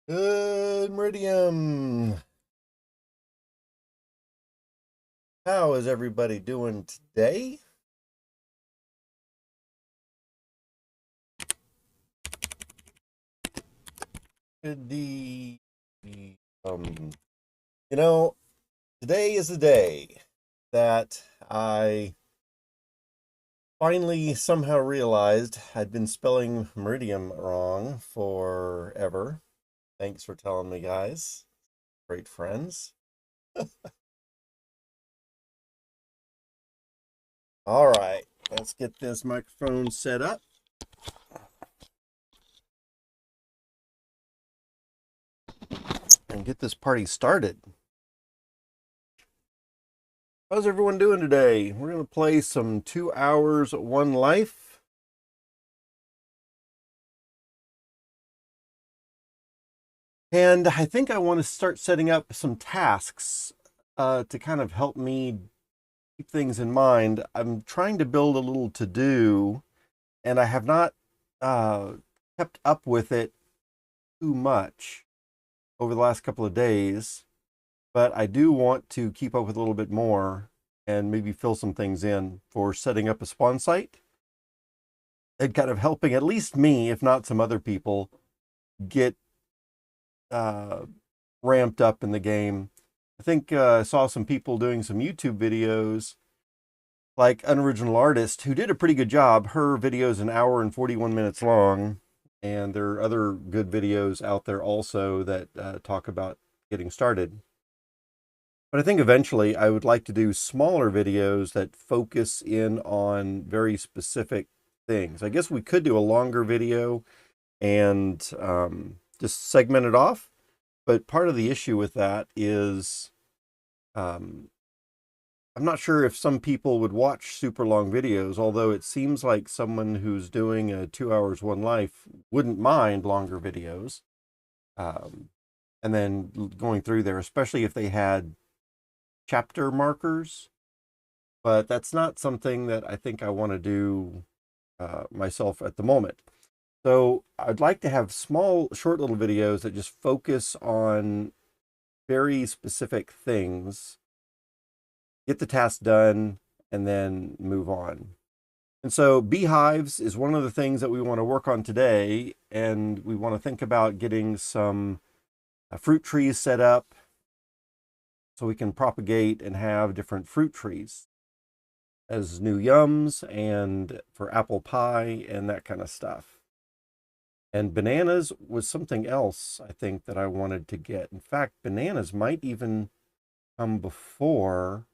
Good Meridium. How is everybody doing today? Good the um you know, today is the day that I finally somehow realized I'd been spelling Meridium wrong forever. Thanks for telling me, guys. Great friends. All right, let's get this microphone set up and get this party started. How's everyone doing today? We're going to play some 2 Hours, One Life. And I think I want to start setting up some tasks to kind of help me keep things in mind. I'm trying to build a little to do, and I have not uh, kept up with it too much over the last couple of days, but I do want to keep up with a little bit more and maybe fill some things in for setting up a spawn site and kind of helping at least me, if not some other people, get uh, ramped up in the game. I think I saw some people doing some YouTube videos, like Unoriginal Artist, who did a pretty good job. Her video is an hour and 41 minutes long, and there are other good videos out there also that talk about getting started. But I think eventually I would like to do smaller videos that focus in on very specific things. I guess we could do a longer video and just segment it off. But part of the issue with that is um, I'm not sure if some people would watch super long videos, although it seems like someone who's doing a 2 hours, one life wouldn't mind longer videos. Um, and then going through there, especially if they had chapter markers. But that's not something that I think I want to do myself at the moment. So I'd like to have small, short little videos that just focus on very specific things, get the task done, and then move on. And so beehives is one of the things that we want to work on today. And we want to think about getting some fruit trees set up so we can propagate and have different fruit trees as new yums and for apple pie and that kind of stuff. And bananas was something else I think that I wanted to get. In fact, bananas might even come before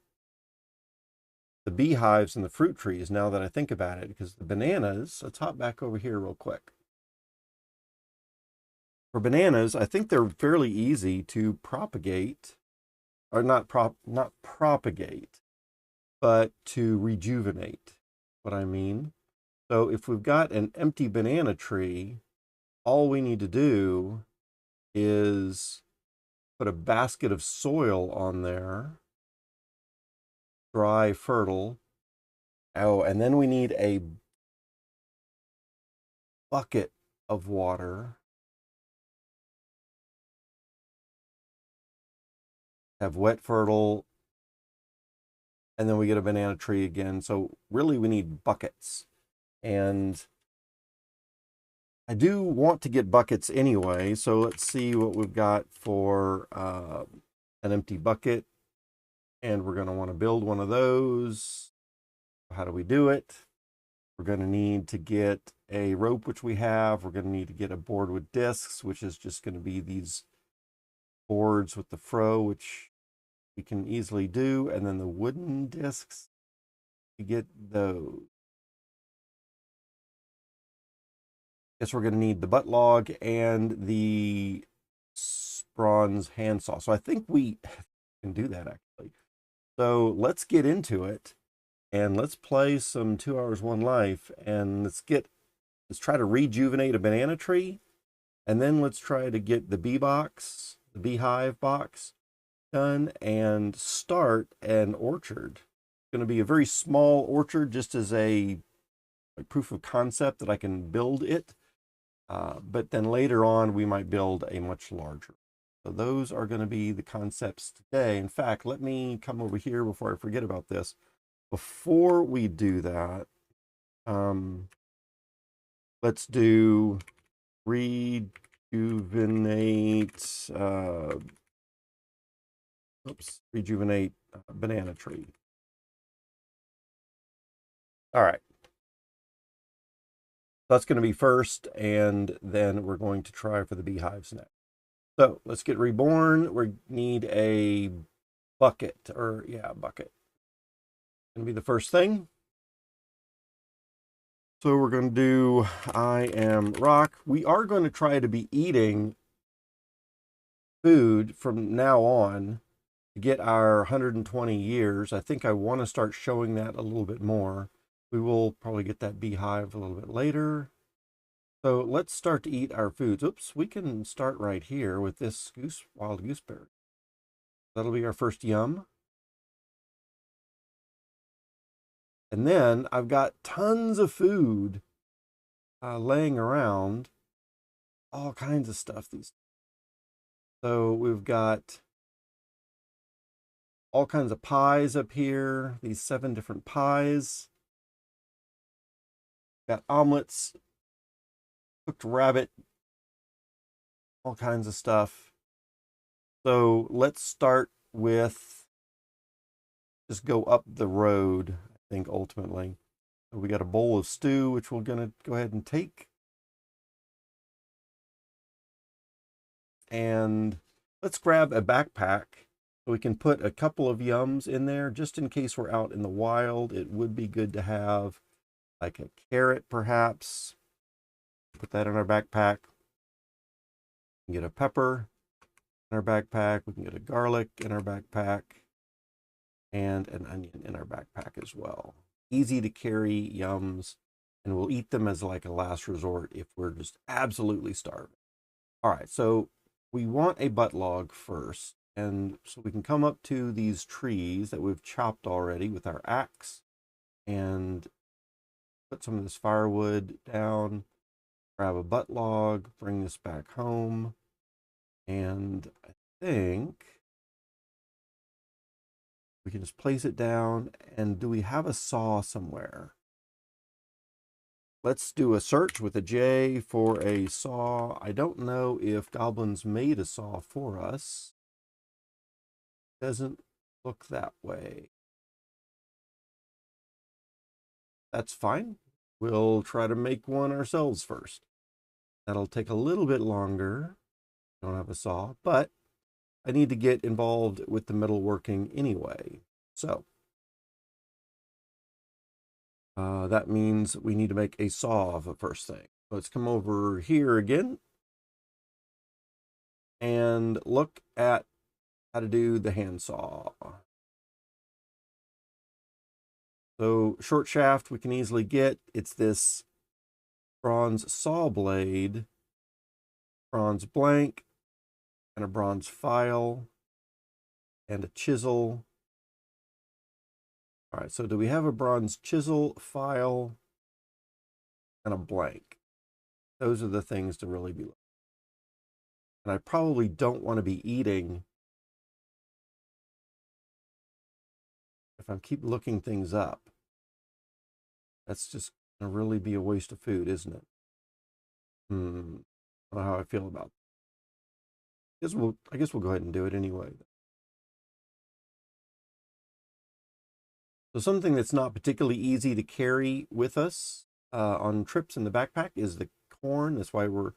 the beehives and the fruit trees now that I think about it, because the bananas, let's hop back over here real quick. For bananas, I think they're fairly easy to propagate, or not propagate, but to rejuvenate. What I mean. So if we've got an empty banana tree, all we need to do is put a basket of soil on there, dry, fertile. Oh, and then we need a bucket of water. Have wet, fertile, and then we get a banana tree again. So really we need buckets. And I do want to get buckets anyway. So let's see what we've got for an empty bucket. And we're going to want to build one of those. How do we do it? We're going to need to get a rope, which we have. We're going to need to get a board with discs, which is just going to be these boards with the fro, which we can easily do. And then the wooden discs, to get those. Guess we're going to need the butt log and the bronze handsaw. So I think we can do that actually. So let's get into it and let's play some 2 hours, one life, and let's try to rejuvenate a banana tree, and then let's try to get the the beehive box done and start an orchard. It's going to be a very small orchard, just as a proof of concept that I can build it. But then later on, we might build a much larger. So those are going to be the concepts today. In fact, let me come over here before I forget about this. Before we do that, let's do rejuvenate, rejuvenate banana tree. All right. That's going to be first, and then we're going to try for the beehives next. So let's get reborn. We need a bucket, or yeah, bucket. Going to be the first thing. So we're going to do I am rock. We are going to try to be eating food from now on to get our 120 years. I think I want to start showing that a little bit more. We will probably get that beehive a little bit later. So let's start to eat our foods. Oops, we can start right here with this wild gooseberry. That'll be our first yum. And then I've got tons of food laying around, all kinds of stuff. So we've got all kinds of pies up here, these 7 different pies. Got omelets, cooked rabbit, all kinds of stuff. So let's start with just go up the road, I think, ultimately. So we got a bowl of stew, which we're going to go ahead and take. And let's grab a backpack so we can put a couple of yums in there just in case we're out in the wild. It would be good to have like a carrot, perhaps. Put that in our backpack. We can get a pepper in our backpack. We can get a garlic in our backpack and an onion in our backpack as well. Easy to carry yums, and we'll eat them as like a last resort if we're just absolutely starving. All right, so we want a butt log first. And so we can come up to these trees that we've chopped already with our axe and put some of this firewood down, grab a butt log, bring this back home. And I think we can just place it down. And do we have a saw somewhere? Let's do a search with a J for a saw. I don't know if goblins made a saw for us. Doesn't look that way. That's fine. We'll try to make one ourselves first. That'll take a little bit longer. I don't have a saw, but I need to get involved with the metalworking anyway. So that means we need to make a saw of the first thing. Let's come over here again and look at how to do the handsaw. So short shaft we can easily get. It's this bronze saw blade, bronze blank, and a bronze file, and a chisel. All right, so do we have a bronze chisel, file, and a blank? Those are the things to really be looking. And I probably don't want to be eating if I keep looking things up. That's just going to really be a waste of food, isn't it? I don't know how I feel about it. I guess we'll go ahead and do it anyway. So something that's not particularly easy to carry with us on trips in the backpack is the corn. That's why we're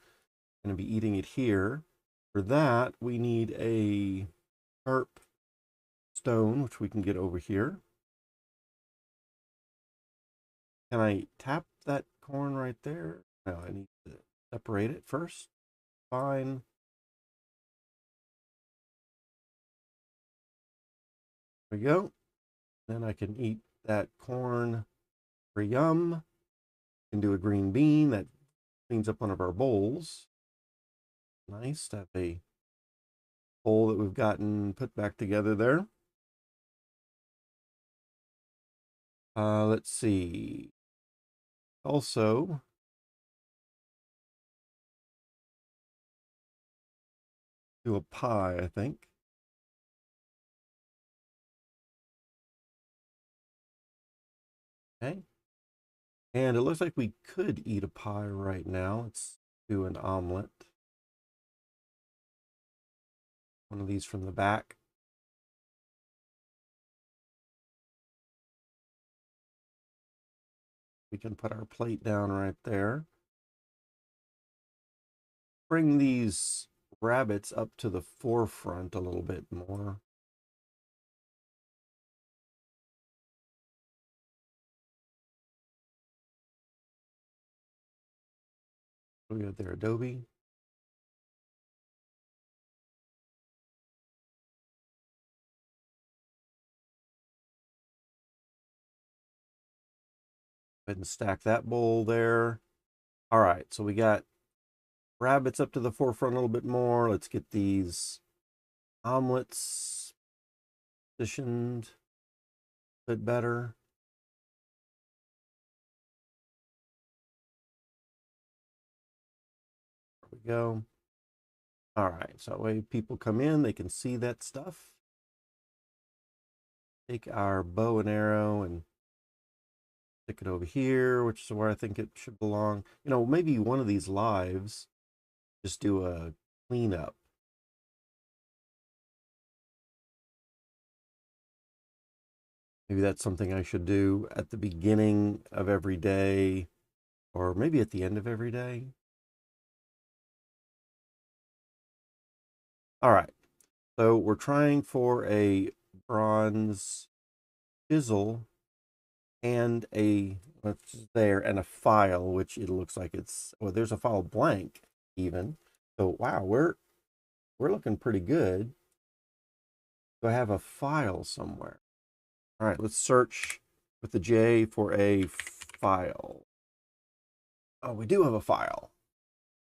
going to be eating it here. For that, we need a sharp stone, which we can get over here. Can I tap that corn right there? No, I need to separate it first. Fine. There we go. Then I can eat that corn for yum. Can do a green bean that cleans up one of our bowls. Nice to have a bowl that we've gotten put back together there. Let's see. Also, do a pie, I think. Okay. And it looks like we could eat a pie right now. Let's do an omelet. One of these from the back. We can put our plate down right there. Bring these rabbits up to the forefront a little bit more. We got their adobe. Go ahead and stack that bowl there. All right, so we got rabbits up to the forefront a little bit more. Let's get these omelets positioned a bit better. There we go. All right, so that way people come in, they can see that stuff. Take our bow and arrow and stick it over here, which is where I think it should belong. You know, maybe one of these lives, just do a cleanup. Maybe that's something I should do at the beginning of every day, or maybe at the end of every day. All right, so we're trying for a bronze chisel and a, what's there, and a file, which it looks like it's, well, there's a file blank even. So wow, we're looking pretty good. Do I have a file somewhere? All right, let's search with the J for a file. Oh, we do have a file.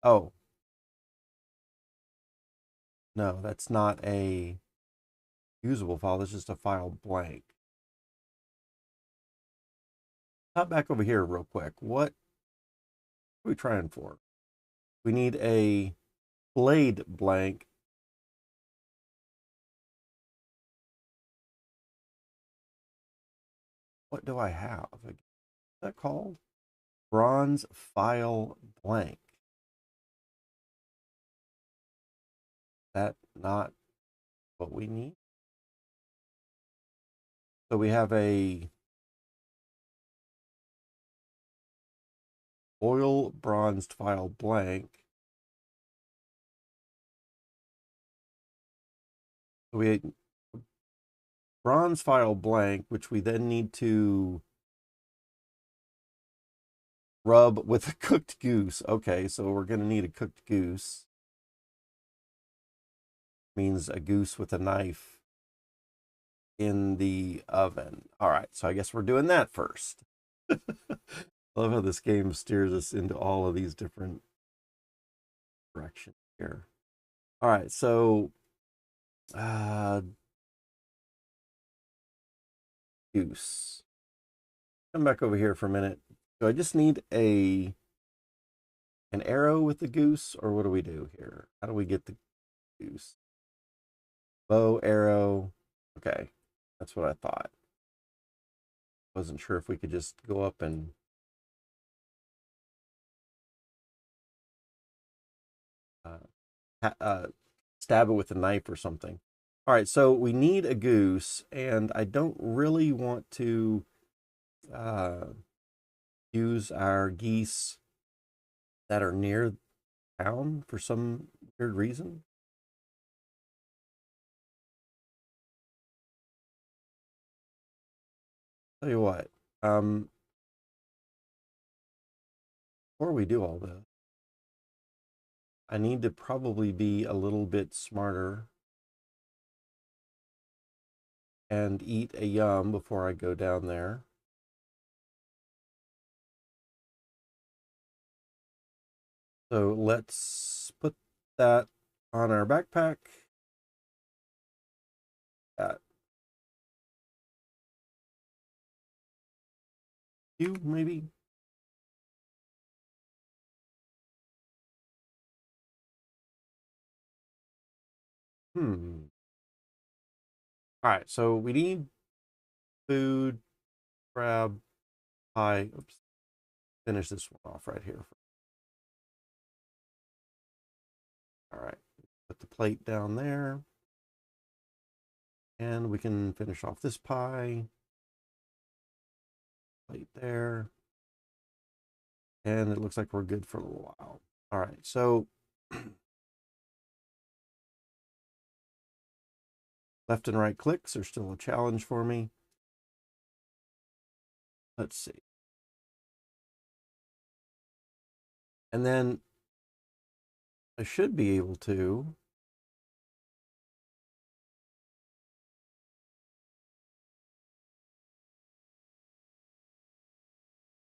Oh, no, that's not a usable file. That's just a file blank. Hop back over here real quick. What are we trying for? We need a blade blank. What do I have? What's that called? Bronze file blank. That not what we need? So we have a oil bronzed file blank. So we bronze file blank, which we then need to rub with a cooked goose. Okay, so we're going to need a cooked goose. Means a goose with a knife in the oven. All right, so I guess we're doing that first. I love how this game steers us into all of these different directions here. All right, so goose. Come back over here for a minute. So I just need an arrow with the goose, or what do we do here? How do we get the goose? Bow, arrow. Okay, that's what I thought. Wasn't sure if we could just go up and stab it with a knife or something. All right, so we need a goose, and I don't really want to uh, use our geese that are near town for some weird reason. Tell you what, before we do all this, I need to probably be a little bit smarter and eat a yum before I go down there. So let's put that on our backpack. That you maybe. All right, so we need food, grab pie. Oops, finish this one off right here. All right, put the plate down there. And we can finish off this pie. Plate there. And it looks like we're good for a little while. All right, so left and right clicks are still a challenge for me. Let's see. And then I should be able to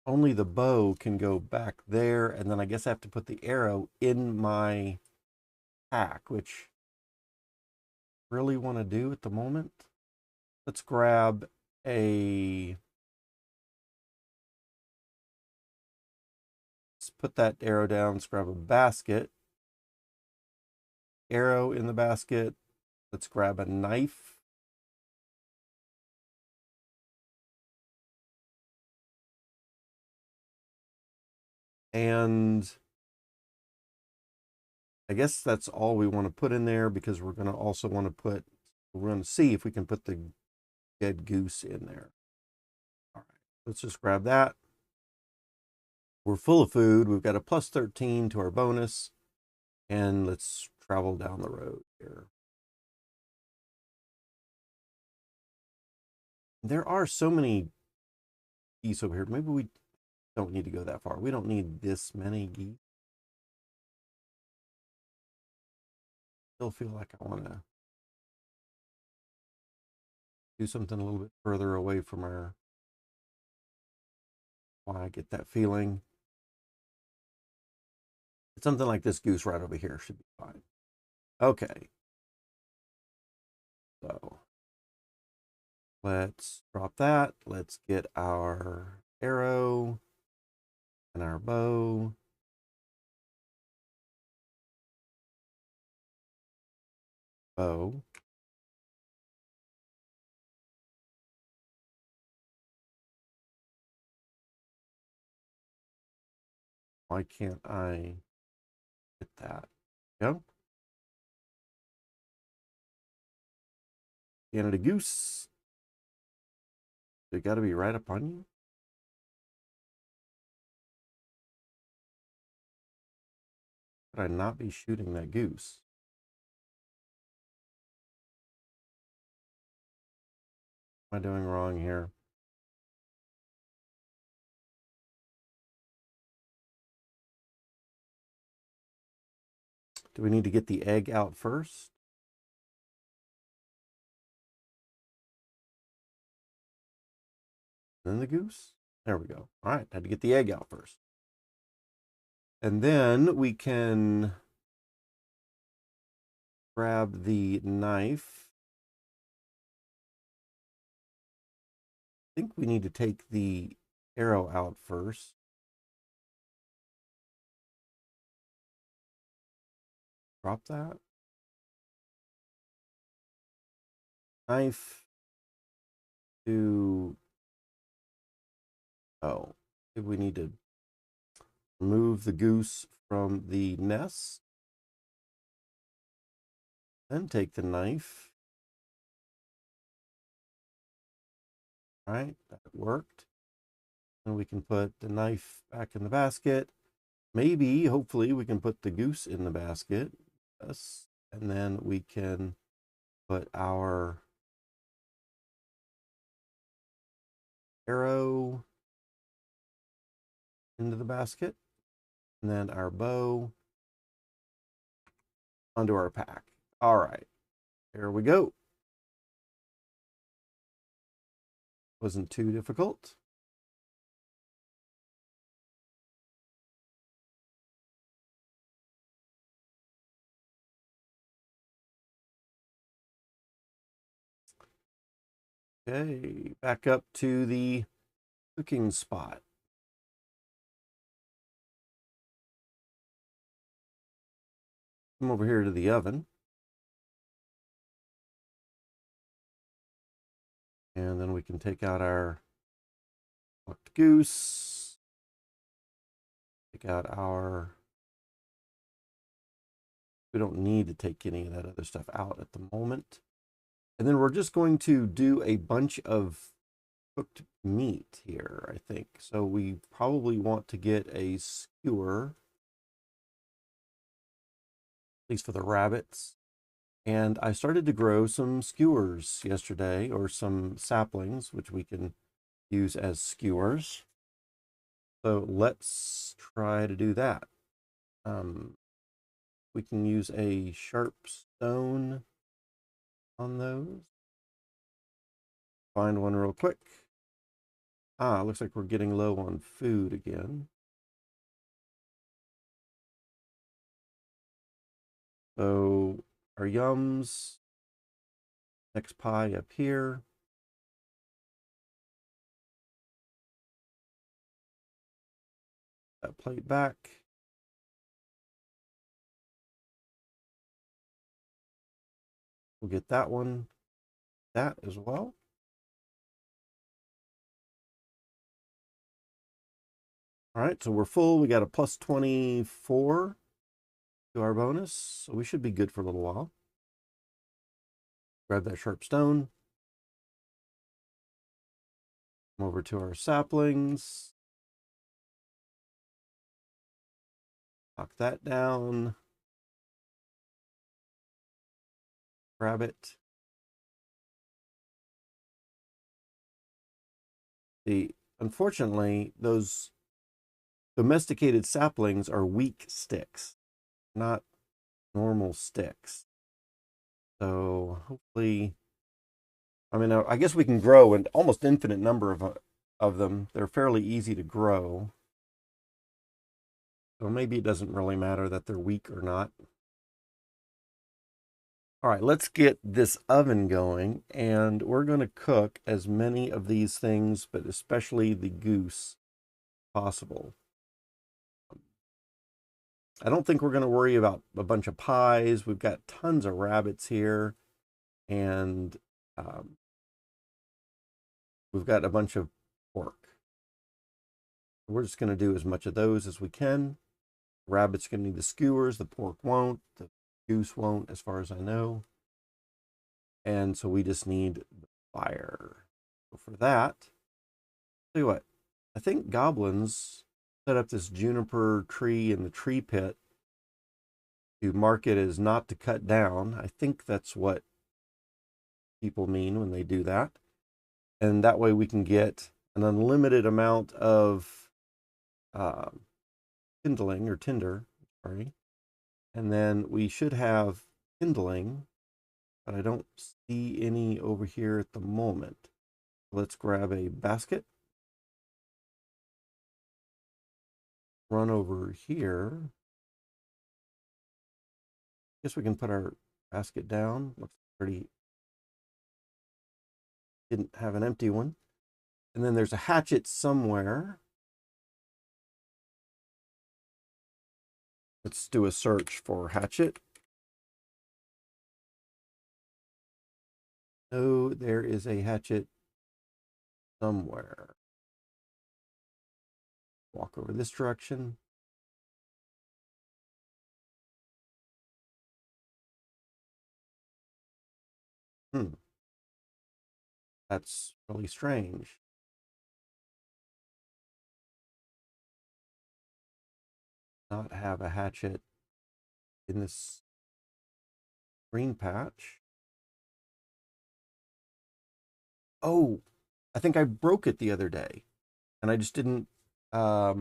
only the bow can go back there, and then I guess I have to put the arrow in my pack, which I really want to do at the moment. Let's grab a, let's put that arrow down. Let's grab a basket. Arrow in the basket. Let's grab a knife. And I guess that's all we want to put in there, because we're going to also want to put, we're going to see if we can put the dead goose in there. All right, let's just grab that. We're full of food. We've got a plus 13 to our bonus. And let's travel down the road here. There are so many geese over here. Maybe we don't need to go that far. We don't need this many geese. Still feel like I want to do something a little bit further away from our, why I get that feeling. Something like this goose right over here should be fine. Okay. So let's drop that. Let's get our arrow and our bow. Bow. Why can't I get that? Go. Canada goose. They got to be right up on you. Could I not be shooting that goose? What am I doing wrong here? Do we need to get the egg out first? Then the goose? There we go. All right, had to get the egg out first. And then we can grab the knife. I think we need to take the arrow out first. Drop that. Knife to, oh, we need to remove the goose from the nest. Then take the knife. All right, that worked. And we can put the knife back in the basket. Maybe, hopefully, we can put the goose in the basket. Yes. And then we can put our arrow into the basket. And then our bow onto our pack. All right, here we go. Wasn't too difficult. Okay, back up to the cooking spot. Come over here to the oven. we can take out our plucked goose. Take out our... We don't need to take any of that other stuff out at the moment. And then we're just going to do a bunch of cooked meat here, I think. So we probably want to get a skewer, at least for the rabbits. And I started to grow some skewers yesterday, or some saplings, which we can use as skewers. So let's try to do that. We can use a sharp stone on those. Find one real quick. Looks like we're getting low on food again. So our yums, next pie up here. That plate back. We'll get that one, that as well. All right, so we're full. We got a plus 24 to our bonus, so we should be good for a little while. Grab that sharp stone. Come over to our saplings. Knock that down. Grab it. Unfortunately, those domesticated saplings are weak sticks, not normal sticks. So hopefully, I mean, I guess we can grow an almost infinite number of them. They're fairly easy to grow. So maybe it doesn't really matter that they're weak or not. All right, let's get this oven going, and we're going to cook as many of these things, but especially the goose, possible. I don't think we're going to worry about a bunch of pies. We've got tons of rabbits here, and we've got a bunch of pork. We're just going to do as much of those as we can. Rabbit's going to need the skewers. The pork won't. The goose won't, as far as I know. And so we just need the fire. So for that, tell you what, I think goblins set up this juniper tree in the tree pit to mark it as not to cut down. I think that's what people mean when they do that. And that way we can get an unlimited amount of kindling or tinder, sorry. And then we should have kindling, but I don't see any over here at the moment. Let's grab a basket. Run over here. Guess we can put our basket down. Looks pretty. Didn't have an empty one. And then there's a hatchet somewhere. Let's do a search for hatchet. Oh, there is a hatchet somewhere. Walk over this direction. That's really strange. Not have a hatchet in this green patch. Oh, I think I broke it the other day, and I just didn't. I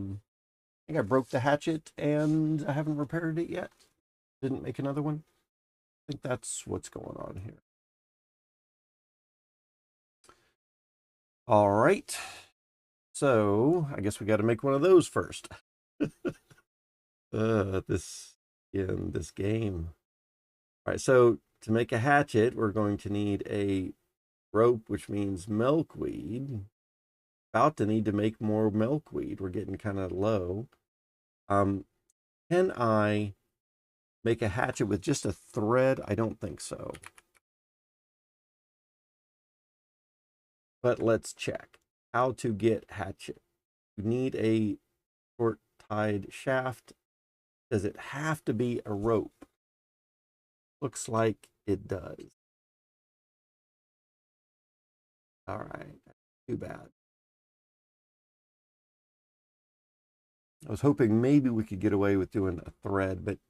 think I broke the hatchet, and I haven't repaired it yet. Didn't make another one. I think that's what's going on here. All right. So I guess we got to make one of those first. This game. All right, so to make a hatchet, we're going to need a rope, which means milkweed. About to need to make more milkweed. We're getting kind of low. Can I make a hatchet with just a thread? I don't think so. But let's check how to get hatchet. You need a short tied shaft. Does it have to be a rope? Looks like it does. All right, too bad. I was hoping maybe we could get away with doing a thread, but it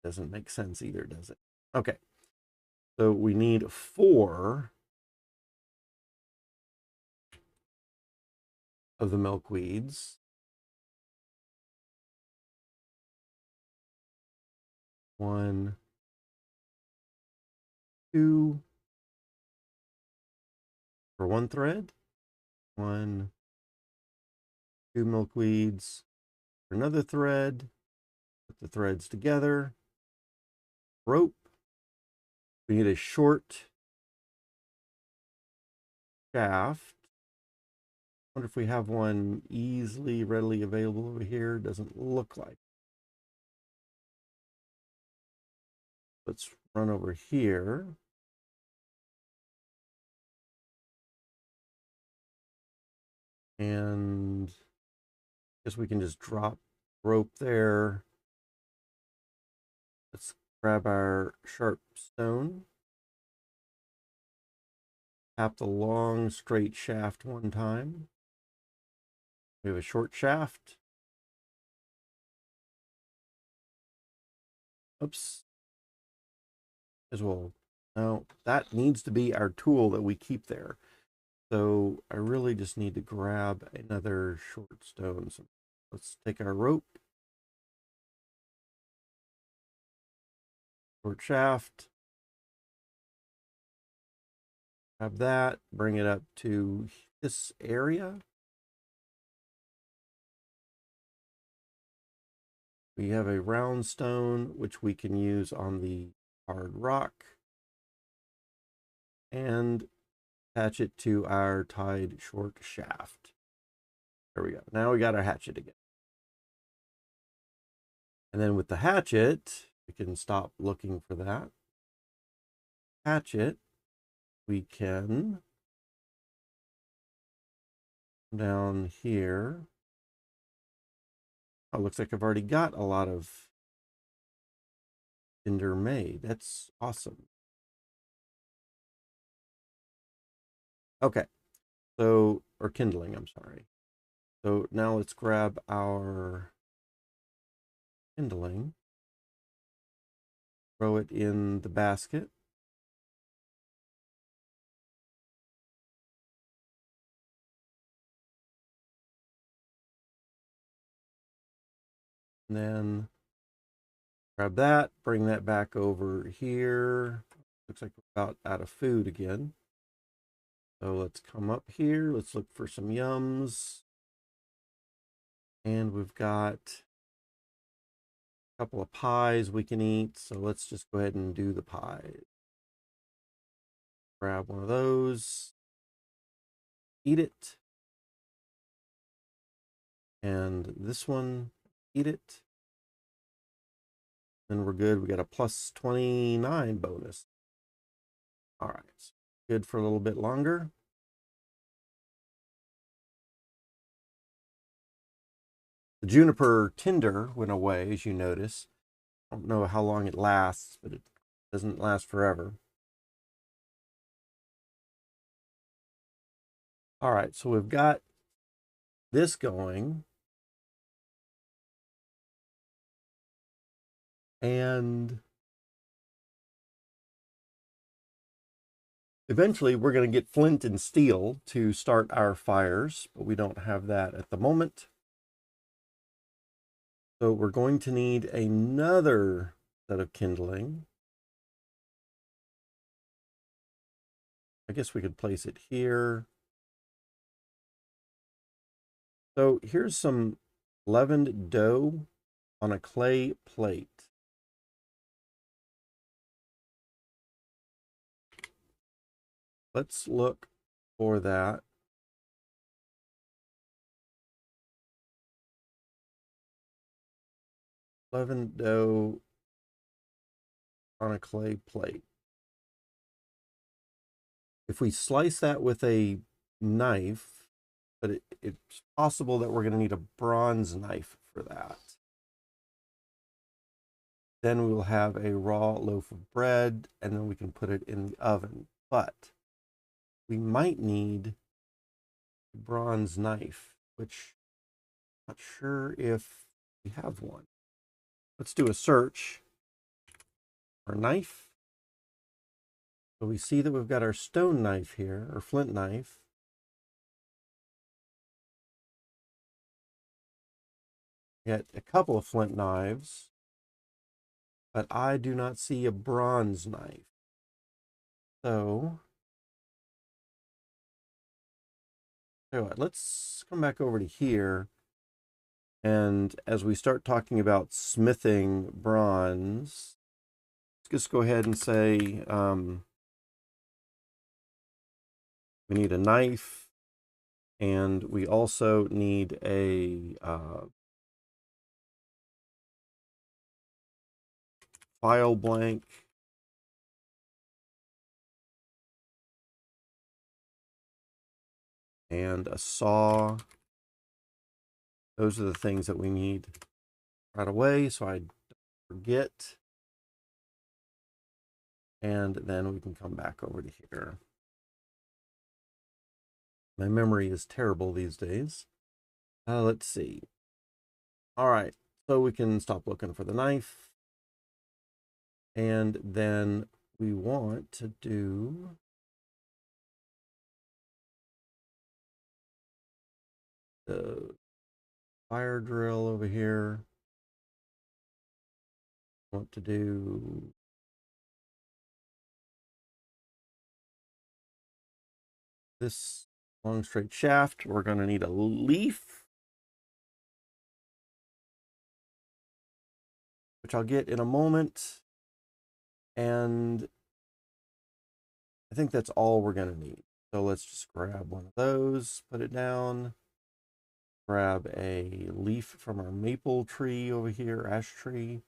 doesn't make sense either, does it? Okay, so we need 4 of the milkweeds. 1, 2 for 1 thread. 1, 2 milkweeds for another thread. Put the threads together. Rope. We need a short shaft. Wonder if we have one readily available over here. Doesn't look like. Let's run over here. And I guess we can just drop rope there. Let's grab our sharp stone. Tap the long straight shaft one time. We have a short shaft. Oops. As well. Now that needs to be our tool that we keep there. So I really just need to grab another short stone. So let's take our rope. Short shaft. Grab that, bring it up to this area. We have a round stone, which we can use on the hard rock. And attach it to our tied short shaft. There we go. Now we got our hatchet again. And then with the hatchet, we can stop looking for that. Hatchet, we can come down here. Oh, looks like I've already got a lot of tinder made. That's awesome. Okay, so, or kindling, I'm sorry. So now let's grab our kindling, throw it in the basket. And then grab that, bring that back over here. Looks like we're about out of food again. So let's come up here. Let's look for some yums. And we've got a couple of pies we can eat. So let's just go ahead and do the pie. Grab one of those. Eat it. And this one, eat it. Then we're good. We got a plus 29 bonus. All right. Good for a little bit longer. The juniper tinder went away, as you notice. I don't know how long it lasts, but it doesn't last forever. All right, so we've got this going. And eventually we're going to get flint and steel to start our fires, but we don't have that at the moment. So we're going to need another set of kindling. I guess we could place it here. So here's some leavened dough on a clay plate. Let's look for that. Leavened dough on a clay plate. If we slice that with a knife, but it's possible that we're going to need a bronze knife for that. Then we will have a raw loaf of bread, and then we can put it in the oven. But we might need a bronze knife, which I'm not sure if we have one. Let's do a search for knife. So we see that we've got our stone knife here, or flint knife. Get a couple of flint knives, but I do not see a bronze knife. So, let's come back over to here. And as we start talking about smithing bronze, let's just go ahead and say we need a knife, and we also need a file blank. And a saw. Those are the things that we need right away, so I don't forget. And then we can come back over to here. My memory is terrible these days. Let's see. All right, so we can stop looking for the knife. And then we want to do the fire drill over here. Want to do this long straight shaft. We're going to need a leaf, which I'll get in a moment. And I think that's all we're going to need. So let's just grab one of those, put it down, grab a leaf from our maple tree over here, ash tree,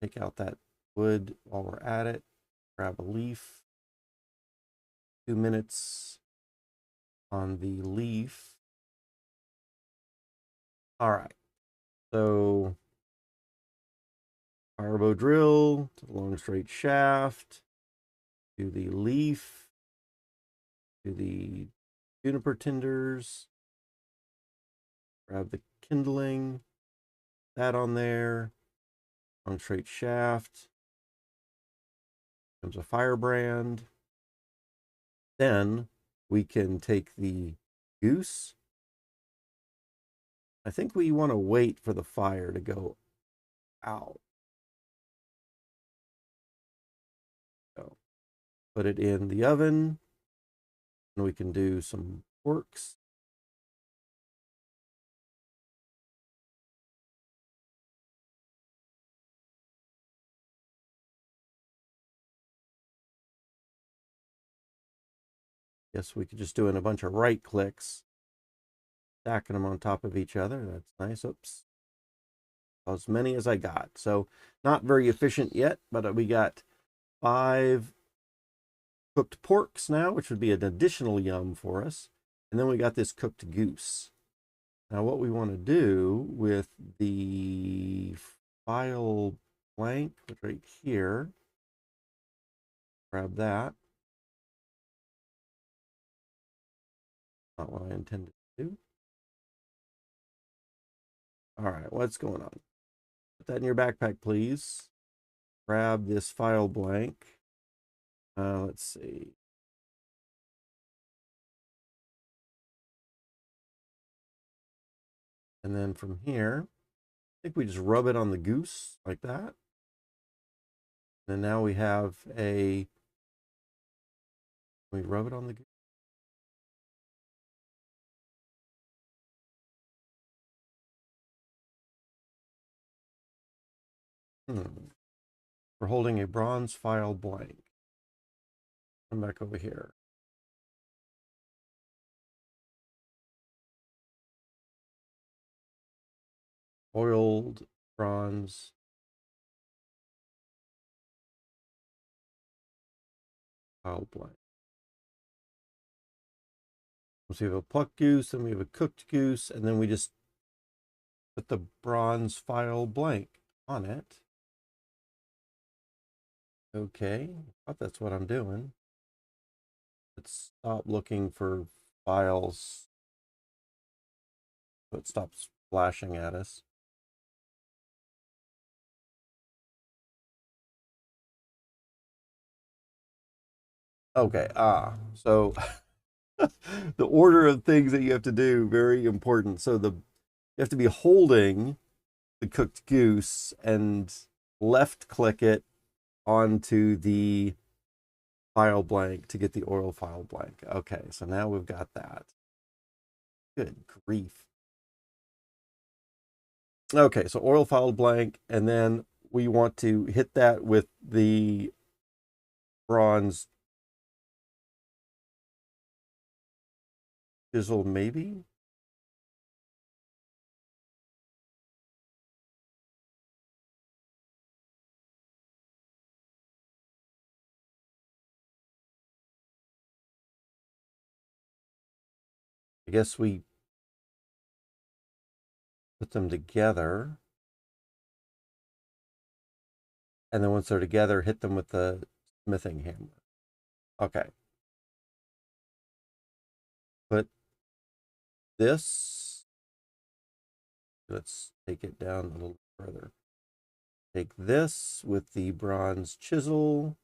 take out that wood while we're at it, grab a leaf, 2 minutes on the leaf. All right, so firebow drill to the long straight shaft, to the leaf, to the juniper tinders, grab the kindling, that on there, long straight shaft, comes a firebrand. Then we can take the goose. I think we want to wait for the fire to go out. So put it in the oven, and we can do some porks. Guess we could just do in a bunch of right clicks, stacking them on top of each other. That's nice. Oops. As many as I got. So not very efficient yet, but we got 5 cooked porks now, which would be an additional yum for us. And then we got this cooked goose. Now what we want to do with the file blank, right here, grab that. Not what I intended to do. All right, what's going on? Put that in your backpack, please. Grab this file blank. Let's see. And then from here, I think we just rub it on the goose like that. And now we have a, we rub it on the goose. We're holding a bronze file blank. Come back over here. Oiled bronze file blank. So we have a plucked goose, and we have a cooked goose, and then we just put the bronze file blank on it. Okay, I thought that's what I'm doing. Let's stop looking for files so it stops flashing at us. Okay, so the order of things that you have to do, very important. So you have to be holding the cooked goose and left click it onto the file blank to get the oil file blank. Okay, so now we've got that. Good grief. Okay, so oil file blank, and then we want to hit that with the bronze chisel, maybe? I guess we put them together. And then once they're together, hit them with the smithing hammer. Okay. Put this, let's take it down a little further. Take this with the bronze chisel.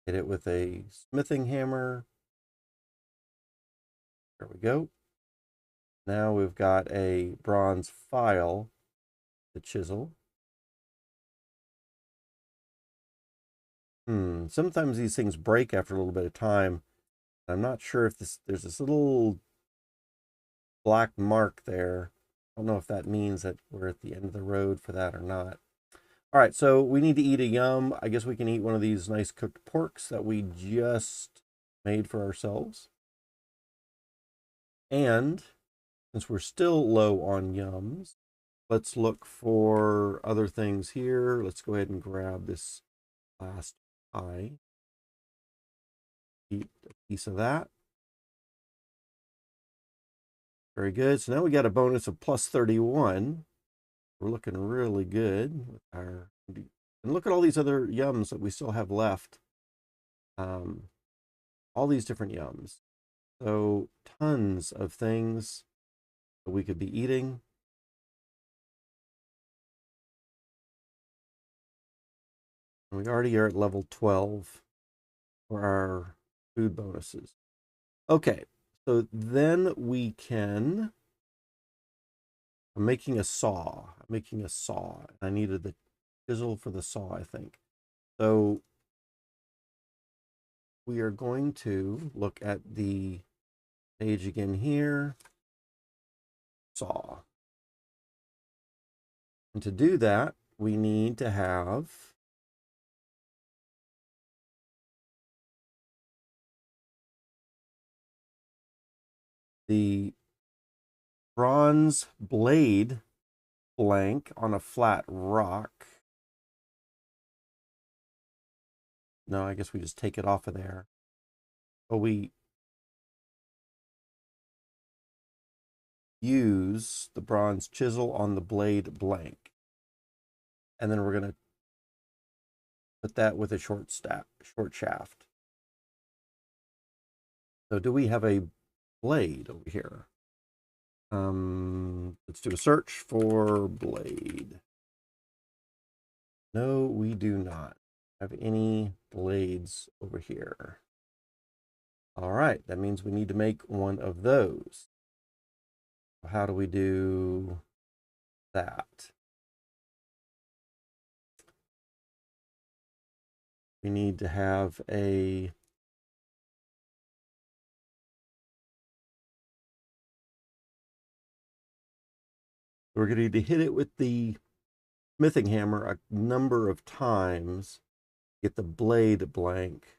Hit it with a smithing hammer. There we go. Now we've got a bronze file, the chisel. Sometimes these things break after a little bit of time. I'm not sure if there's this little black mark there. I don't know if that means that we're at the end of the road for that or not. All right, so we need to eat a yum. I guess we can eat one of these nice cooked porks that we just made for ourselves. And since we're still low on yums, let's look for other things here. Let's go ahead and grab this last pie. Eat a piece of that. Very good. So now we got a bonus of plus 31. We're looking really good with our, and look at all these other yums that we still have left. All these different yums. So tons of things that we could be eating. And we already are at level 12 for our food bonuses. Okay, so then we can, I'm making a saw. I'm making a saw. I needed the chisel for the saw, I think. So we are going to look at the page again here. Saw. And to do that, we need to have the bronze blade blank on a flat rock. No, I guess we just take it off of there. But we use the bronze chisel on the blade blank. And then we're going to put that with a short shaft. So do we have a blade over here? Let's do a search for blade. No, we do not have any blades over here. All right, that means we need to make one of those. How do we do that? We need to have a we're going to need to hit it with the smithing hammer a number of times, get the blade blank.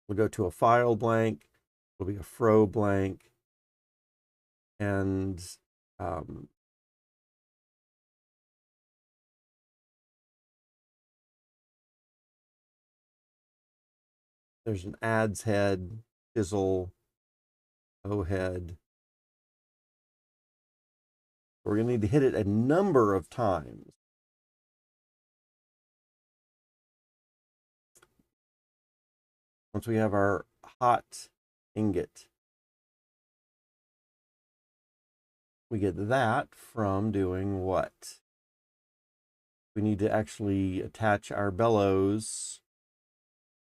We'll go to a file blank, it'll be a fro blank, and There's an adze head, chisel, O head. We're going to need to hit it a number of times. Once we have our hot ingot, we get that from doing what? We need to actually attach our bellows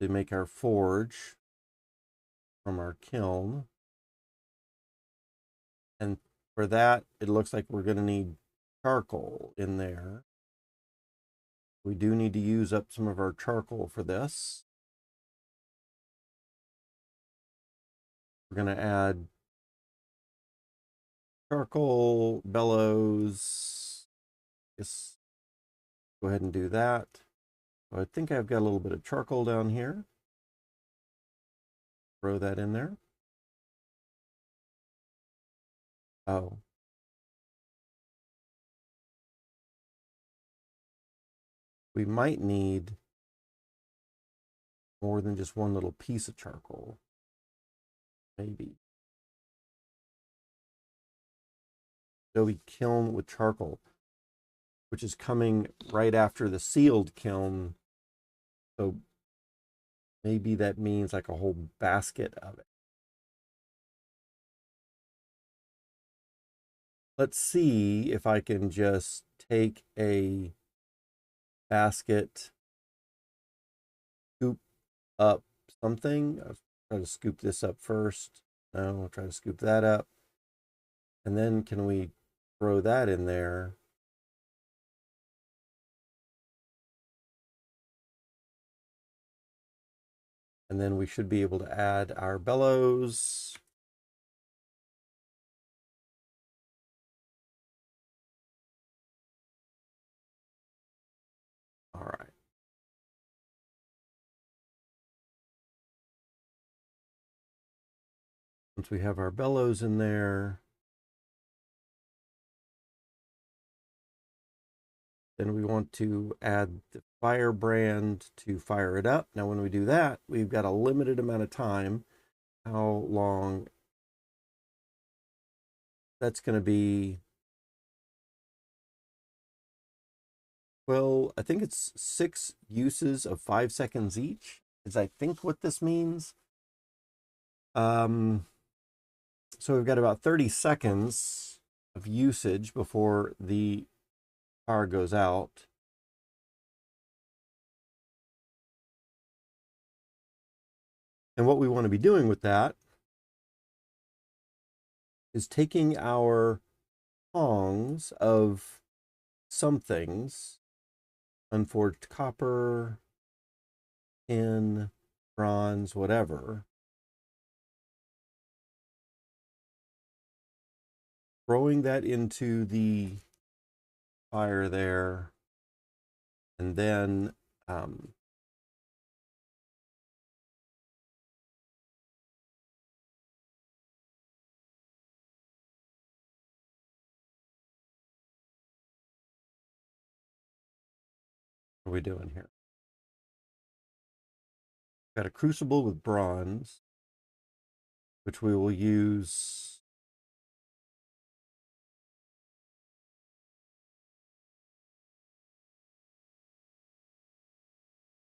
to make our forge from our kiln. And for that, it looks like we're going to need charcoal in there. We do need to use up some of our charcoal for this. We're going to add charcoal, bellows. Just go ahead and do that. So I think I've got a little bit of charcoal down here. Throw that in there. Oh. We might need more than just one little piece of charcoal. Maybe. Adobe kiln with charcoal, which is coming right after the sealed kiln. So maybe that means like a whole basket of it. Let's see if I can just take a basket, scoop up something. I'll try to scoop this up first. No, I'll try to scoop that up. And then can we throw that in there? And then we should be able to add our bellows. All right. Once we have our bellows in there, then we want to add the firebrand to fire it up. Now, when we do that, we've got a limited amount of time. How long? That's going to be, well, I think it's 6 uses of 5 seconds each, is I think what this means. So we've got about 30 seconds of usage before the power goes out. And what we want to be doing with that is taking our tongs of some things, unforged copper, tin, bronze, whatever, throwing that into the fire there, and then what are we doing here? Got a crucible with bronze, which we will use.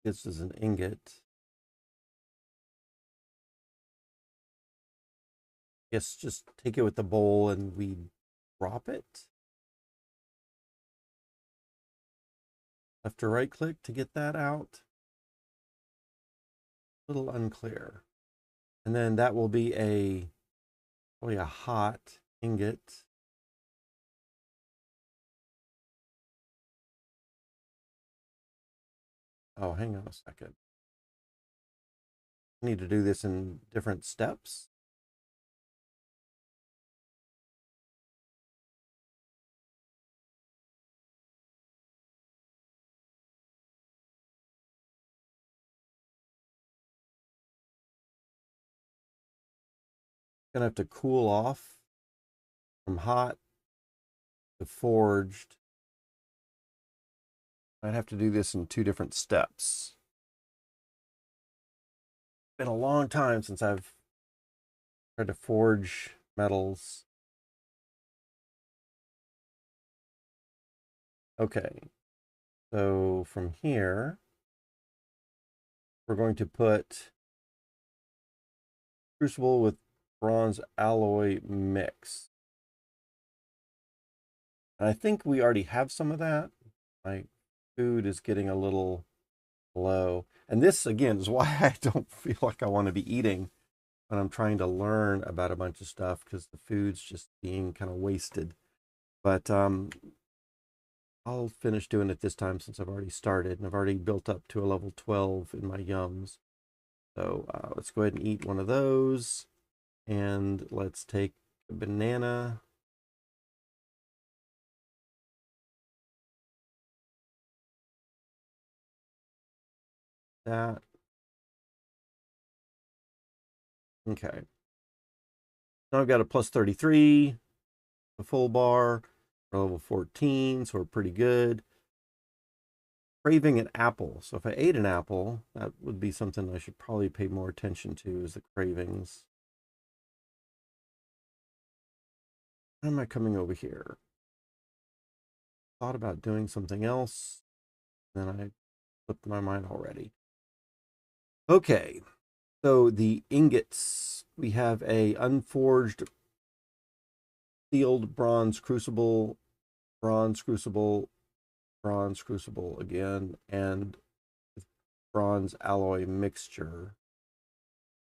This is an ingot. Guess just take it with the bowl and we drop it. Left or right click to get that out. A little unclear. And then that will be probably a hot ingot. Oh, hang on a second. I need to do this in different steps. Gonna have to cool off from hot to forged. I'd have to do this in 2 different steps. been a long time since I've tried to forge metals. Okay, so from here, we're going to put crucible with bronze alloy mix. And I think we already have some of that. My food is getting a little low. And this, again, is why I don't feel like I want to be eating when I'm trying to learn about a bunch of stuff, because the food's just being kind of wasted. But I'll finish doing it this time since I've already started and I've already built up to a level 12 in my yums. So let's go ahead and eat one of those. And let's take a banana. That. Okay. Now I've got a plus 33, a full bar, we're level 14, so we're pretty good. Craving an apple. So if I ate an apple, that would be something I should probably pay more attention to, is the cravings. How am I coming over here? Thought about doing something else, then I flipped my mind already. Okay, so the ingots, we have a unforged sealed bronze crucible, bronze crucible, bronze crucible again, and bronze alloy mixture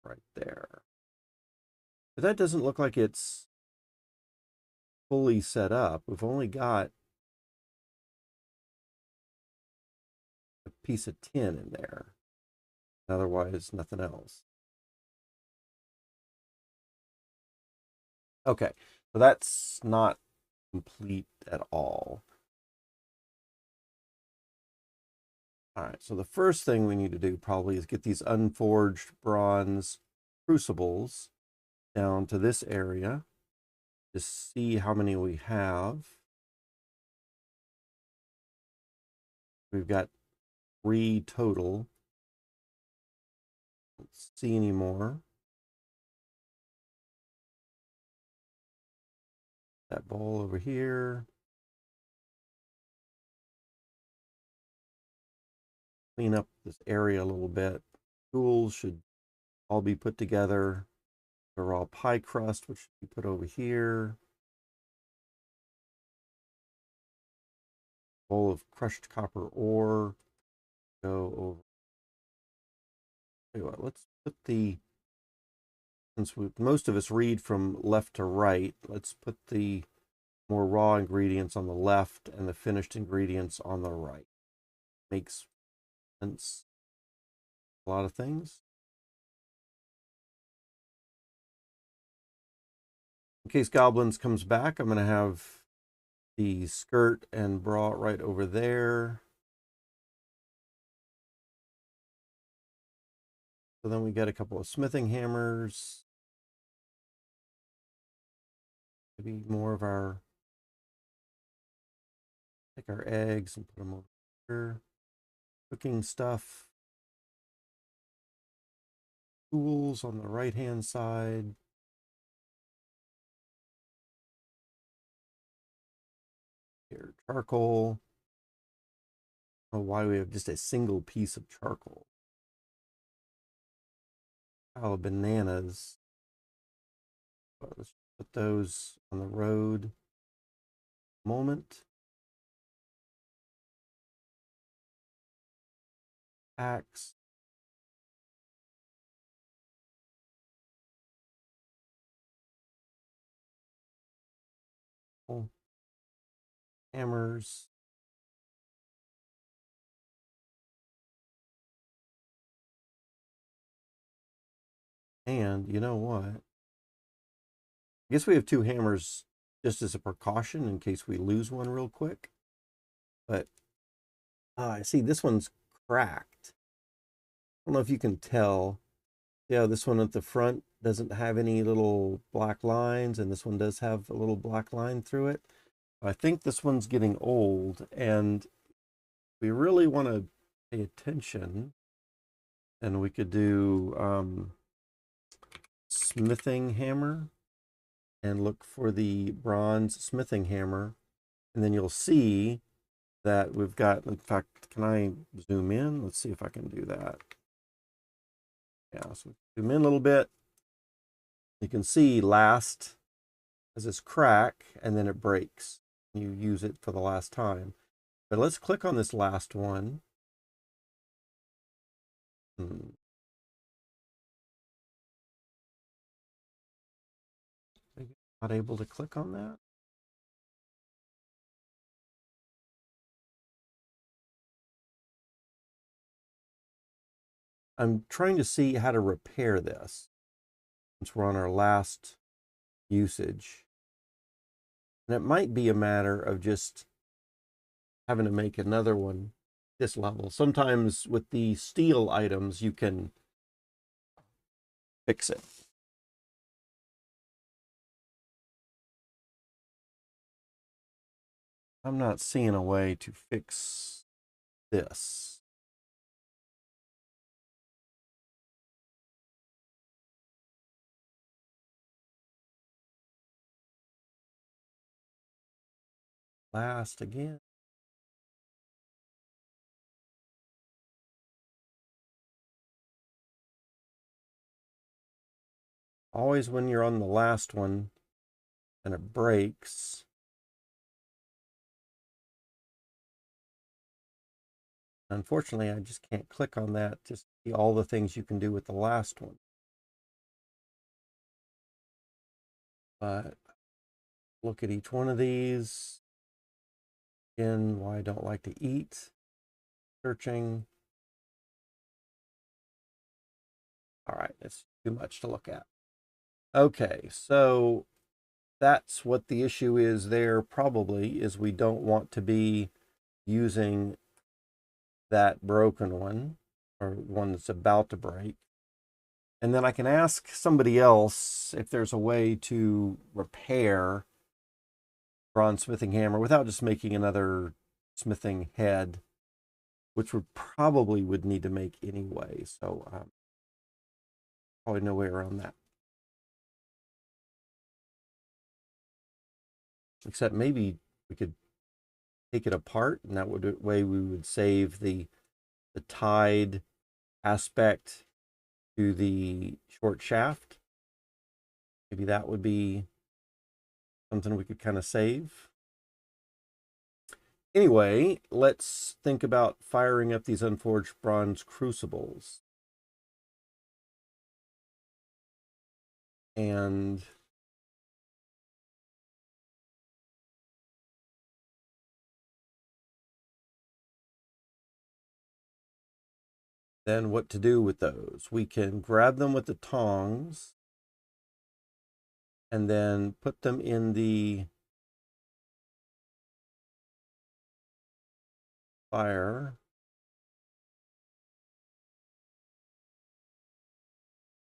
right there. But that doesn't look like it's fully set up. We've only got a piece of tin in there. Otherwise, nothing else. Okay, so that's not complete at all. All right, so the first thing we need to do probably is get these unforged bronze crucibles down to this area to see how many we have. We've got 3 total. Don't see any more. That bowl over here. Clean up this area a little bit. Tools should all be put together. The raw pie crust, which should be put over here. Bowl of crushed copper ore. Go over. Tell you what, let's put the, since most of us read from left to right, let's put the more raw ingredients on the left and the finished ingredients on the right. Makes sense. A lot of things. In case Goblins comes back, I'm going to have the skirt and bra right over there. So then we got a couple of smithing hammers. Maybe more of our, take our eggs and put them over here. Cooking stuff. Tools on the right hand side. Here, charcoal. Oh, why we have just a single piece of charcoal. Pile of bananas. Well, let's put those on the road. Moment. Axe. Hammers. And you know what? I guess we have 2 hammers just as a precaution in case we lose one real quick. But I see this one's cracked. I don't know if you can tell. Yeah, this one at the front doesn't have any little black lines, and this one does have a little black line through it. I think this one's getting old, and we really want to pay attention. And we could do smithing hammer and look for the bronze smithing hammer. And then you'll see that we've got, in fact, can I zoom in? Let's see if I can do that. Yeah, so zoom in a little bit. You can see last as this crack, and then it breaks. You use it for the last time. But let's click on this last one. Not able to click on that. I'm trying to see how to repair this since we're on our last usage. And it might be a matter of just having to make another one this level. Sometimes with the steel items, you can fix it. I'm not seeing a way to fix this. Last again. Always when you're on the last one and it breaks. Unfortunately, I just can't click on that to see all the things you can do with the last one. But look at each one of these. Again, why I don't like to eat. Searching. All right, it's too much to look at. Okay, so that's what the issue is there probably, is we don't want to be using that broken one or one that's about to break. And then I can ask somebody else if there's a way to repair bronze smithing hammer without just making another smithing head, which would probably would need to make anyway. So probably no way around that. Except maybe we could take it apart, and that would way we would save the tied aspect to the short shaft. Maybe that would be something we could kind of save. Anyway, let's think about firing up these unforged bronze crucibles. And then what to do with those. We can grab them with the tongs and then put them in the fire.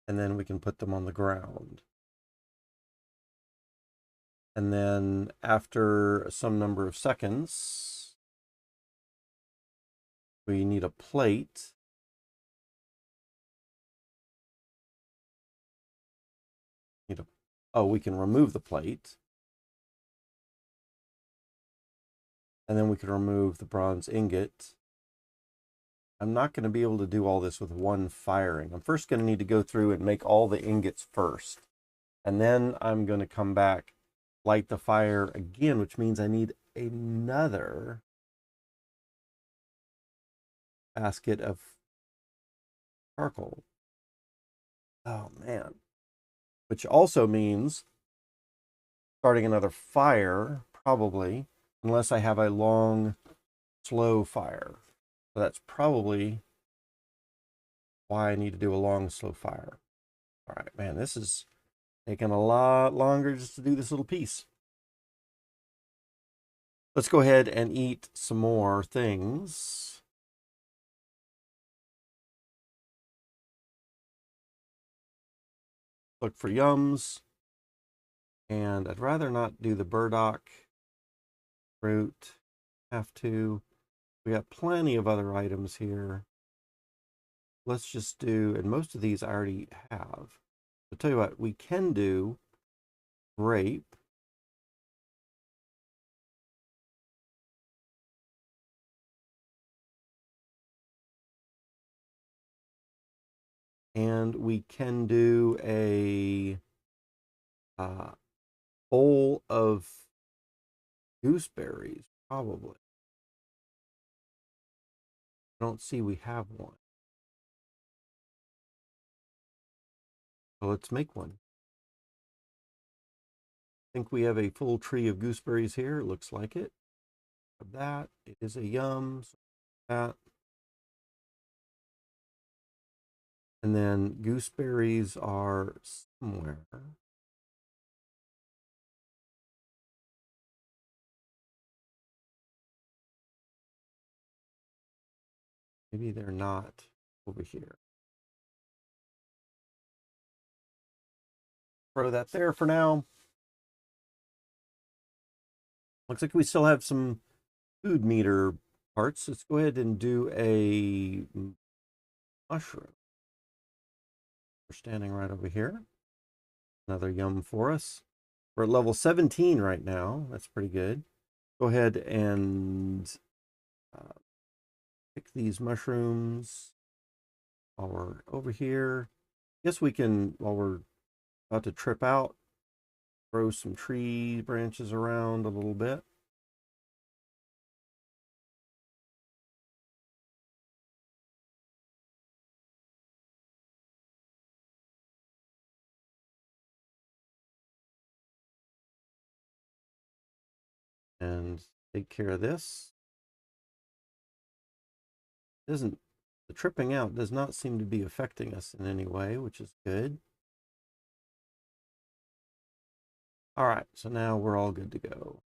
And then we can put them on the ground. And then after some number of seconds, we need a plate. Oh, we can remove the plate. And then we can remove the bronze ingot. I'm not going to be able to do all this with one firing. I'm first going to need to go through and make all the ingots first. And then I'm going to come back, light the fire again, which means I need another basket of charcoal. Oh, man. Which also means starting another fire, probably, unless I have a long, slow fire. So that's probably why I need to do a long, slow fire. All right, man, this is taking a lot longer just to do this little piece. Let's go ahead and eat some more things. Look for yums. And I'd rather not do the burdock root. Have to. We got plenty of other items here. let's just do, and most of these I already have. I'll tell you what, we can do grape. And we can do a bowl of gooseberries, probably. I don't see we have one. So let's make one. I think we have a full tree of gooseberries here. It looks like it. Of that, it is a yum. So that. And then gooseberries are somewhere. Maybe they're not over here. Throw that there for now. Looks like we still have some food meter parts. Let's go ahead and do a mushroom. We're standing right over here. Another yum for us. We're at level 17 right now. That's pretty good. Go ahead and pick these mushrooms while we're over here. Guess we can, while we're about to trip out, throw some tree branches around a little bit. And take care of this. The tripping out does not seem to be affecting us in any way, which is good. All right, so now we're all good to go.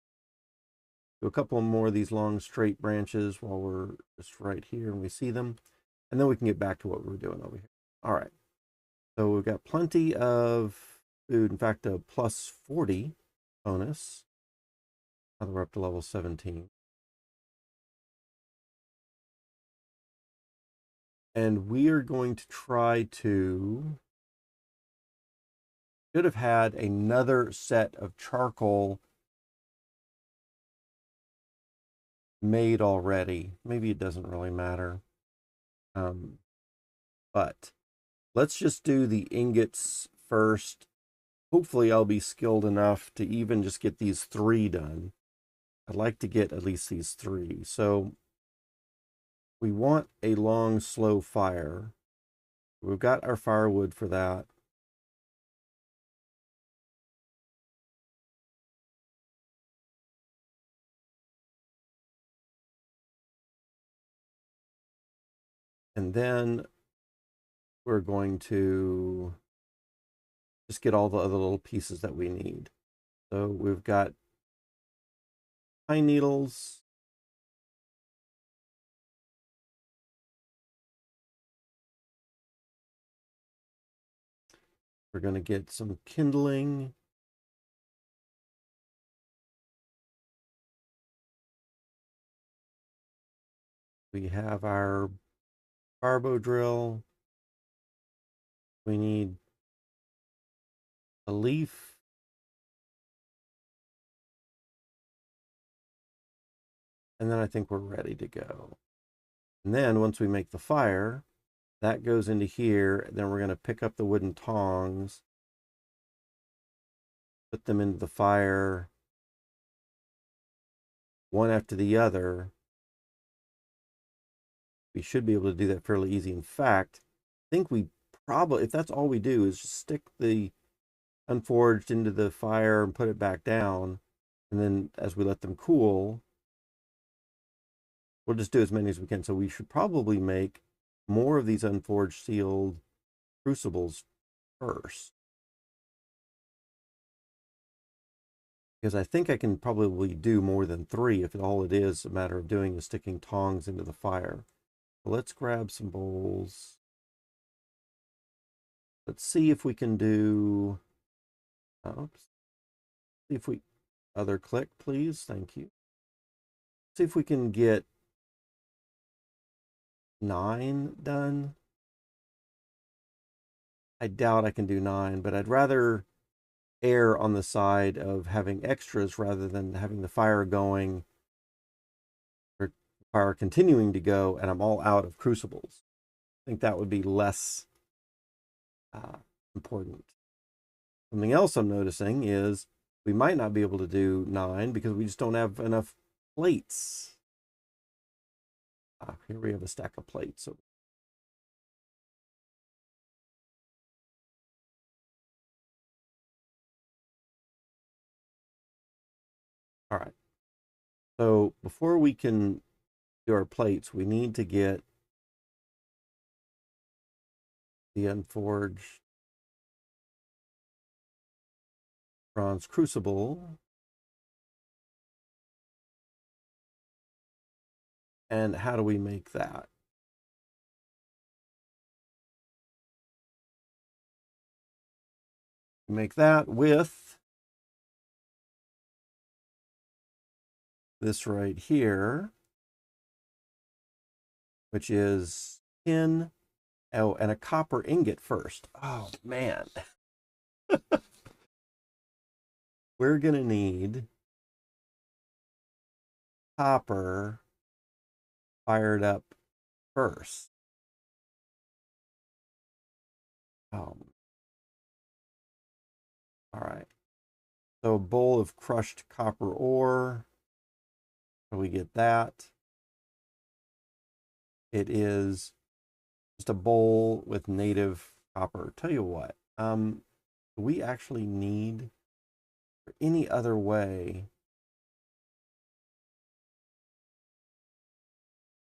Do a couple more of these long straight branches while we're just right here and we see them. And then we can get back to what we were doing over here. All right. So we've got plenty of food. In fact, a plus 40 bonus. Now that we're up to level 17. And we are going to try to... Should have had another set of charcoal made already. Maybe it doesn't really matter. But let's just do the ingots first. Hopefully I'll be skilled enough to even just get these 3 done. I'd like to get at least these 3. So we want a long, slow fire. We've got our firewood for that. And then we're going to just get all the other little pieces that we need. So we've got pine needles. We're going to get some kindling. We have our barbo drill. We need a leaf. And then I think we're ready to go. And then once we make the fire, that goes into here. Then we're going to pick up the wooden tongs, put them into the fire, one after the other. We should be able to do that fairly easy. In fact, I think we probably, if that's all we do, is just stick the unforged into the fire and put it back down. And then as we let them cool, we'll just do as many as we can. So we should probably make more of these unforged sealed crucibles first. Because I think I can probably do more than 3 if all it is a matter of doing is sticking tongs into the fire. So let's grab some bowls. Let's see if we can do... Oops. See if we... Other click, please. Thank you. See if we can get 9 done. I doubt I can do 9, but I'd rather err on the side of having extras rather than having the fire going or fire continuing to go and I'm all out of crucibles. I think that would be less uh, important. Something else I'm noticing is we might not be able to do 9 because we just don't have enough plates. Here we have a stack of plates. So all right. So before we can do our plates, we need to get the unforged bronze crucible. And how do we make that? We make that with this right here, which is tin. Oh, and a copper ingot first. Oh, man. We're going to need copper fired up first. All right. So a bowl of crushed copper ore. So we get that. It is just a bowl with native copper. Tell you what, we actually need any other way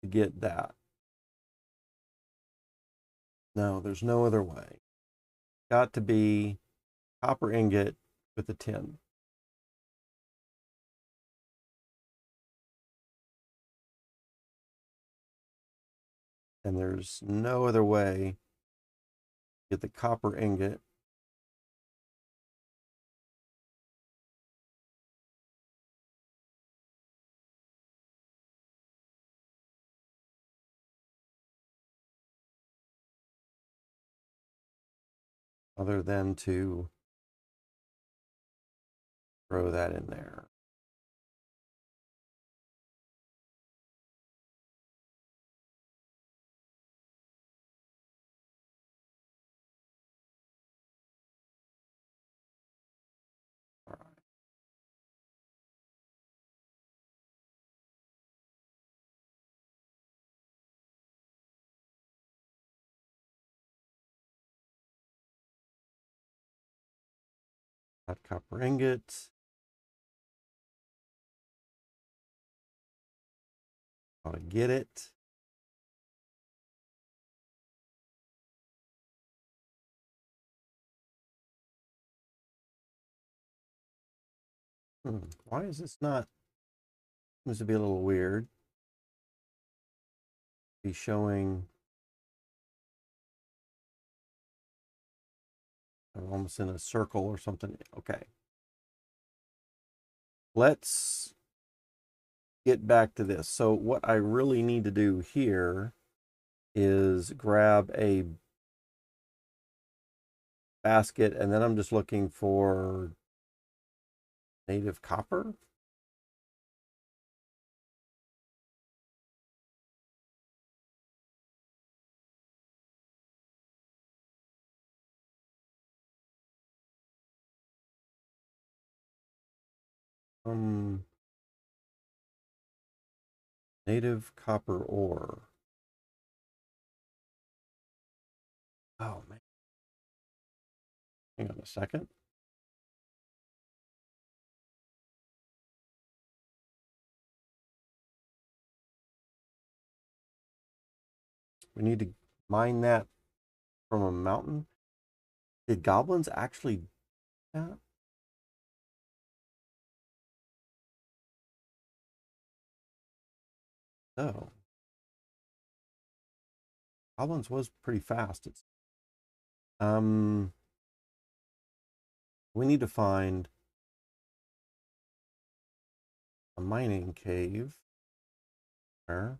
to get that. No, there's no other way. Got to be copper ingot with a tin. And there's no other way to get the copper ingot other than to throw that in there. All right. Got copper ingot. How to get it. Why is this not? Seems to be a little weird. Be showing almost in a circle or something. Okay. Let's get back to this. So what I really need to do here is grab a basket, and then I'm just looking for native copper. Native copper ore. Oh man. Hang on a second. We need to mine that from a mountain. Did goblins actually do that? No. Goblins was pretty fast. It's we need to find a mining cave. There.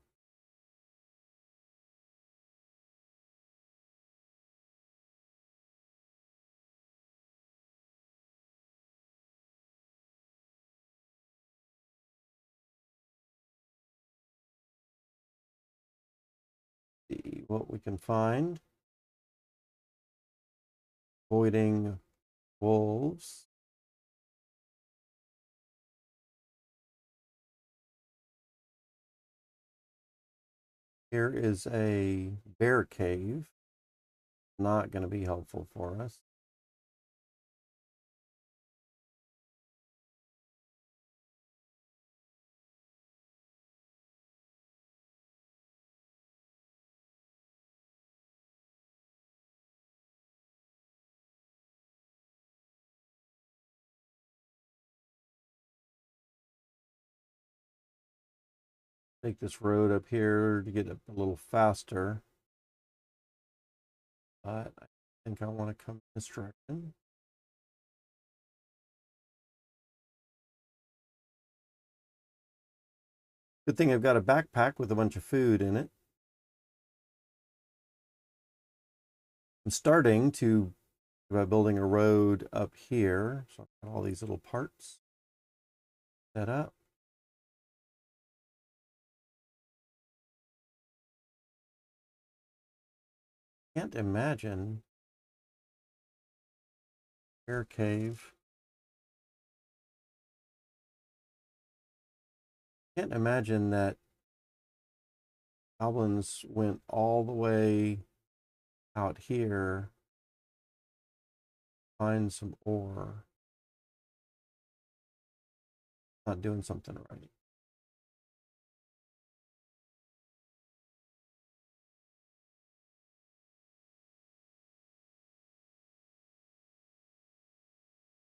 what we can find. Avoiding wolves. Here is a bear cave. Not going to be helpful for us. Take this road up here to get up a little faster. But I think I want to come this direction. Good thing I've got a backpack with a bunch of food in it. I'm starting to by building a road up here. So I've got all these little parts set up. Can't imagine bear cave. Can't imagine that goblins went all the way out here, find some ore. Not doing something right.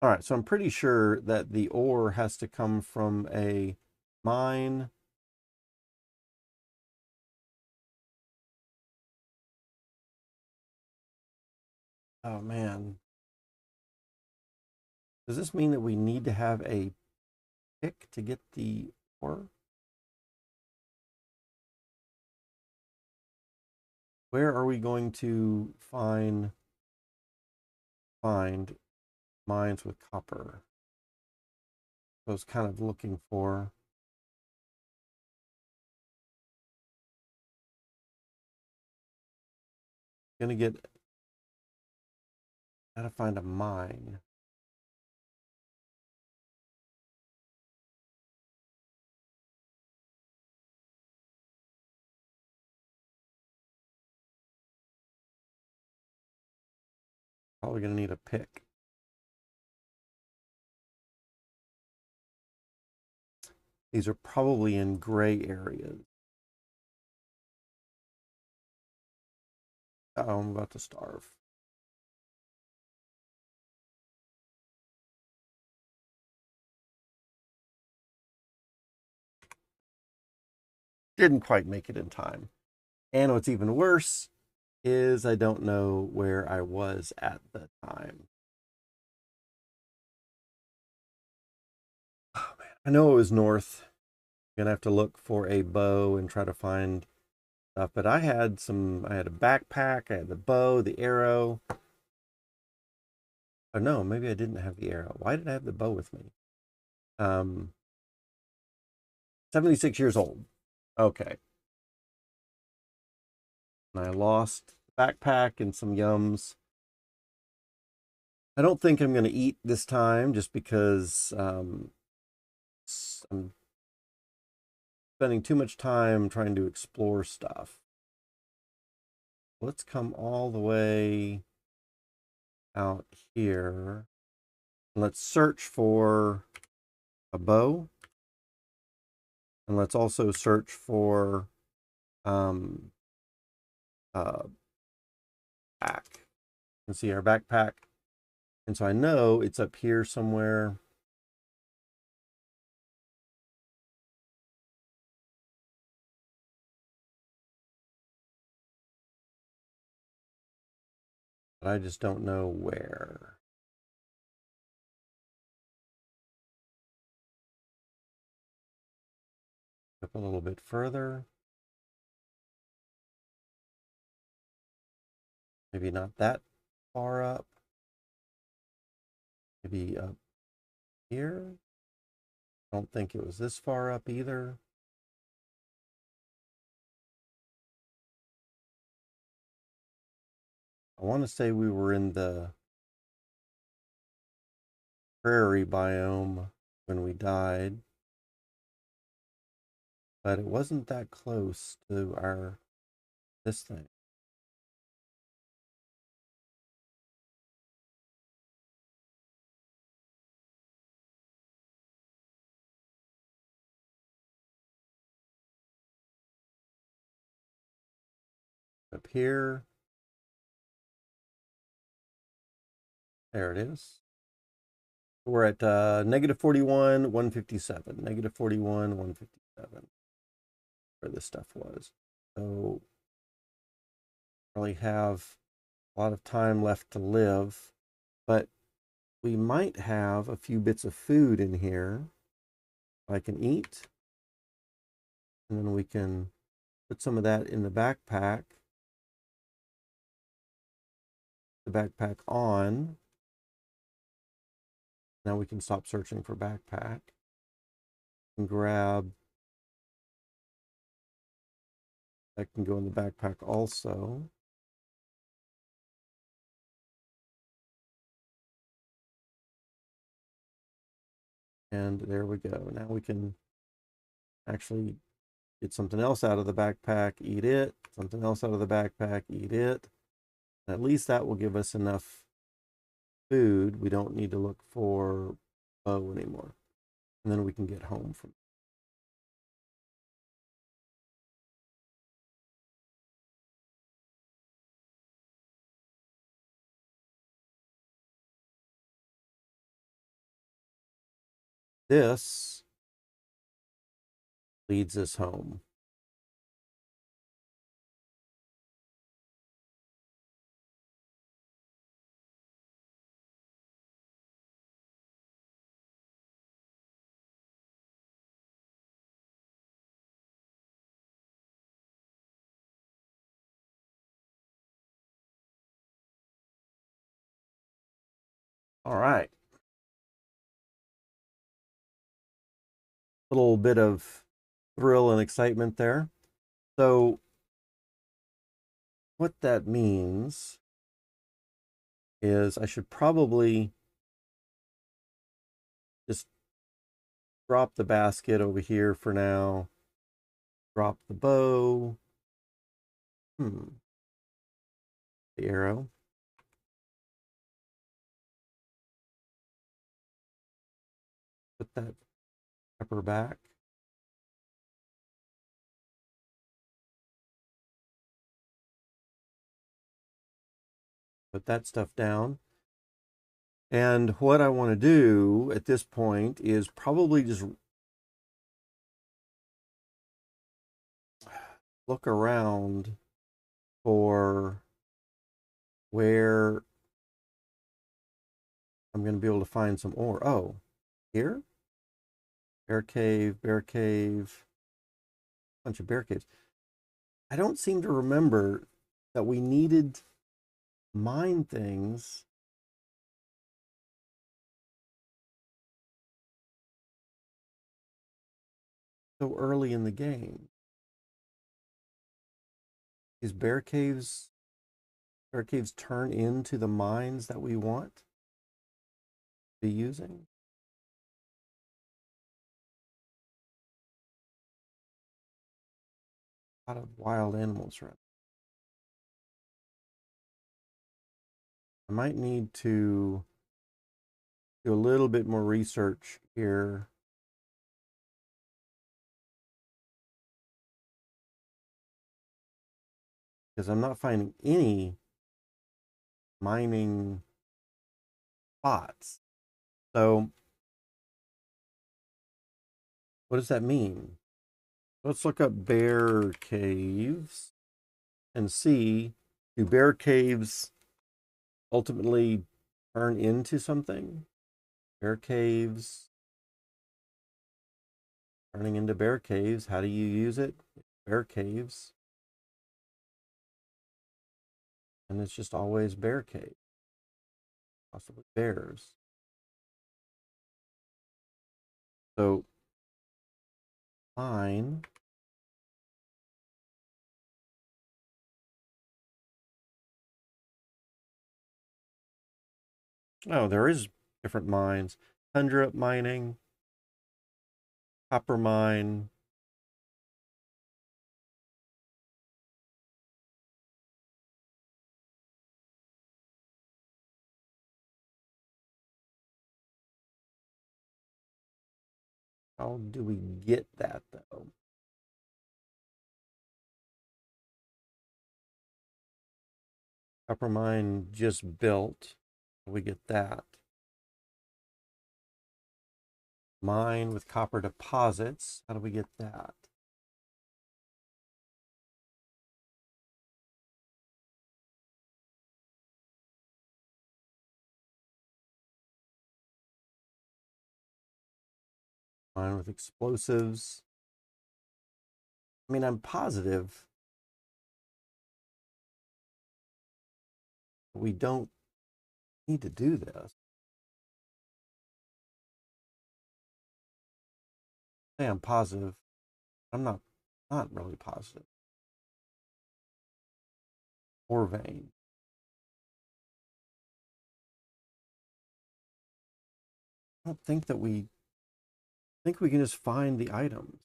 All right, so I'm pretty sure that the ore has to come from a mine. Oh man. Does this mean that we need to have a pick to get the ore? Where are we going to find mines with copper? I was kind of looking for. Gonna get. Gotta find a mine. Probably gonna need a pick. These are probably in gray areas. Uh-oh, I'm about to starve. Didn't quite make it in time. And what's even worse is I don't know where I was at the time. Oh man, I know it was north. I'm gonna have to look for a bow and try to find stuff. But I had a backpack, I had the bow, the arrow. Oh no, maybe I didn't have the arrow. Why did I have the bow with me? 76 years old. Okay. And I lost the backpack and some yums. I don't think I'm going to eat this time just because I'm spending too much time trying to explore stuff. Let's come all the way out here. Let's search for a bow. And let's also search for back. You can see our backpack. And so I know it's up here somewhere. But I just don't know where. Up a little bit further. Maybe not that far up. Maybe up here. I don't think it was this far up either. I want to say we were in the prairie biome when we died, but it wasn't that close to this thing. Up here, there it is. We're at negative 41, 157. Negative 41, 157, where this stuff was. So, really have a lot of time left to live, but we might have a few bits of food in here I can eat. And then we can put some of that in the backpack. The backpack on. Now we can stop searching for backpack and grab. That can go in the backpack also. And there we go. Now we can actually get something else out of the backpack, eat it. Something else out of the backpack, eat it. At least that will give us enough food. We don't need to look for bow anymore. And then we can get home from it. This leads us home. All right. A little bit of thrill and excitement there. So what that means is I should probably just drop the basket over here for now. Drop the bow. The arrow. Put that pepper back. Put that stuff down. And what I want to do at this point is probably just look around for where I'm going to be able to find some ore. Oh, here? Bear cave, bear cave, bunch of bear caves. I don't seem to remember that we needed mine things so early in the game. These bear caves turn into the mines that we want to be using. A lot of wild animals around. I might need to do a little bit more research here. Because I'm not finding any mining spots. So what does that mean? Let's look up bear caves and see, do bear caves ultimately turn into something? Bear caves turning into bear caves. How do you use it? Bear caves. And it's just always bear cave. Possibly bears. So mine. Oh, there is different mines. Tundra mining, copper mine. How do we get that though? Copper mine just built. How do we get that? Mine with copper deposits. How do we get that? Mine with explosives. I mean, I'm positive we don't need to do this. Hey, I'm positive. I'm not really positive. Ore vein. I don't think that we think we can just find the items.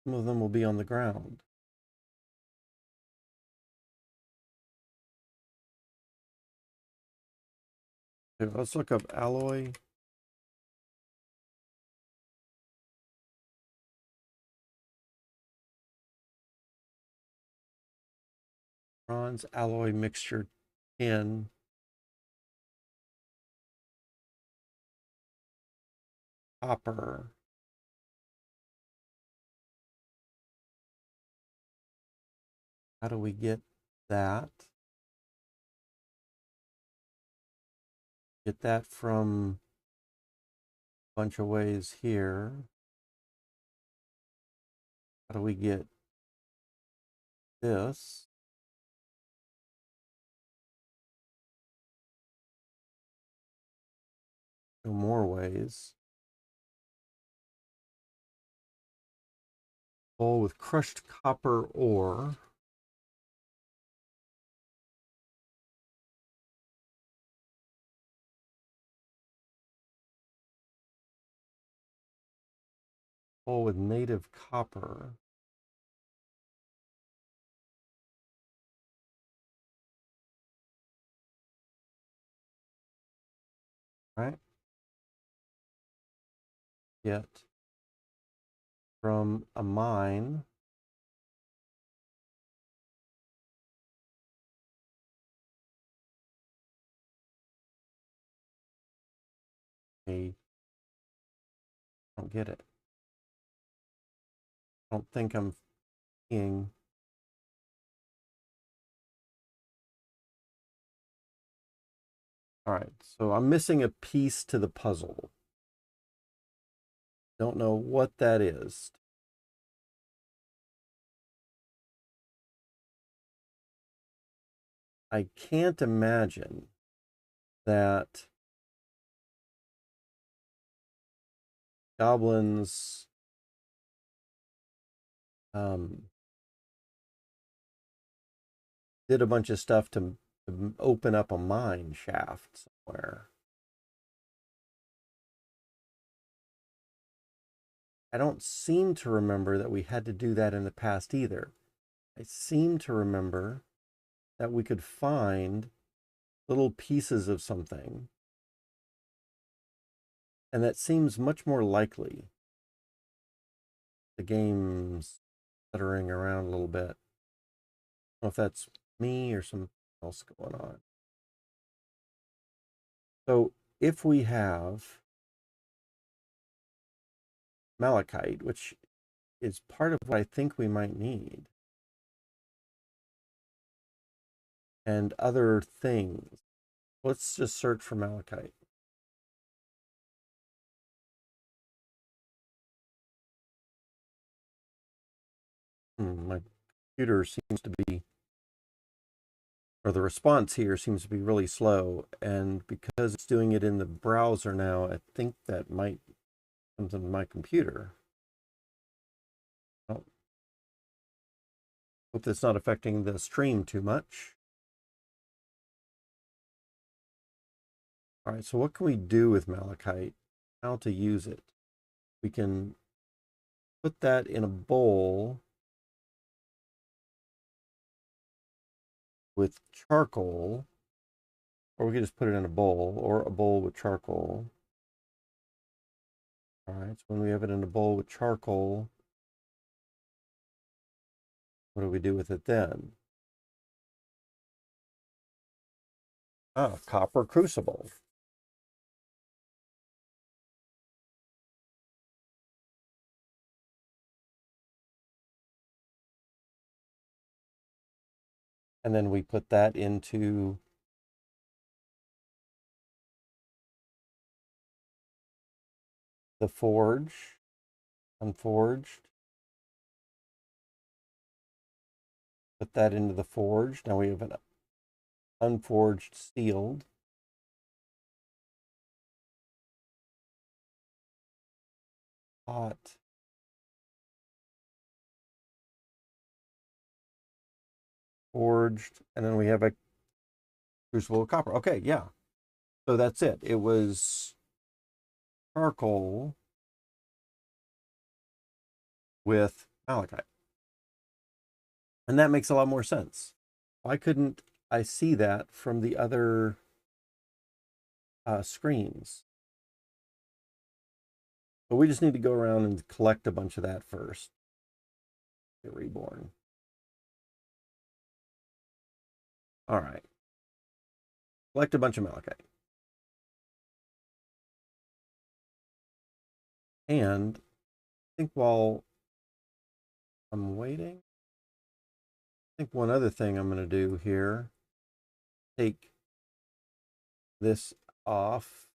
Some of them will be on the ground. Okay, let's look up alloy. Bronze alloy mixture tin. Copper. How do we get that? Get that from a bunch of ways here. How do we get this? No more ways. Bowl with crushed copper ore. Bowl with native copper. Right? Get from a mine. I don't get it. I don't think I'm seeing. All right, so I'm missing a piece to the puzzle. Don't know what that is. I can't imagine that goblins did a bunch of stuff to open up a mine shaft somewhere. I don't seem to remember that we had to do that in the past either. I seem to remember that we could find little pieces of something. And that seems much more likely. The game's stuttering around a little bit. I don't know if that's me or something else going on. So if we have malachite, which is part of what I think we might need, and other things, let's just search for malachite. My computer seems to be, or the response here seems to be really slow. And because it's doing it in the browser now, I think that might come from my computer. Hope that's not affecting the stream too much. All right, so what can we do with malachite? How to use it? We can put that in a bowl with charcoal, or we could just put it in a bowl, or a bowl with charcoal. All right, so when we have it in a bowl with charcoal, what do we do with it then? Ah, copper crucible. And then we put that into the forge, unforged. Put that into the forge. Now we have an unforged sealed. Hot. Forged. And then we have a crucible of copper. Okay, yeah. So that's it. It was charcoal with malachite. And that makes a lot more sense. Why couldn't I see that from the other screens? But we just need to go around and collect a bunch of that first. Get reborn. All right. Collect a bunch of malachite. And I think while I'm waiting, I think one other thing I'm going to do here, take this off,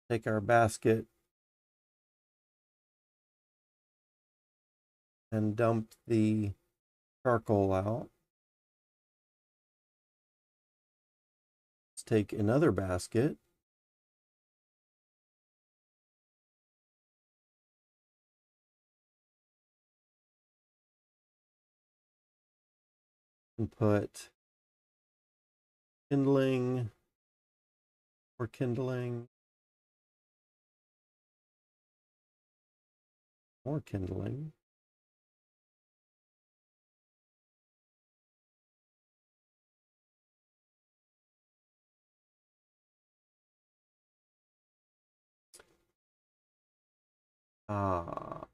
take our basket, and dump the charcoal out. Let's take another basket. And put kindling or kindling, more kindling. Ah,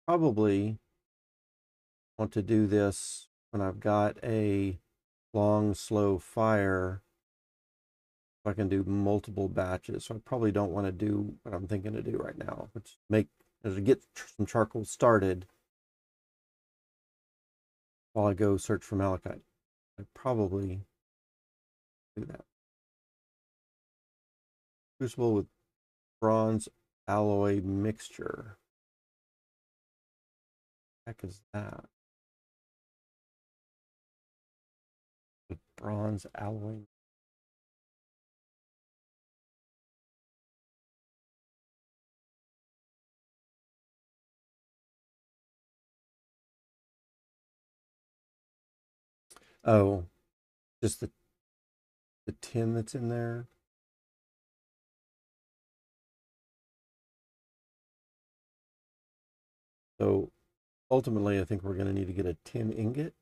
probably want to do this when I've got a long, slow fire. I can do multiple batches. So I probably don't want to do what I'm thinking to do right now, which is to get some charcoal started while I go search for malachite. I probably do that. Crucible with bronze alloy mixture. What the heck is that? With bronze alloy. Oh, just the tin that's in there. So ultimately, I think we're going to need to get a tin ingot.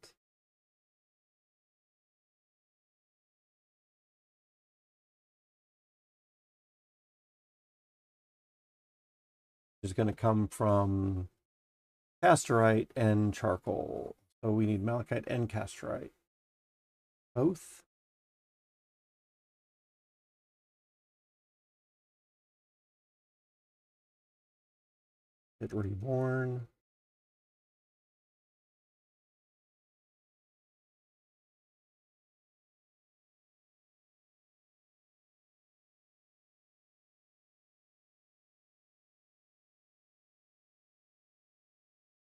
Is going to come from casterite and charcoal. So we need malachite and casterite. Both. Get reborn.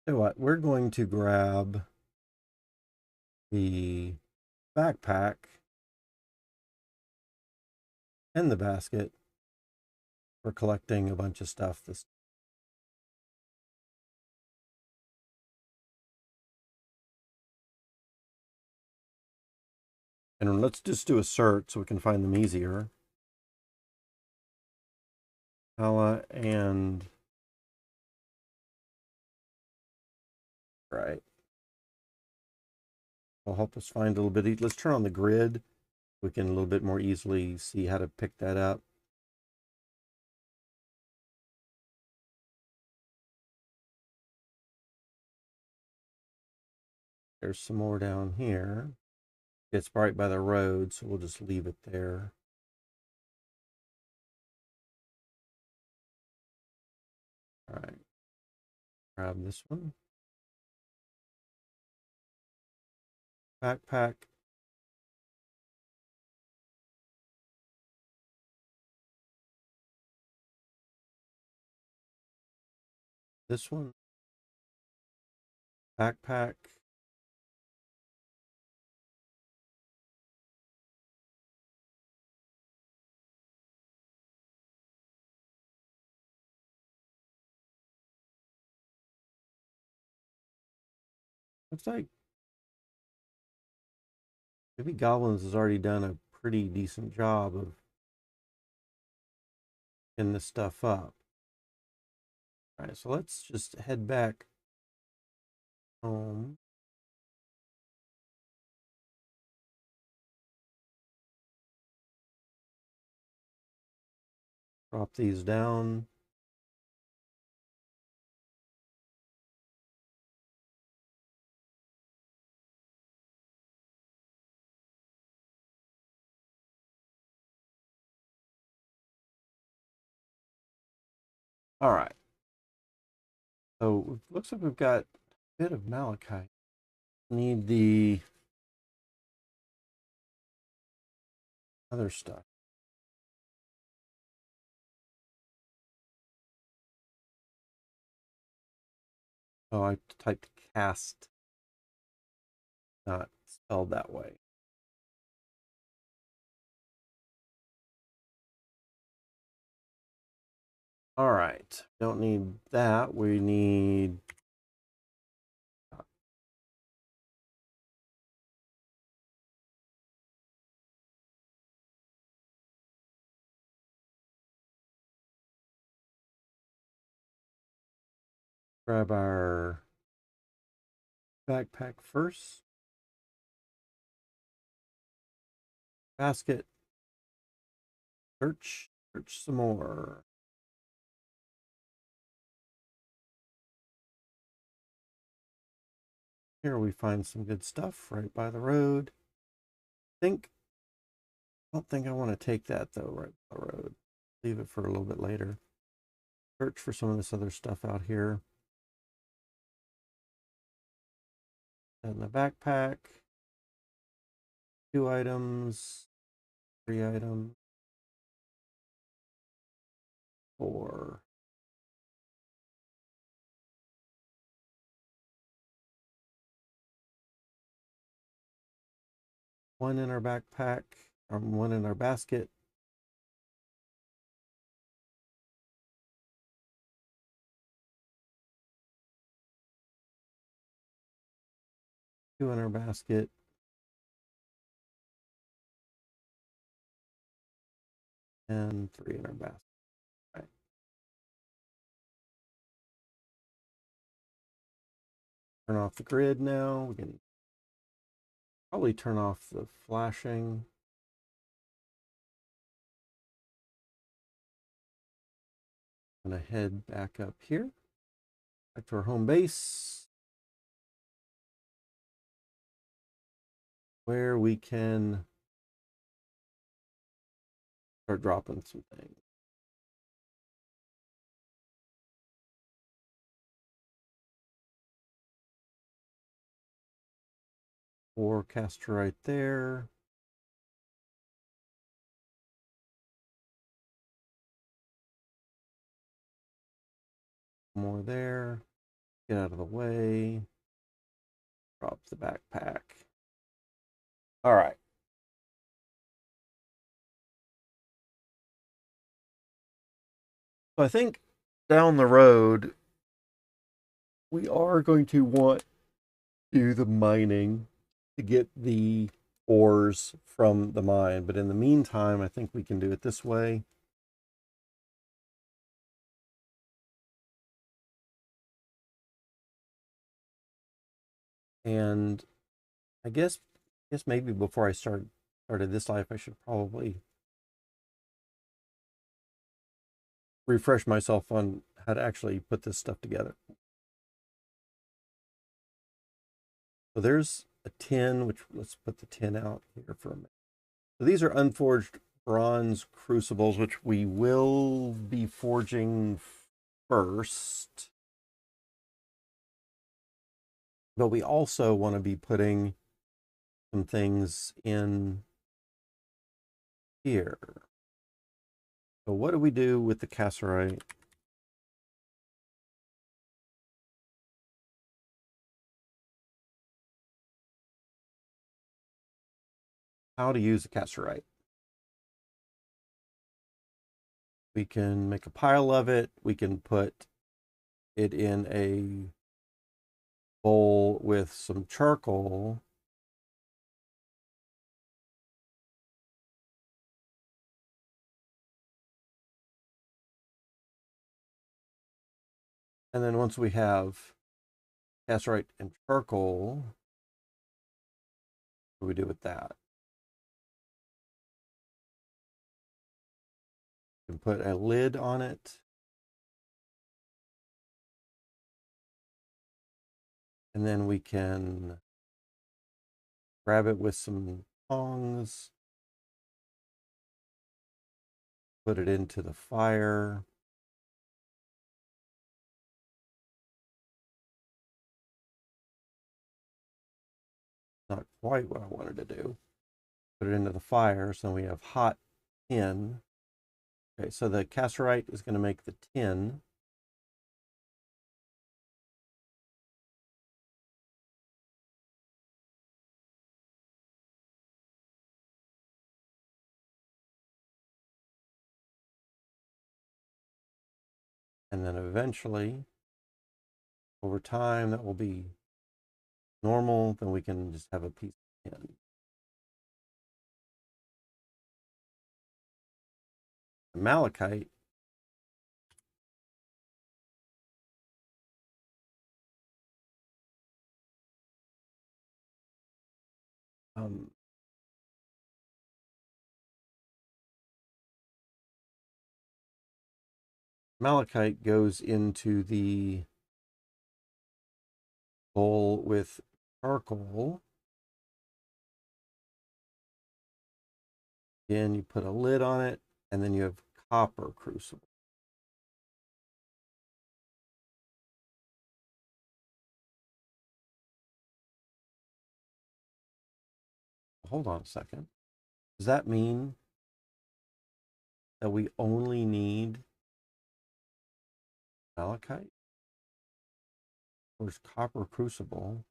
So what? We're going to grab the backpack and the basket for collecting a bunch of stuff. This and let's just do a search so we can find them easier. Hala and right. Will help us find a little bit. Let's turn on the grid. We can a little bit more easily see how to pick that up. There's some more down here. It's right by the road, so we'll just leave it there. All right. Grab this one. Backpack. This one. Backpack. Looks like maybe Goblins has already done a pretty decent job of getting this stuff up. All right, so let's just head back home. Drop these down. All right. So it looks like we've got a bit of malachite. Need the other stuff. Oh, I typed cast, not spelled that way. All right. Don't need that. We need grab our backpack first. Basket. Search some more. Here we find some good stuff right by the road. I don't think I want to take that though, right by the road. Leave it for a little bit later. Search for some of this other stuff out here. In the backpack. 2 items. 3 items. 4. One in our backpack, or one in our basket. Two in our basket. And 3 in our basket. Right. Turn off the grid now. We can probably turn off the flashing. I'm gonna head back up here, back to our home base, where we can start dropping some things. Forecaster right there. More there. Get out of the way. Drop the backpack. All right. So I think down the road, we are going to want to do the mining to get the ores from the mine. But in the meantime, I think we can do it this way. And I guess maybe before I started this life, I should probably refresh myself on how to actually put this stuff together. So there's a tin, which let's put the tin out here for a minute. So these are unforged bronze crucibles, which we will be forging first. But we also want to be putting some things in here. So what do we do with the cassiterite? How to use the cassiterite? We can make a pile of it. We can put it in a bowl with some charcoal. And then once we have cassiterite and charcoal, what do we do with that? We can put a lid on it. And then we can grab it with some tongs, put it into the fire. Not quite what I wanted to do. Put it into the fire, so we have hot tin. Okay, so the cassiterite is going to make the tin. And then eventually, over time, that will be normal. Then we can just have a piece of tin. The malachite um, malachite goes into the bowl with charcoal. Again, you put a lid on it, and then you have copper crucible. Hold on a second. Does that mean that we only need malachite? There's copper crucible.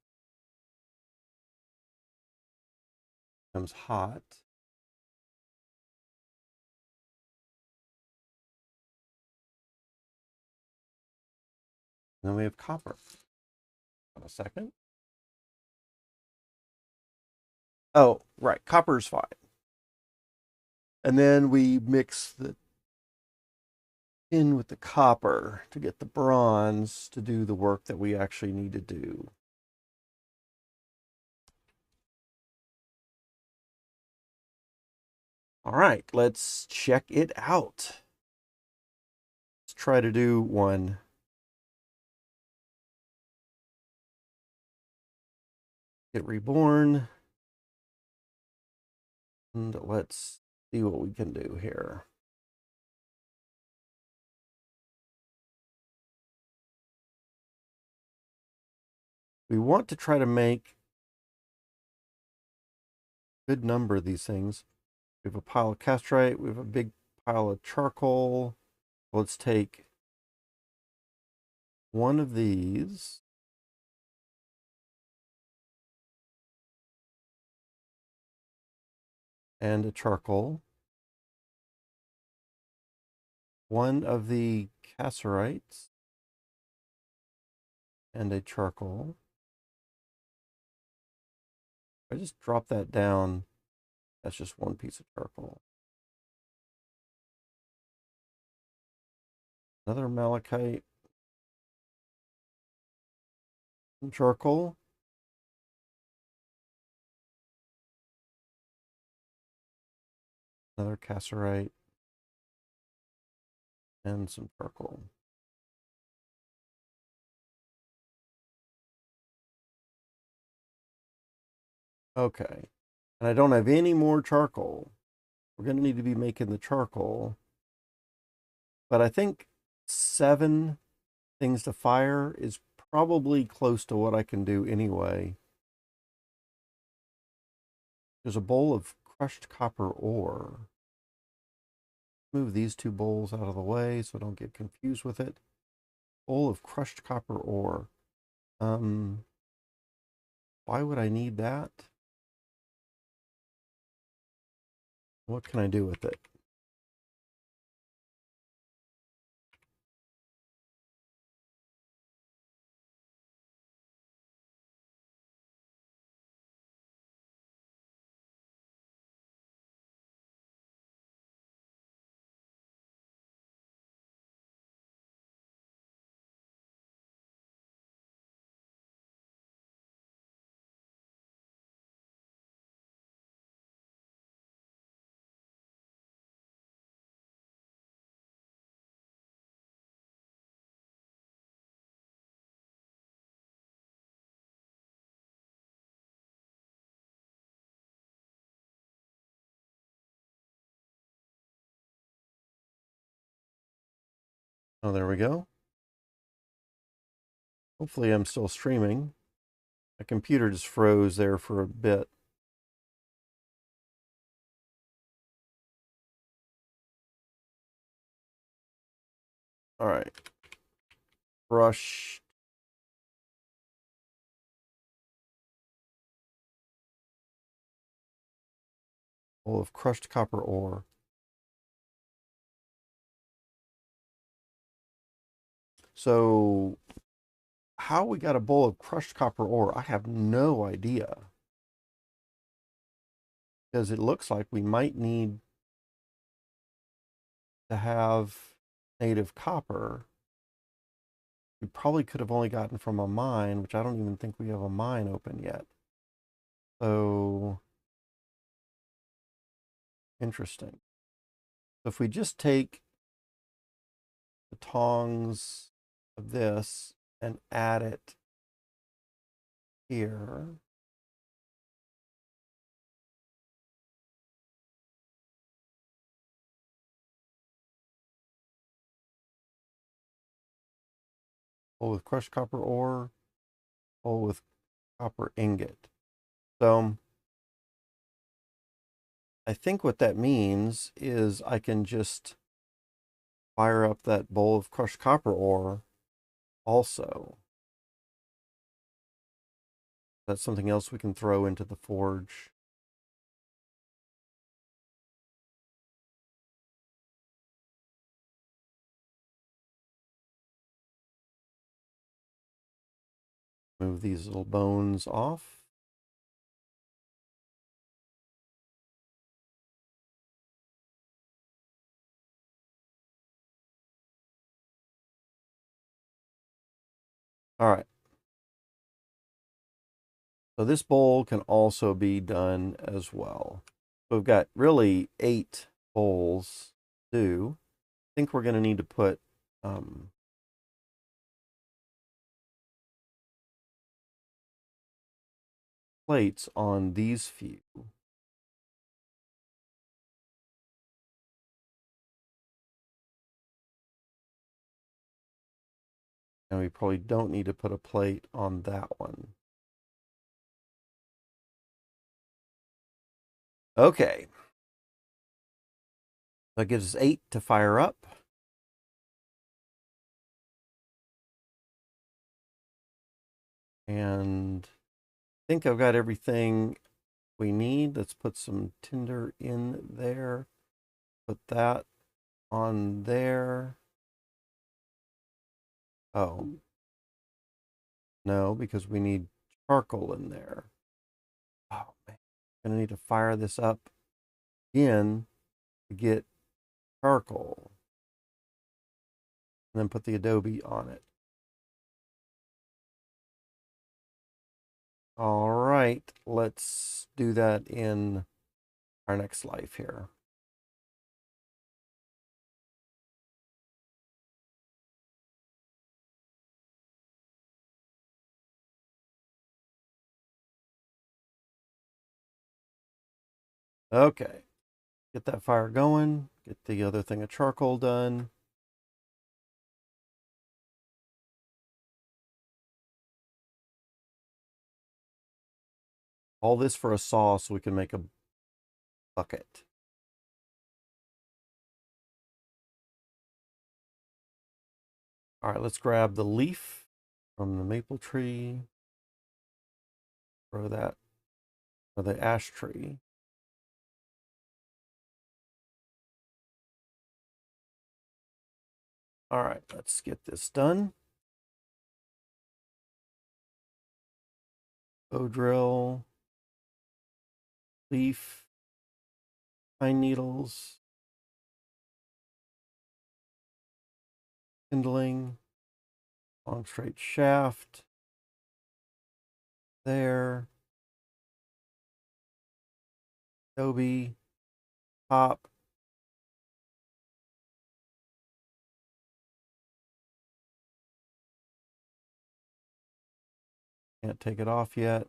Becomes hot. And then we have copper. Hold on a second. Oh, right. Copper is fine. And then we mix the tin with the copper to get the bronze to do the work that we actually need to do. All right, let's check it out. Let's try to do one. Get reborn. And let's see what we can do here. We want to try to make a good number of these things. We have a pile of castrite. We have a big pile of charcoal. Let's take one of these. And a charcoal. One of the cassiterite and a charcoal. I just drop that down. That's just one piece of charcoal. Another malachite and charcoal. Another cassiterite and some charcoal. Okay. And I don't have any more charcoal. We're going to need to be making the charcoal. But I think 7 things to fire is probably close to what I can do anyway. There's a bowl of crushed copper ore. Move these 2 bowls out of the way so I don't get confused with it. Bowl of crushed copper ore. Why would I need that? What can I do with it? Oh, there we go. Hopefully I'm still streaming. My computer just froze there for a bit. All right. Brush. Full of crushed copper ore. So how we got a bowl of crushed copper ore, I have no idea. Because it looks like we might need to have native copper. We probably could have only gotten from a mine, which I don't even think we have a mine open yet. So interesting. So if we just take the tongs of this and add it here. Hole with crushed copper ore, hole with copper ingot. So I think what that means is I can just fire up that bowl of crushed copper ore also. That's something else we can throw into the forge. Move these little bones off. All right. So this bowl can also be done as well. So we've got really 8 bowls to do. I think we're going to need to put plates on these few. And we probably don't need to put a plate on that one. Okay. That gives us 8 to fire up. And I think I've got everything we need. Let's put some tinder in there. Put that on there. Oh, no, because we need charcoal in there. Oh, man. I'm going to need to fire this up again to get charcoal. And then put the adobe on it. All right, let's do that in our next life here. Okay, get that fire going, get the other thing of charcoal done. All this for a saw so we can make a bucket. All right, let's grab the leaf from the maple tree, throw that, or the ash tree. All right, let's get this done. Bow drill, leaf, pine needles, kindling, long straight shaft, there, adobe, top, can't take it off yet.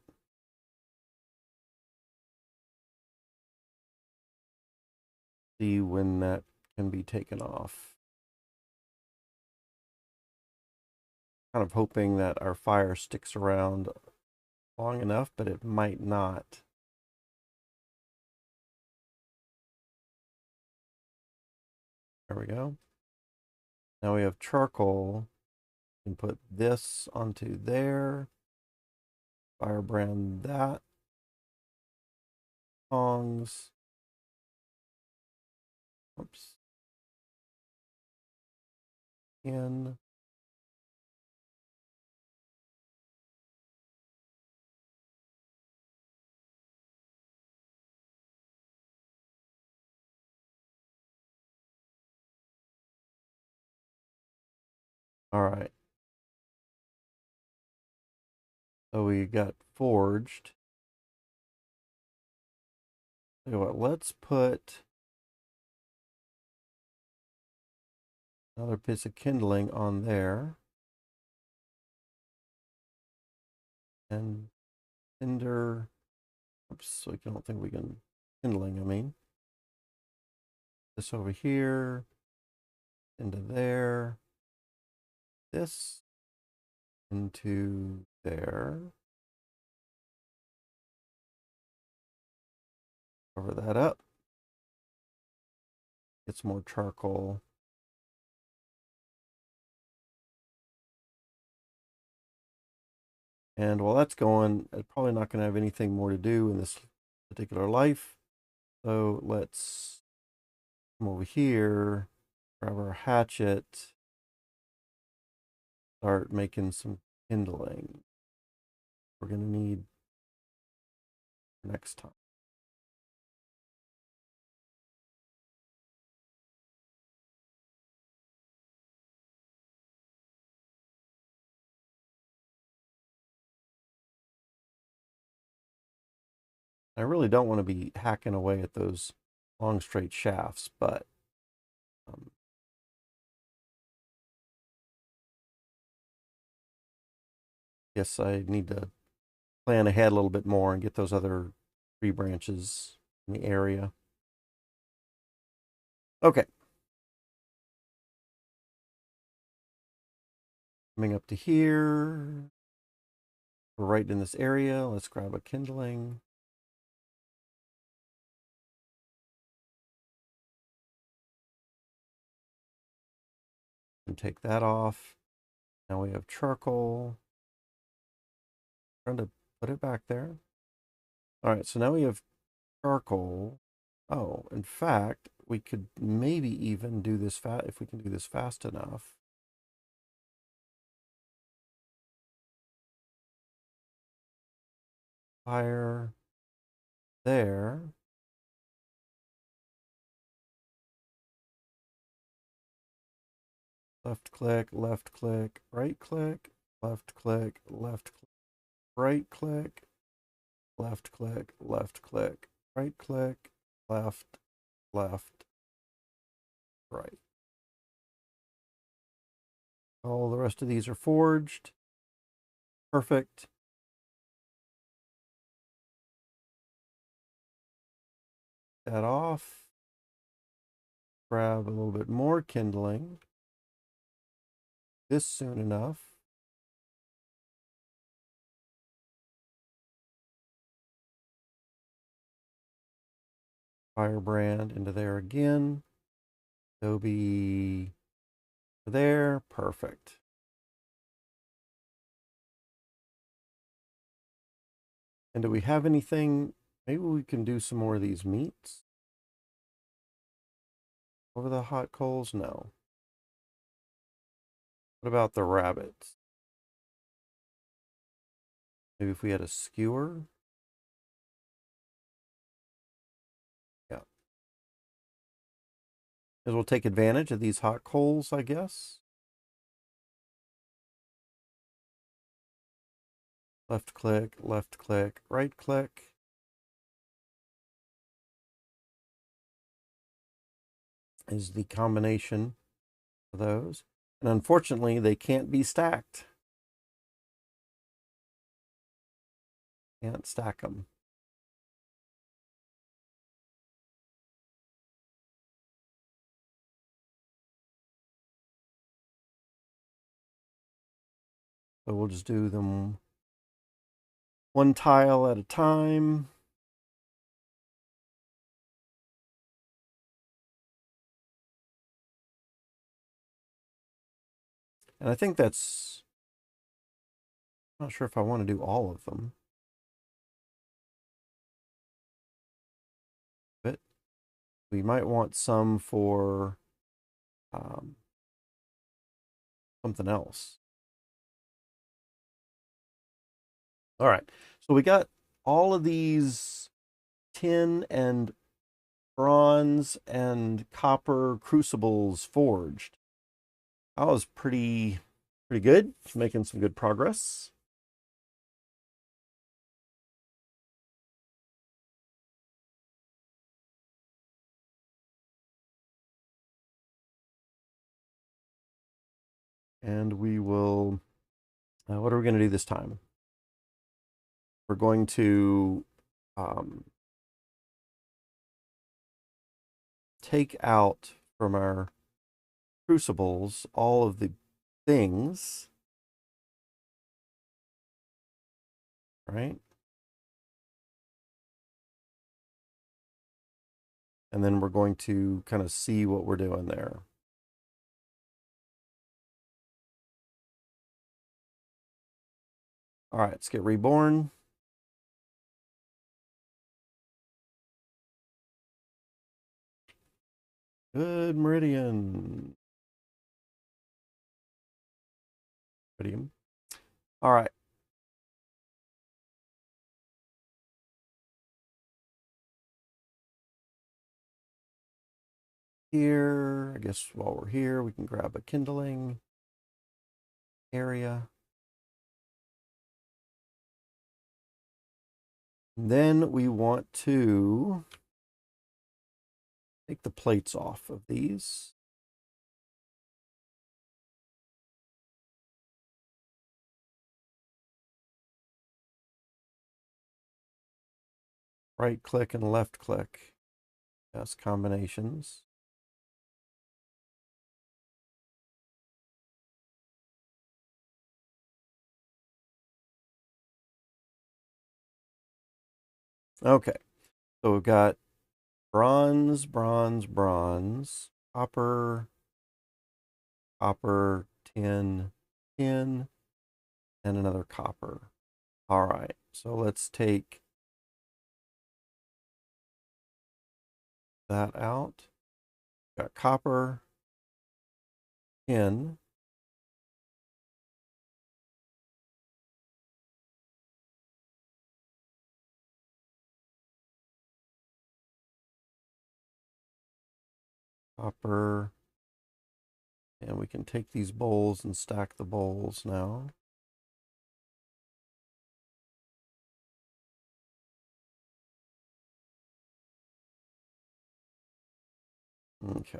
See when that can be taken off. Kind of hoping that our fire sticks around long enough, but it might not. There we go. Now we have charcoal. We can put this onto there. Firebrand that. Tongs. Oops. In. All right. So we got forged. Tell you what, let's put another piece of kindling on there. And tinder. Oops, I don't think we can kindling, I mean. This over here. Into there. This into there. Cover that up. Get some more charcoal. And while that's going, I'm probably not going to have anything more to do in this particular life. So let's come over here, grab our hatchet, start making some kindling. We're going to need next time. I really don't want to be hacking away at those long straight shafts, but guess I need to plan ahead a little bit more and get those other tree branches in the area. Okay. Coming up to here. We're right in this area. Let's grab a kindling. And take that off. Now we have charcoal. Trying to put it back there. All right, so now we have charcoal. Oh, in fact, we could maybe even do this if we can do this fast enough. fire there. Left click, right click, left click, right click, left click, right click, left, right. All the rest of these are forged. Perfect. That off. Grab a little bit more kindling. This soon enough. Firebrand into there again. Adobe there. Perfect. And do we have anything? Maybe we can do some more of these meats. Over the hot coals? No. What about the rabbits? Maybe if we had a skewer? Yeah. Because we'll take advantage of these hot coals, I guess. Left click, right click. Is the combination of those. And unfortunately, they can't be stacked. Can't stack them. So we'll just do them one tile at a time. And I think that's, I'm not sure if I want to do all of them. But we might want some for something else. All right. So we got all of these tin and bronze and copper crucibles forged. That was pretty good. It's making some good progress. And we will, what are we going to do this time? We're going to take out from our crucibles all of the things, right? And then we're going to kind of see what we're doing there. All right, let's get reborn. Good meridian. Meridian. All right. Here, I guess while we're here, we can grab a kindling area. And then we want to take the plates off of these. Right click and left click. Best combinations. Okay, so we've got bronze, copper, tin, tin, and another copper. All right, so let's take that out. Got copper, tin, Copper. And we can take these bowls and stack the bowls now. Okay.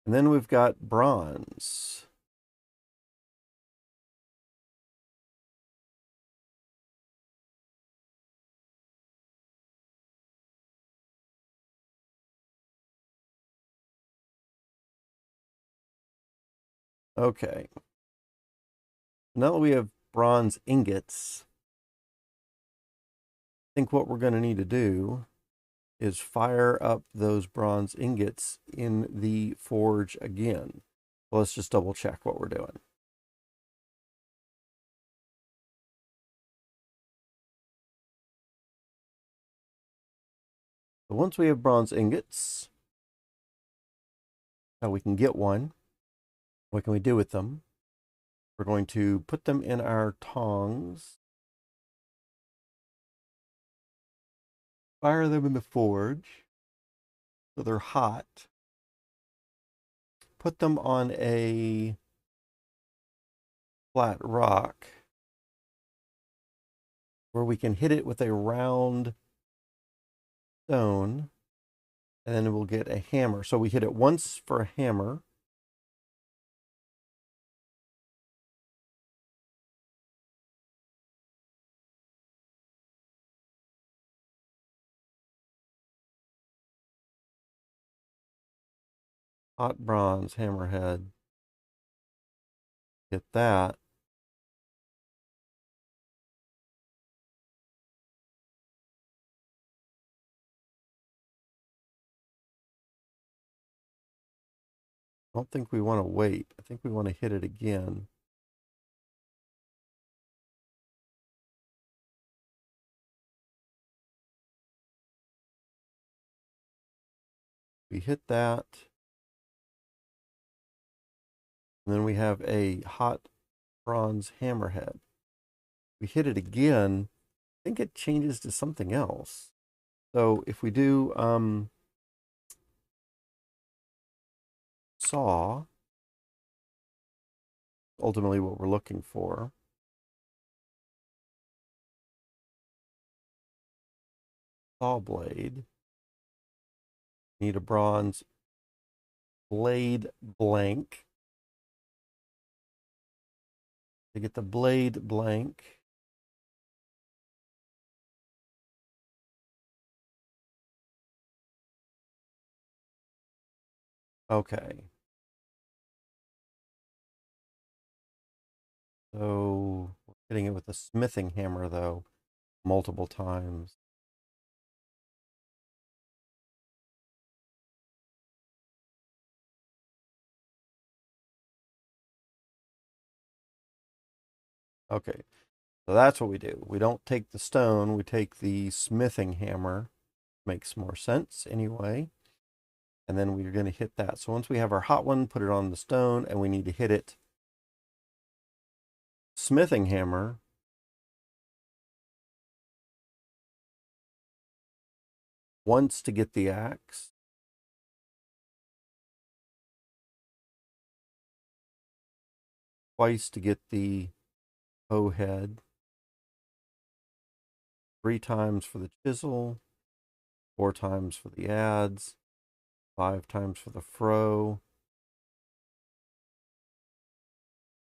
And then we've got bronze. Okay. Now that we have bronze ingots, I think what we're going to need to do is fire up those bronze ingots in the forge again. Well, let's just double check what we're doing. So once we have bronze ingots, now we can get one. What can we do with them? We're going to put them in our tongs, fire them in the forge so they're hot, put them on a flat rock where we can hit it with a round stone, and then we'll get a hammer. So we hit it once for a hammer. Hot bronze hammerhead. Get that. I don't think we want to wait. I think we want to hit it again. We hit that. And then we have a hot bronze hammerhead. We hit it again. I think it changes to something else. So if we do saw, ultimately what we're looking for. Saw blade. Need a bronze blade blank. To get the blade blank, okay. So we're hitting it with a smithing hammer though, multiple times. Okay, so that's what we do. We don't take the stone, we take the smithing hammer. Makes more sense anyway. And then we're going to hit that. So once we have our hot one, put it on the stone, and we need to hit it. Smithing hammer. Once to get the axe. Twice to get the hoe head. 3 times for the chisel. 4 times for the adze. 5 times for the froe.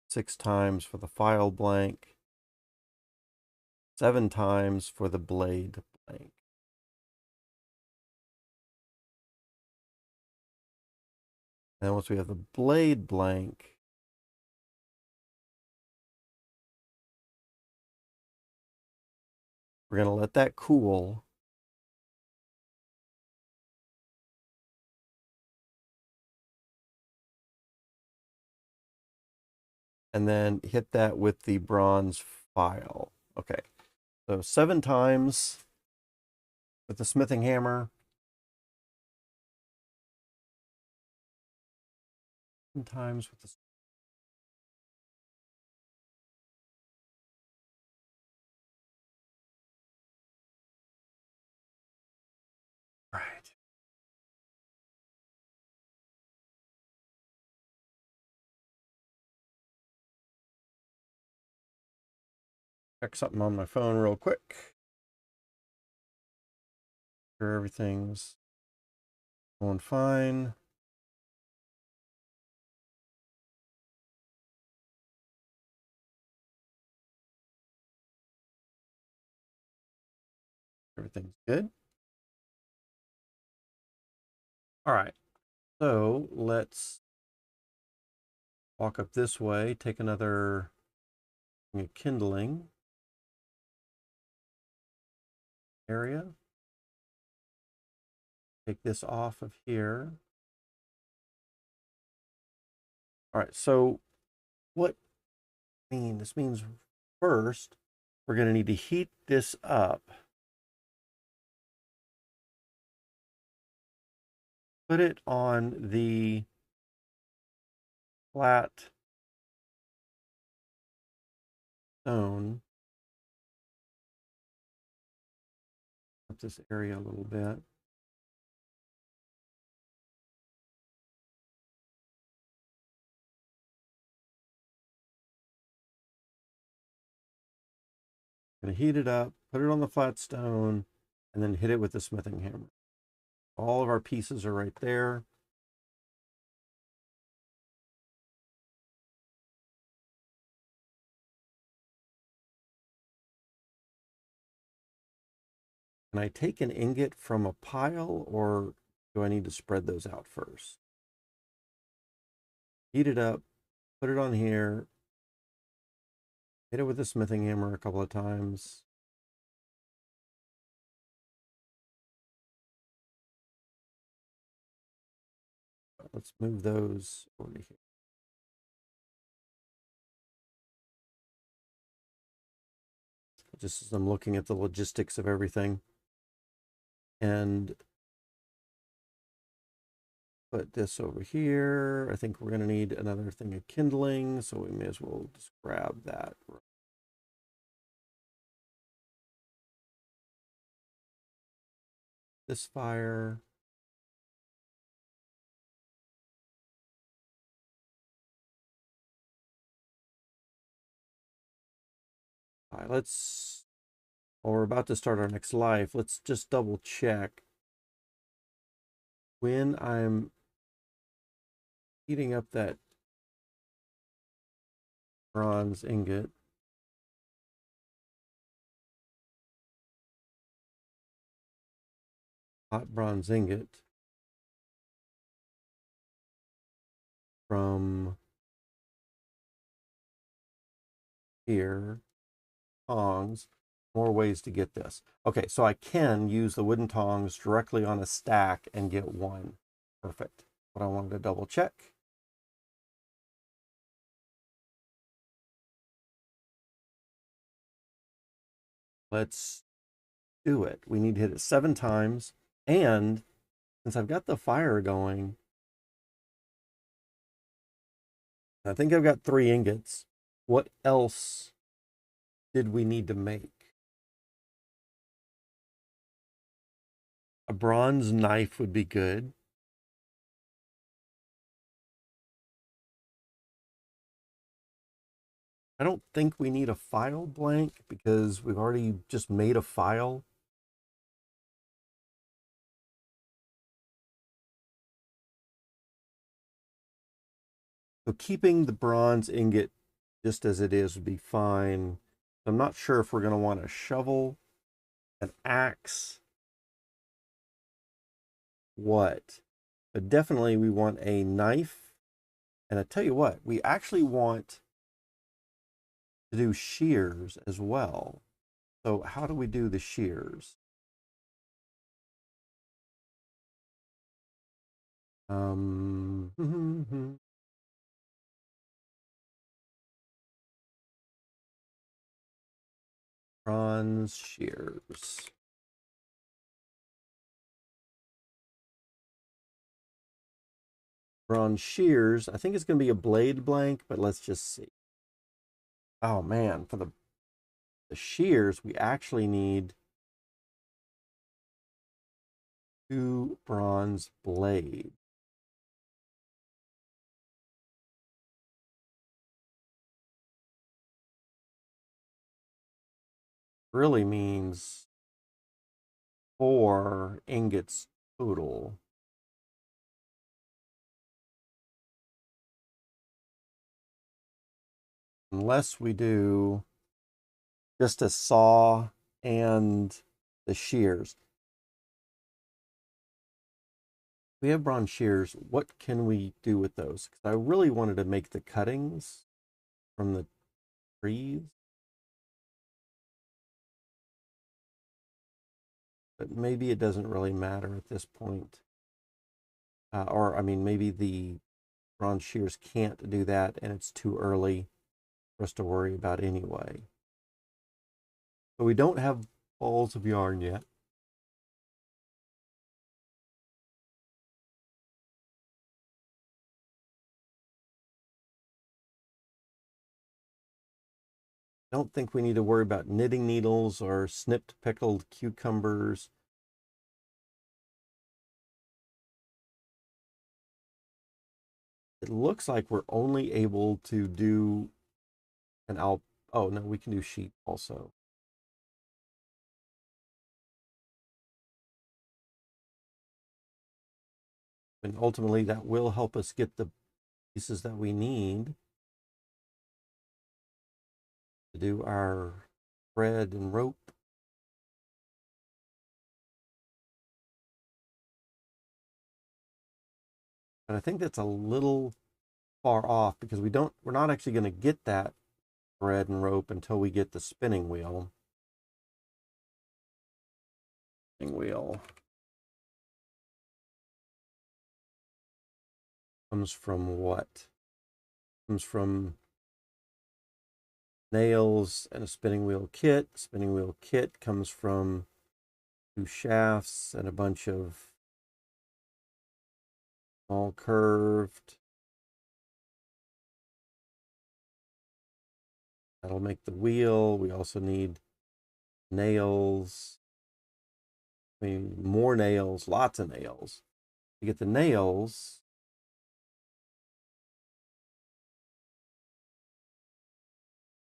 6 times for the file blank. 7 times for the blade blank. And once we have the blade blank, we're going to let that cool. And then hit that with the bronze file. Okay, so 7 times with the smithing hammer. 7 times with the... All right. Check something on my phone real quick. Sure everything's going fine. Everything's good. All right, so let's walk up this way, take another kindling area. Take this off of here. All right, so what this means first, we're going to need to heat this up. Put it on the flat stone. Up this area a little bit. Going to heat it up, put it on the flat stone, and then hit it with the smithing hammer. All of our pieces are right there. Can I take an ingot from a pile, or do I need to spread those out first? Heat it up, put it on here, hit it with the smithing hammer a couple of times. Let's move those over here. Just as I'm looking at the logistics of everything. And put this over here. I think we're going to need another thing of kindling, so we may as well just grab that. This fire. All right, well, we're about to start our next life. Let's just double check. When I'm heating up that bronze ingot, hot bronze ingot from here, tongs, more ways to get this. Okay, so I can use the wooden tongs directly on a stack and get one. Perfect. But I wanted to double check. Let's do it. We need to hit it 7 times. And since I've got the fire going, I think I've got 3 ingots. What else did we need to make? A bronze knife would be good. I don't think we need a file blank because we've already just made a file. So keeping the bronze ingot just as it is would be fine. I'm not sure if we're going to want a shovel, an axe, what. But definitely we want a knife. And I tell you what, we actually want to do shears as well. So how do we do the shears? Bronze shears. Bronze shears. I think it's going to be a blade blank, but let's just see. Oh man, for the shears, we actually need 2 bronze blades. really means 4 ingots total. Unless we do just a saw and the shears. We have bronze shears. What can we do with those? Because I really wanted to make the cuttings from the trees, but maybe it doesn't really matter at this point. Or, I mean, maybe the bronze shears can't do that and it's too early for us to worry about anyway. So we don't have balls of yarn yet. Don't think we need to worry about knitting needles or snipped pickled cucumbers. It looks like we're only able to do an oh no, we can do sheep also. And ultimately that will help us get the pieces that we need to do our thread and rope. But I think that's a little far off because we're not actually going to get that thread and rope until we get the spinning wheel. Comes from what? Comes from nails and a spinning wheel kit. Spinning wheel kit comes from 2 shafts and a bunch of all curved. That'll make the wheel. We also need nails. I mean, more nails, lots of nails. To get the nails,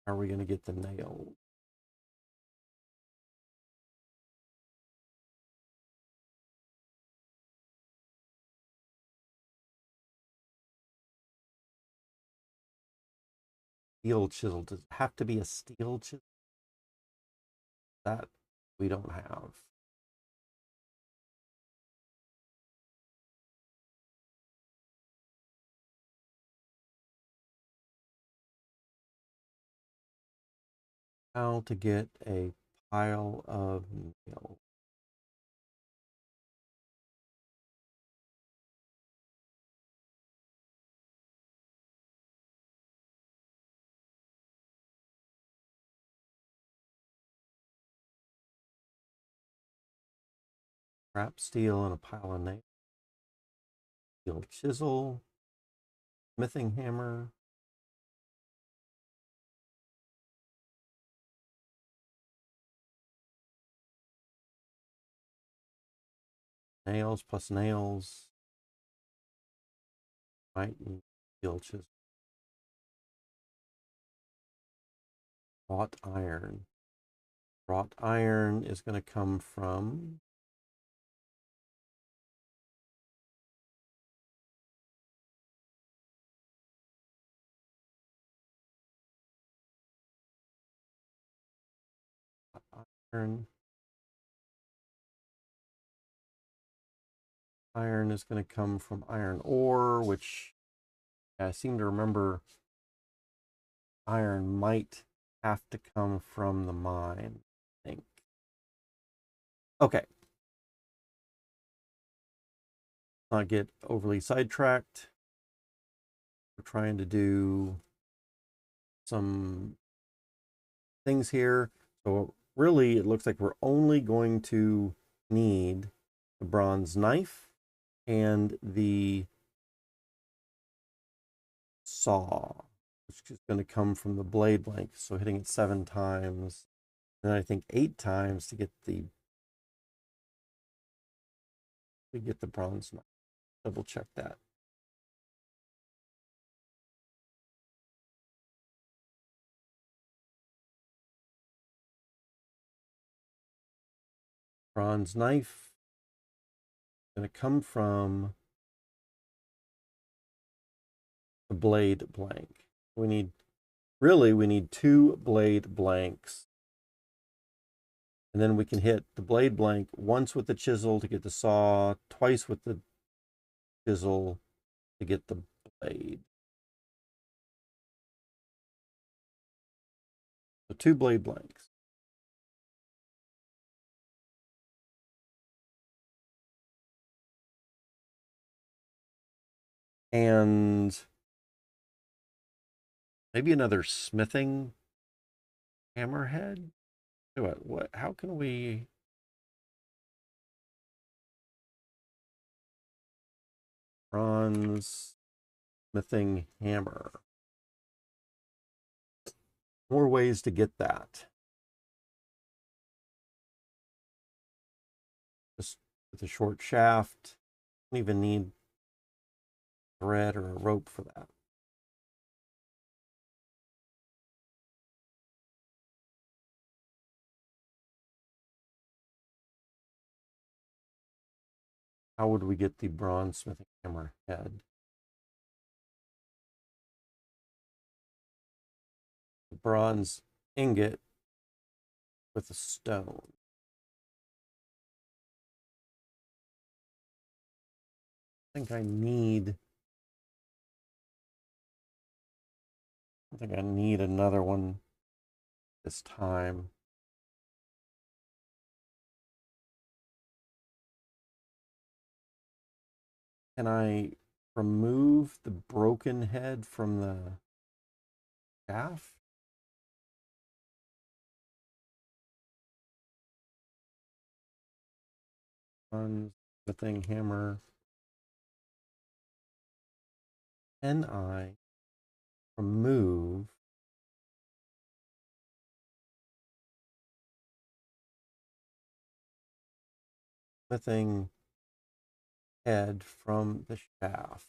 how are we going to get the nails? Steel chisel. Does it have to be a steel chisel? That we don't have. How to get a pile of nails. Wrap steel in a pile of nails. Steel chisel. Smithing hammer. Nails plus nails. Might need steel chisel. Wrought iron. Wrought iron is going to come from iron. Iron is going to come from iron ore, which I seem to remember iron might have to come from the mine, I think. Okay. Not get overly sidetracked. We're trying to do some things here. So really, it looks like we're only going to need the bronze knife and the saw, which is going to come from the blade length. So hitting it 7 times, and I think 8 times to get the bronze knife. Double check that. Bronze knife is going to come from the blade blank. We need 2 blade blanks. And then we can hit the blade blank once with the chisel to get the saw, twice with the chisel to get the blade. So 2 blade blanks. And maybe another smithing hammerhead. What? How can we? Bronze smithing hammer. More ways to get that. Just with a short shaft. Don't even need thread or a rope for that. How would we get the bronze smithing hammer head? The bronze ingot with a stone. I think I need another one this time. Can I remove the broken head from the shaft? Smithing hammer. Can I remove smithing head from the shaft?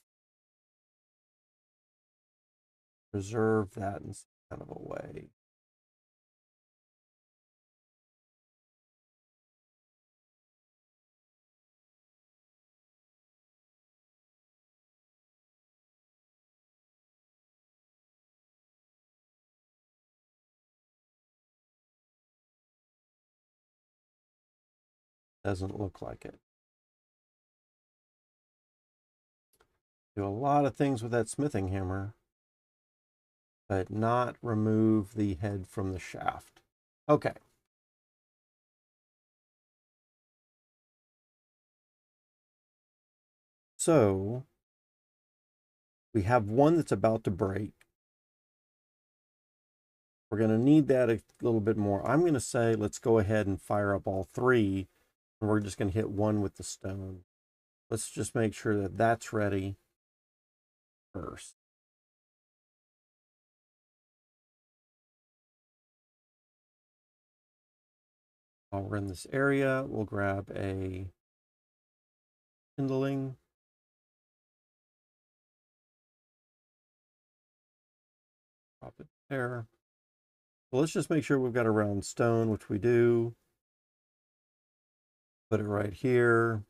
Preserve that in some kind of a way. Doesn't look like it. Do a lot of things with that smithing hammer, but not remove the head from the shaft. Okay. So we have one that's about to break. We're going to need that a little bit more. I'm going to say let's go ahead and fire up all 3, and we're just going to hit one with the stone. Let's just make sure that that's ready first. While we're in this area, we'll grab a kindling. Drop it there. Well, let's just make sure we've got a round stone, which we do. Put it right here.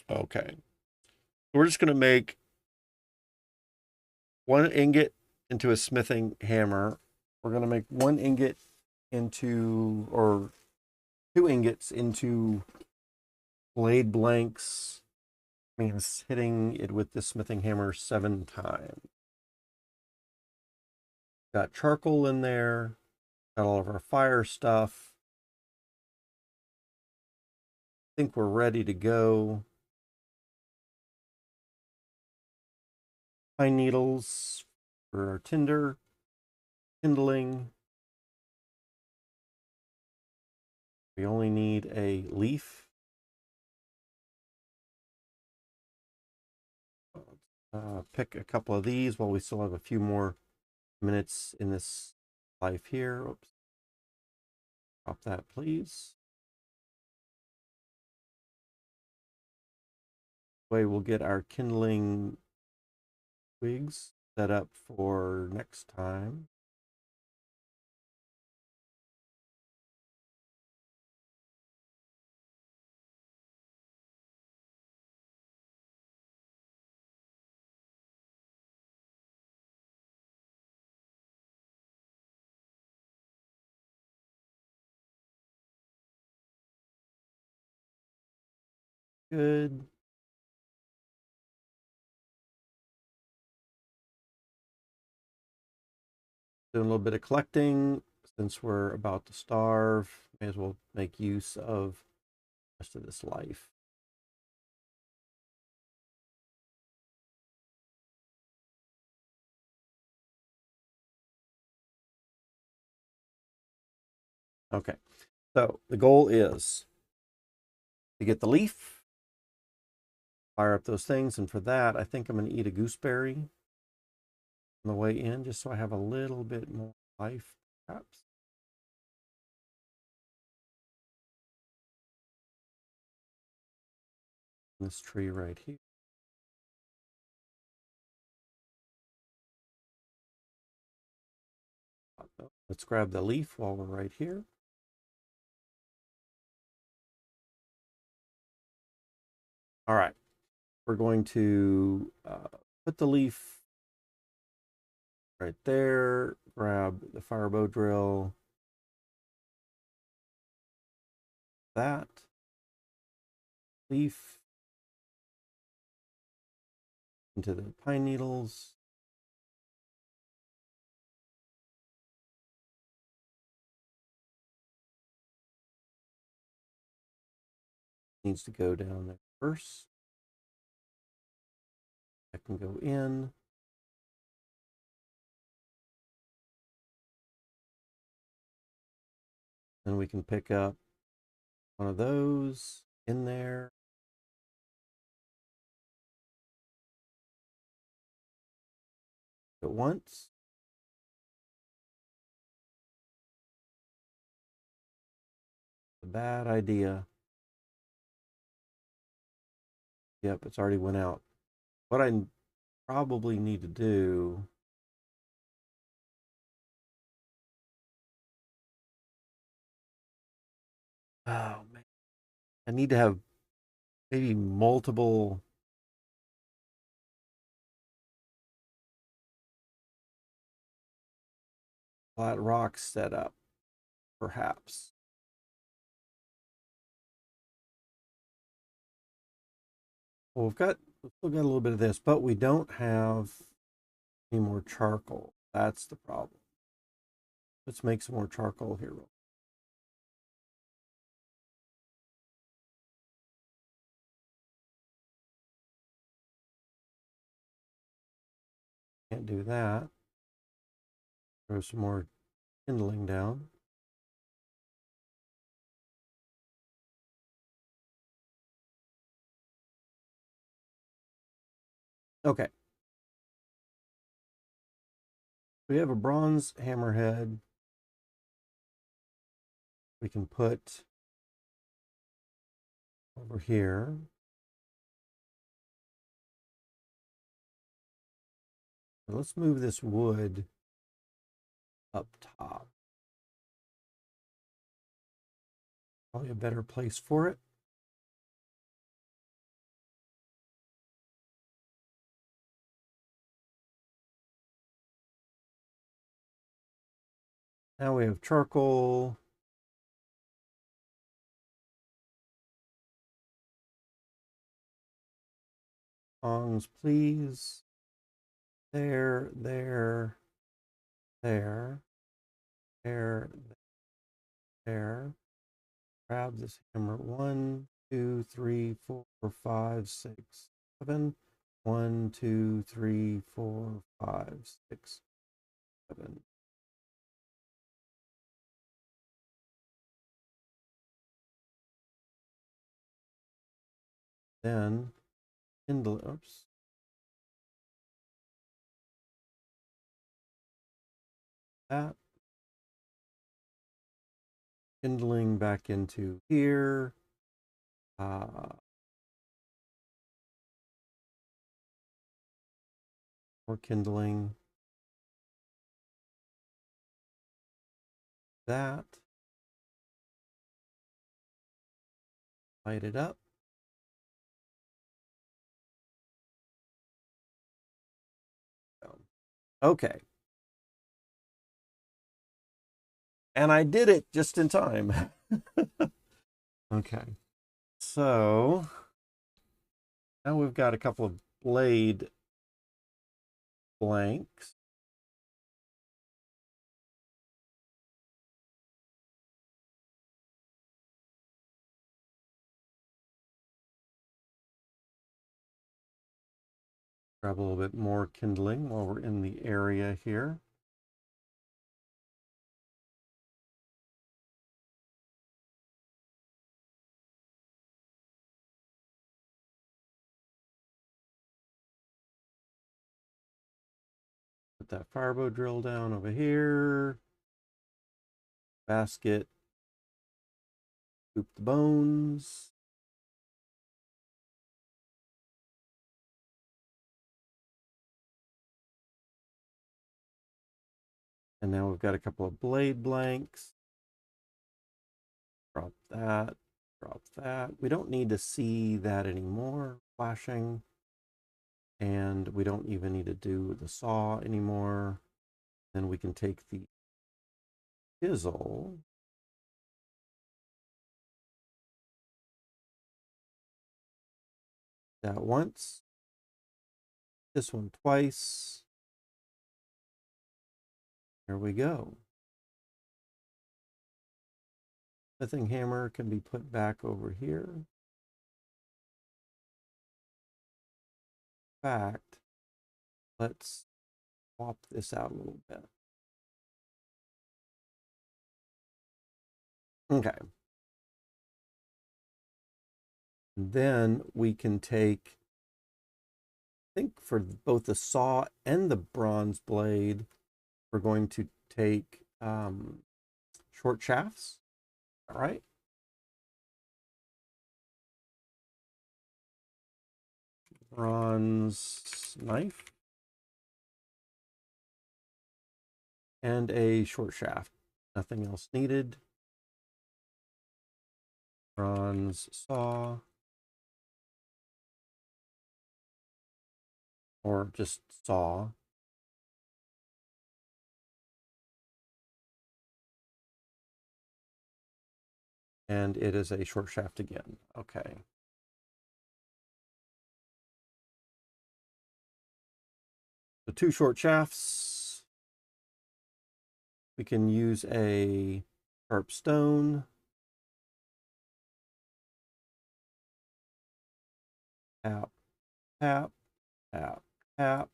Okay. We're just going to make 1 ingot into a smithing hammer. We're going to make 1 ingot into, or 2 ingots into blade blanks. Means hitting it with the smithing hammer 7 times. Got charcoal in there. Got all of our fire stuff. I think we're ready to go. Pine needles for our tinder. Kindling. We only need a leaf. Pick a couple of these while we still have a few more minutes in this life here. Oops. Drop that, please. Way we'll get our kindling twigs set up for next time. good. Doing a little bit of collecting since we're about to starve. May as well make use of the rest of this life. Okay, so the goal is to get the leaf, fire up those things, and for that, I think I'm going to eat a gooseberry on the way in, just so I have a little bit more life, perhaps. This tree right here. Let's grab the leaf while we're right here. All right, we're going to put the leaf right there, grab the fire bow drill, that leaf into the pine needles. Needs to go down there first. I can go in. Then we can pick up one of those in there. At once. A bad idea. Yep, it's already went out. What I probably need to do oh man, I need to have maybe multiple flat rocks set up, perhaps. Well, we've still got a little bit of this, but we don't have any more charcoal. That's the problem. Let's make some more charcoal here. Can't do that. Throw some more kindling down. Okay. We have a bronze hammerhead. We can put over here. Let's move this wood up top. Probably a better place for it. Now we have charcoal. Tongs, please. There, there, there, there, there. Grab this hammer. 1, 2, 3, 4, 5, 6, 7. 1, 2, 3, 4, 5, 6, 7. Then kindle. Oops. That. Kindling back into here. More kindling. That. Light it up. Okay. And I did it just in time. Okay. So Now we've got a couple of blade blanks. Grab a little bit more kindling while we're in the area here. Put that firebow drill down over here. Basket. Scoop the bones. And now we've got a couple of blade blanks. Drop that, drop that. We don't need to see that anymore, flashing. And we don't even need to do the saw anymore. Then we can take the chisel. That once. This one twice. There we go. Smithing hammer can be put back over here. In fact, let's swap this out a little bit. Okay. And then we can take, I think for both the saw and the bronze blade, we're going to take short shafts. All right. Bronze knife. And a short shaft. Nothing else needed. Bronze saw. Or just saw. And it is a short shaft again. Okay. So 2 short shafts. We can use a sharp stone. Tap, tap, tap, tap.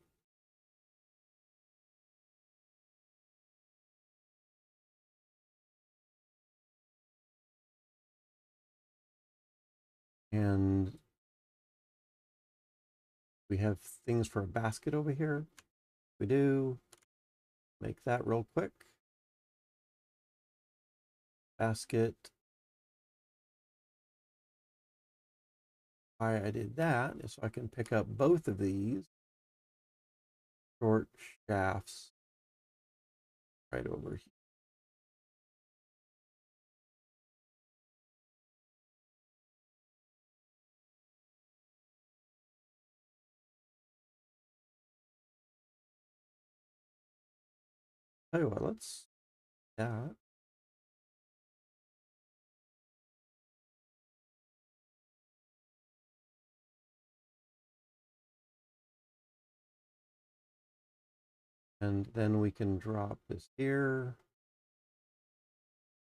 And we have things for a basket over here. We do. Make that real quick. Basket. Why I did that is so I can pick up both of these short shafts right over here. Tell you what, let's do that. And then we can drop this here.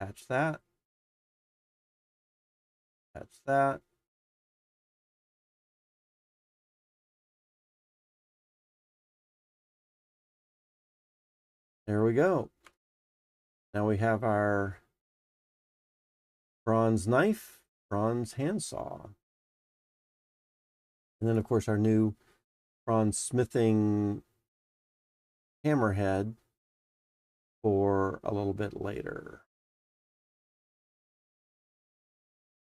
Attach that. Attach that. There we go. Now we have our bronze knife, bronze handsaw. And then, of course, our new bronze smithing hammerhead for a little bit later.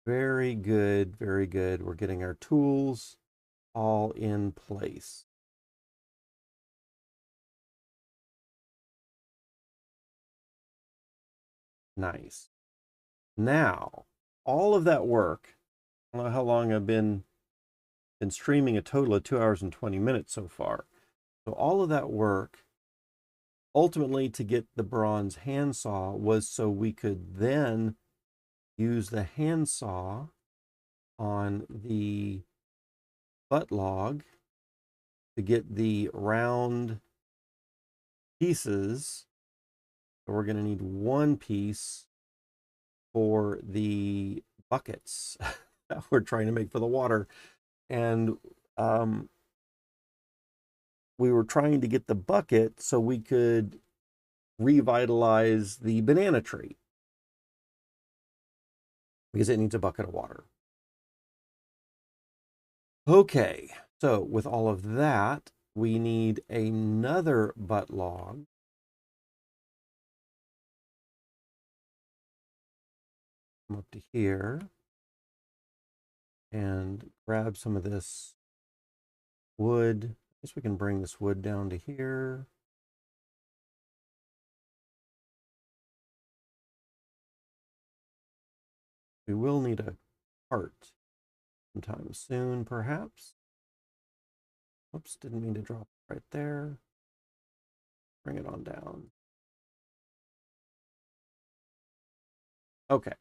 Very good, very good. We're getting our tools all in place. Nice. Now, all of that work, I don't know how long I've been streaming, a total of 2 hours and 20 minutes so far. So all of that work, ultimately to get the bronze handsaw, was so we could then use the handsaw on the butt log to get the round pieces. So we're going to need one piece for the buckets that we're trying to make for the water. And we were trying to get the bucket so we could revitalize the banana tree because it needs a bucket of water. Okay, so with all of that, we need another butt log. Come up to here and grab some of this wood. I guess we can bring this wood down to here. We will need a cart sometime soon, perhaps. Oops, didn't mean to drop it right there. Bring it on down. Okay.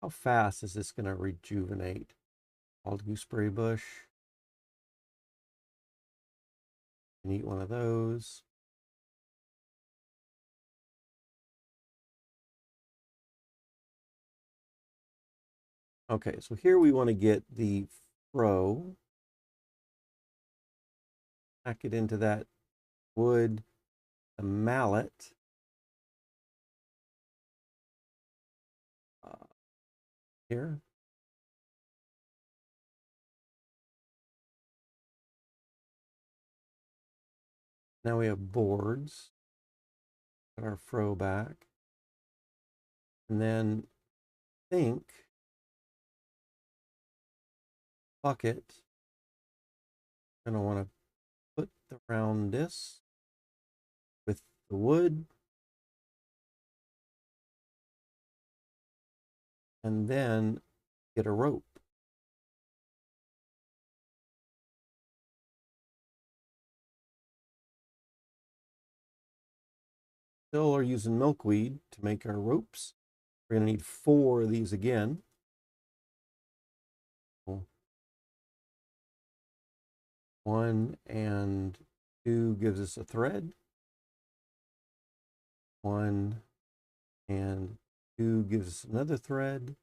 How fast is this going to rejuvenate? Wild gooseberry bush. Can eat one of those. Okay, so here we want to get the fro. Pack it into that wood, the mallet. Here. Now we have boards. Put our fro back. And then think bucket. I'm going to want to put around this with the wood. And then get a rope. Still are using milkweed to make our ropes. We're going to need 4 of these again. 1 and 2 gives us a thread. 1 and 2 gives us another thread.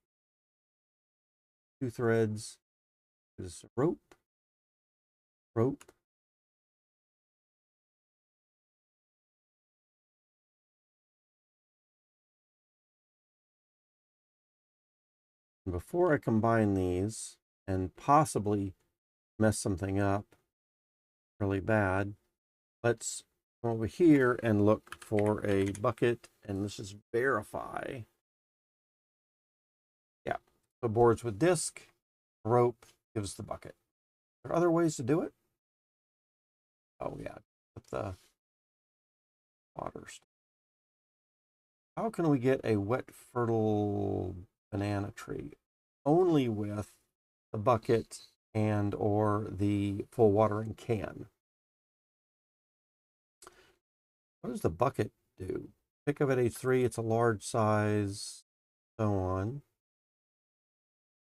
2 threads gives us a rope. Rope. And before I combine these and possibly mess something up really bad, let's come over here and look for a bucket, and let's just verify. Yeah, the boards with disc, rope gives the bucket. Are there other ways to do it? Oh yeah, with the water stuff. How can we get a wet, fertile banana tree? Only with the bucket and or the full watering can. What does the bucket do? Pick up at H3, it's a large size, so on.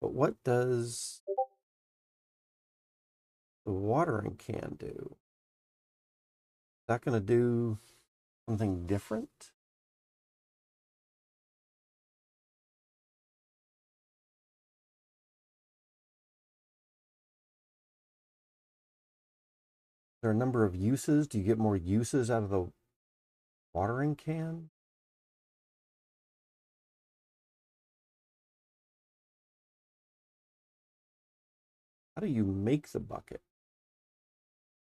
But what does the watering can do? Is that going to do something different? There are a number of uses. Do you get more uses out of the watering can? How do you make the bucket?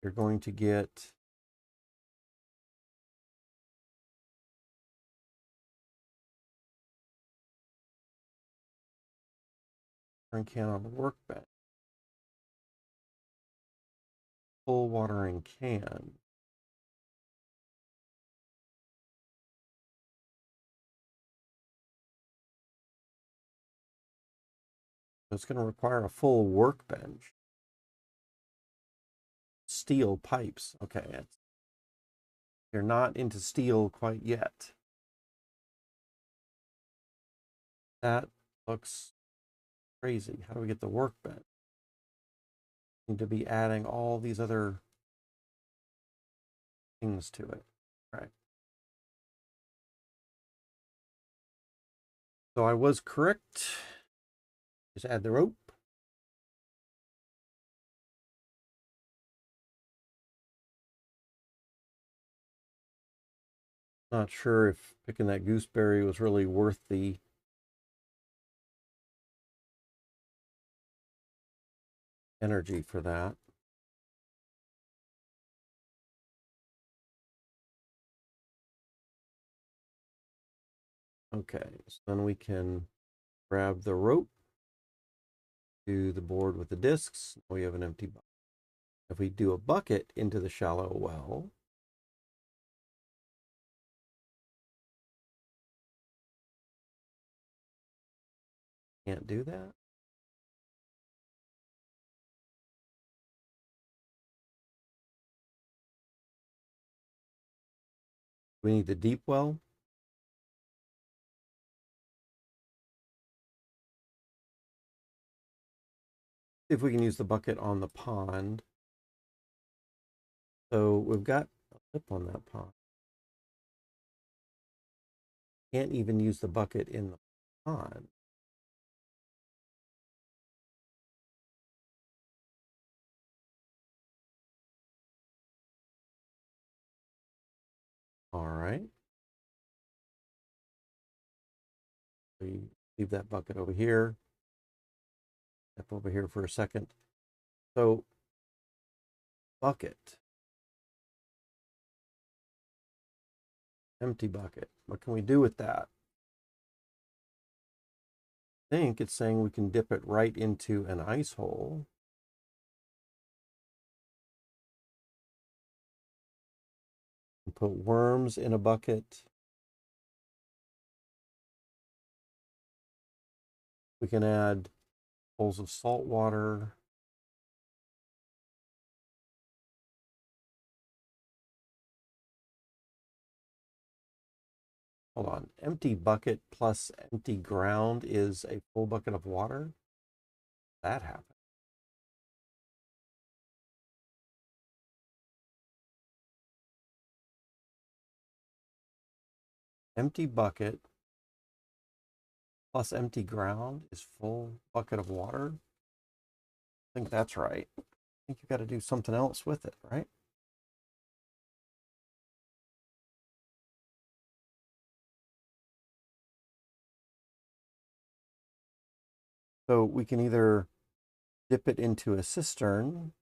You're going to get watering can on the workbench. Full watering can. It's going to require a full workbench. Steel pipes. Okay. You're not into steel quite yet. That looks crazy. How do we get the workbench? Need to be adding all these other things to it. All right. So I was correct. Just add the rope. Not sure if picking that gooseberry was really worth the energy for that. Okay, so then we can grab the rope to the board with the discs. We have an empty bucket. If we do a bucket into the shallow well, can't do that. We need the deep well. See if we can use the bucket on the pond. So we've got a lip on that pond. Can't even use the bucket in the pond. All right. We leave that bucket over here. Step over here for a second. So, bucket. Empty bucket. What can we do with that? I think it's saying we can dip it right into an ice hole. And put worms in a bucket. We can add bowls of salt water. Hold on. Empty bucket plus empty ground is a full bucket of water. That happened. Empty bucket plus empty ground is full bucket of water. I think that's right. I think you got to do something else with it, right? So we can either dip it into a cistern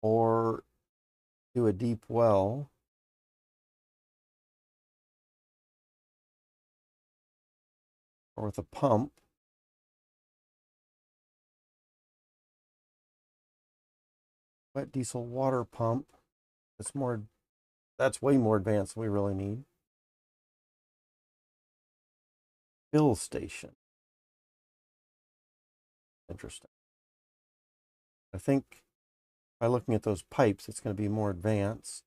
or do a deep well. Or with a pump. Wet diesel water pump. That's way more advanced than we really need. Fill station. Interesting. I think by looking at those pipes, it's going to be more advanced.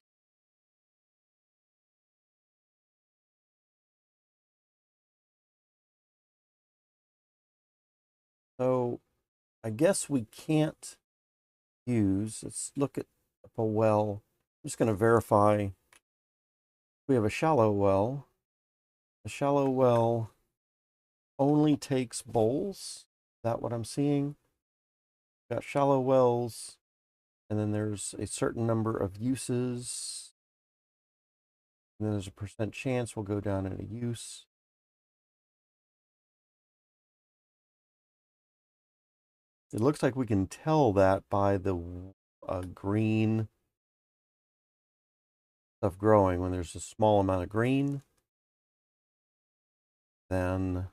So I guess we can't use, let's look at a well. I'm just going to verify we have a shallow well. The shallow well only takes bowls. Is that what I'm seeing? Got shallow wells, and then there's a certain number of uses. And then there's a percent chance we'll go down in a use. It looks like we can tell that by the green stuff growing. When there's a small amount of green, then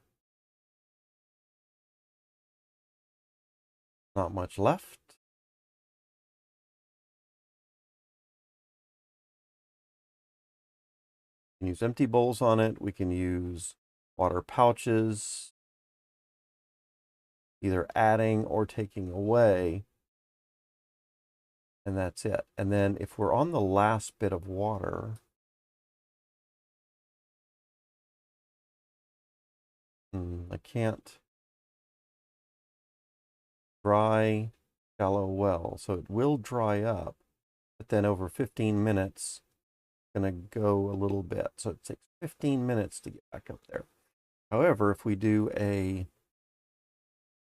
not much left. We can use empty bowls on it. We can use water pouches, either adding or taking away. And that's it. And then if we're on the last bit of water, I can't dry shallow well. So it will dry up, but then over 15 minutes, it's going to go a little bit. So it takes 15 minutes to get back up there. However, if we do a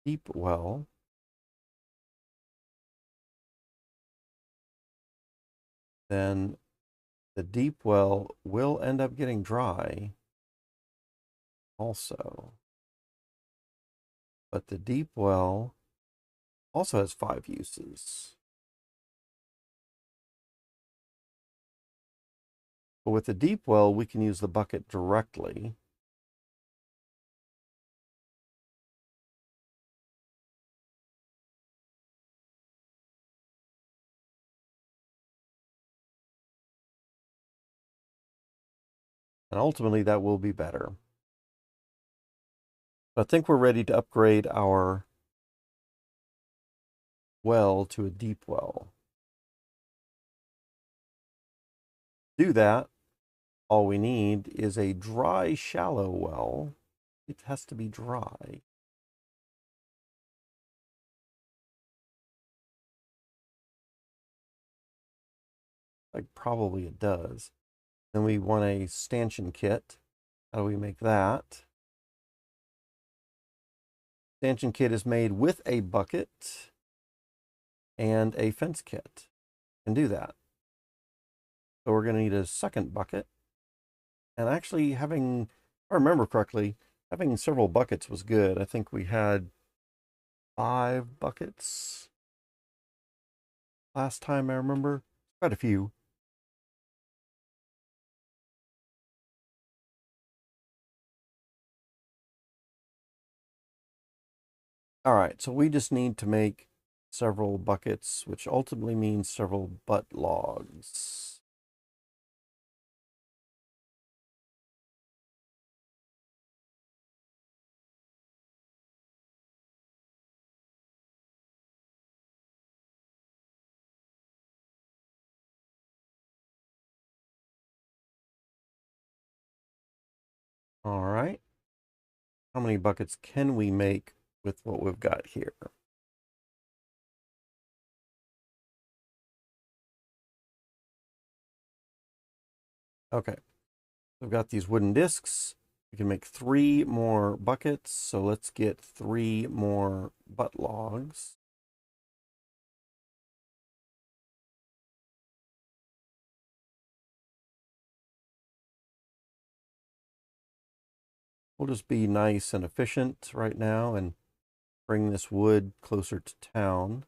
deep well, then the deep well will end up getting dry also. But the deep well also has 5 uses. But with the deep well, we can use the bucket directly. And ultimately, that will be better. So I think we're ready to upgrade our well to a deep well. To do that, all we need is a dry, shallow well. It has to be dry. Like, probably it does. Then we want a stanchion kit. How do we make that? Stanchion kit is made with a bucket and a fence kit. Can do that. So we're going to need a second bucket. And actually having, if I remember correctly, having several buckets was good. I think we had 5 buckets last time I remember. Quite a few. All right, so we just need to make several buckets, which ultimately means several butt logs. All right. How many buckets can we make with what we've got here? Okay, we've got these wooden discs. We can make 3 more buckets, so let's get 3 more butt logs. We'll just be nice and efficient right now and bring this wood closer to town.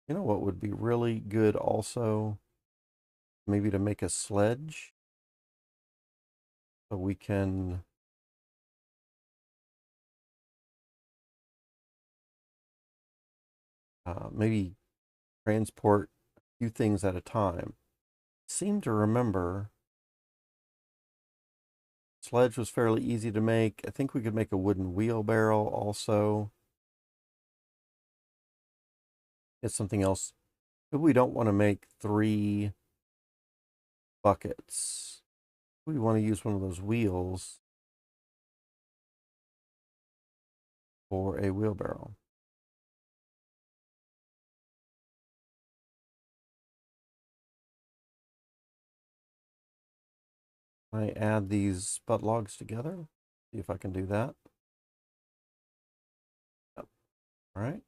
You know what would be really good also? Maybe to make a sledge. So we can maybe transport a few things at a time. I seem to remember sledge was fairly easy to make. I think we could make a wooden wheelbarrow also. It's something else. If we don't want to make 3 buckets, we want to use one of those wheels for a wheelbarrow. I add these butt logs together. See if I can do that. Yep. All right.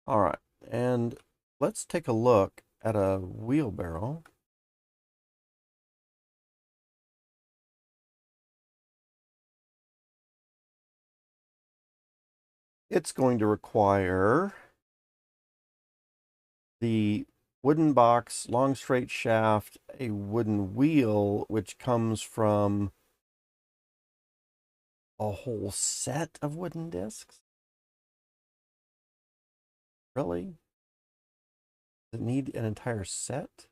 All right. And let's take a look at a wheelbarrow. It's going to require the wooden box, long straight shaft, a wooden wheel, which comes from a whole set of wooden discs. Really? Does it need an entire set?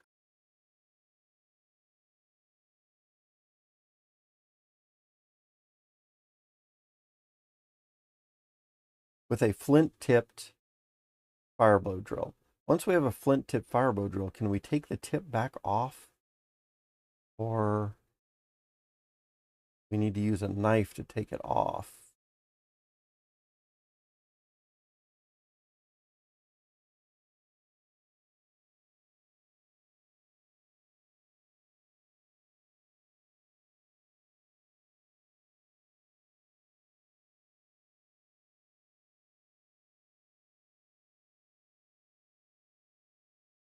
with a flint-tipped fireblow drill. Once we have a flint-tipped fireblow drill, can we take the tip back off? Or we need to use a knife to take it off?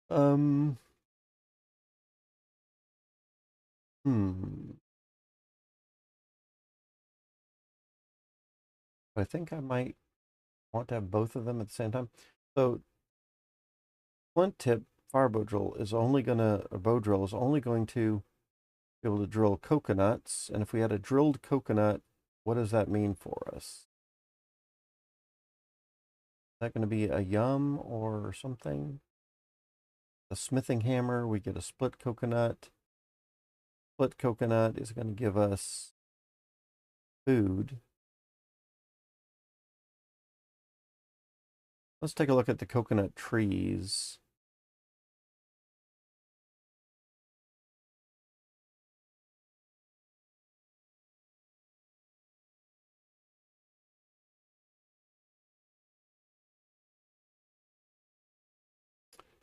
Um, hmm. I think I might want to have both of them at the same time. So flint tip bow drill is only going to be able to drill coconuts. And if we had a drilled coconut, what does that mean for us? Is that going to be a yum or something? A smithing hammer, we get a split coconut. Split coconut is going to give us food. Let's take a look at the coconut trees.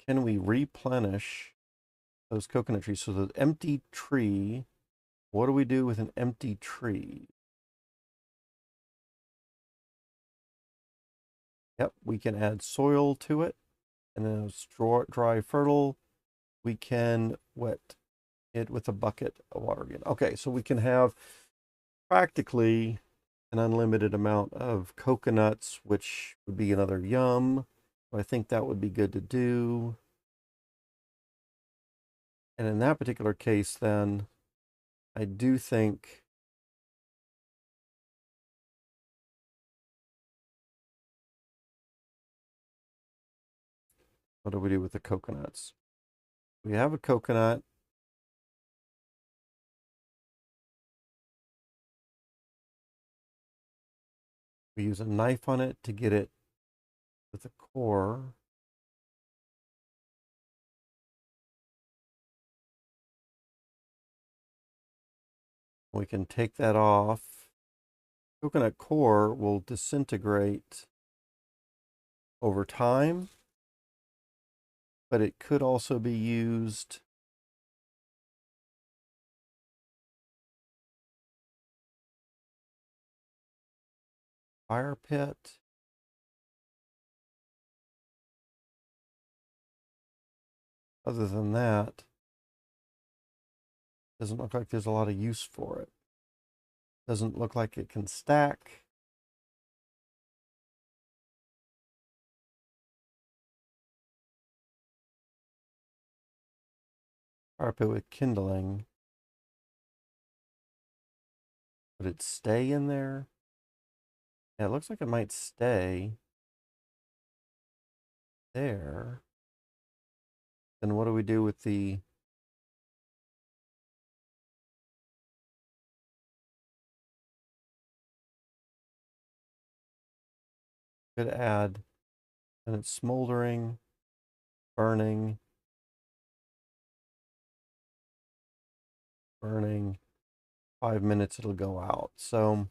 Can we replenish those coconut trees? So the empty tree, what do we do with an empty tree? Yep, we can add soil to it, and then it's dry fertile. We can wet it with a bucket of water again. Okay, so we can have practically an unlimited amount of coconuts, which would be another yum. I think that would be good to do. And in that particular case, then, I do think what do we do with the coconuts? We have a coconut. We use a knife on it to get it with the core. We can take that off. Coconut core will disintegrate over time, but it could also be used fire pit. Other than that, doesn't look like there's a lot of use for it. Doesn't look like it can stack. Fire pit with kindling. Would it stay in there? Yeah, it looks like it might stay there. Then what do we do with the could add, and it's smoldering, burning, burning. 5 minutes it'll go out. So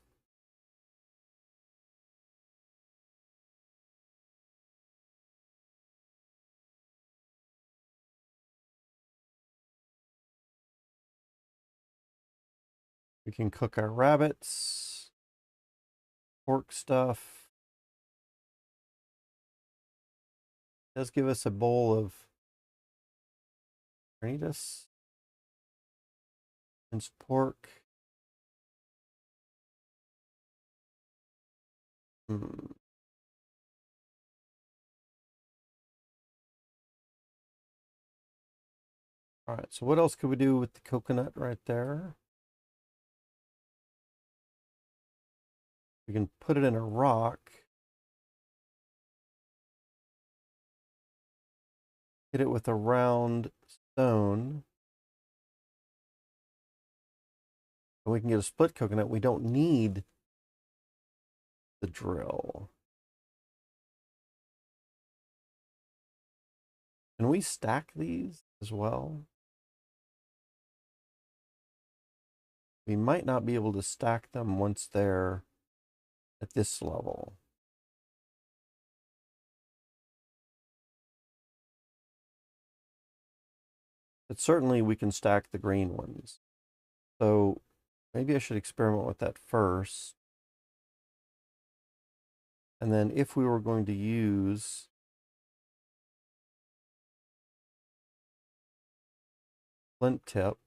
we can cook our rabbits, pork stuff. It does give us a bowl of carnitas, minced pork. Hmm. All right, so what else could we do with the coconut right there? We can put it in a rock. Hit it with a round stone. And we can get a split coconut. We don't need the drill. Can we stack these as well? We might not be able to stack them once they're at this level. But certainly we can stack the green ones. So maybe I should experiment with that first. And then if we were going to use flint tip,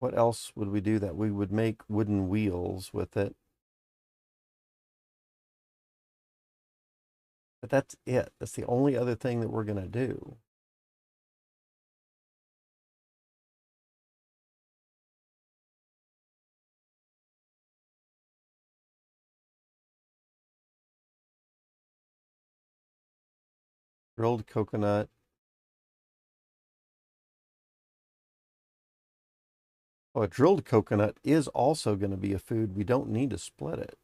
what else would we do that? We would make wooden wheels with it. But that's it. That's the only other thing that we're going to do. Grilled coconut. Oh, a drilled coconut is also going to be a food. We don't need to split it.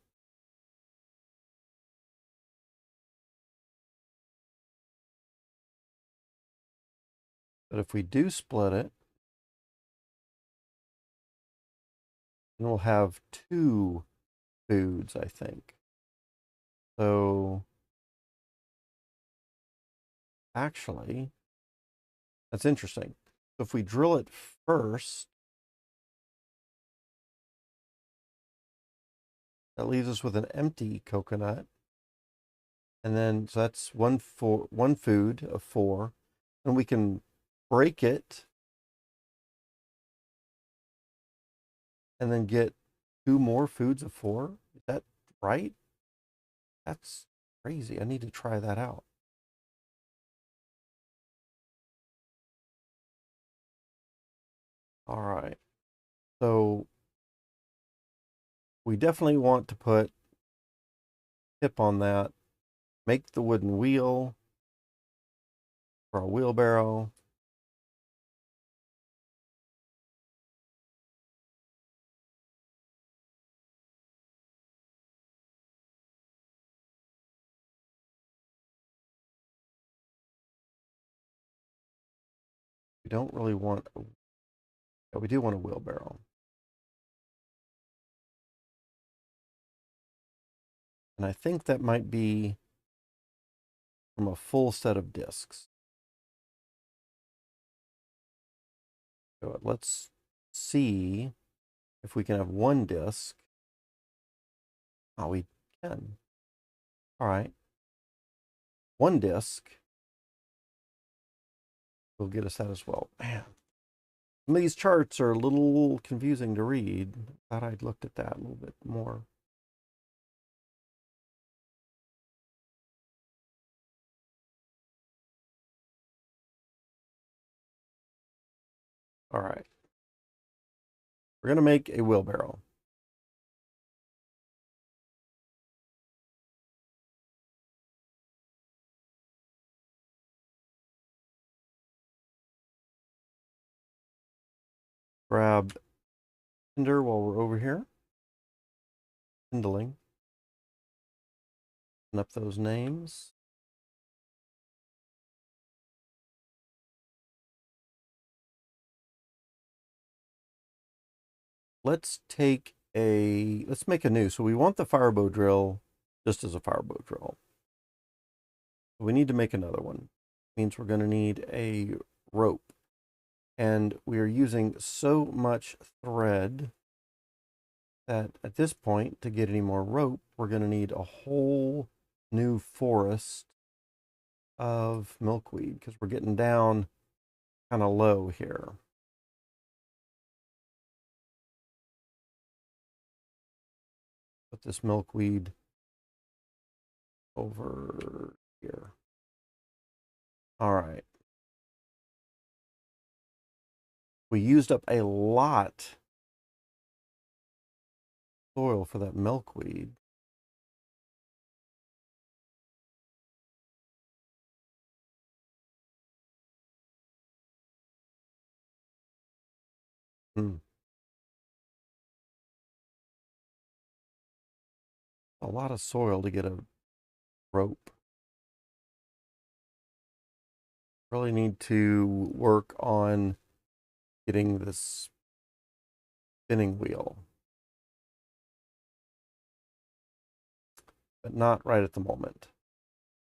But if we do split it, then we'll have two foods, I think. So actually, that's interesting. So if we drill it first, that leaves us with an empty coconut. And then, so that's one food of four. And we can break it and then get two more foods of four. Is that right? That's crazy. I need to try that out. All right. So we definitely want to put tip on that. Make the wooden wheel for a wheelbarrow. We don't really want, we do want a wheelbarrow. And I think that might be from a full set of discs. So let's see if we can have one disc. Oh, we can. All right. One disc will get us that as well. Man, some of these charts are a little confusing to read. Thought I'd looked at that a little bit more. All right. We're going to make a wheelbarrow. Grab Tinder while we're over here. Kindling. Open up those names. Let's make a new. So we want the firebow drill just as a firebow drill. We need to make another one. It means we're going to need a rope. And we are using so much thread that at this point, to get any more rope, we're going to need a whole new forest of milkweed because we're getting down kind of low here. Put this milkweed over here. All right. We used up a lot of soil for that milkweed. Hmm. A lot of soil to get a rope. Really need to work on getting this spinning wheel, but not right at the moment.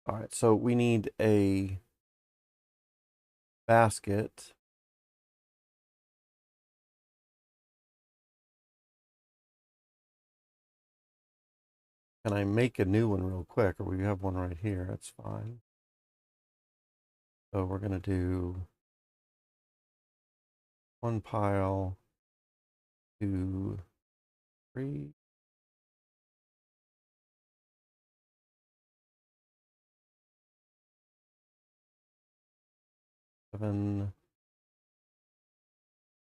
All right, so we need a basket. Can I make a new one real quick? Or we have one right here. That's fine. So we're going to do one pile, 2, 3. Seven,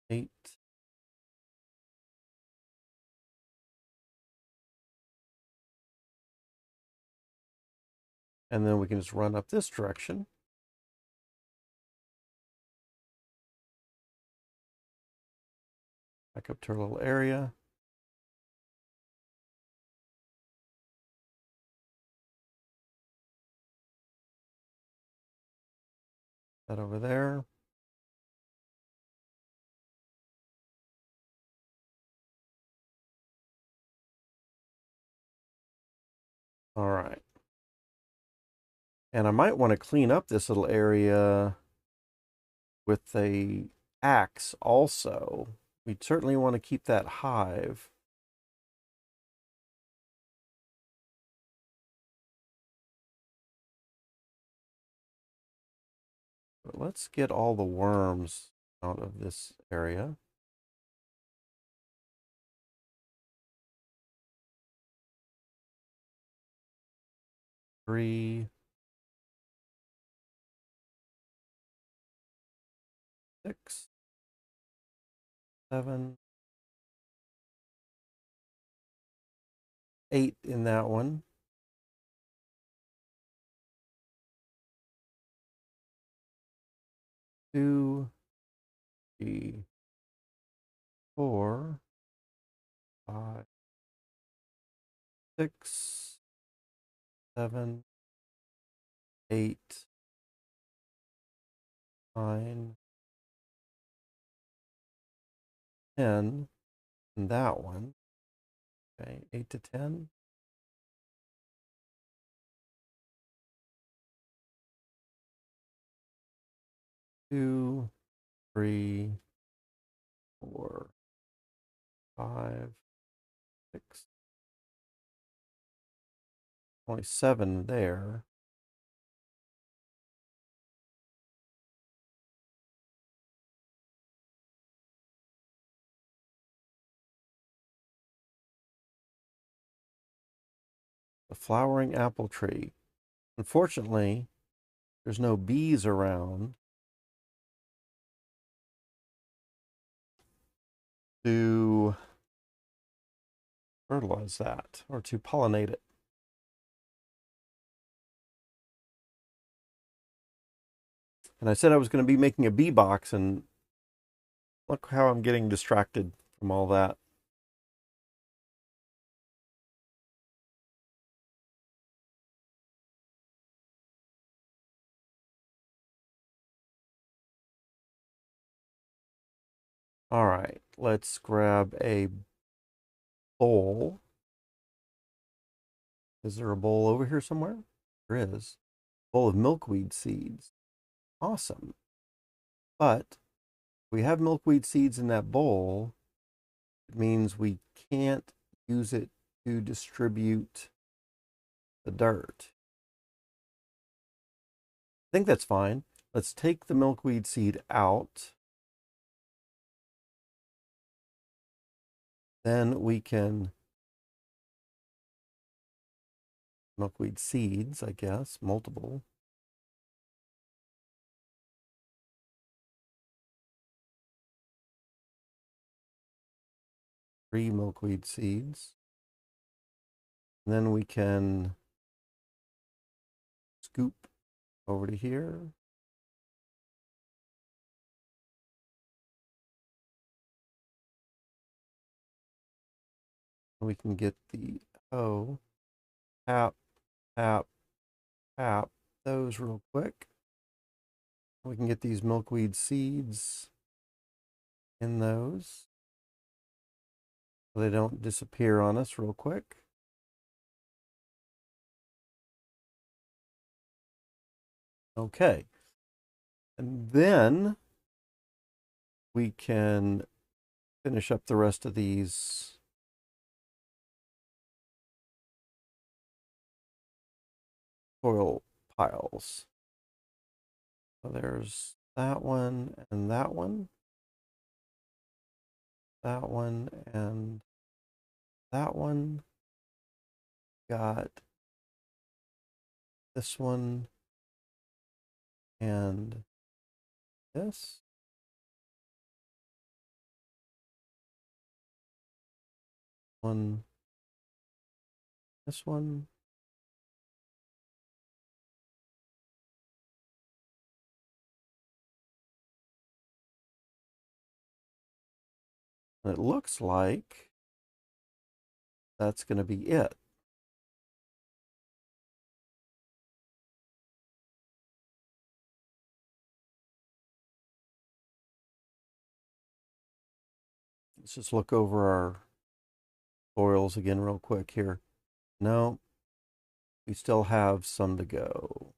8. And then we can just run up this direction. Back up to our little area. That over there. All right. And I might want to clean up this little area with a axe also. We certainly want to keep that hive. But let's get all the worms out of this area. Three, 6, 7, 8 in that one. Two, 3, 4, 5, 6, 7, 8, 9, 10 in that one. Okay, 8 to 10. Two, 3, 4, 5, 6. Only 7 there. The flowering apple tree. Unfortunately, there's no bees around to fertilize that or to pollinate it. And I said I was going to be making a bee box, and look how I'm getting distracted from all that. All right, let's grab a bowl. Is there a bowl over here somewhere? There is. Bowl of milkweed seeds. Awesome. But we have milkweed seeds in that bowl. It means we can't use it to distribute the dirt. I think that's fine. Let's take the milkweed seed out. Then we can milkweed seeds, I guess, multiple. Three milkweed seeds. And then we can scoop over to here. We can get the hoe, tap, tap, tap those real quick. We can get these milkweed seeds in those so they don't disappear on us real quick. Okay. And then we can finish up the rest of these soil piles. So there's that one and that one, that one and that one. Got this one and this. One, this one. And it looks like that's going to be it. Let's just look over our soils again real quick here. No, we still have some to go.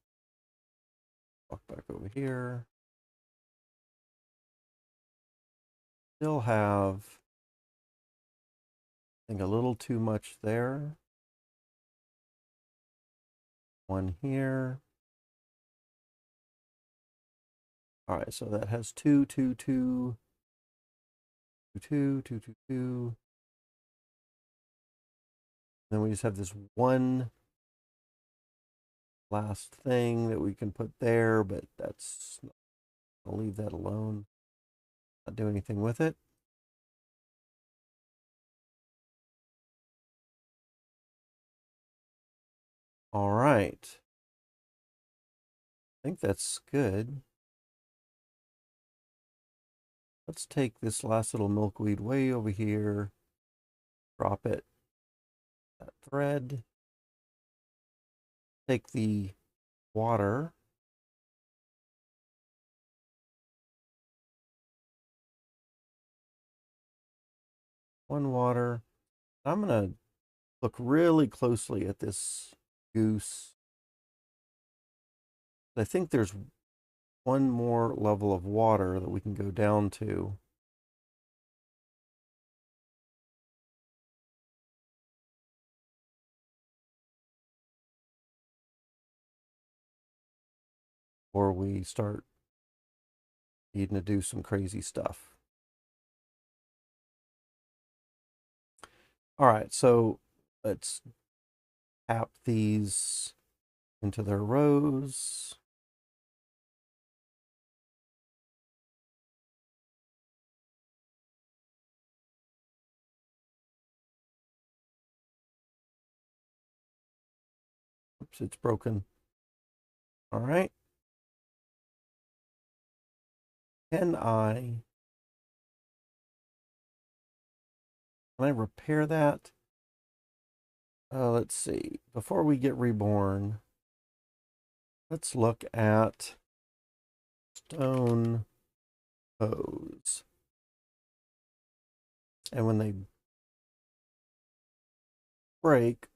Walk back over here. Still have, I think, a little too much there. One here. All right, so that has 2, 2, 2, 2, 2, 2, 2, 2. Then we just have this one last thing that we can put there, but that's, I'll leave that alone. Not do anything with it. All right. I think that's good. Let's take this last little milkweed way over here, drop it, that thread, take the water, one water. I'm going to look really closely at this goose. I think there's one more level of water that we can go down to. Or we start needing to do some crazy stuff. All right, so let's tap these into their rows. Oops, it's broken. All right. Can I repair that? Let's see. Before we get reborn, let's look at stone hose. And when they break,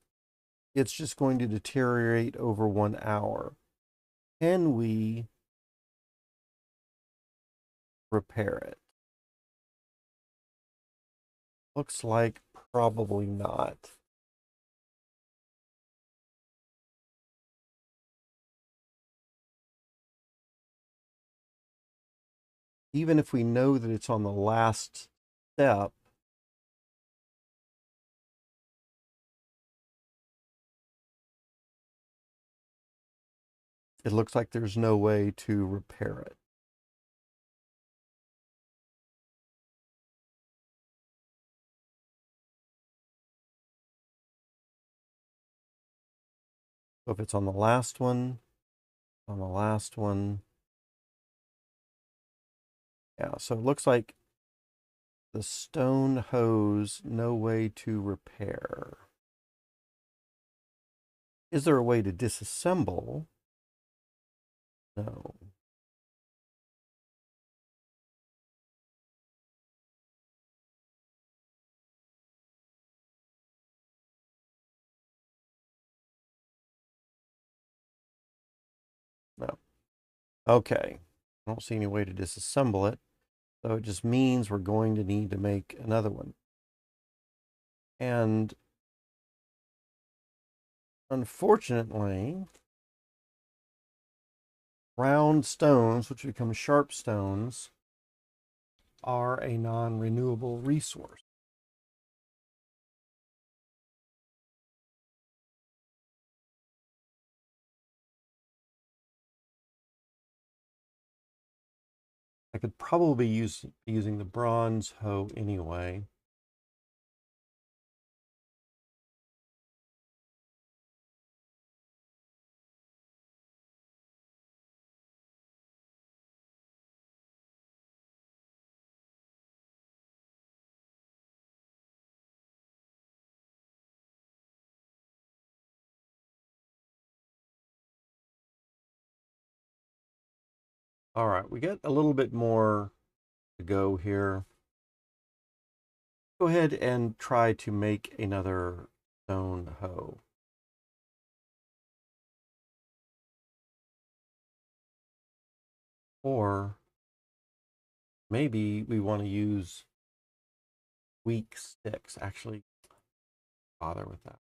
it's just going to deteriorate over 1 hour. Can we repair it? Looks like probably not. Even if we know that it's on the last step, it looks like there's no way to repair it. So if it's on the last one, on the last one, yeah, so it looks like the stone hose, no way to repair. Is there a way to disassemble? No. Okay, I don't see any way to disassemble it, so it just means we're going to need to make another one. And unfortunately, round stones, which become sharp stones, are a non-renewable resource. I could probably use using the bronze hoe anyway. All right, we got a little bit more to go here. Go ahead and try to make another stone hoe. Or maybe we want to use weak sticks. Actually, bother with that.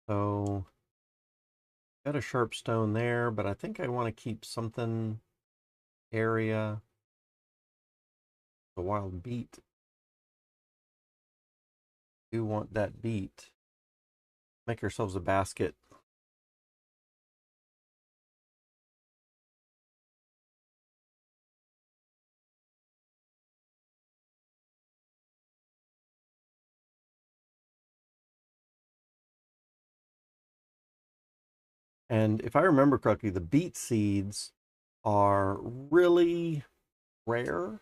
So, got a sharp stone there, but I think I want to keep something area. The wild beet. Do want that beet. Make ourselves a basket. And if I remember correctly, the beet seeds are really rare.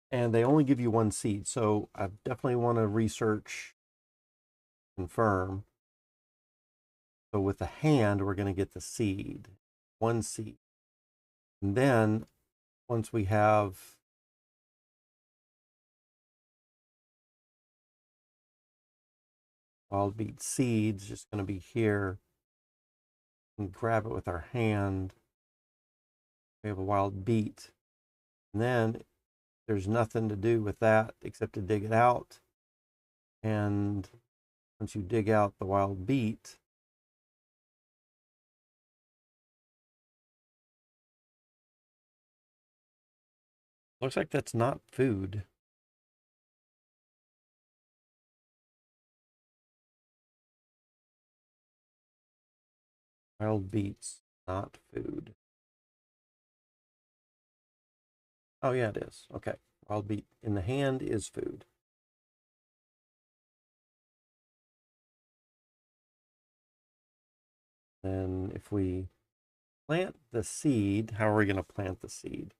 And they only give you one seed. So I definitely want to research, confirm. So with the hand, we're going to get the seed, one seed. And then once we have wild beet seeds, just going to be here and grab it with our hand. We have a wild beet. And then there's nothing to do with that except to dig it out. And once you dig out the wild beet, looks like that's not food. Wild beets, not food. Oh, yeah, it is. Okay. Wild beet in the hand is food. Then if we plant the seed, how are we going to plant the seed?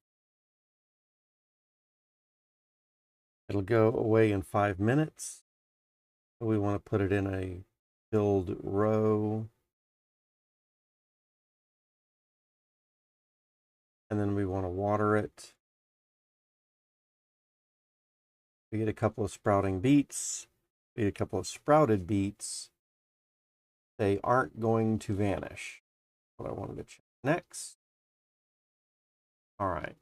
It'll go away in 5 minutes. We want to put it in a filled row. And then we want to water it. We get a couple of sprouting beets. We get a couple of sprouted beets. They aren't going to vanish. What I wanted to check next. All right.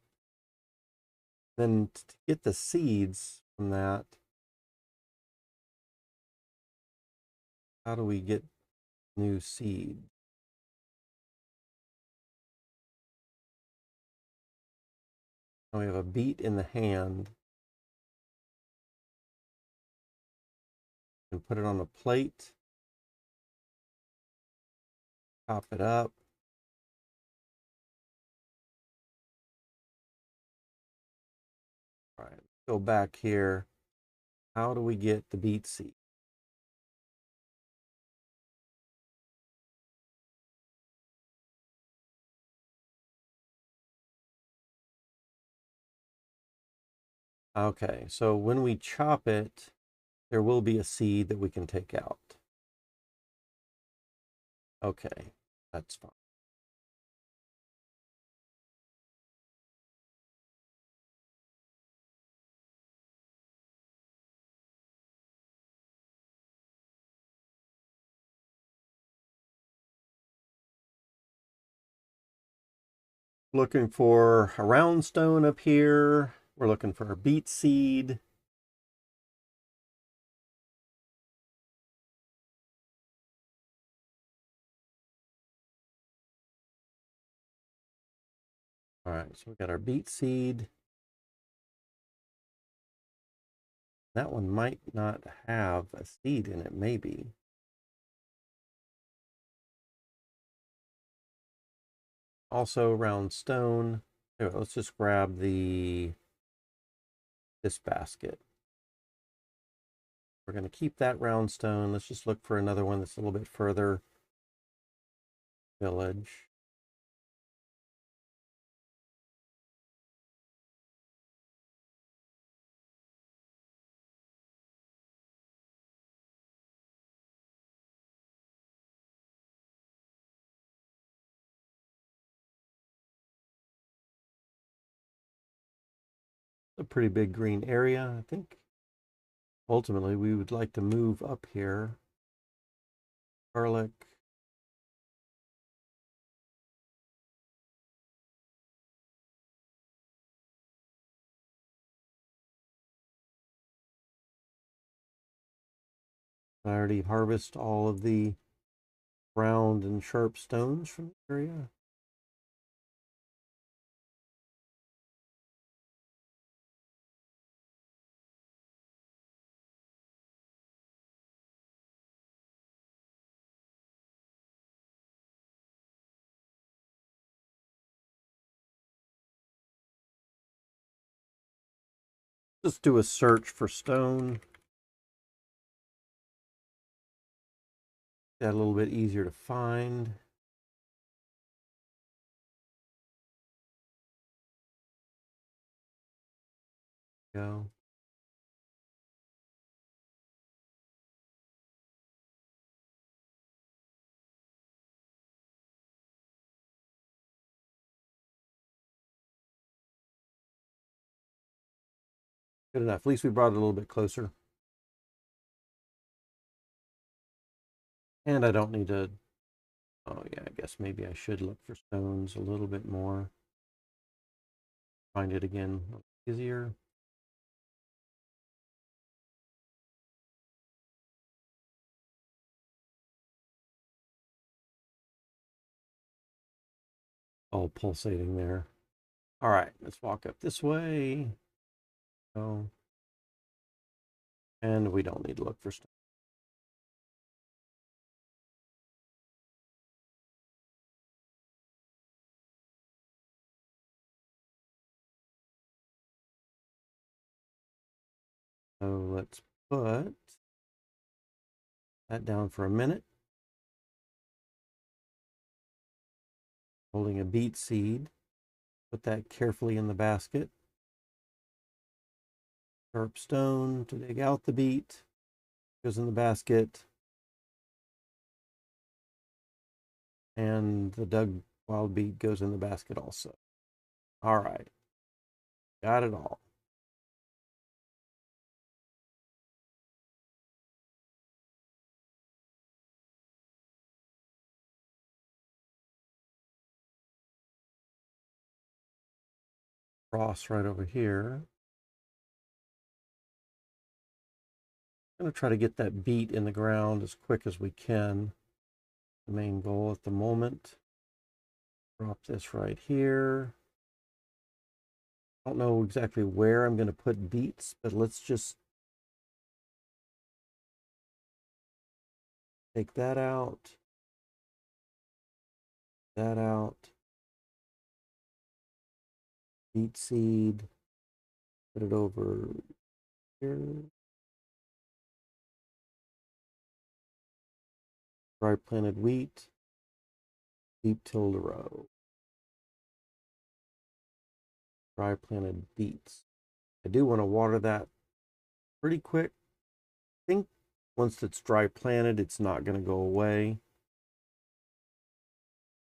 Then to get the seeds from that, how do we get new seed? We have a beet in the hand. And put it on a plate. Chop it up. All right, go back here. How do we get the beet seed? Okay, so when we chop it, there will be a seed that we can take out. Okay, that's fine. Looking for a round stone up here. We're looking for a beet seed. All right, so we got our beet seed. That one might not have a seed in it, maybe. Also round stone. Anyway, let's just grab this basket. We're going to keep that round stone. Let's just look for another one that's a little bit further. Village. A pretty big green area. I think ultimately we would like to move up here. Garlic. I already harvest all of the round and sharp stones from the area. Just do a search for stone. That a little bit easier to find. Go. Good enough. At least we brought it a little bit closer. And I don't need to, oh yeah, I guess maybe I should look for stones a little bit more. Find it again easier. All pulsating there. All right, let's walk up this way. Oh, and we don't need to look for stones. So let's put that down for a minute. Holding a beet seed. Put that carefully in the basket. Sharp stone to dig out the beet. Goes in the basket. And the dug wild beet goes in the basket also. All right. Got it all. Cross right over here. I'm going to try to get that beet in the ground as quick as we can. The main goal at the moment. Drop this right here. I don't know exactly where I'm going to put beets, but let's just take that out. That out. Beet seed. Put it over here. Dry planted wheat. Deep tilled row. Dry planted beets. I do want to water that pretty quick. I think once it's dry planted, it's not going to go away.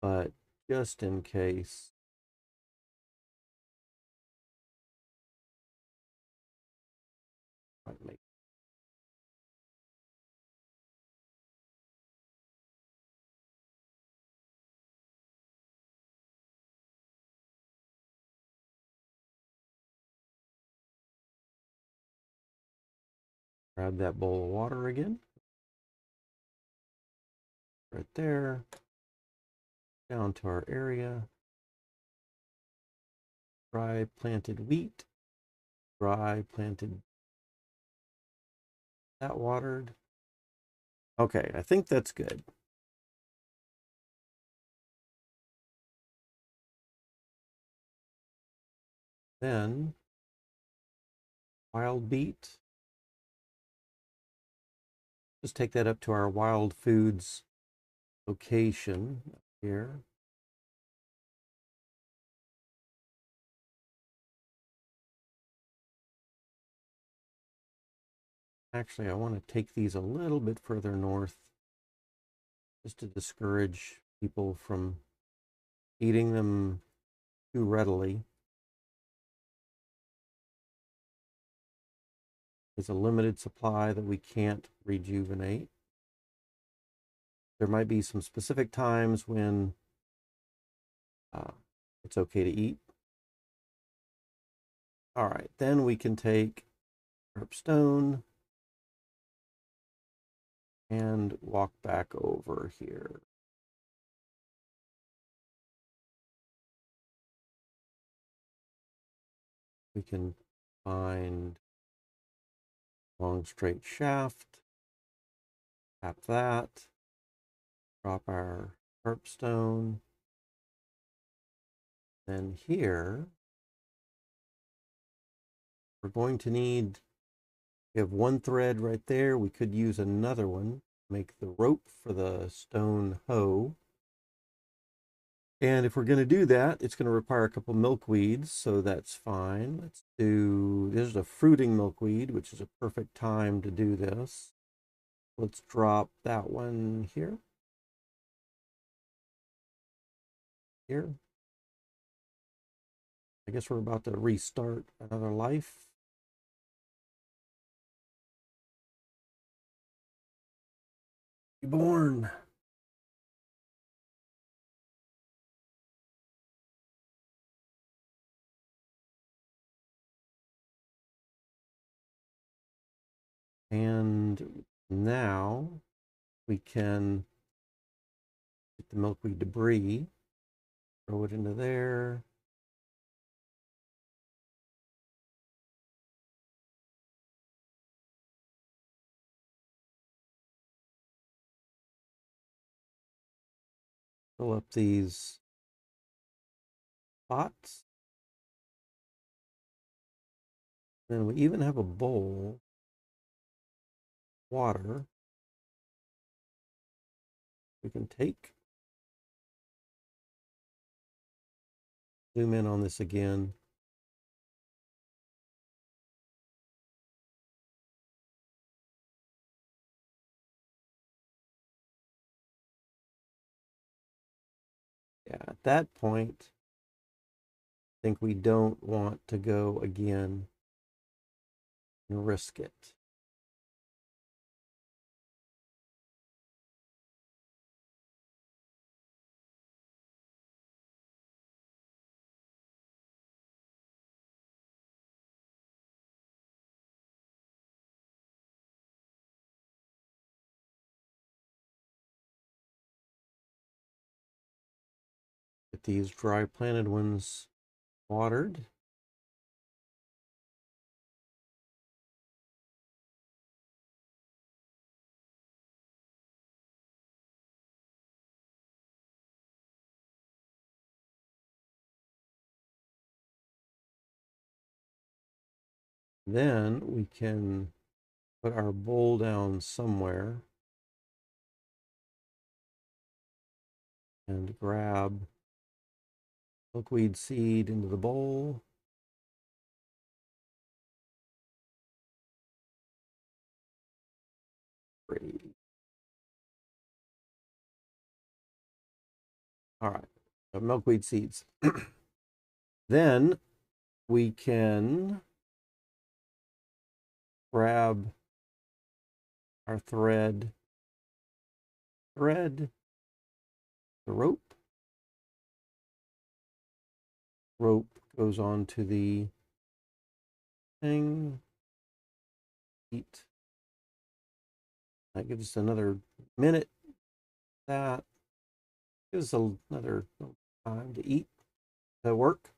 But just in case. Might make Grab that bowl of water again. Right there. Down to our area. Dry planted wheat. Dry planted. That watered. Okay, I think that's good. Then wild beet. Just take that up to our wild foods location here. Actually, I want to take these a little bit further north just to discourage people from eating them too readily. It's a limited supply that we can't rejuvenate. There might be some specific times when it's okay to eat. All right, then we can take herb and walk back over here. We can find long straight shaft, tap that, drop our herb. Then here, we're going to need, we have one thread right there. We could use another one, make the rope for the stone hoe. And if we're going to do that, it's going to require a couple milkweeds, so that's fine. Let's do, this is a fruiting milkweed, which is a perfect time to do this. Let's drop that one here. Here. I guess we're about to restart another life. Reborn. And now we can get the milkweed debris, throw it into there. Fill up these pots. Then we even have a bowl, water. We can take, zoom in on this again. Yeah, at that point, I think we don't want to go again and risk it. Get these dry planted ones watered. Then we can put our bowl down somewhere and grab milkweed seed into the bowl. Great. All right, milkweed seeds. Then we can grab our thread, the rope. Rope goes on to the thing. Heat That gives us another minute. That gives us another time to eat, to work.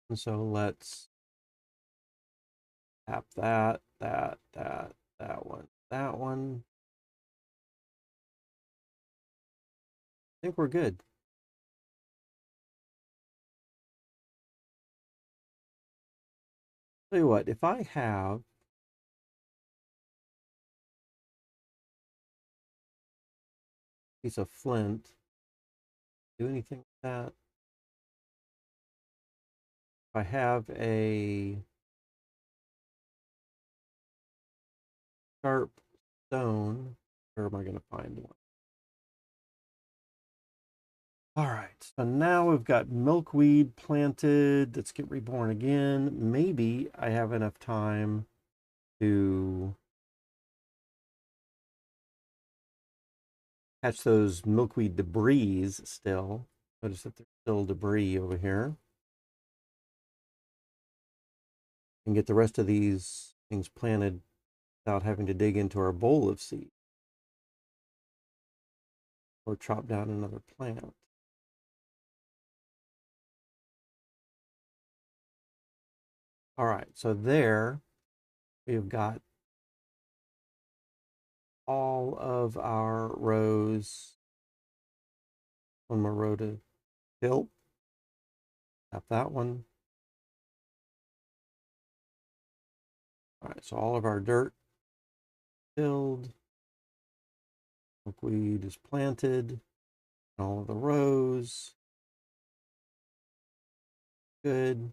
And so let's tap that one, that one. I think we're good. Tell you what, if I have a piece of flint, do anything with that? If I have a sharp stone, where am I going to find one? All right, so now we've got milkweed planted. Let's get reborn again. Maybe I have enough time to catch those milkweed debris still. Notice that there's still debris over here. And get the rest of these things planted without having to dig into our bowl of seed or chop down another plant. All right, so there we've got all of our rows. One more row to fill. Tap that one. All right, so all of our dirt filled. Milkweed is planted. All of the rows. Good.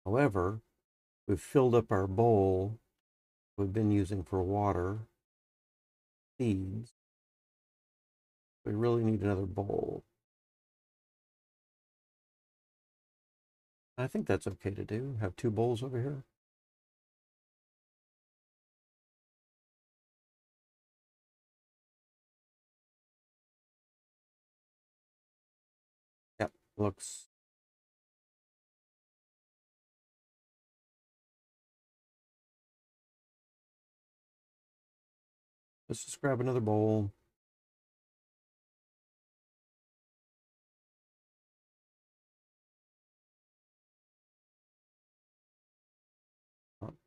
However, we've filled up our bowl we've been using for water, seeds. We really need another bowl. I think that's okay to do. Have two bowls over here. Yep, looks. Let's just grab another bowl.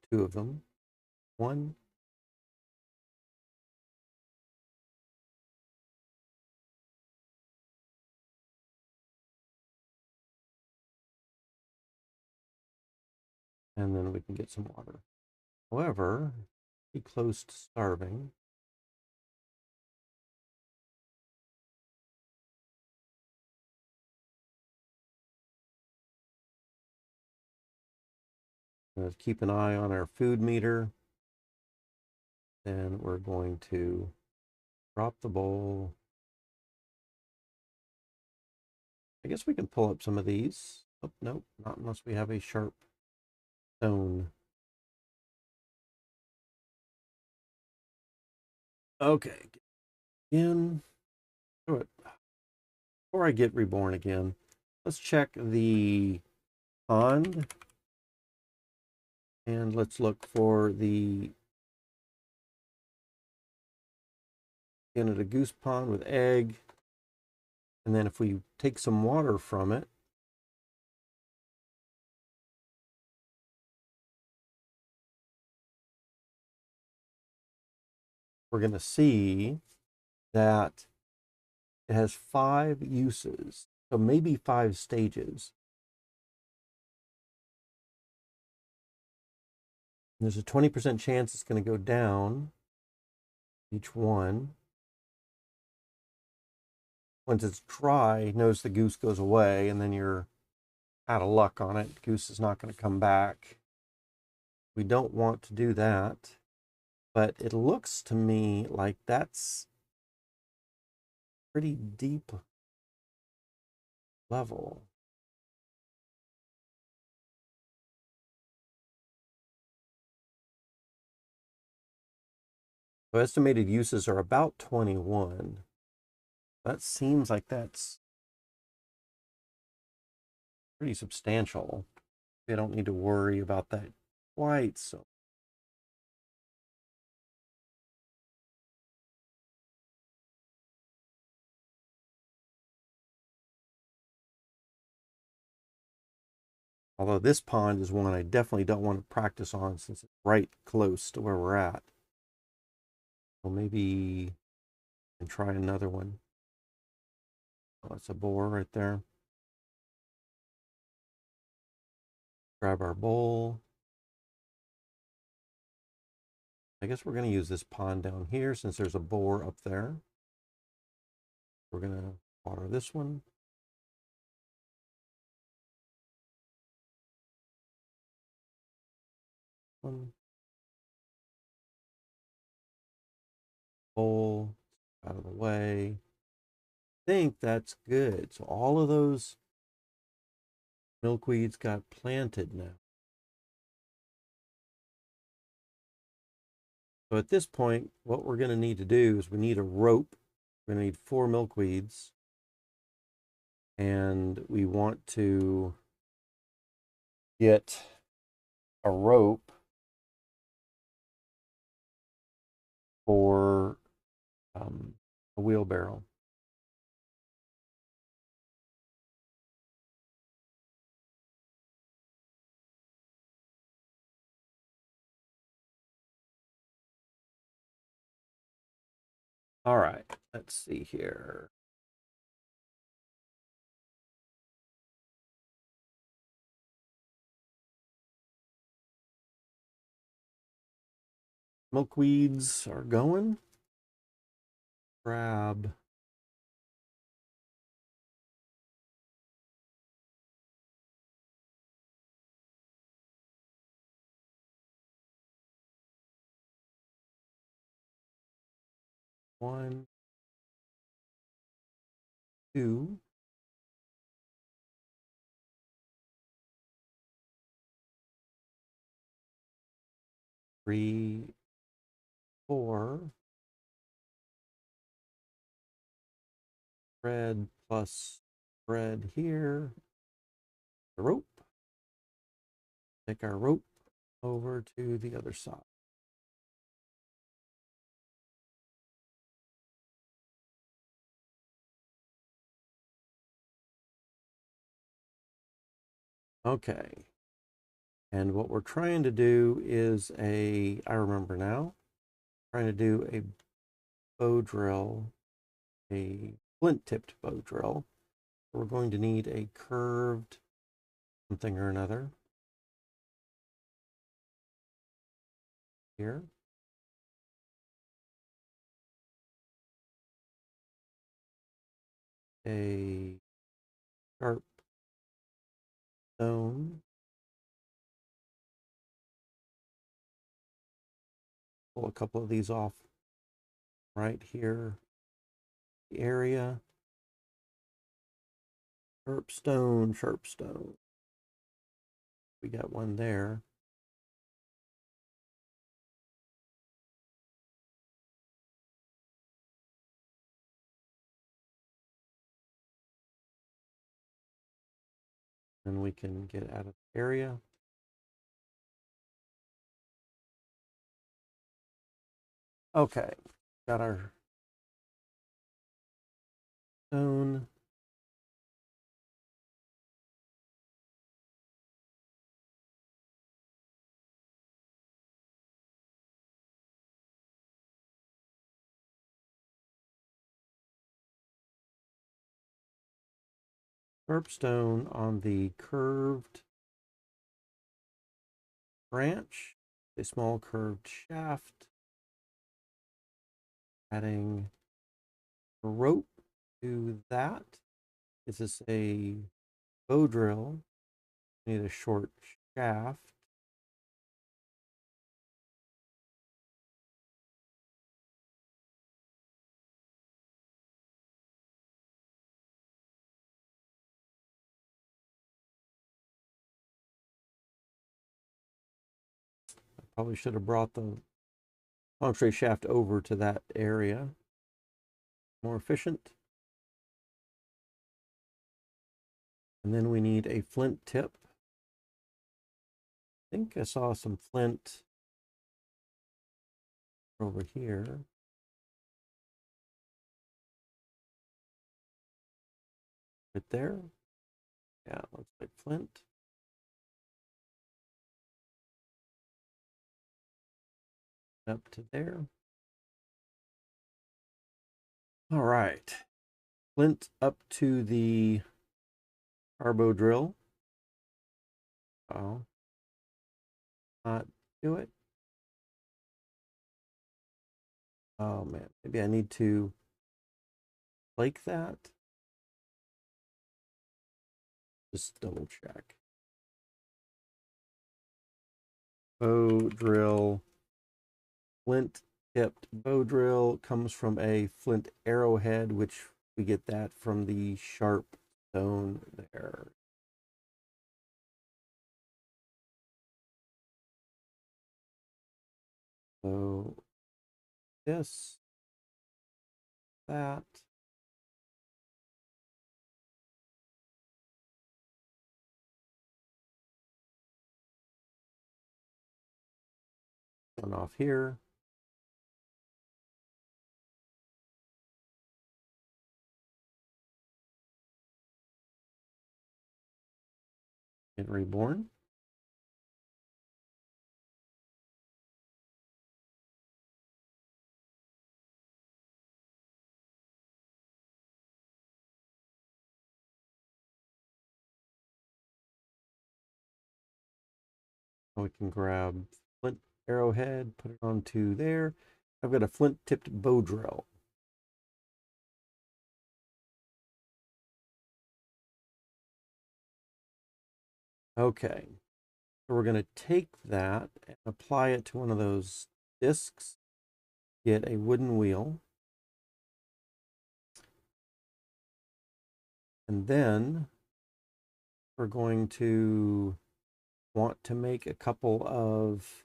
Two of them. One. And then we can get some water. However, be close to starving. Let's keep an eye on our food meter. Then we're going to drop the bowl. I guess we can pull up some of these. Oh, nope, not unless we have a sharp stone. Okay, again. Before I get reborn again, let's check the pond. And let's look for the Canada goose pond with egg. And then if we take some water from it, we're going to see that it has 5 uses, so maybe 5 stages. And there's a 20% chance it's going to go down each one. Once it's dry, notice the goose goes away, and then you're out of luck on it. The goose is not going to come back. We don't want to do that, but it looks to me like that's pretty deep level. So estimated uses are about 21. That seems like that's pretty substantial. We don't need to worry about that quite so. Although this pond is one I definitely don't want to practice on since it's right close to where we're at. Well, maybe I can try another one. Oh, that's a boar right there. Grab our bowl. I guess we're going to use this pond down here since there's a boar up there. We're going to water this one. Bowl out of the way. I think that's good. So all of those milkweeds got planted now. So at this point, what we're going to need to do is we need a rope. We're going to need 4 milkweeds. And we want to get a rope for a wheelbarrow. All right, let's see here. Milkweeds are going. Grab one, 2, 3, 4. Thread plus thread here. The rope. Take our rope over to the other side. Okay. And what we're trying to do is I remember now, trying to do a bow drill, a flint tipped bow drill. We're going to need a curved something or another here. A sharp stone. Pull a couple of these off right here. The area. Sharp stone, sharp stone. We got one there. And we can get out of the area. Okay, got our stone. Sharp stone on the curved branch, a small curved shaft, adding a rope to that. This is a bow drill. Need a short shaft. I probably should have brought the entree shaft over to that area. More efficient. And then we need a flint tip. think I saw some flint over here. Right there. Yeah, looks like flint. Up to there. All right. Flint up to the carbo drill. Oh, not do it. Oh man, maybe I need to flake that. Just double check. Bow drill. Flint tipped bow drill comes from a flint arrowhead, which we get that from the sharp stone there. So this, that. One off here. Get reborn. We can grab flint arrowhead, put it onto there. I've got a flint tipped bow drill. Okay, so we're going to take that and apply it to one of those discs, get a wooden wheel, and then we're going to want to make a couple of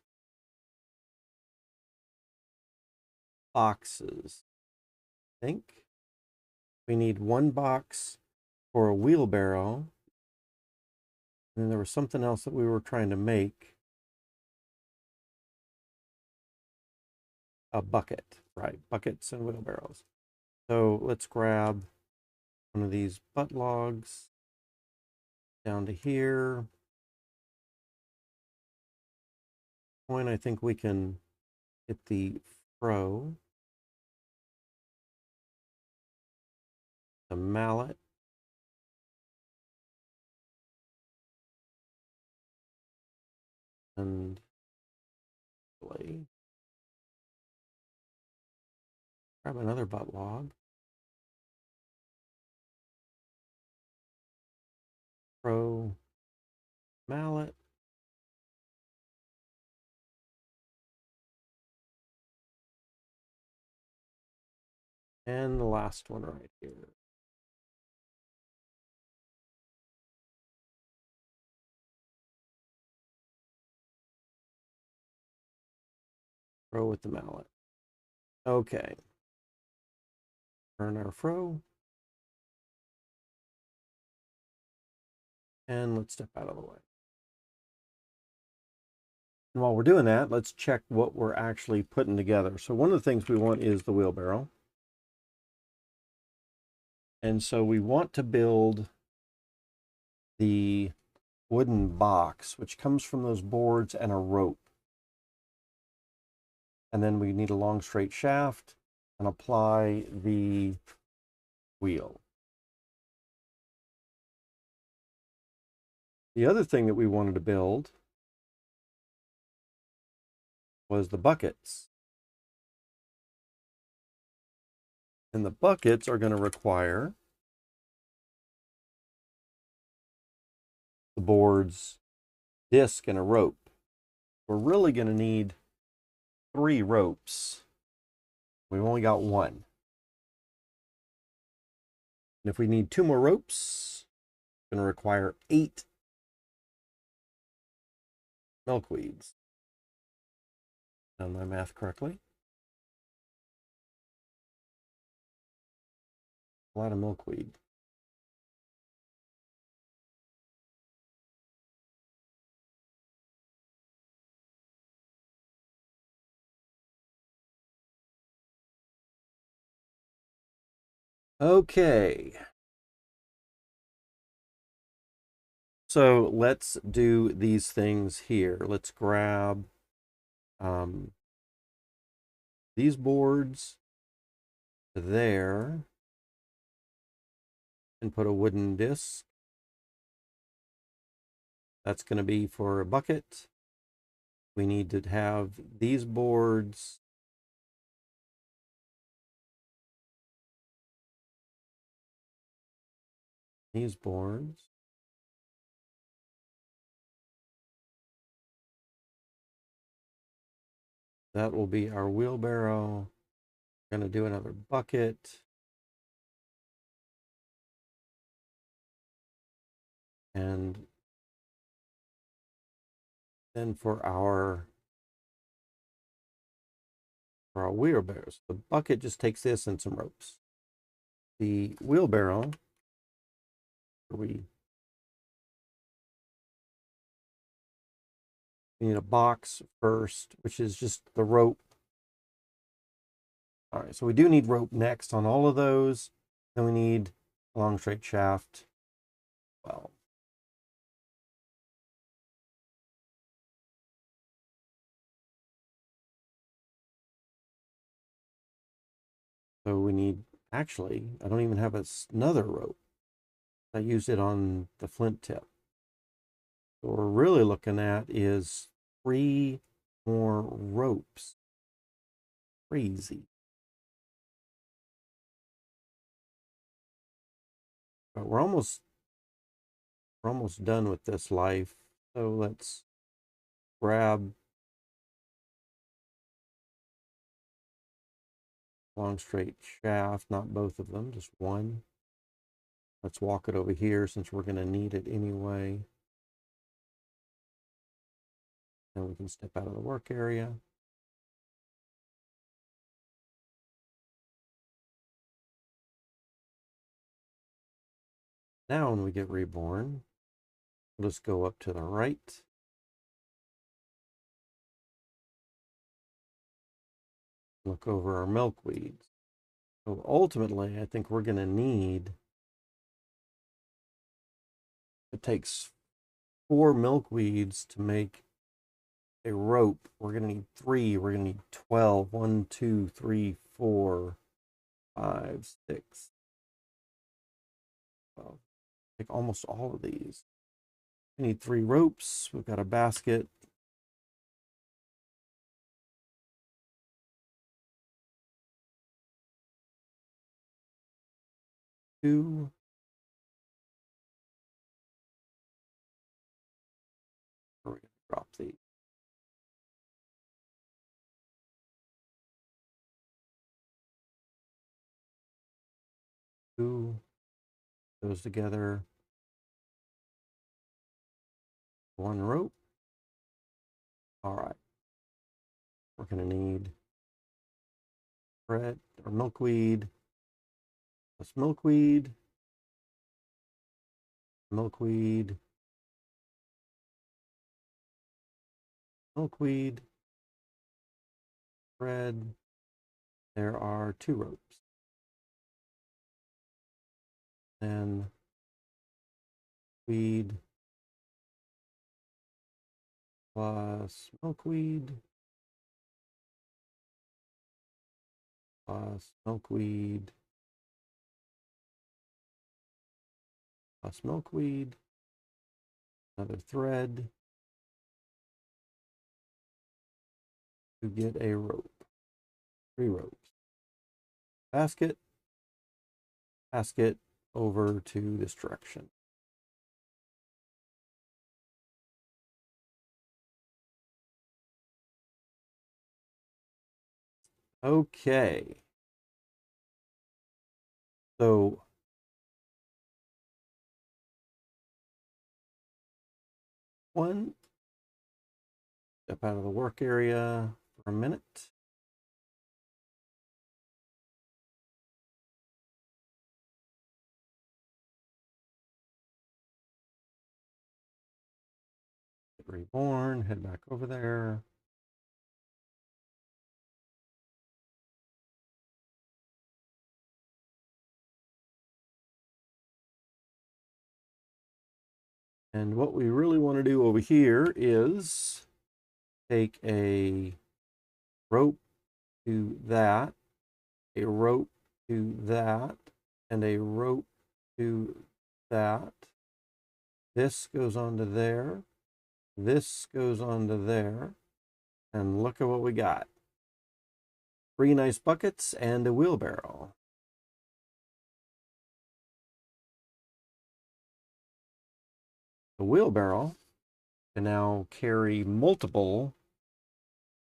boxes. I think we need one box for a wheelbarrow. And then there was something else that we were trying to make. A bucket, right? Buckets and wheelbarrows. So let's grab one of these butt logs down to here. Point, I think we can get the froe, the mallet, and grab another butt log. Froe, mallet, and the last one right here. Froe with the mallet. Okay. Turn our froe. And let's step out of the way. And while we're doing that, let's check what we're actually putting together. So one of the things we want is the wheelbarrow. And so we want to build the wooden box, which comes from those boards and a rope. And then we need a long straight shaft and apply the wheel. The other thing that we wanted to build was the buckets. And the buckets are going to require the board's disc and a rope. We're really going to need 3 ropes. We've only got 1. And if we need 2 more ropes, it's going to require 8 milkweeds. Done my math correctly? A lot of milkweed. Okay. So let's do these things here. Let's grab um, these boards there and put a wooden disc. That's going to be for a bucket. We need to have these boards that will be our wheelbarrow. We're going to do another bucket. And then for our wheelbarrows, the bucket just takes this and some ropes. The wheelbarrow, we need a box first, which is just the rope. All right, so we do need rope next on all of those. Then we need a long straight shaft. Well, so we need, actually, I don't even have another rope. I used it on the flint tip. So what we're really looking at is 3 more ropes. Crazy. But we're almost done with this life. So let's grab long straight shaft, not both of them, just one. Let's walk it over here since we're going to need it anyway. Then we can step out of the work area. Now when we get reborn, we'll just go up to the right. Look over our milkweeds. So ultimately, I think we're going to need, it takes 4 milkweeds to make a rope. We're going to need 3. We're going to need 12. 1, 2, 3, 4, 5, 6. Well, take almost all of these. We need 3 ropes. We've got a basket. Two. We're going to drop these. 2. Those together. 1 rope. All right. We're going to need thread or milkweed. Plus milkweed. Milkweed. Milkweed. Thread. There are 2 ropes. Then weed plus milkweed plus milkweed plus milkweed. Another thread to get a rope. 3 ropes. Basket. Basket over to this direction. Okay. So one, step out of the work area for a minute. Get reborn, head back over there. And what we really want to do over here is take a rope to that, a rope to that, and a rope to that. This goes onto there. This goes onto there. And look at what we got. 3 nice buckets and a wheelbarrow. The wheelbarrow can now carry multiple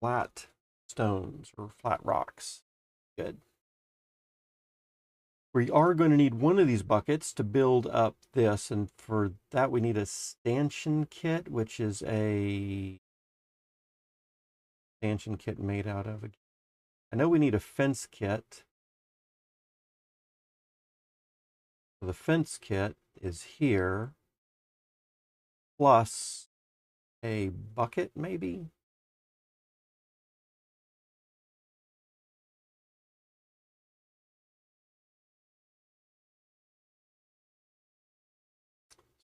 flat stones or flat rocks. Good. We are going to need one of these buckets to build up this, and for that we need a stanchion kit, which is a stanchion kit made out of. I know we need a fence kit. The fence kit is here, plus a bucket maybe.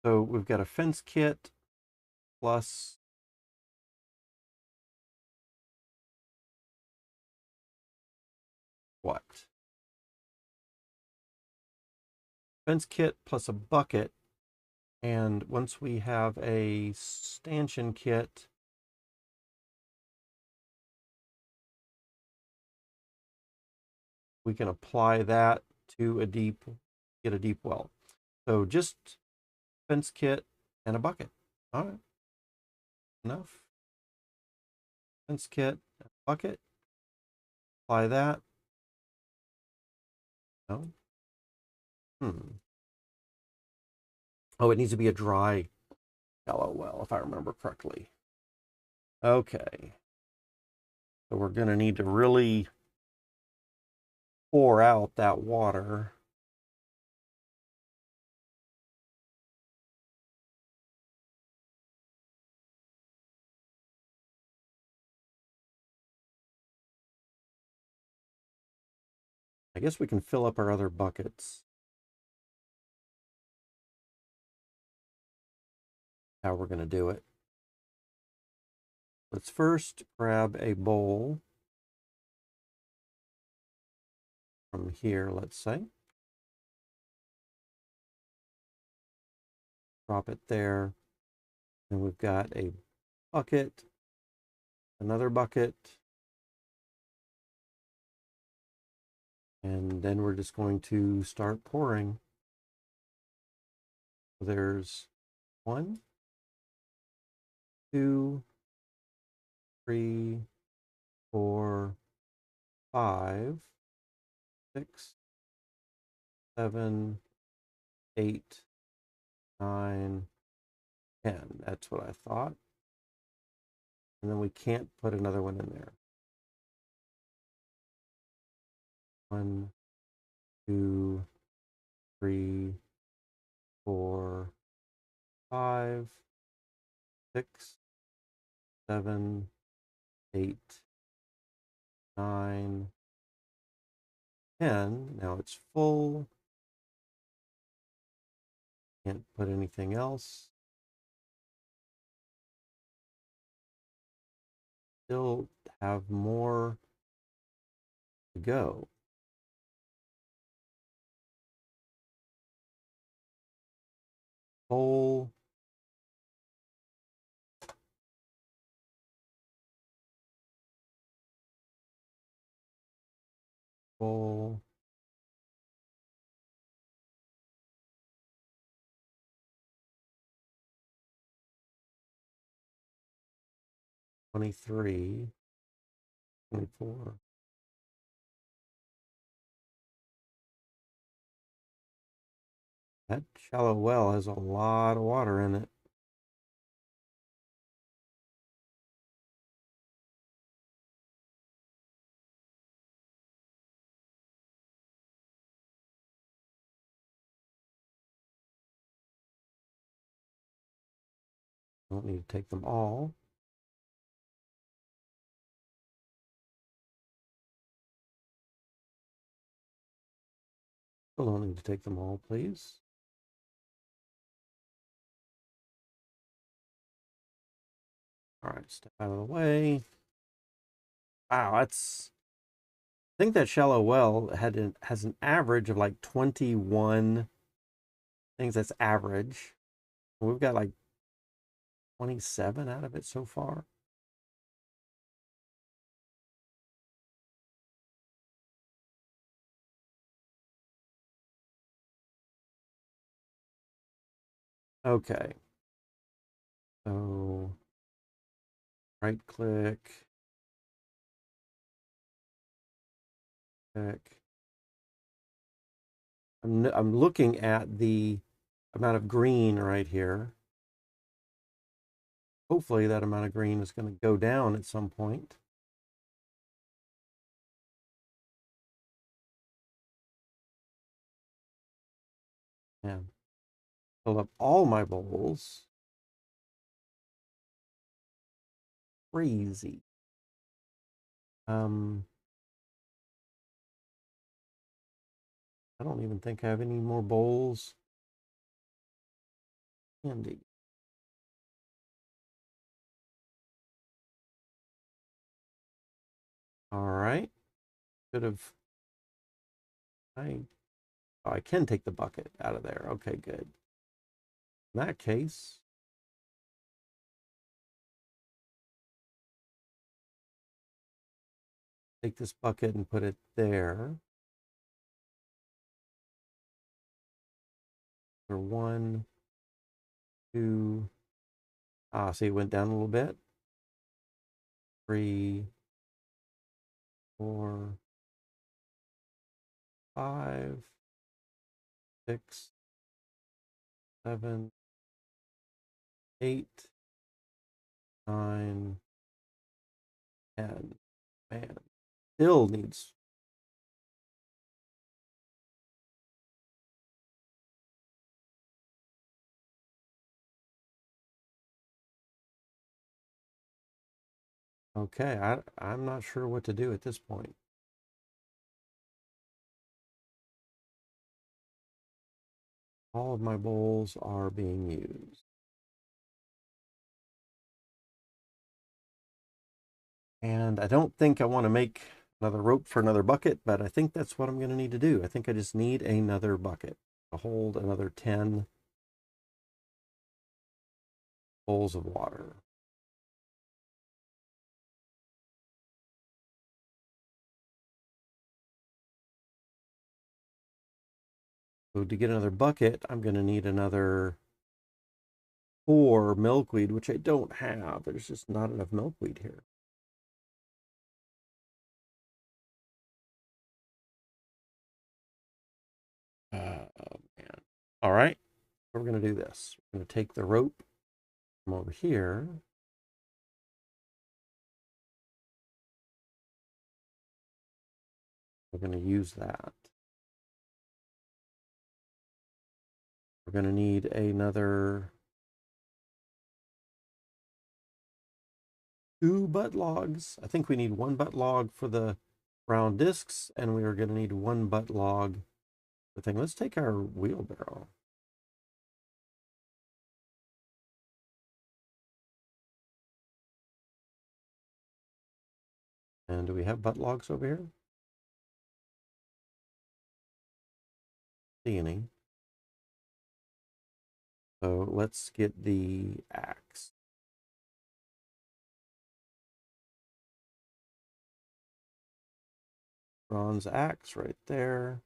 So we've got a fence kit plus what? Fence kit plus a bucket. And once we have a stanchion kit, we can apply that to get a deep well. So just fence kit and a bucket. All right, enough. Fence kit, bucket, apply that. No. Oh, it needs to be a dry shallow well, if I remember correctly. Okay. So we're going to need to really pour out that water. I guess we can fill up our other buckets. How we're going to do it. Let's first grab a bowl from here, let's say. Drop it there. And we've got a bucket, another bucket, and then we're just going to start pouring. There's 1, 2, 3, 4, 5, 6, 7, 8, 9, 10. That's what I thought. And then we can't put another one in there. 1, 2, 3, 4, 5, 6, 7, 8, 9, 10. Now it's full. Can't put anything else. Still have more to go. Full. Full. $23, $24. That shallow well has a lot of water in it. Don't need to take them all. Still don't need to take them all, please. All right, step out of the way. Wow, I think that shallow well has an average of like 21 things. That's average. We've got like 27 out of it so far. Okay. So right click, click. I'm looking at the amount of green right here. Hopefully that amount of green is going to go down at some point. Yeah. Fill up all my bowls. Crazy. I don't even think I have any more bowls handy. All right. Could have I can take the bucket out of there. Okay, good. In that case, take this bucket and put it there. For 1, 2. See, it went down a little bit. 3, 4, 5, 6, 7, 8, 9, 10. Man, still needs. Okay, I'm not sure what to do at this point. All of my bowls are being used. And I don't think I want to make another rope for another bucket, but I think that's what I'm going to need to do. I think I just need another bucket to hold another 10 bowls of water. So to get another bucket, I'm going to need another 4 milkweed, which I don't have. There's just not enough milkweed here. Oh, man. All right, we're going to do this. We're going to take the rope from over here. We're going to use that. We're going to need another 2 butt logs. I think we need 1 butt log for the round discs, and we are going to need 1 butt log for the thing. Let's take our wheelbarrow. And do we have butt logs over here? See any? So let's get the axe. Bronze axe right there.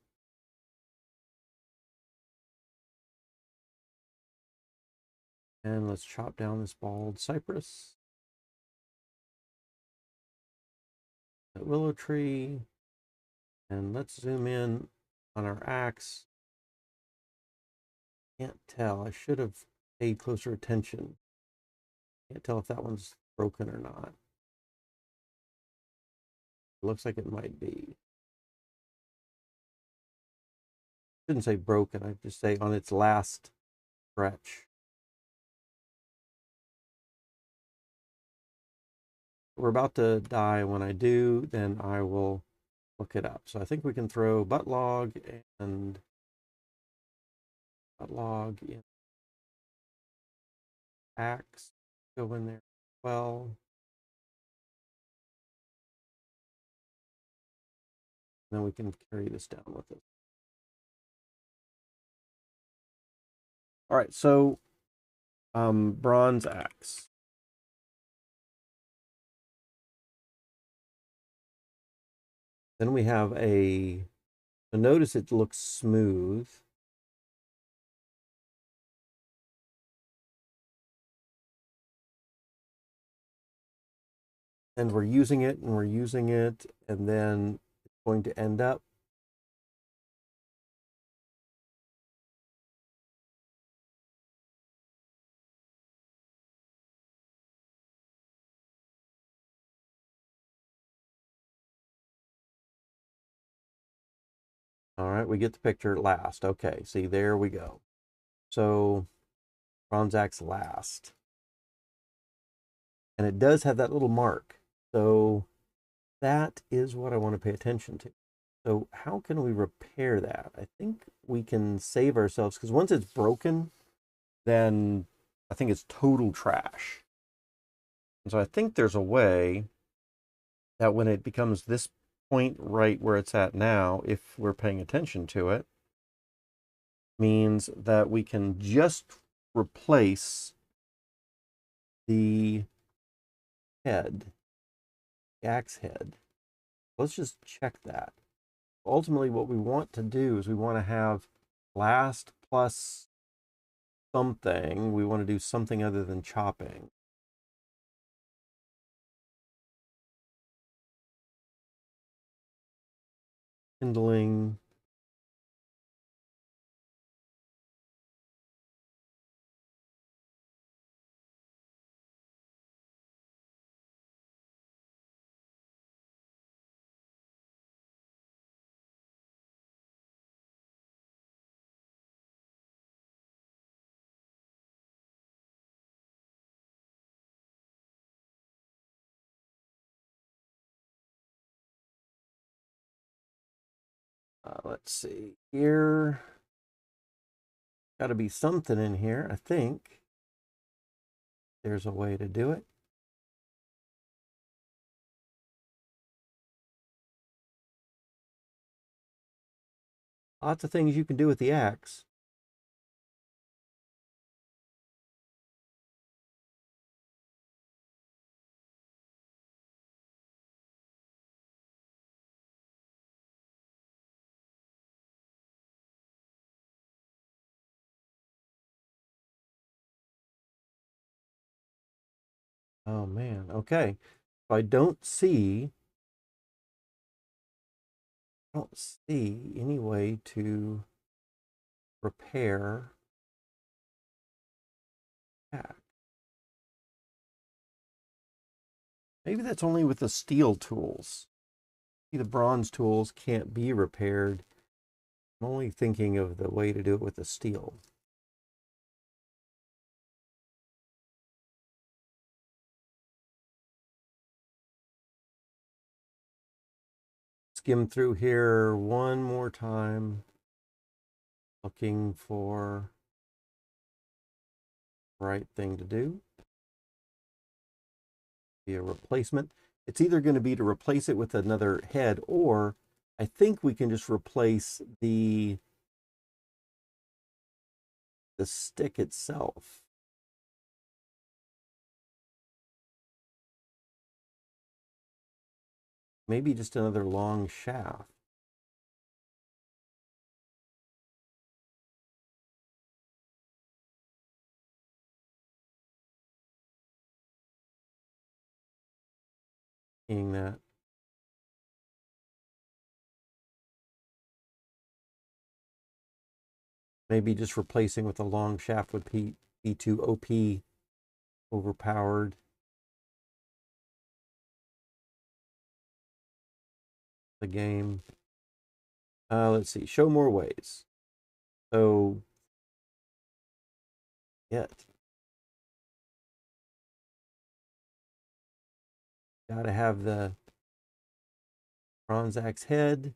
And let's chop down this bald cypress. That willow tree. And let's zoom in on our axe. Can't tell. I should have paid closer attention. Can't tell if that one's broken or not. It looks like it might be. Shouldn't say broken. I just say on its last stretch. We're about to die. When I do, then I will look it up. So I think we can throw butt log and butt log in axe. Go in there. well. Then we can carry this down with it. All right, so bronze axe. Then we have notice it looks smooth. And we're using it and we're using it, and then it's going to end up all right, we get the picture at last. Okay, see, there we go. So bronze axe last. And it does have that little mark. So that is what I want to pay attention to. So how can we repair that? I think we can save ourselves, because once it's broken, then I think it's total trash. And so I think there's a way that when it becomes this point right where it's at now, if we're paying attention to it, means that we can just replace the head, the axe head. Let's just check that. Ultimately, what we want to do is we want to have last plus something. We want to do something other than chopping. Kindling. Let's see here. Got to be something in here, I think. There's a way to do it. Lots of things you can do with the axe. Oh man, okay. I don't see any way to repair that. Maybe that's only with the steel tools. Maybe the bronze tools can't be repaired. I'm only thinking of the way to do it with the steel. Skim through here one more time, looking for the right thing to do. Be a replacement. It's either going to be to replace it with another head, or I think we can just replace the stick itself. Maybe just another long shaft. Seeing that. Maybe just replacing with a long shaft would be too OP, overpowered. The game. Let's see. Show more ways. So, yet. Gotta have the bronze axe head.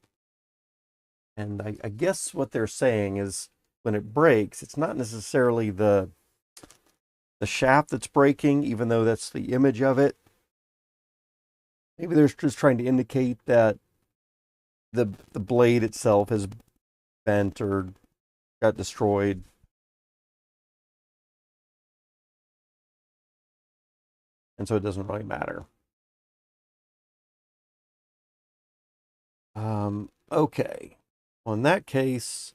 And I guess what they're saying is when it breaks, it's not necessarily the the shaft that's breaking, even though that's the image of it. Maybe they're just trying to indicate that the blade itself has bent or got destroyed. And so it doesn't really matter. Okay. Well, in that case,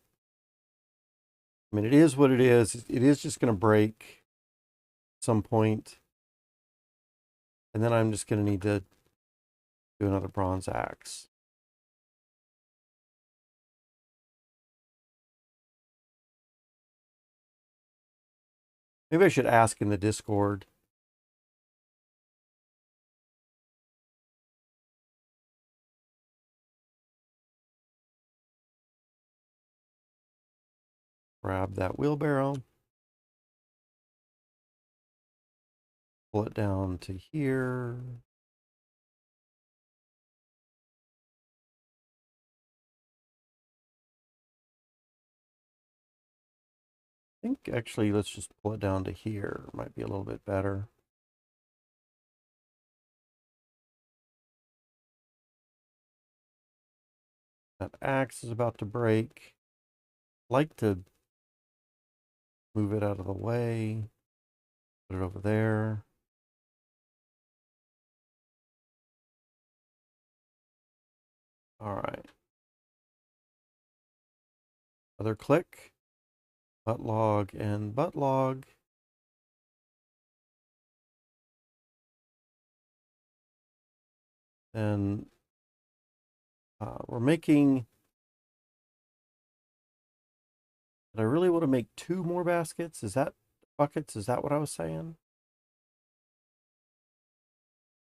I mean, it is what it is. It is just going to break at some point. And then I'm just going to need to do another bronze axe. Maybe I should ask in the Discord. Grab that wheelbarrow. Pull it down to here. I think actually let's just pull it down to here. Might be a little bit better. That axe is about to break. Like to move it out of the way. Put it over there. All right. Other click. Butt log and butt log. Then we're making. Did I really want to make 2 more baskets? Is that buckets? Is that what I was saying?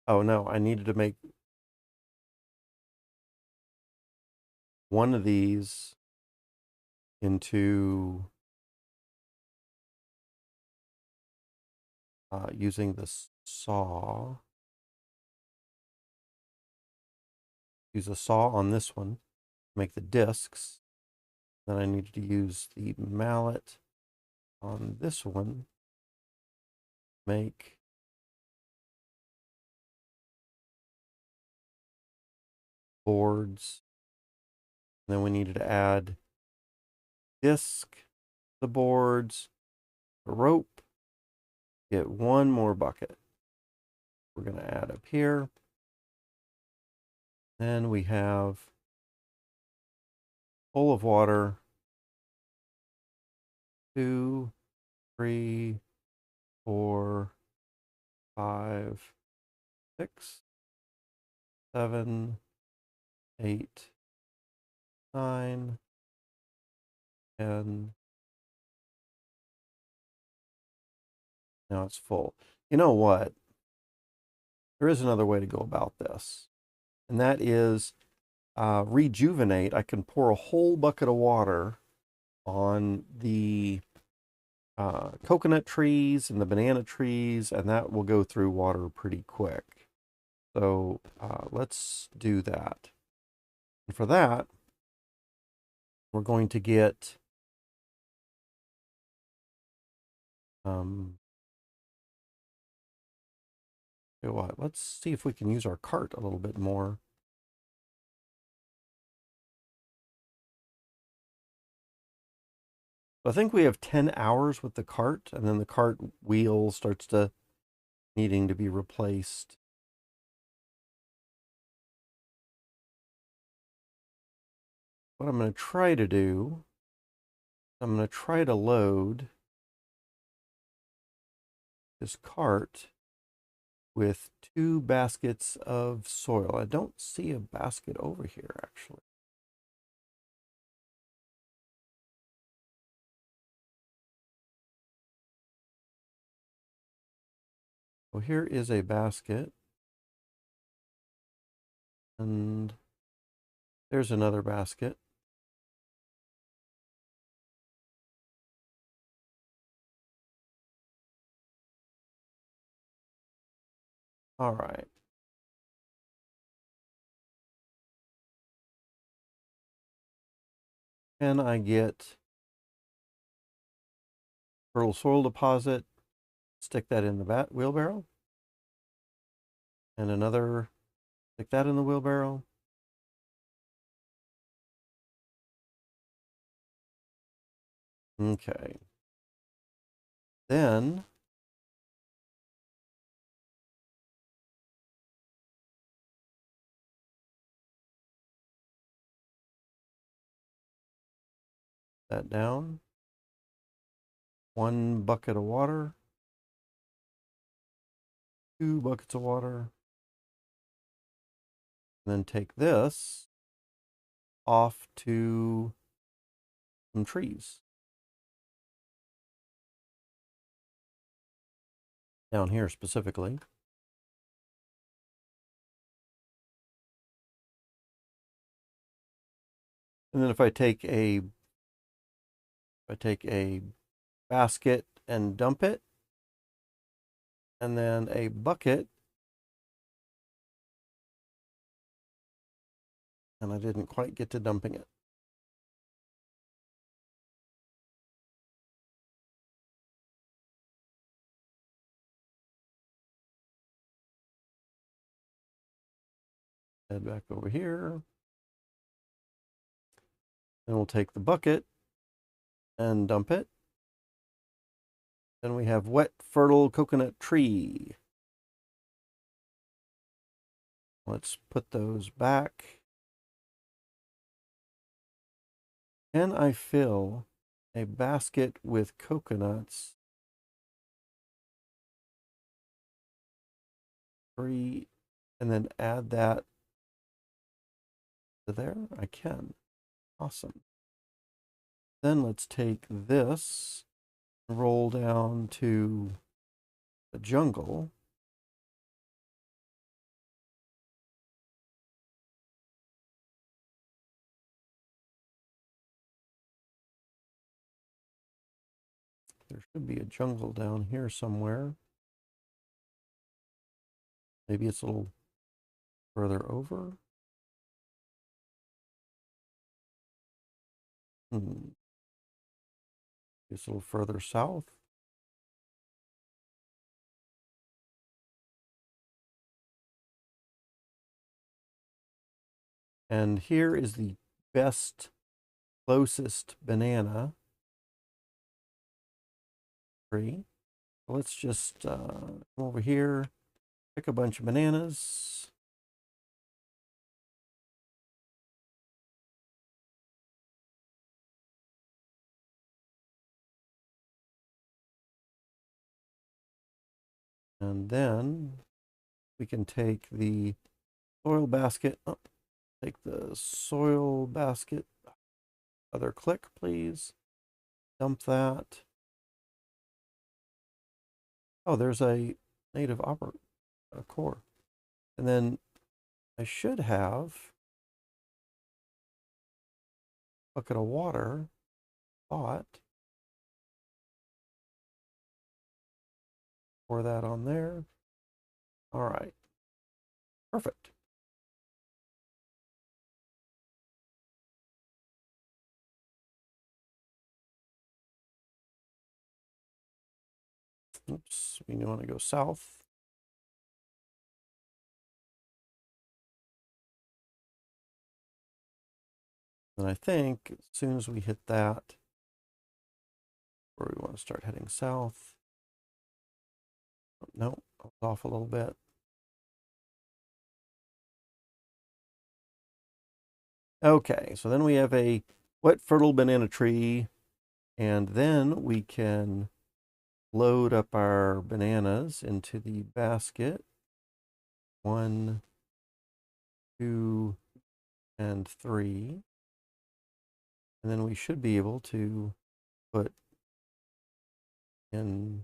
Oh no, I needed to make one of these into using the saw. Use a saw on this one to make the discs. Then I needed to use the mallet on this one. Make boards. And then we needed to add disc, the boards, a rope, get 1 more bucket. We're going to add up here. Then we have full of water. 2, 3, 4, 5, 6, 7, 8, 9, 10. Now it's full. You know what? There is another way to go about this, and that is rejuvenate. I can pour a whole bucket of water on the coconut trees and the banana trees, and that will go through water pretty quick. So let's do that. And for that, we're going to get you know what? Let's see if we can use our cart a little bit more. I think we have 10 hours with the cart, and then the cart wheel starts to needing to be replaced. What I'm going to try to do, I'm going to try to load this cart with 2 baskets of soil. I don't see a basket over here, actually. Well, here is a basket. And there's another basket. All right. Can I get fertile soil deposit? stick that in the wheelbarrow. And another, stick that in the wheelbarrow. Okay. Then that down. 1 bucket of water. 2 buckets of water. And then take this off to some trees. Down here specifically. And then if I take a basket and dump it, and then a bucket, and I didn't quite get to dumping it. Head back over here. Then we'll take the bucket and dump it. Then we have wet, fertile coconut tree. Let's put those back. Can I fill a basket with coconuts? 3, and then add that to there? I can. Awesome. Then let's take this, roll down to the jungle. There should be a jungle down here somewhere. Maybe it's a little further over. It's a little further south. And here is the best, closest banana tree. Let's just come over here, pick a bunch of bananas. And then we can take the soil basket, take the soil basket, other click, please. Dump that. Oh, there's a native core. And then I should have a bucket of water, thought. Pour that on there. All right. Perfect. Oops, we want to go south. And I think as soon as we hit that, where we want to start heading south. No, off a little bit. Okay, so then we have a wet, fertile banana tree, and then we can load up our bananas into the basket. 1, 2, and 3. And then we should be able to put in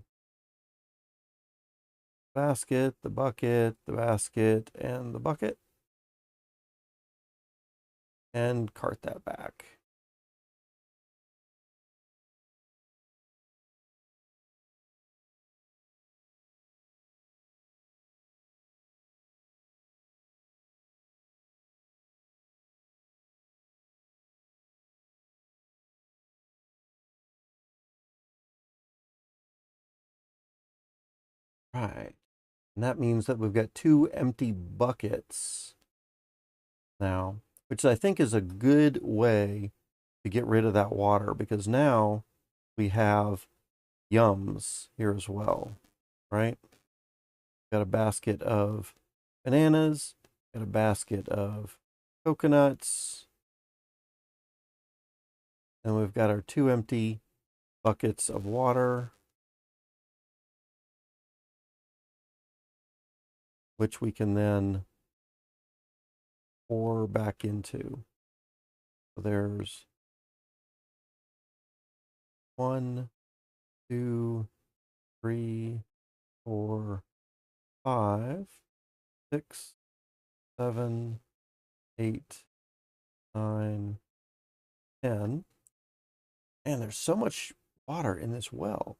basket, the bucket, the basket, and the bucket, and cart that back. Right. And that means that we've got 2 empty buckets now, which I think is a good way to get rid of that water, because now we have yums here as well, right? Got a basket of bananas, got a basket of coconuts, and we've got our 2 empty buckets of water, which we can then pour back into. So there's 1, 2, 3, 4, 5, 6, 7, 8, 9, 10. And there's so much water in this well.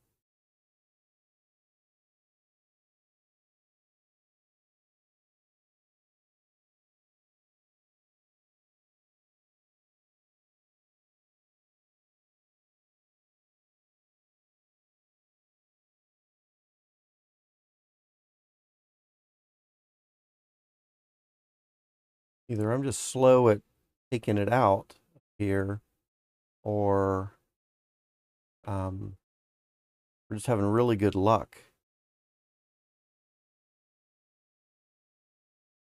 Either I'm just slow at taking it out here, or we're just having really good luck.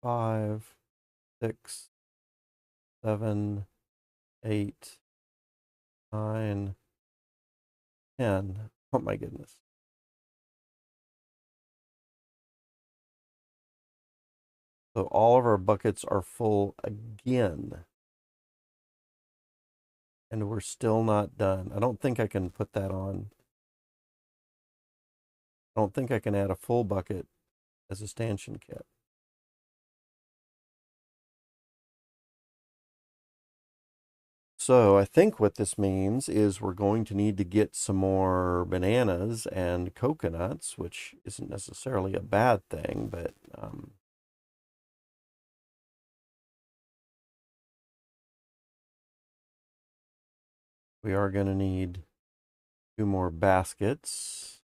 5, 6, 7, 8, 9, 10. Oh my goodness. So all of our buckets are full again. And we're still not done. I don't think I can put that on. I don't think I can add a full bucket as a stanchion kit. So I think what this means is we're going to need to get some more bananas and coconuts, which isn't necessarily a bad thing, but we are going to need 2 more baskets.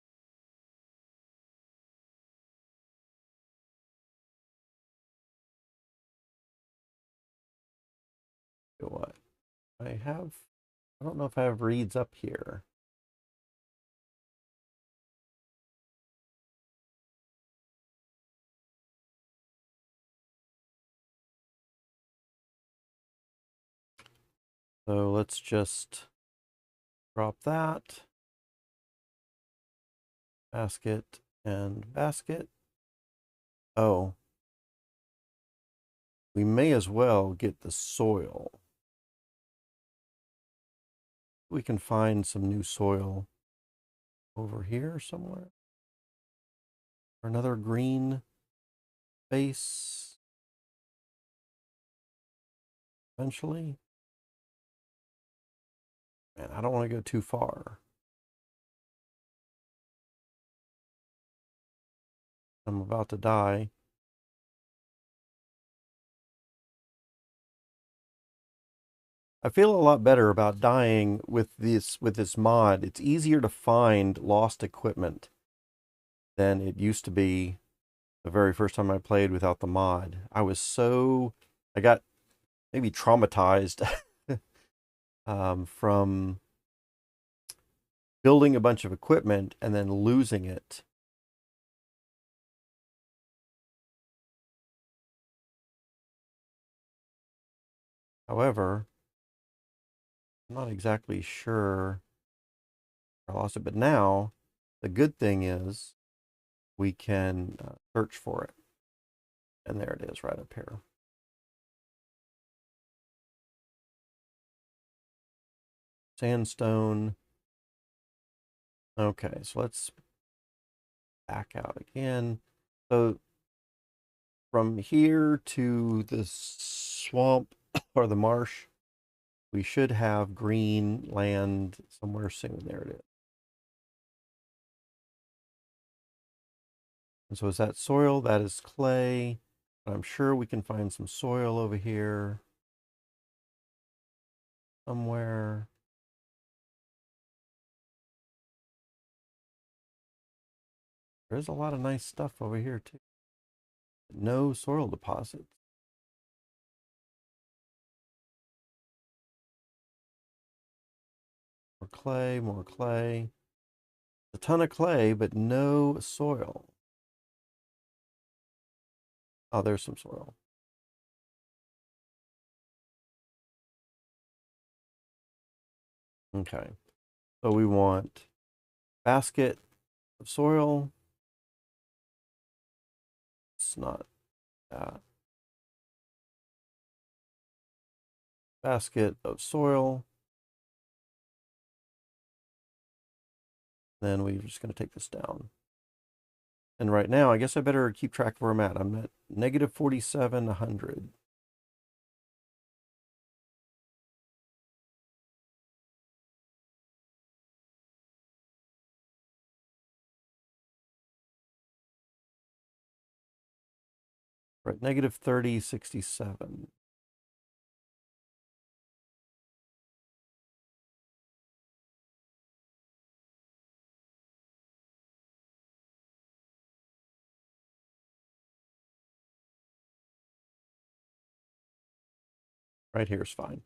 What? I don't know if I have reeds up here. So let's just drop that. Basket and basket. Oh, we may as well get the soil. We can find some new soil over here somewhere. Or another green base eventually. Man, I don't want to go too far. I'm about to die. I feel a lot better about dying with this mod. It's easier to find lost equipment than it used to be the very first time I played without the mod. I got maybe traumatized from building a bunch of equipment and then losing it. However, I'm not exactly sure I lost it, but now the good thing is we can search for it. And there it is right up here. Sandstone. Okay, so let's back out again. So from here to the swamp or the marsh, we should have green land somewhere soon. There it is. And so is that soil? That is clay. But I'm sure we can find some soil over here somewhere. There's a lot of nice stuff over here too. No soil deposits. More clay, more clay. A ton of clay, but no soil. Oh, there's some soil. Okay. So we want basket of soil. It's not that. Basket of soil. Then we're just going to take this down. And right now, I guess I better keep track of where I'm at. I'm at negative 4,700. We're at negative 3067. Right here is fine.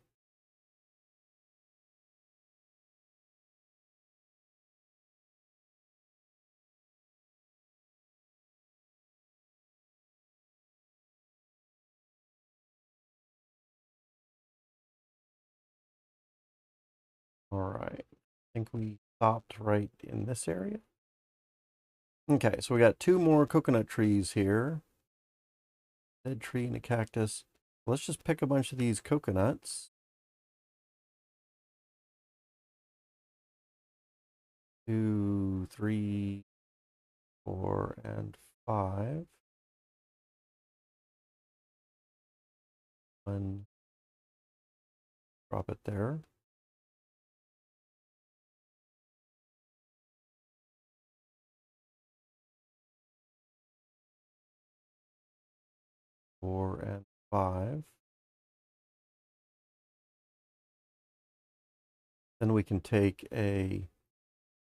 All right. I think we stopped right in this area. Okay, so we got two more coconut trees here. Dead tree and a cactus. Let's just pick a bunch of these coconuts. 2, 3, 4, and 5. And drop it there. Four and 5. Then we can take a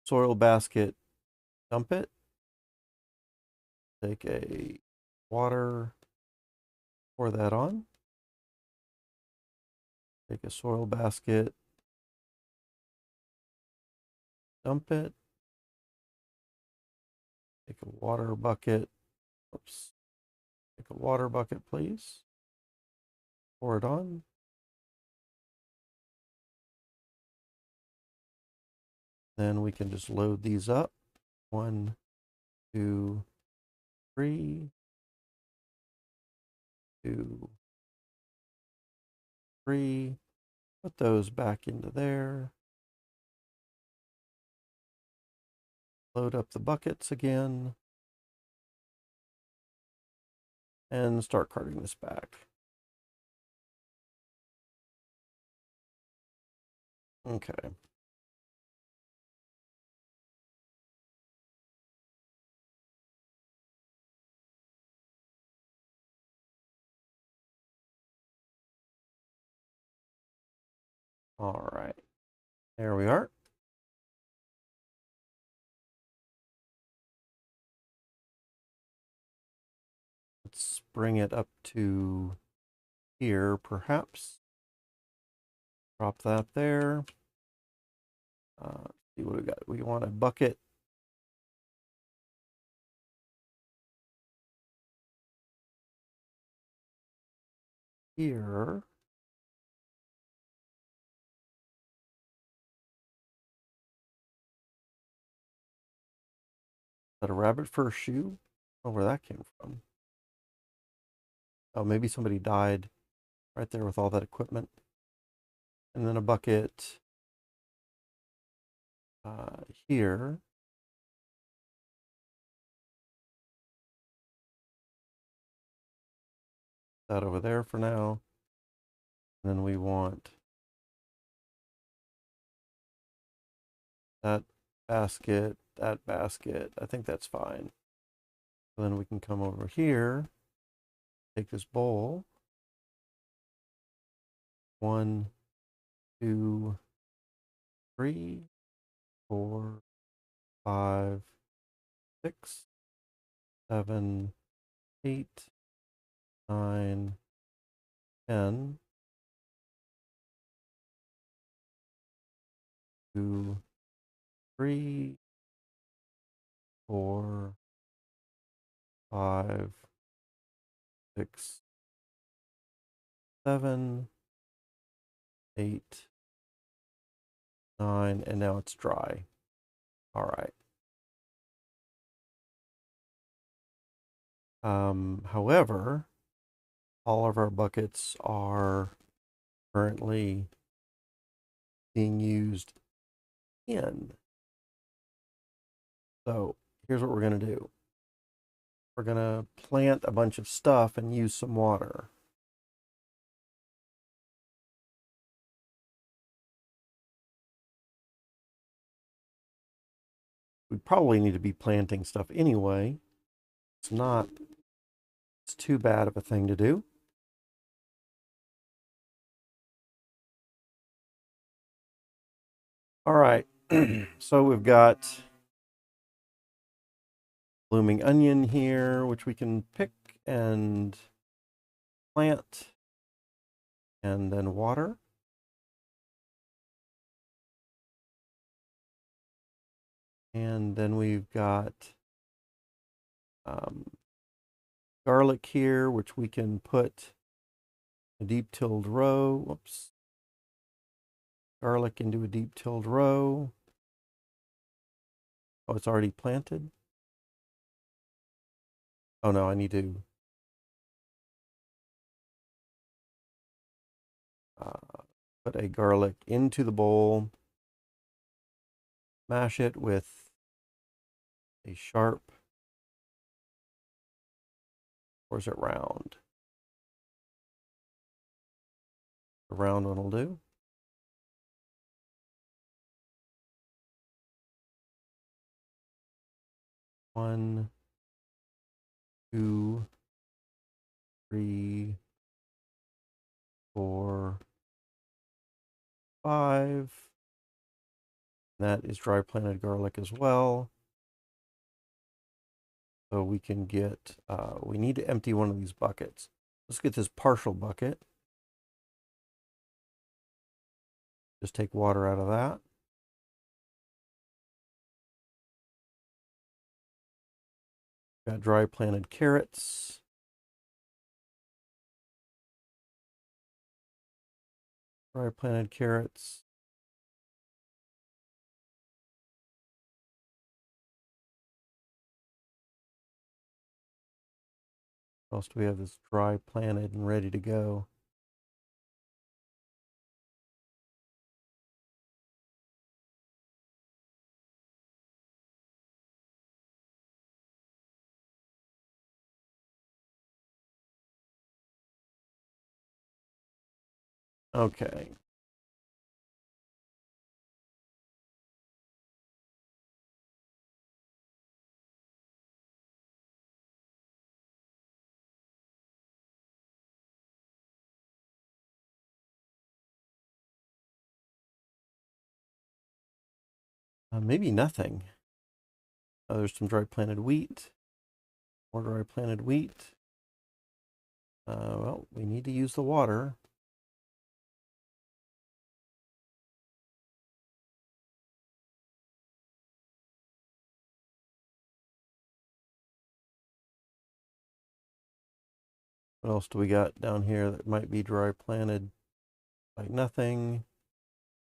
soil basket, dump it. Take a water, pour that on. Take a soil basket, dump it. Take a water bucket. Oops. Take a water bucket, please. Pour it on. Then we can just load these up. 1, 2, 3. 2, 3. Put those back into there. Load up the buckets again. And start carting this back. Okay. All right. There we are. Let's bring it up to here, perhaps. Drop that there. See what we got. We want a bucket. Here. Is that a rabbit fur shoe? Oh, where that came from. Oh, maybe somebody died right there with all that equipment. And then a bucket here. That over there for now. And then we want that basket, that basket. I think that's fine. So then we can come over here, take this bowl. 1, 2, 3, 4, 5, 6. 7, 8, 9, 10, 2, 3, 4, 5, 6, 7, 8, 9, and now it's dry. All right. However, all of our buckets are currently being used in. So here's what we're going to do. We're going to plant a bunch of stuff and use some water. We probably need to be planting stuff anyway. It's too bad of a thing to do. All right. So we've got blooming onion here, which we can pick and plant and then water. And then we've got garlic here, which we can put a deep tilled row. Whoops. Garlic into a deep tilled row. Oh, it's already planted. Oh no, I need to put a garlic into the bowl. Mash it with a sharp, or is it round? The round one will do. One, 2, 3, 4, 5. That is dry planted garlic as well. So we can get, we need to empty one of these buckets. Let's get this partial bucket. Just take water out of that. Got dry planted carrots. Dry planted carrots. What else do we have that's dry planted and ready to go? Okay. Maybe nothing. Oh, there's some dry planted wheat. More dry planted wheat. Well, we need to use the water. What else do we got down here that might be dry planted? Like nothing.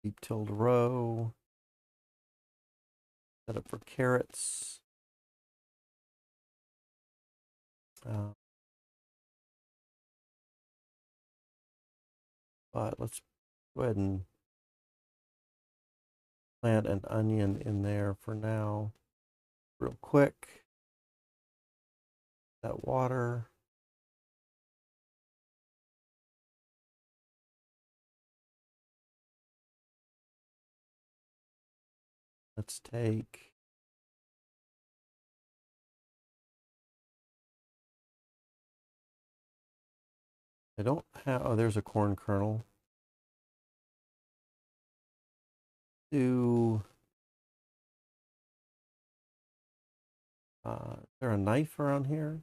Deep tilled row. Set up for carrots. But let's go ahead and plant an onion in there for now. Real quick. That water. Let's take I don't have, oh, there's a corn kernel. Do Is there a knife around here?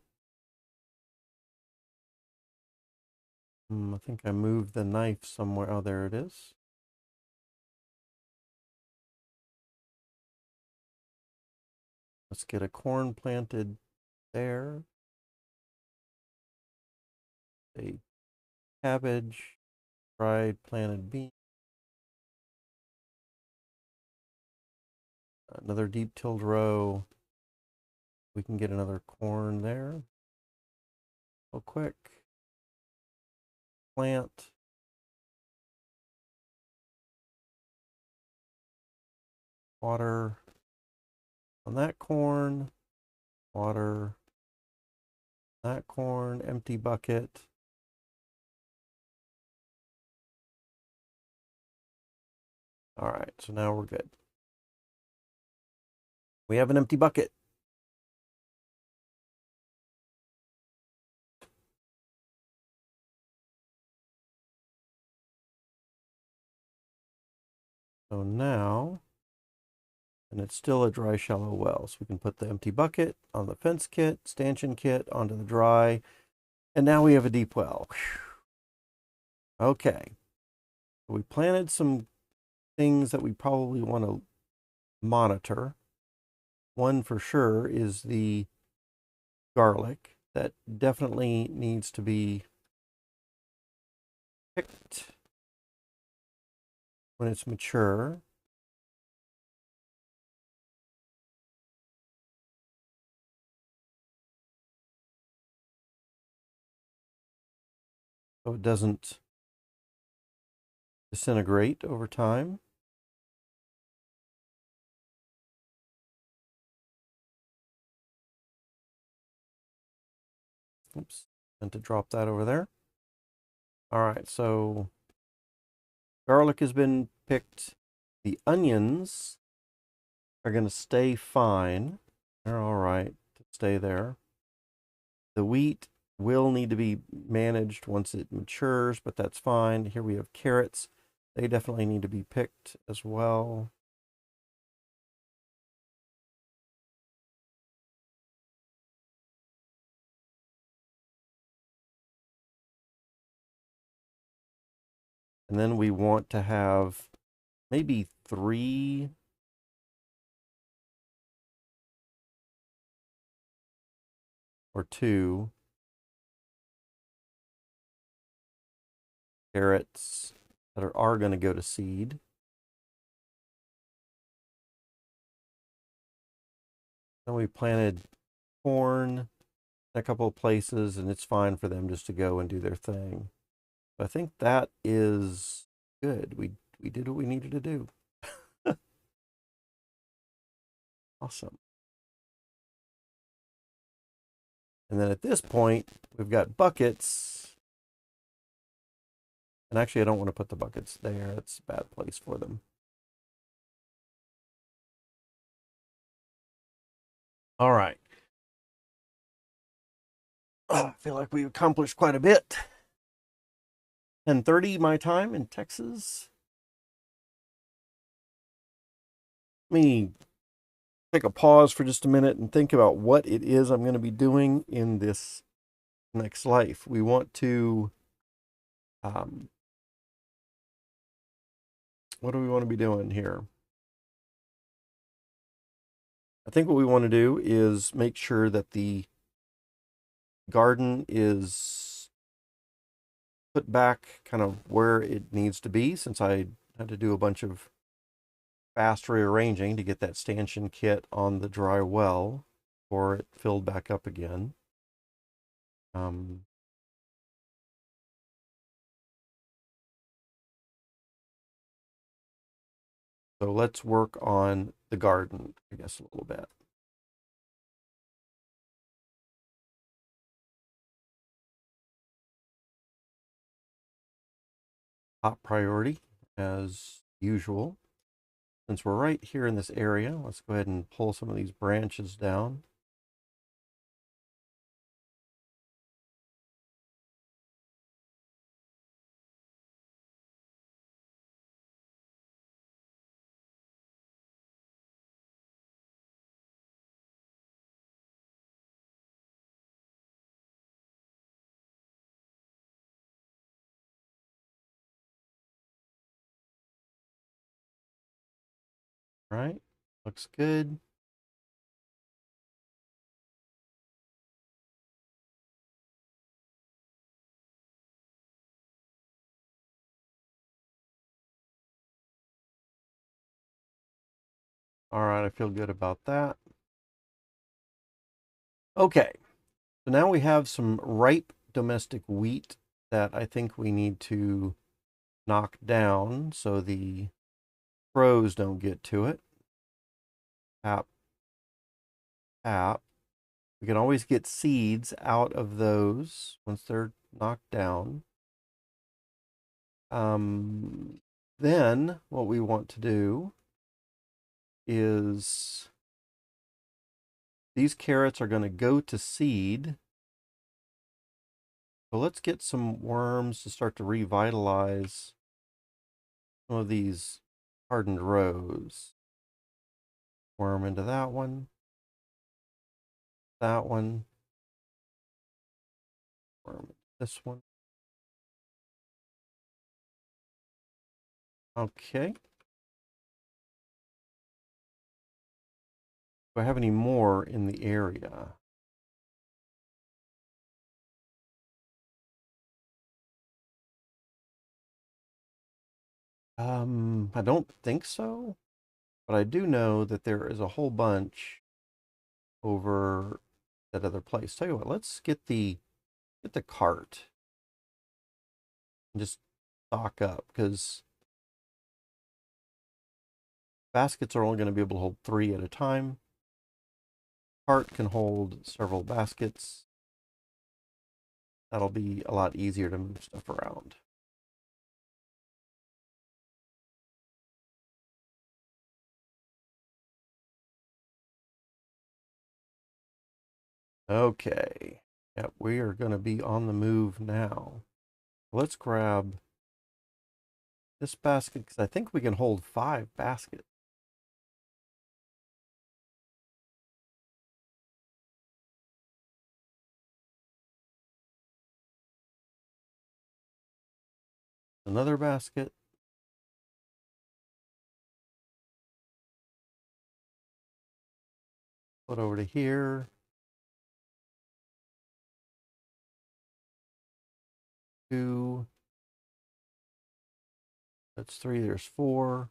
I think I moved the knife somewhere. Oh, there it is. Let's get a corn planted there. A cabbage, fried planted bean. Another deep tilled row. We can get another corn there. Real quick. Plant. Water on that corn. Water. That corn. Empty bucket. All right, so now we're good. We have an empty bucket. So now, and it's still a dry, shallow well. So we can put the empty bucket on the fence kit, stanchion kit onto the dry, and now we have a deep well. Whew. Okay. We planted some things that we probably want to monitor. One for sure is the garlic that definitely needs to be picked when it's mature. So it doesn't disintegrate over time. Oops, meant to drop that over there. All right, so garlic has been picked. The onions are going to stay fine. They're all right to stay there. The wheat will need to be managed once it matures, but that's fine. Here we have carrots. They definitely need to be picked as well. And then we want to have maybe 3 or 2 carrots that are going to go to seed. Then we planted corn in a couple of places, and it's fine for them just to go and do their thing. But I think that is good. We did what we needed to do. Awesome. And then at this point, we've got buckets. And actually, I don't want to put the buckets there. That's a bad place for them. All right. I feel like we've accomplished quite a bit. 10:30 my time in Texas. Let me take a pause for just a minute and think about what it is I'm going to be doing in this next life. We want to, what do we want to be doing here? I think what we want to do is make sure that the garden is put back kind of where it needs to be, since I had to do a bunch of fast rearranging to get that stanchion kit on the dry well before it filled back up again. So let's work on the garden, I guess, a little bit. Top priority, as usual. Since we're right here in this area, let's go ahead and pull some of these branches down. Right? Looks good. All right, I feel good about that. Okay, so now we have some ripe domestic wheat that I think we need to knock down so the crows don't get to it. Tap, tap. We can always get seeds out of those once they're knocked down. Um, then what we want to do is these carrots are going to go to seed. So let's get some worms to start to revitalize some of these hardened rows. Worm into that one, worm into this one. Okay. Do I have any more in the area? I don't think so, but I do know that there is a whole bunch over that other place. Tell you what, let's get the cart and just stock up because baskets are only going to be able to hold 3 at a time. Cart can hold several baskets. That'll be a lot easier to move stuff around. Okay. Yep, we are going to be on the move now. Let's grab this basket because I think we can hold 5 baskets. Another basket. Put over to here. 2. That's 3. There's 4.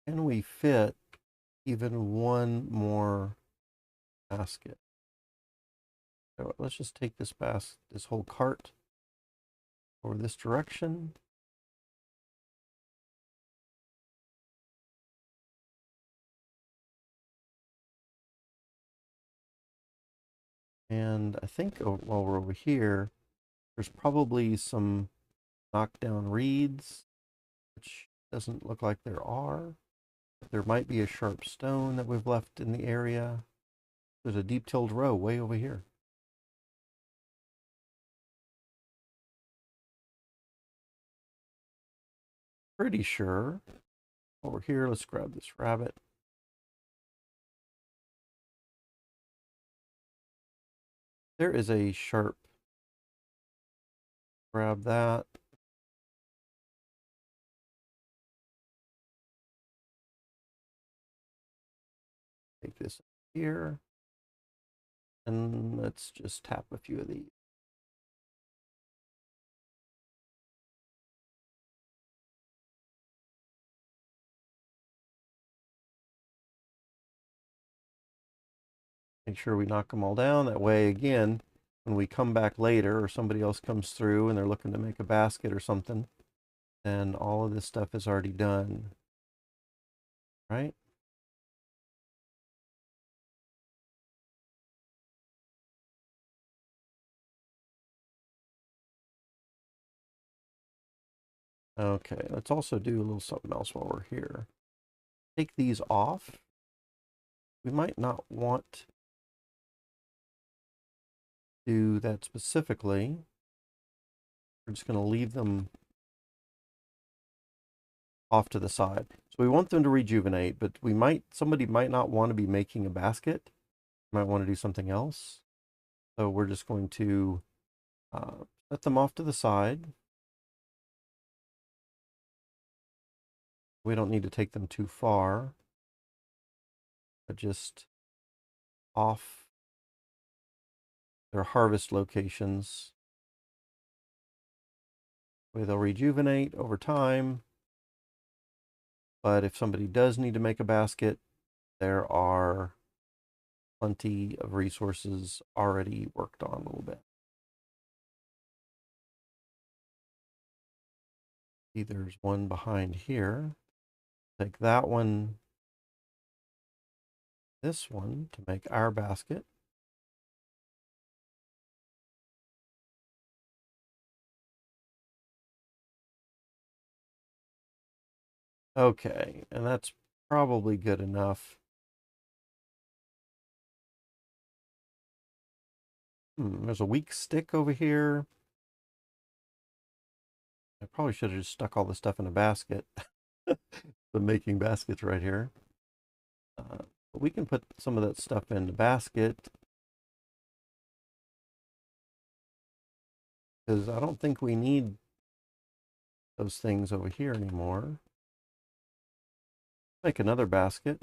Can we fit even one more basket? So let's just take this whole cart over this direction. And I think while we're over here, there's probably some knockdown reeds, which doesn't look like there are. There might be a sharp stone that we've left in the area. There's a deep-tilled row way over here. Pretty sure. Over here, let's grab this rabbit. There is a sharp. Grab that. Take this here. And let's just tap a few of these. Make sure we knock them all down. That way, again, when we come back later or somebody else comes through and they're looking to make a basket or something, then all of this stuff is already done. Right? Okay, let's also do a little something else while we're here. Take these off. We might not want to do that specifically. We're just going to leave them off to the side. So we want them to rejuvenate, but somebody might not want to be making a basket. Might want to do something else. So we're just going to set them off to the side. We don't need to take them too far, but just off their harvest locations. Where they'll rejuvenate over time. But if somebody does need to make a basket, there are plenty of resources already worked on a little bit. See, there's one behind here. Take that one, this one, to make our basket. Okay, and that's probably good enough. There's a weak stick over here. I probably should have just stuck all the stuff in a basket. The making baskets right here. But we can put some of that stuff in the basket, because I don't think we need those things over here anymore. Make another basket.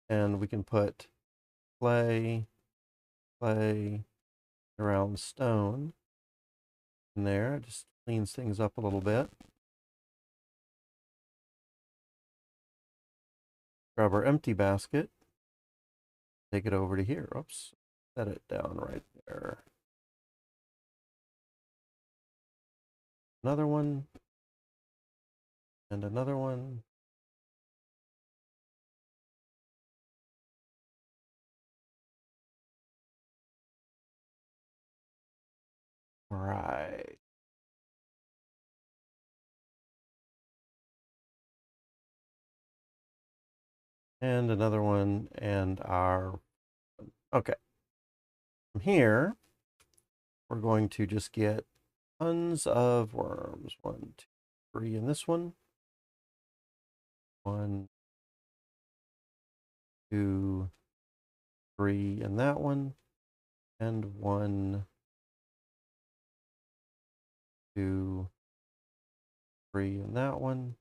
And we can put clay around stone in there. It just cleans things up a little bit. Grab our empty basket. Take it over to here. Oops. Set it down right there. Another one. And another one. All right. And another one, and our, okay. From here, we're going to just get tons of worms. 1, 2, 3 in this one. 1, 2, 3 in that one. And 1, 2, 3 in that one.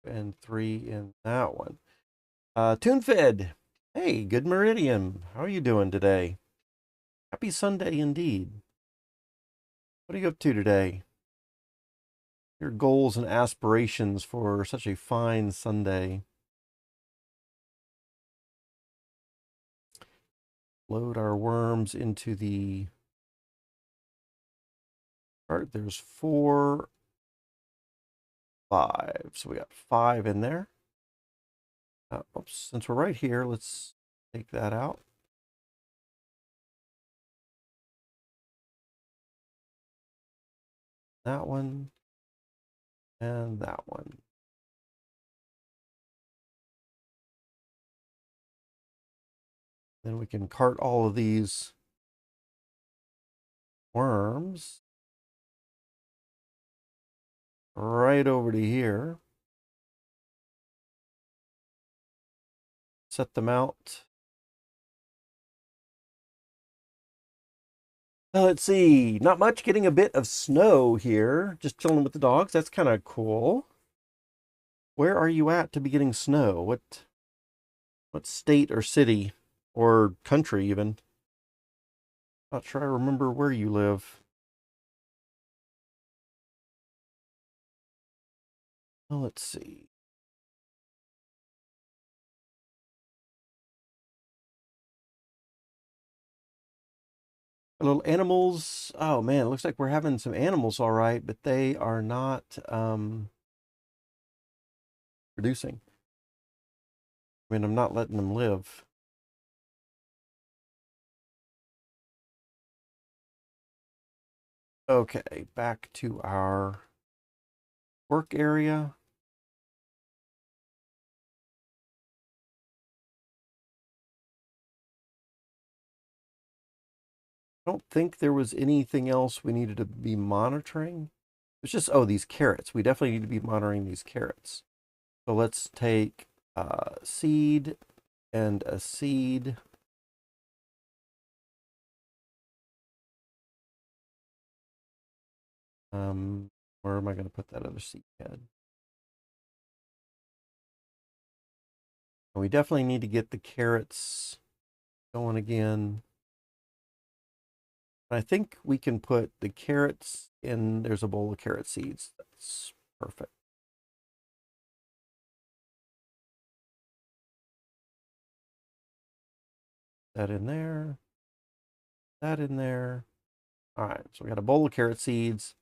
And 3 in that one. TuneFed. Hey, good meridian. How are you doing today? Happy Sunday indeed. What are you up to today? Your goals and aspirations for such a fine Sunday. Load our worms into the cart. There's 4, 5. So we got 5 in there. Oops, since we're right here, let's take that out. That one. And that one. Then we can cart all of these worms right over to here. Set them out. Let's see, not much, getting a bit of snow here. Just chilling with the dogs. That's kind of cool. Where are you at to be getting snow? What state or city or country even? Not sure I remember where you live. Well, let's see. Little animals. Oh man, it looks like we're having some animals all right, but they are not producing. I mean, I'm not letting them live. Okay, back to our work area. I don't think there was anything else we needed to be monitoring. It's just, oh, these carrots. We definitely need to be monitoring these carrots. So let's take seed and a seed. Where am I going to put that other seed head? We definitely need to get the carrots going again. I think we can put the carrots in. There's a bowl of carrot seeds. That's perfect. That in there. That in there. All right, so we got a bowl of carrot seeds.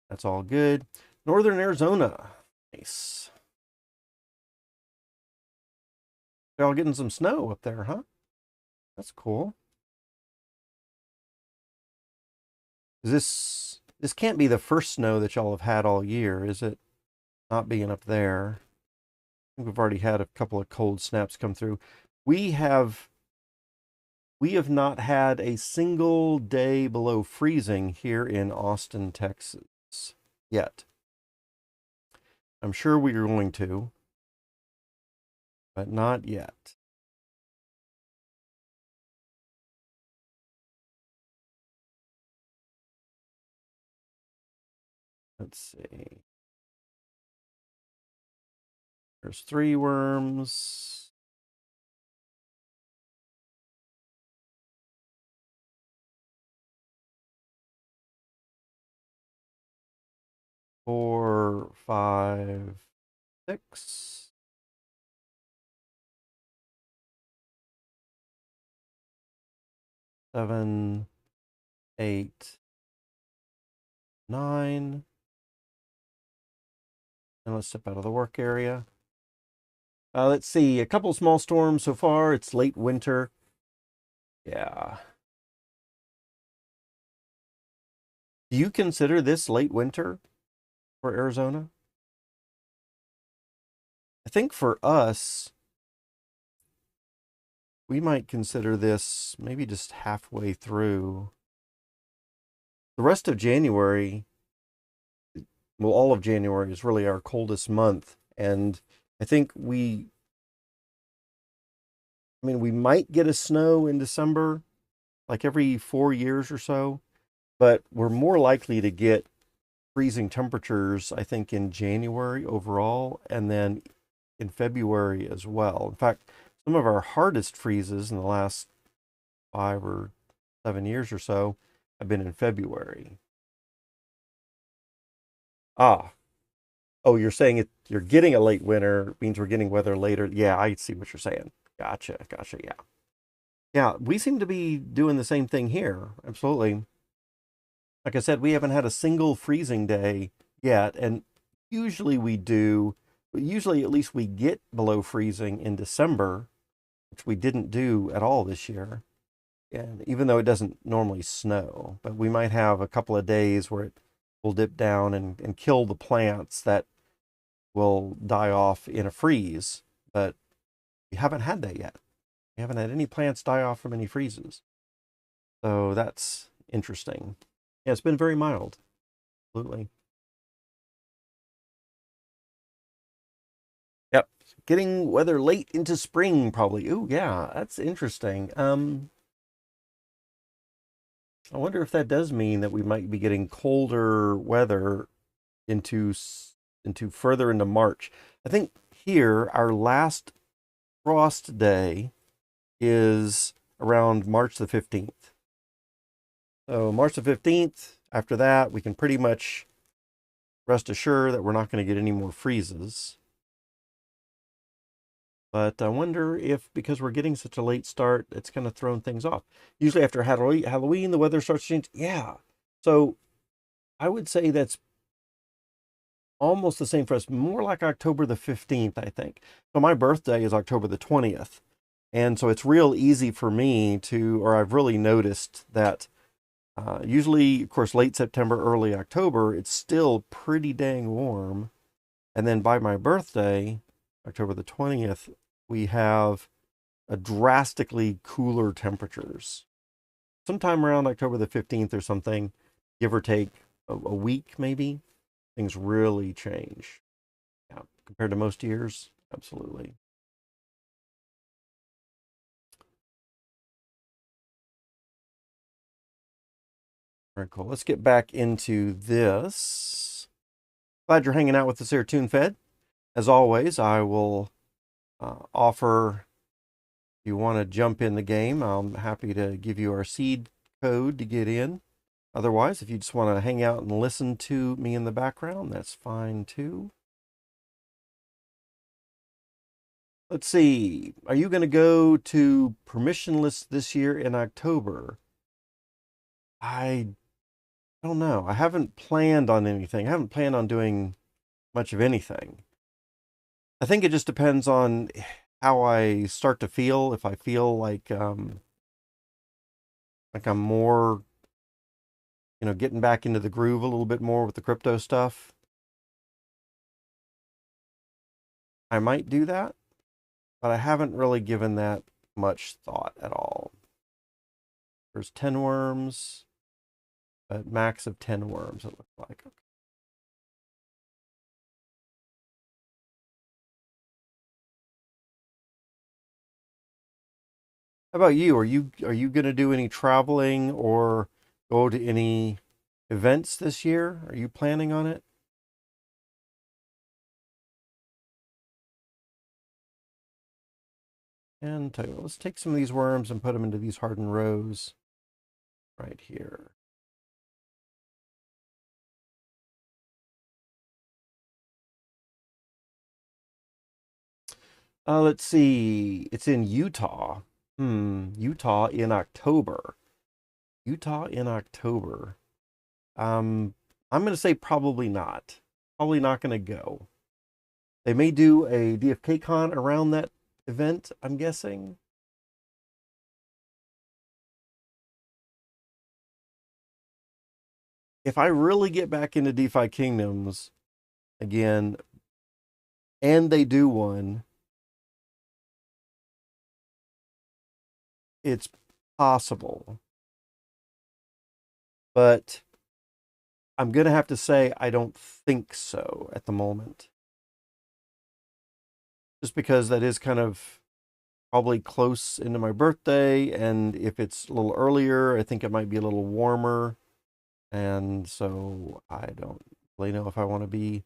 That's all good. Northern Arizona. Nice. They're all getting some snow up there, huh? That's cool. This can't be the first snow that y'all have had all year, is it? Not being up there. I think we've already had a couple of cold snaps come through. We have not had a single day below freezing here in Austin, Texas yet. I'm sure we are going to, but not yet. Let's see. There's 3 worms. Four, 5, 6. Seven, 8, 9. And let's step out of the work area. Let's see, a couple small storms so far. It's late winter. Yeah. Do you consider this late winter for Arizona? I think for us, we might consider this maybe just halfway through. The rest of January, well, all of January is really our coldest month. And I think we might get a snow in December, like every 4 years or so, but we're more likely to get freezing temperatures, I think, in January overall, and then in February as well. In fact, some of our hardest freezes in the last 5 or 7 years or so have been in February. Ah, oh, you're saying you're getting a late winter means we're getting weather later. Yeah, I see what you're saying. Gotcha, gotcha, yeah. Yeah, we seem to be doing the same thing here. Absolutely. Like I said, we haven't had a single freezing day yet, and usually we do. Usually, at least we get below freezing in December, which we didn't do at all this year. And even though it doesn't normally snow, but we might have a couple of days where it will dip down and kill the plants that will die off in a freeze. But we haven't had that yet. We haven't had any plants die off from any freezes. So that's interesting. Yeah, it's been very mild. Absolutely. Yep. Getting weather late into spring, probably. Ooh, yeah, that's interesting. I wonder if that does mean that we might be getting colder weather into further into March. I think here our last frost day is around March the 15th. So March the 15th, after that, we can pretty much rest assured that we're not going to get any more freezes. But I wonder if, because we're getting such a late start, it's kind of thrown things off. Usually after Halloween, the weather starts to change. Yeah. So I would say that's almost the same for us, more like October the 15th, I think. So my birthday is October the 20th. And so it's real easy for me to, or I've really noticed that usually, of course, late September, early October, it's still pretty dang warm. And then by my birthday, October the 20th, we have a drastically cooler temperatures. Sometime around October the 15th or something, give or take a week maybe, things really change. Yeah, compared to most years, absolutely. Very cool. Let's get back into this. Glad you're hanging out with us here, TuneFed. As always, I will offer, if you want to jump in the game, I'm happy to give you our seed code to get in. Otherwise, if you just want to hang out and listen to me in the background, that's fine too. Let's see. Are you going to go to permissionless this year in October? I don't know. I haven't planned on anything. I haven't planned on doing much of anything. I think it just depends on how I start to feel. If I feel like I'm more, getting back into the groove a little bit more with the crypto stuff, I might do that. But I haven't really given that much thought at all. There's 10 worms, a max of 10 worms, it looks like. Okay. How about you? Are you going to do any traveling or go to any events this year? Are you planning on it? And tell you what, let's take some of these worms and put them into these hardened rows right here. Let's see. It's in Utah. Utah in October. Utah in October. I'm going to say probably not. Probably not going to go. They may do a DFK Con around that event, I'm guessing. If I really get back into DeFi Kingdoms again, and they do one, it's possible. But I'm going to have to say I don't think so at the moment. Just because that is kind of probably close into my birthday, and if it's a little earlier, I think it might be a little warmer. And so I don't really know if I want to be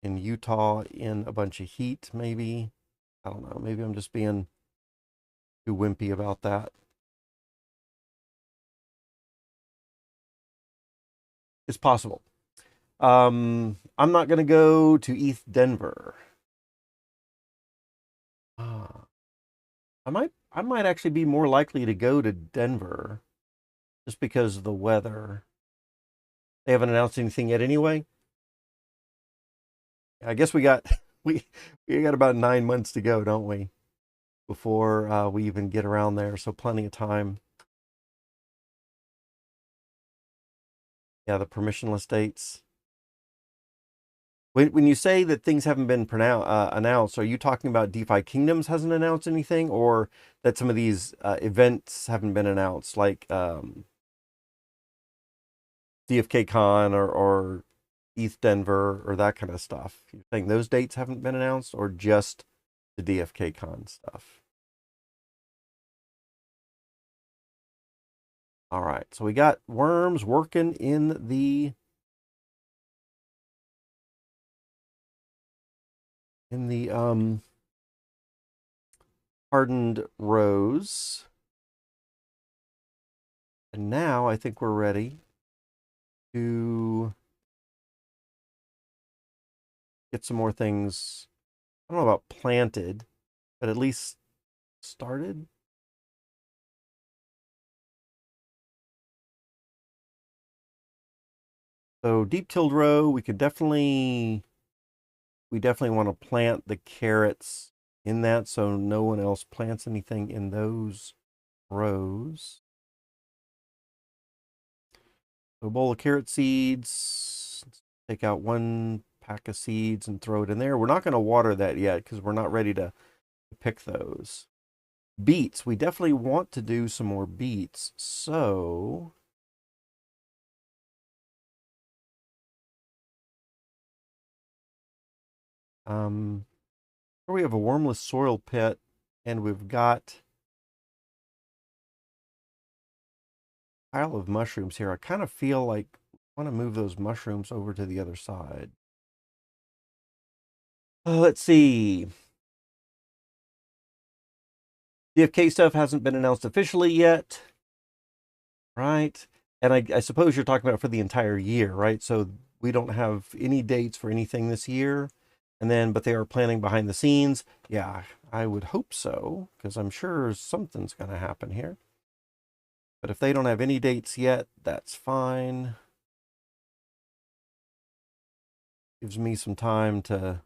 in Utah in a bunch of heat, maybe. I don't know. Maybe I'm just being too wimpy about that. It's possible. I'm not going to go to ETH Denver. I might actually be more likely to go to Denver just because of the weather. They haven't announced anything yet anyway. I guess we got we got about 9 months to go, don't we? Before we even get around there, so plenty of time. Yeah, the permissionless dates. When you say that things haven't been announced, are you talking about DeFi Kingdoms hasn't announced anything, or that some of these events haven't been announced, like DFK Con or ETH Denver or that kind of stuff? You're saying those dates haven't been announced, or just the DFK Con stuff? All right, so we got worms working in the hardened rows. And now I think we're ready to get some more things, I don't know about planted, but at least started. So deep tilled row, we definitely want to plant the carrots in that so no one else plants anything in those rows. So a bowl of carrot seeds. Let's take out one pack of seeds and throw it in there. We're not going to water that yet because we're not ready to pick those. Beets. We definitely want to do some more beets. So we have a wormless soil pit, and we've got pile of mushrooms here. I kind of feel like I want to move those mushrooms over to the other side. Let's see. DFK stuff hasn't been announced officially yet, right? And I suppose you're talking about for the entire year, right? So we don't have any dates for anything this year. And then, but they are planning behind the scenes. Yeah, I would hope so, because I'm sure something's going to happen here. But if they don't have any dates yet, that's fine. Gives me some time to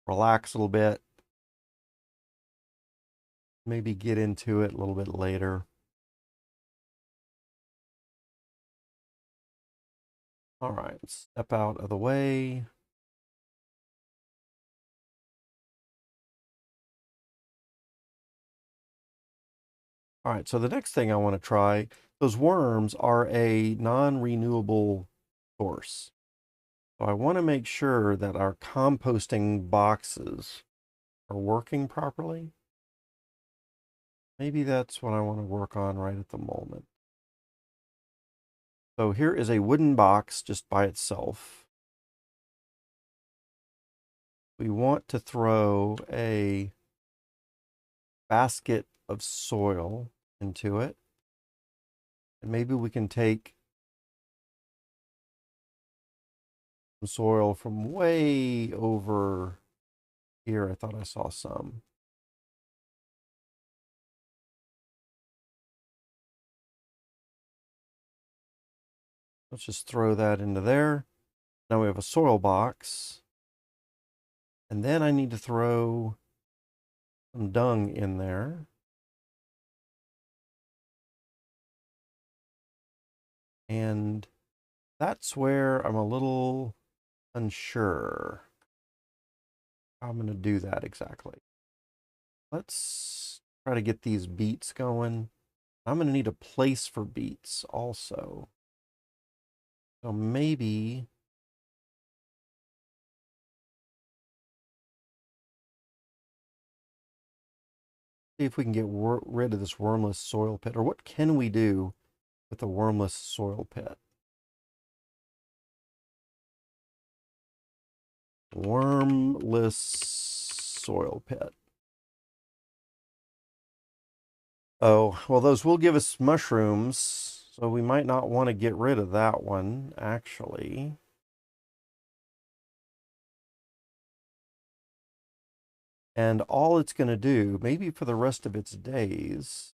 relax a little bit. Maybe get into it a little bit later. All right, step out of the way. All right, so the next thing I want to try, those worms are a non-renewable source. So I want to make sure that our composting boxes are working properly. Maybe that's what I want to work on right at the moment. So here is a wooden box just by itself. We want to throw a basket of soil into it. And maybe we can take some soil from way over here. I thought I saw some. Let's just throw that into there. Now we have a soil box. And then I need to throw some dung in there. And that's where I'm a little unsure how I'm going to do that exactly. Let's try to get these beets going. I'm going to need a place for beets also. So maybe see if we can get rid of this wormless soil pit, or what can we do with a wormless soil pit? Wormless soil pit. Oh, well, those will give us mushrooms, so we might not want to get rid of that one, actually. And all it's going to do, maybe for the rest of its days,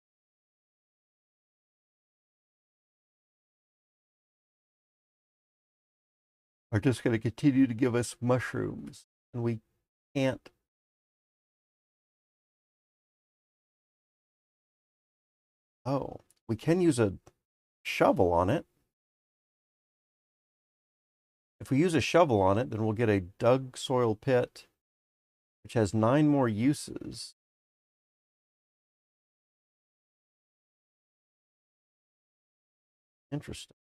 are just going to continue to give us mushrooms. And we can't. Oh, we can use a shovel on it. If we use a shovel on it, then we'll get a dug soil pit, which has 9 more uses. Interesting.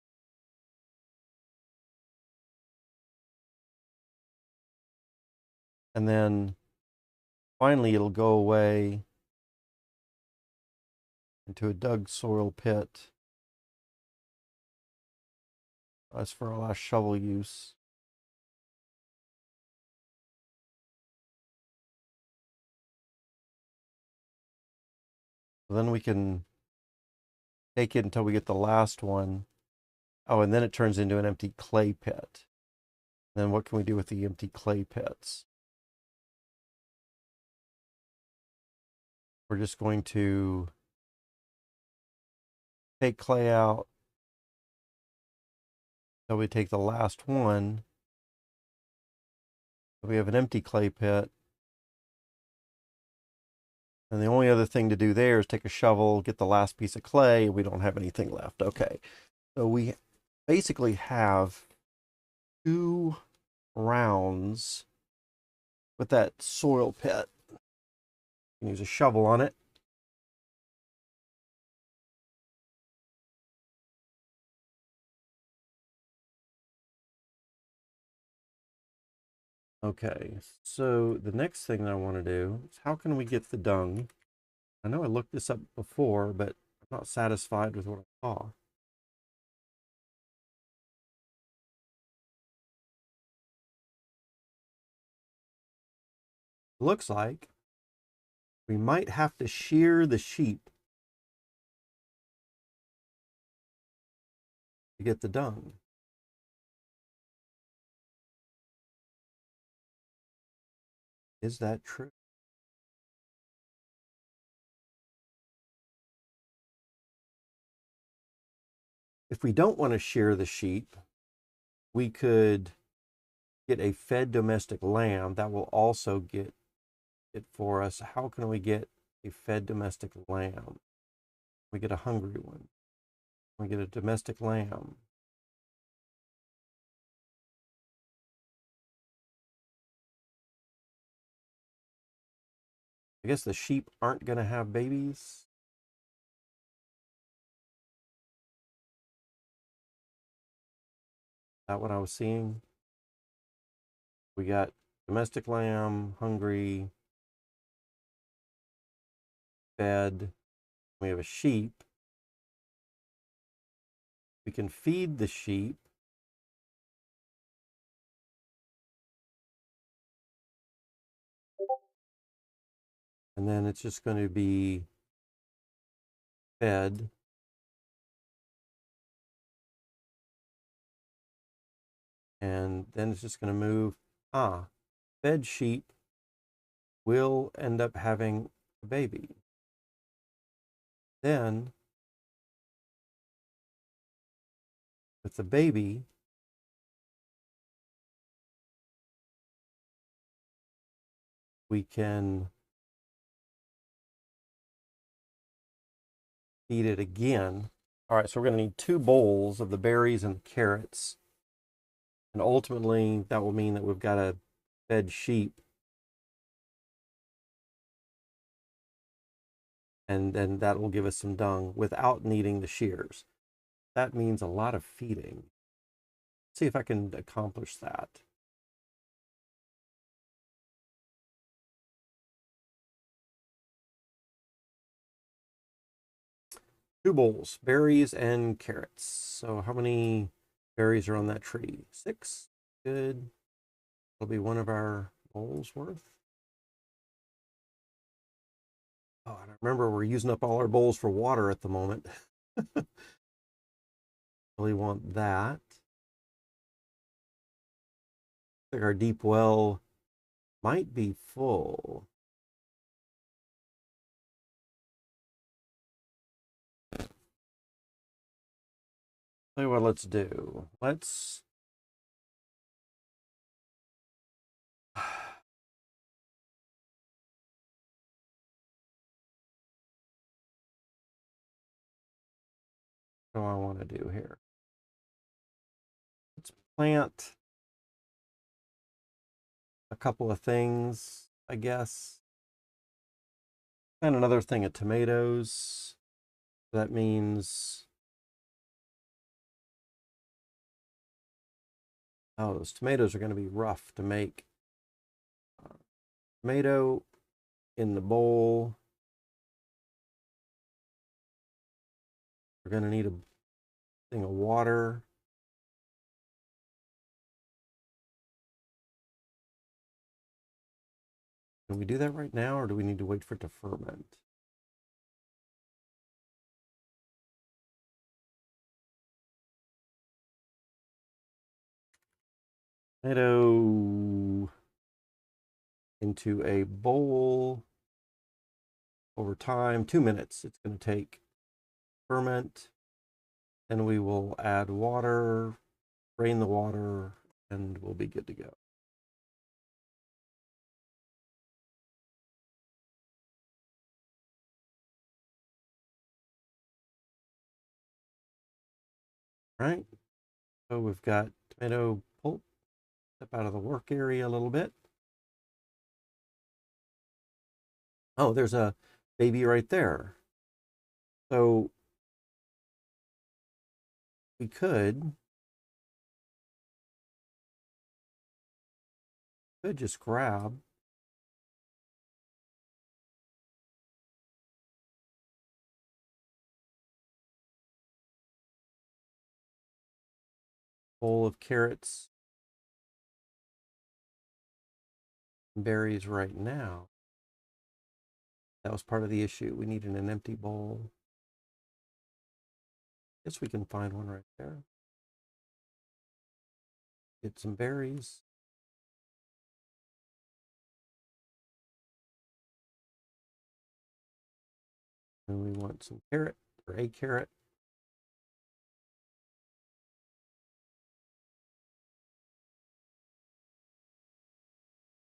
And then finally it'll go away into a dug soil pit. That's for our last shovel use. So then we can take it until we get the last one. Oh, and then it turns into an empty clay pit. Then what can we do with the empty clay pits? We're just going to take clay out. So we take the last one. We have an empty clay pit. And the only other thing to do there is take a shovel, get the last piece of clay. We don't have anything left. Okay. So we basically have 2 rounds with that soil pit. You can use a shovel on it. Okay, so the next thing that I want to do is how can we get the dung? I know I looked this up before, but not satisfied with what I saw. Looks like we might have to shear the sheep to get the dung. Is that true? If we don't want to shear the sheep, we could get a fed domestic lamb that will also get it for us. How can we get a fed domestic lamb? We get a hungry one. We get a domestic lamb. I guess the sheep aren't going to have babies. Is that what I was seeing? We got domestic lamb, hungry, fed. We have a sheep. We can feed the sheep. And then it's just going to be fed. And then it's just going to move. Fed sheep will end up having a baby. Then, with the baby, we can feed it again. All right, so we're going to need 2 bowls of the berries and the carrots. And ultimately, that will mean that we've got a fed sheep. And then that will give us some dung without needing the shears. That means a lot of feeding. Let's see if I can accomplish that. Two bowls, berries and carrots. So how many berries are on that tree? 6. Good. That'll be one of our bowls worth. Oh, and I remember we're using up all our bowls for water at the moment. Really want that. I think our deep well might be full. Tell you what, let's do. Let's what do I want to do here? Let's plant a couple of things, I guess. And another thing of tomatoes. That means, oh, those tomatoes are going to be rough to make. Tomato in the bowl. We're going to need a thing of water. Can we do that right now, or do we need to wait for it to ferment? Tomato into a bowl over time, 2 minutes. It's going to take ferment. Then we will add water, drain the water, and we'll be good to go. All right. So we've got tomato pulp. Step out of the work area a little bit. Oh, there's a baby right there. So we could just grab bowl of carrots and berries right now. That was part of the issue. We needed an empty bowl. Guess we can find one right there. Get some berries. And we want some carrot or a carrot.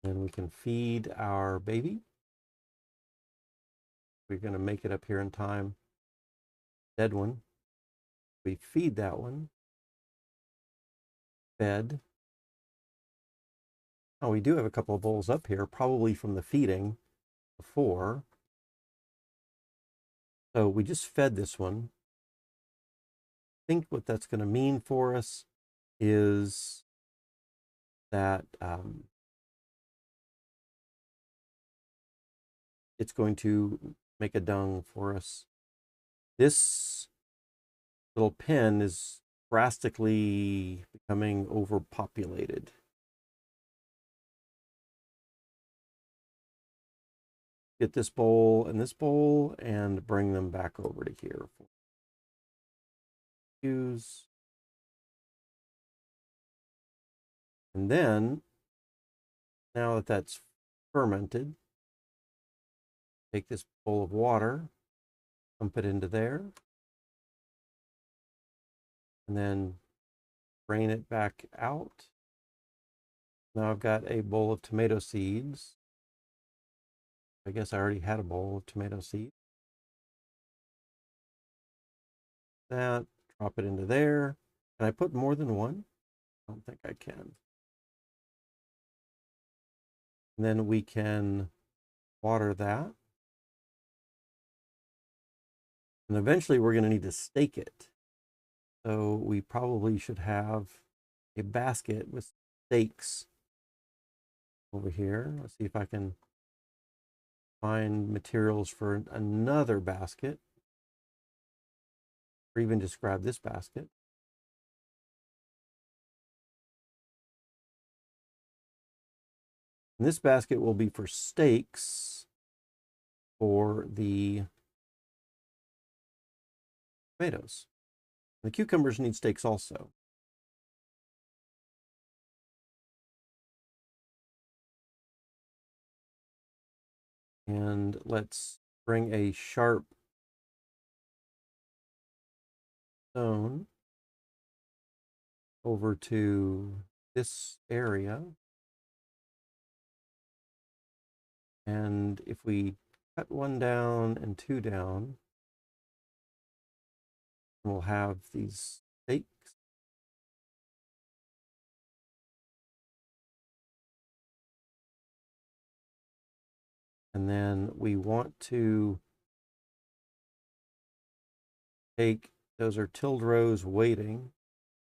And we can feed our baby. We're going to make it up here in time. Dead one. We feed that one. Fed. Oh, we do have a couple of bowls up here, probably from the feeding before. So we just fed this one. I think what that's going to mean for us is that it's going to make a dung for us. This little pen is drastically becoming overpopulated. Get this bowl and bring them back over to here. Use. And then, now that that's fermented, take this bowl of water, dump it into there, and then drain it back out. Now I've got a bowl of tomato seeds. I guess I already had a bowl of tomato seeds. That, drop it into there. Can I put more than one? I don't think I can. And then we can water that. And eventually we're going to need to stake it. So we probably should have a basket with stakes over here. Let's see if I can find materials for another basket. Or even just grab this basket. And this basket will be for stakes for the tomatoes. The cucumbers need stakes also. And let's bring a sharp stone over to this area. And if we cut one down and two down, we'll have these stakes. And then we want to take, those are tilled rows waiting.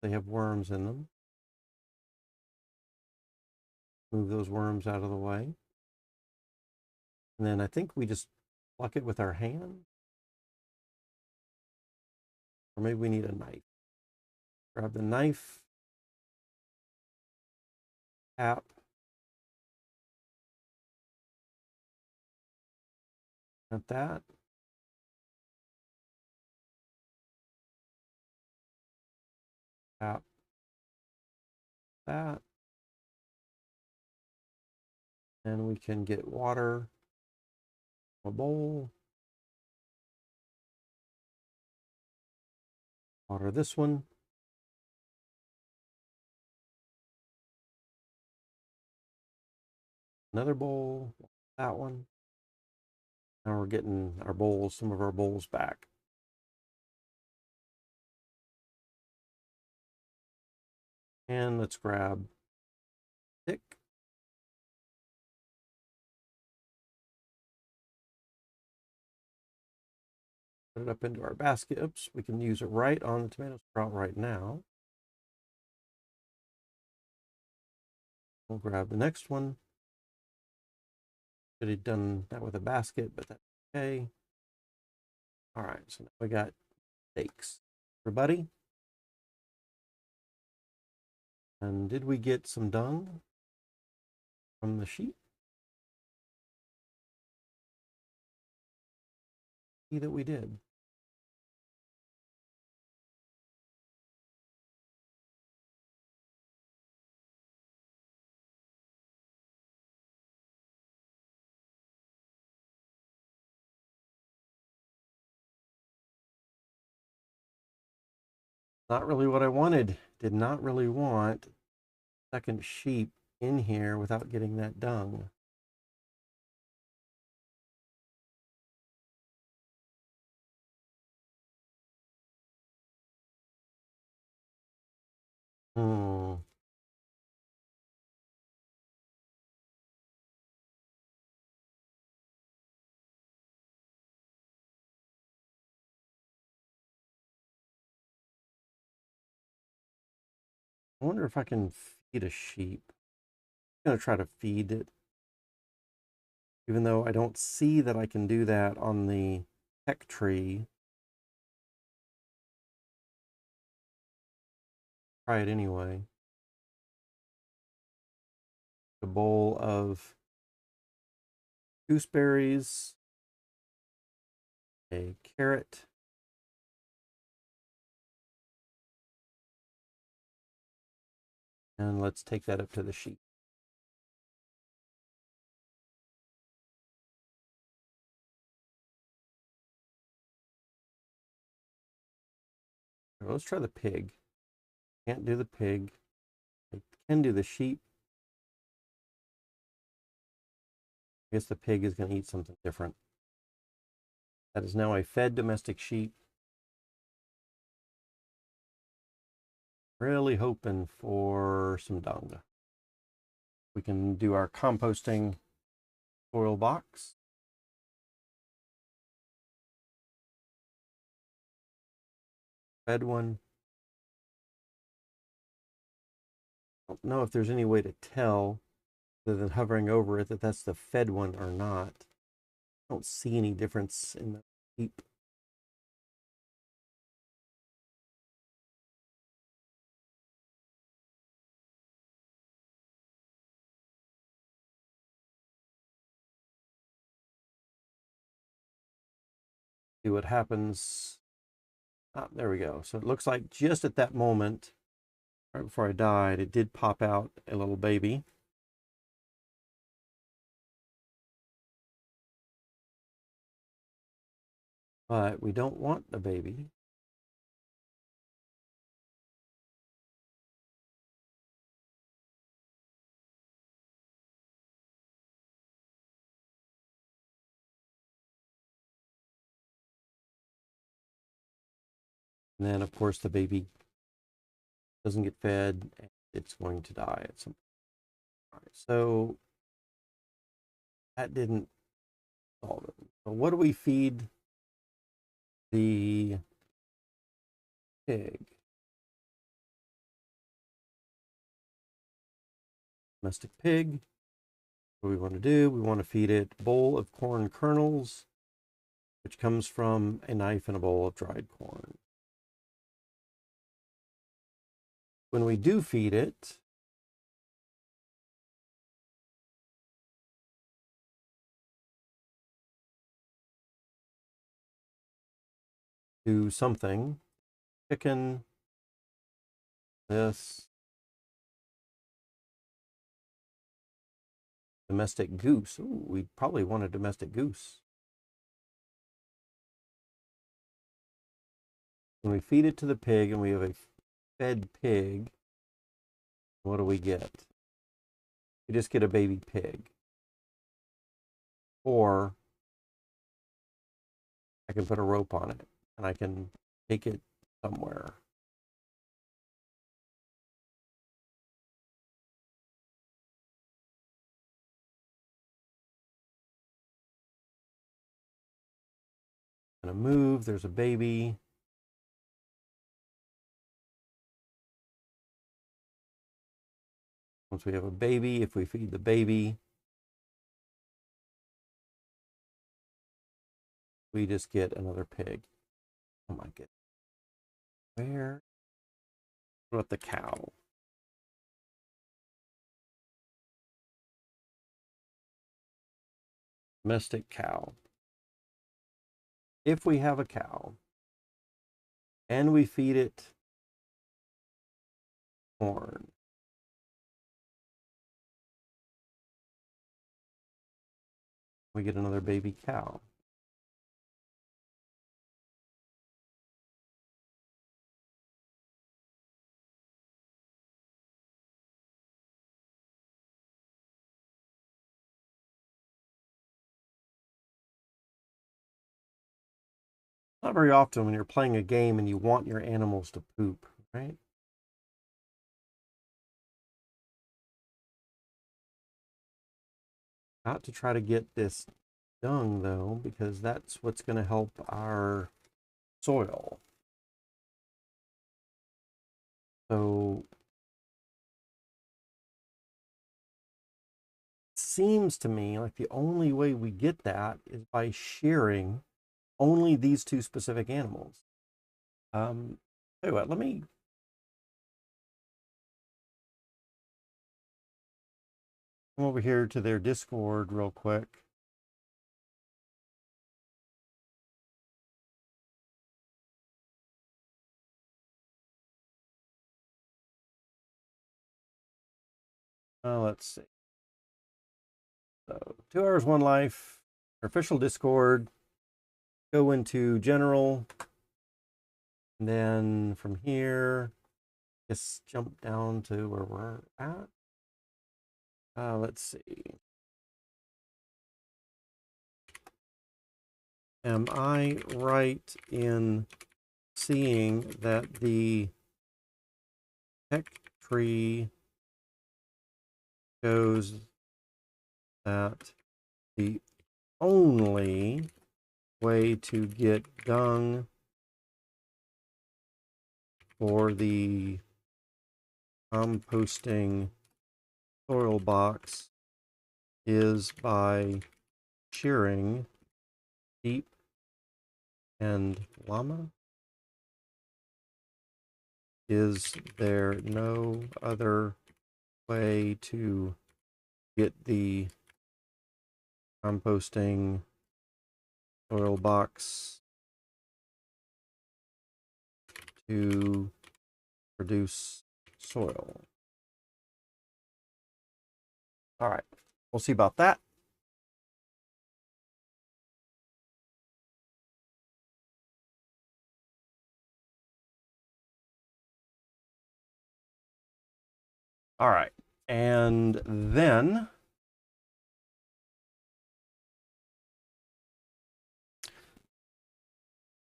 They have worms in them. Move those worms out of the way. And then I think we just pluck it with our hand. Or maybe we need a knife. Grab the knife. Tap. Got that. Tap. That. And we can get water, a bowl. Water this one. Another bowl, that one. Now we're getting our bowls, some of our bowls back. And let's grab stick. Put it up into our basket. Oops, we can use it right on the tomato sprout right now. We'll grab the next one. Should have done that with a basket, but that's okay. All right, so now we got stakes. Everybody, And did we get some dung from the sheep? See that we did. Not really what I wanted. Did not really want second sheep in here without getting that dung. Hmm. I wonder if I can feed a sheep. I'm going to try to feed it, even though I don't see that I can do that on the tech tree. Try it anyway. A bowl of gooseberries, a carrot, and let's take that up to the sheep. Let's try the pig. Can't do the pig. I can do the sheep. I guess the pig is going to eat something different. That is now a fed domestic sheep. Really hoping for some dung. We can do our composting soil box. Fed one. I don't know if there's any way to tell, other than hovering over it, that that's the fed one or not. I don't see any difference in the sheep. See what happens. Ah, there we go. So it looks like just at that moment, right before I died, it did pop out a little baby. But we don't want the baby. And then, of course, the baby doesn't get fed, and it's going to die at some point. All right, so that didn't solve it. So what do we feed the pig? Domestic pig. What do we want to do? We want to feed it a bowl of corn kernels, which comes from a knife and a bowl of dried corn. When we do feed it, do something. Chicken, this, domestic goose. Ooh, we probably want a domestic goose. When we feed it to the pig and we have a fed pig, what do we get? We just get a baby pig. Or I can put a rope on it and I can take it somewhere. Gonna move, there's a baby. Once we have a baby, if we feed the baby, we just get another pig. Oh my goodness. Where? What about the cow? Domestic cow. If we have a cow and we feed it corn, we get another baby cow. Not very often when you're playing a game and you want your animals to poop, right? Not to try to get this dung though, because that's what's going to help our soil. So it seems to me like the only way we get that is by shearing only these two specific animals. Tell you what, let me come over here to their Discord real quick. Let's see. So 2 hours, 1 life, our official Discord, go into general, and then from here, just jump down to where we're at. Let's see. Am I right in seeing that the tech tree shows that the only way to get dung for the composting soil box is by shearing sheep and llama? Is there no other way to get the composting soil box to produce soil? All right, we'll see about that. All right, and then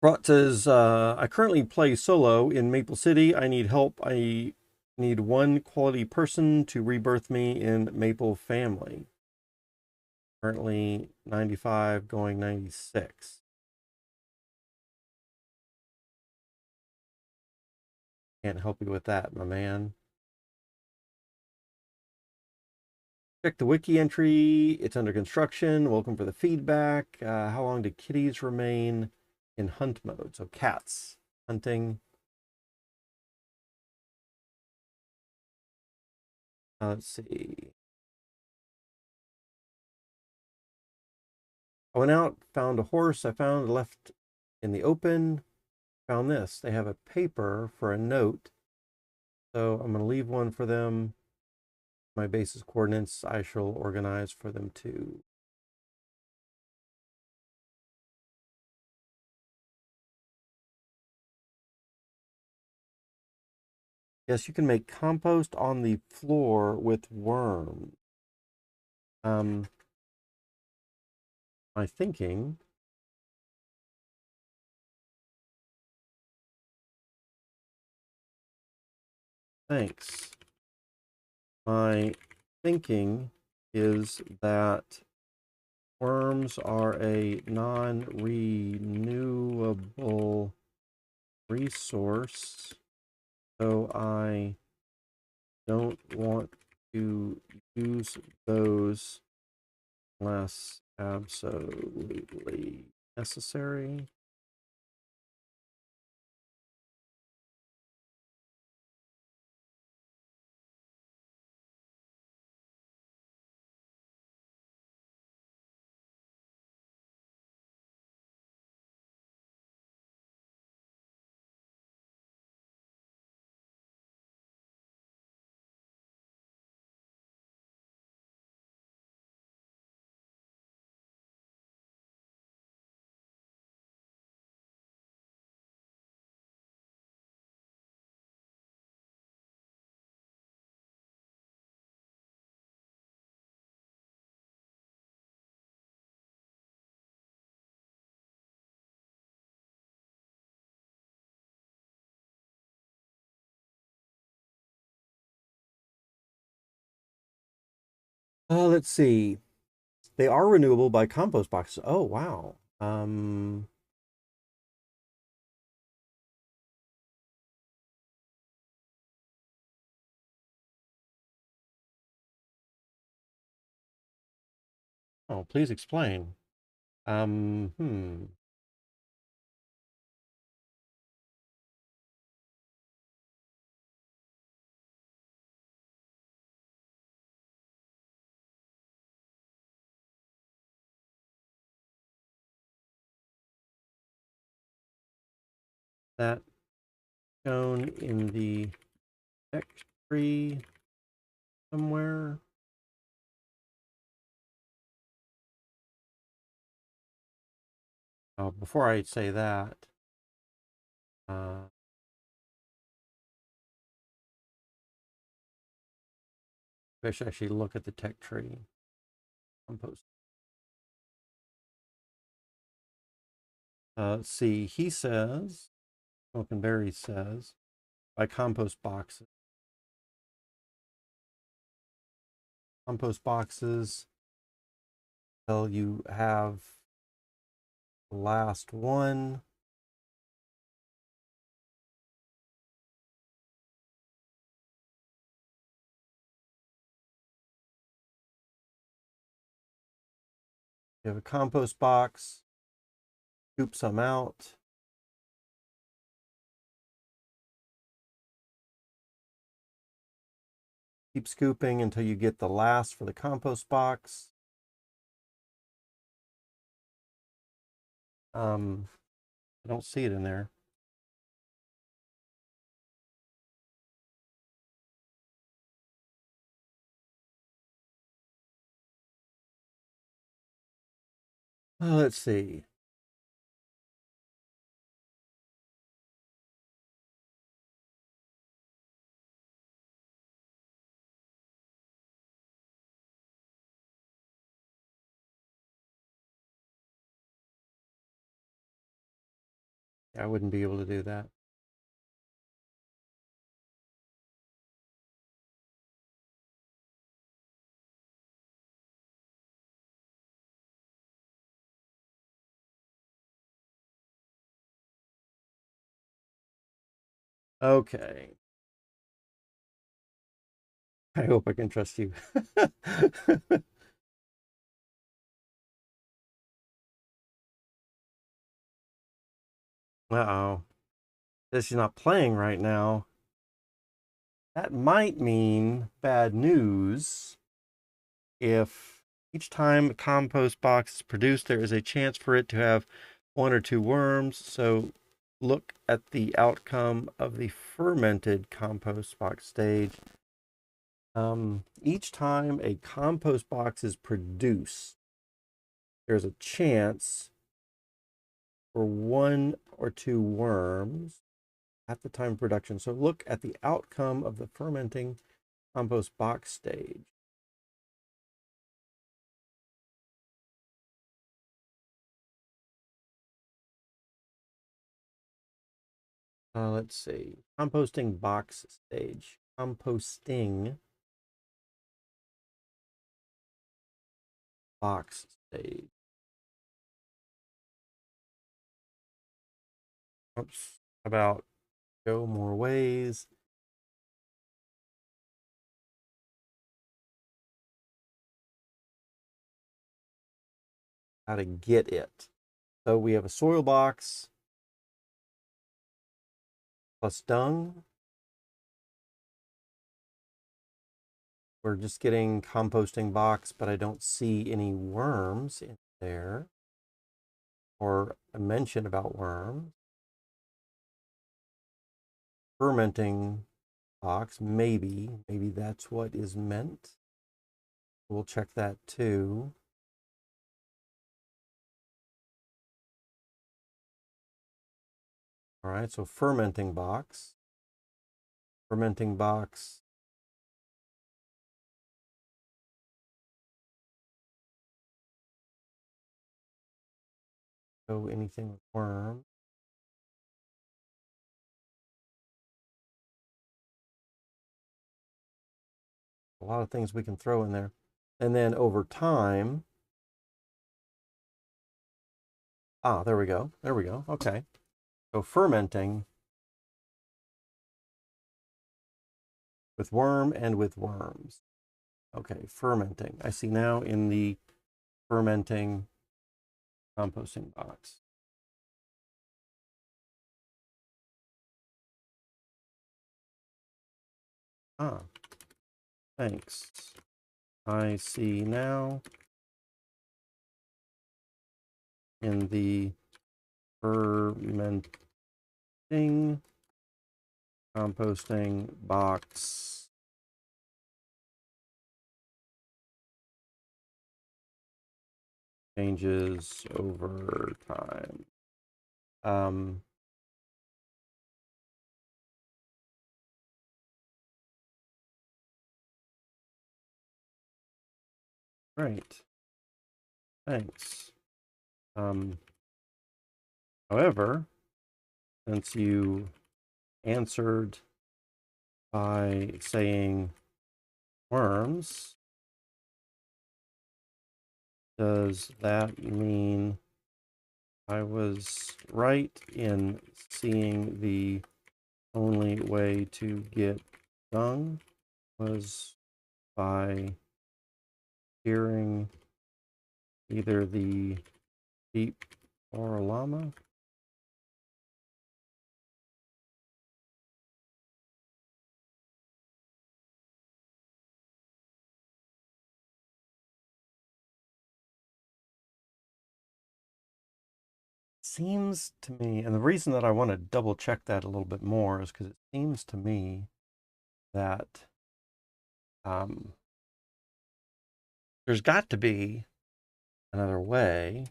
Rot says, I currently play solo in Maple City. I need help. I need one quality person to rebirth me in Maple Family. Currently 95, going 96. Can't help you with that, my man. Check the wiki entry. It's under construction. Welcome for the feedback. How long do kitties remain in hunt mode? So cats hunting. Let's see. I went out, found a horse I found left in the open. Found this. They have a paper for a note. So I'm going to leave one for them. My base's coordinates I shall organize for them too. Yes, you can make compost on the floor with worms. My thinking thanks. My thinking is that worms are a non-renewable resource, so I don't want to use those unless absolutely necessary. Let's see. They are renewable by compost boxes. Oh, wow. Oh, please explain. Hmm. That shown in the tech tree somewhere. Oh, before I say that, uh, I should actually look at the tech tree compost. Let's see. He says, Smoking Berry says, by compost boxes. Compost boxes till you have the last one. You have a compost box, scoop some out. Keep scooping until you get the last for the compost box. I don't see it in there. Let's see. I wouldn't be able to do that. Okay. I hope I can trust you. Uh-oh. This is not playing right now. That might mean bad news. If each time a compost box is produced, there is a chance for it to have one or two worms. So look at the outcome of the fermented compost box stage. Each time a compost box is produced, there's a chance for one or two worms at the time of production. So look at the outcome of the fermenting compost box stage. Let's see. Composting box stage. Composting box stage. Oops. About go more ways. How to get it. So we have a soil box plus dung. We're just getting composting box, but I don't see any worms in there or a mention about worms. Fermenting box, maybe that's what is meant. We'll check that too. All right, so fermenting box. Fermenting box. So anything with worm. A lot of things we can throw in there. And then over time, there we go. There we go. Okay. So fermenting with worm and with worms. Okay, fermenting. I see now in the fermenting composting box. Thanks. I see now in the fermenting composting box. Changes over time. Right. Thanks. However, since you answered by saying worms, does that mean I was right in seeing the only way to get dung was by hearing either the sheep or a llama? Seems to me, and the reason that I want to double check that a little bit more is because it seems to me that there's got to be another way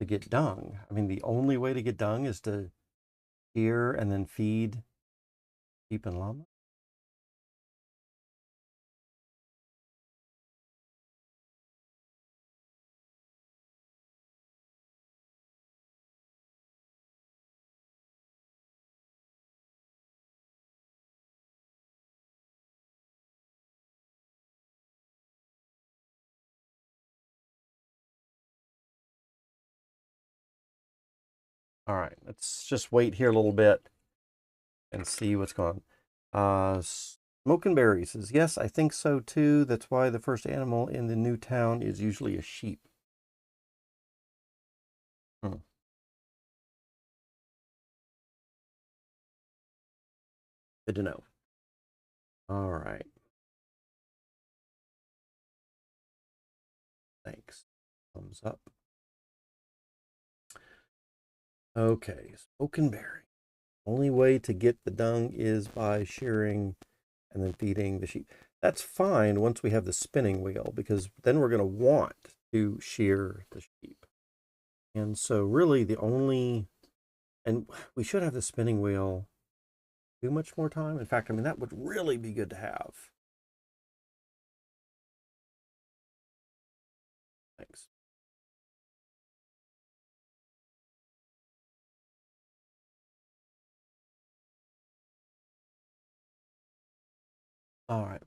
to get dung. I mean, the only way to get dung is to shear and then feed sheep and llama. All right, let's just wait here a little bit and see what's going on. Smoking Berry says, yes, I think so too. That's why the first animal in the new town is usually a sheep. Good to know. All right. Thanks. Thumbs up. Okay, Smoking Berry. Only way to get the dung is by shearing and then feeding the sheep. That's fine once we have the spinning wheel, because then we're going to want to shear the sheep. And so really the only, and we should have the spinning wheel too much more time. In fact, I mean, that would really be good to have. Thanks. All right.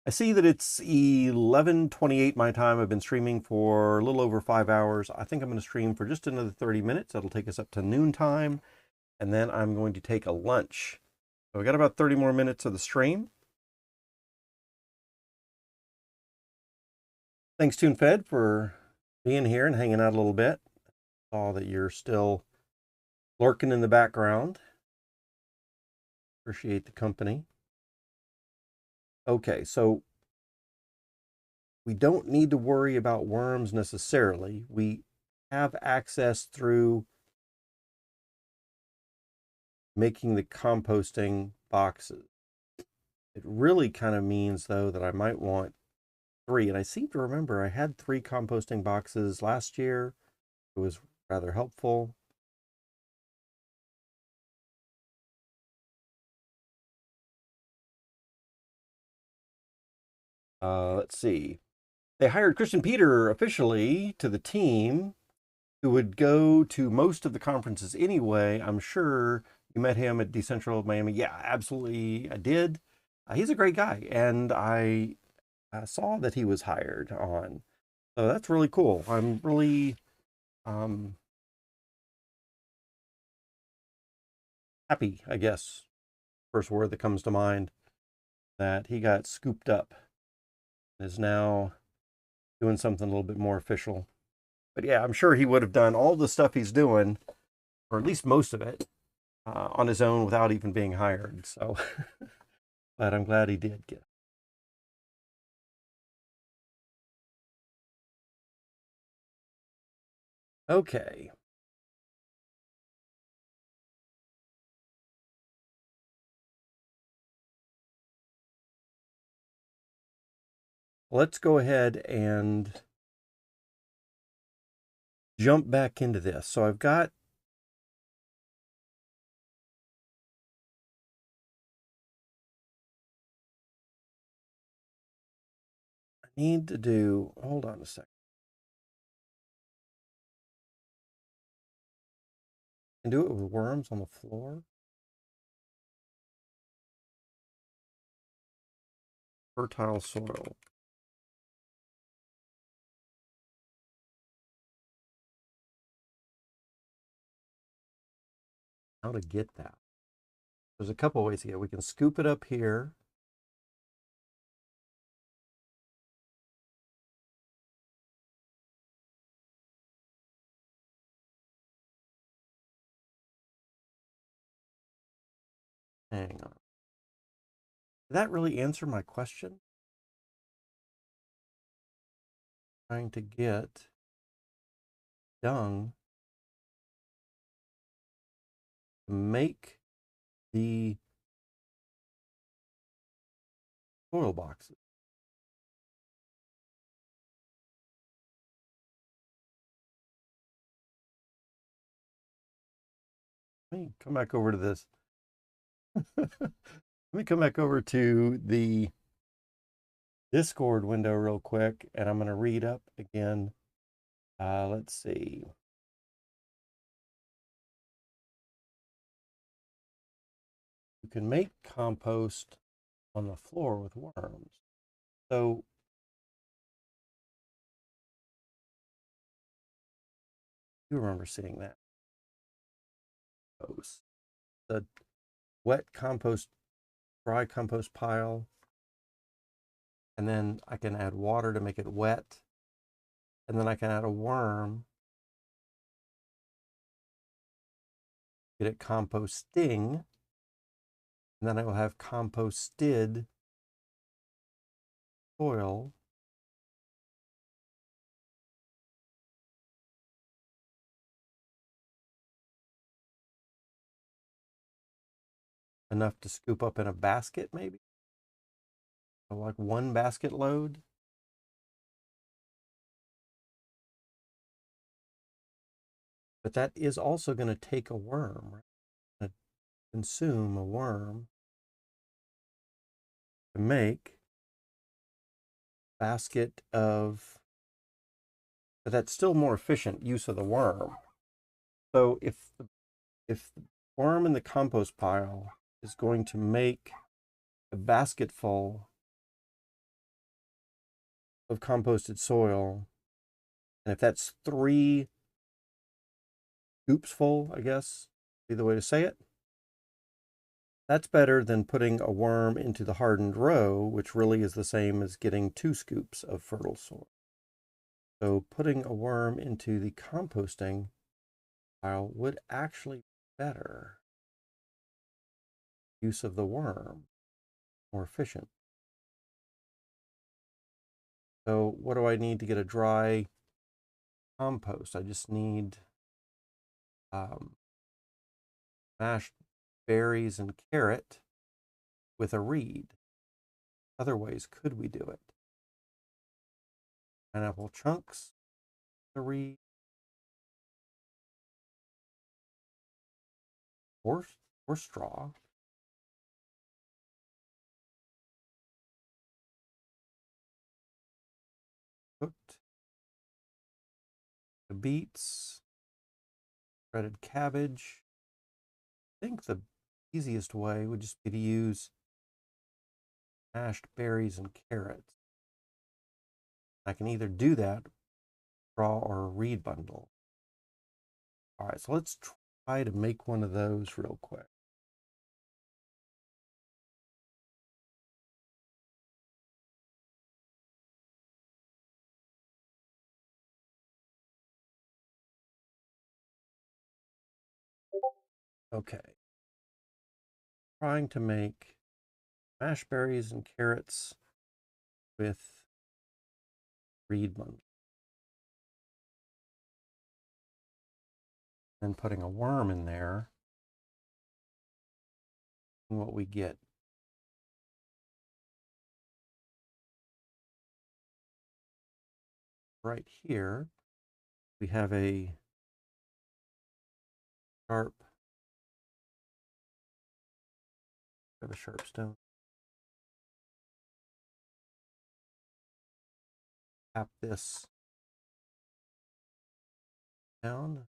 I see that it's 11:28 my time. I've been streaming for a little over 5 hours. I think I'm going to stream for just another 30 minutes. That'll take us up to noon time. And then I'm going to take a lunch. So we got about 30 more minutes of the stream. Thanks, TuneFed, for being here and hanging out a little bit. Saw that you're still lurking in the background. Appreciate the company. Okay, so we don't need to worry about worms necessarily. We have access through making the composting boxes. It really kind of means, though, that I might want 3. And I seem to remember I had 3 composting boxes last year. It was rather helpful. Let's see. They hired Christian Peter officially to the team, who would go to most of the conferences anyway. I'm sure You met him at Decentral Miami. Yeah, absolutely, I did. He's a great guy, and I saw that he was hired on. So that's really cool. I'm really um, happy, I guess, first word that comes to mind, that he got scooped up and is now doing something a little bit more official. But yeah, I'm sure he would have done all the stuff he's doing, or at least most of it, on his own without even being hired. So, but I'm glad he did get. Okay, let's go ahead and jump back into this. So I've got I need to do, hold on a second. I can do it with worms on the floor. Fertile soil. How to get that? There's a couple ways here. We can scoop it up here. Hang on. Did that really answer my question? Trying to get dung to make the soil boxes. Let me come back over to this. Let me come back over to the Discord window real quick, and I'm going to read up again. Let's see. You can make compost on the floor with worms. So you remember seeing that post. The wet compost, dry compost pile, and then I can add water to make it wet, and then I can add a worm, get it composting, and then I will have composted soil. Enough to scoop up in a basket, maybe? So like one basket load. But that is also going to take a worm, right? Going to consume a worm to make a basket of, but that's still more efficient use of the worm. So if the worm in the compost pile is going to make a basket full of composted soil, and if that's 3 scoops full, I guess, be the way to say it, that's better than putting a worm into the hardened row, which really is the same as getting 2 scoops of fertile soil. So putting a worm into the composting pile would actually be better use of the worm, more efficient. So what do I need to get a dry compost? I just need mashed berries and carrot with a reed. Other ways could we do it? Pineapple chunks, a reed, or, or straw. Cooked the beets, shredded cabbage, think the easiest way would just be to use mashed berries and carrots. I can either do that, draw, or read bundle. All right, so let's try to make one of those real quick. Okay. Trying to make mashed berries and carrots with reed bundle. And putting a worm in there. And what we get. Right here, we have a sharp, a sharp stone. Tap this down.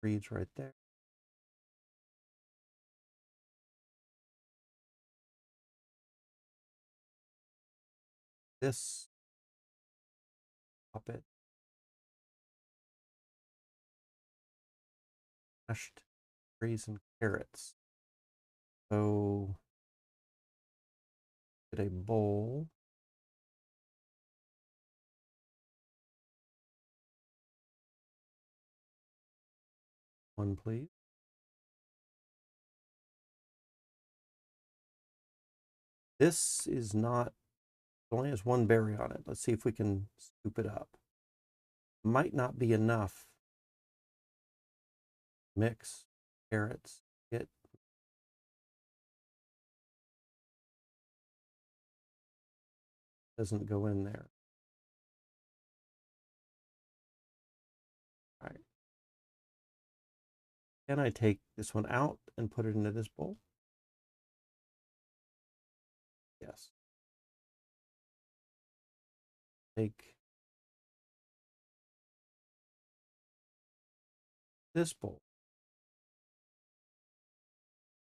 Reeds right there. This, pop it. Mashed berries and carrots. So, get a bowl. One, please. This is not, it only has one berry on it. Let's see if we can scoop it up. Might not be enough. Mix carrots. It doesn't go in there. All right. Can I take this one out and put it into this bowl? Yes. Take this bowl.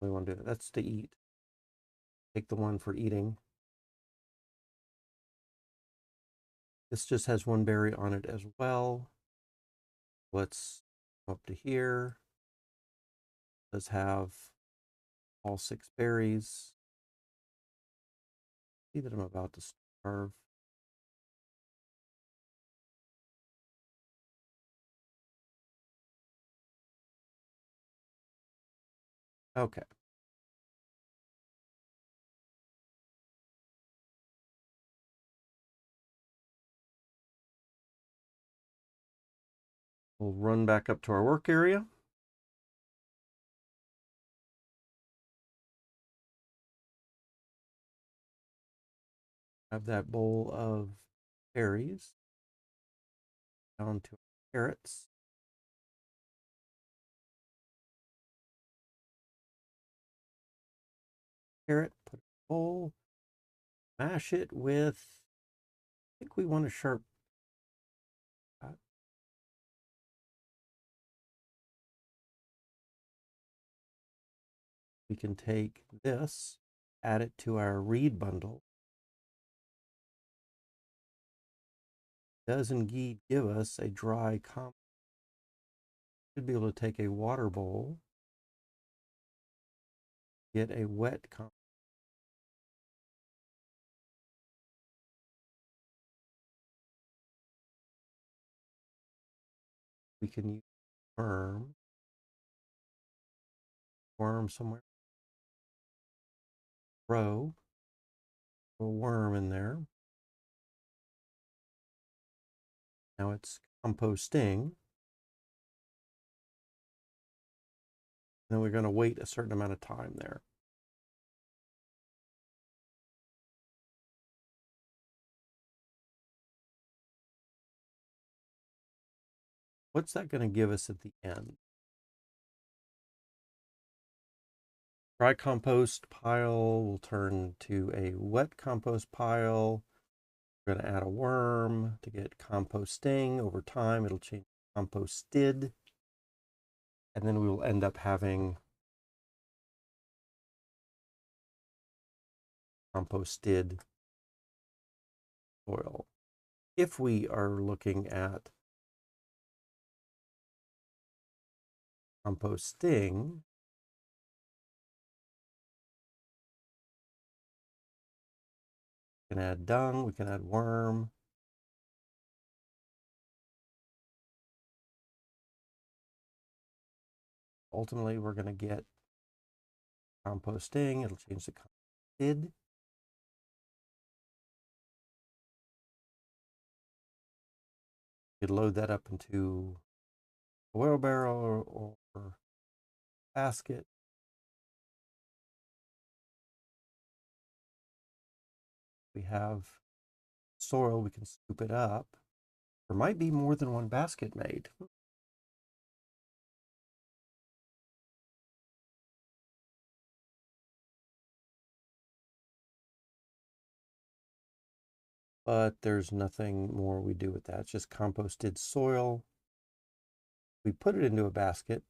We want to do that. That's to eat. Take the one for eating. This just has one berry on it as well. Let's come up to here. It does have all 6 berries. See that I'm about to starve. Okay. We'll run back up to our work area. Have that bowl of berries. Down to carrots. Carrot, put it in a bowl. Mash it with, I think we want a sharp. We can take this, add it to our reed bundle. It does indeed give us a dry compost. Should be able to take a water bowl, get a wet compost. We can use worm somewhere. Throw a worm in there. Now it's composting. Then we're going to wait a certain amount of time there. What's that going to give us at the end? Dry compost pile will turn to a wet compost pile. We're going to add a worm to get composting. Over time, it'll change to composted. And then we will end up having composted soil. If we are looking at composting, we can add dung, we can add worm. Ultimately, we're going to get composting. It'll change to composted. You could load that up into a wheelbarrow or basket. We have soil, we can scoop it up. There might be more than one basket made. But there's nothing more we do with that. It's just composted soil. We put it into a basket.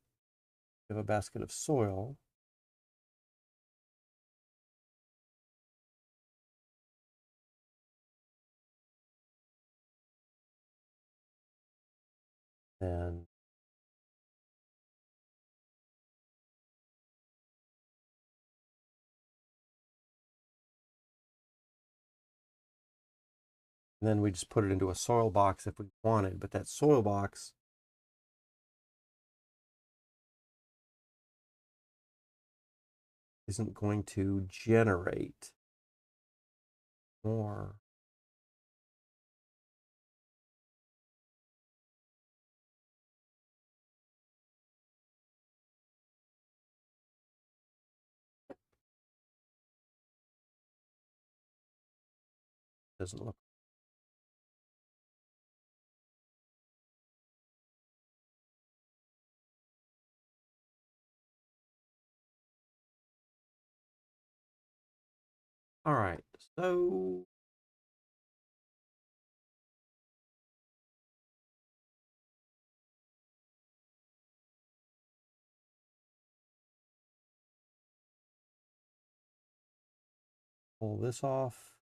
We have a basket of soil. And then we just put it into a soil box if we wanted, but that soil box isn't going to generate more. Doesn't look. All right, so pull this off.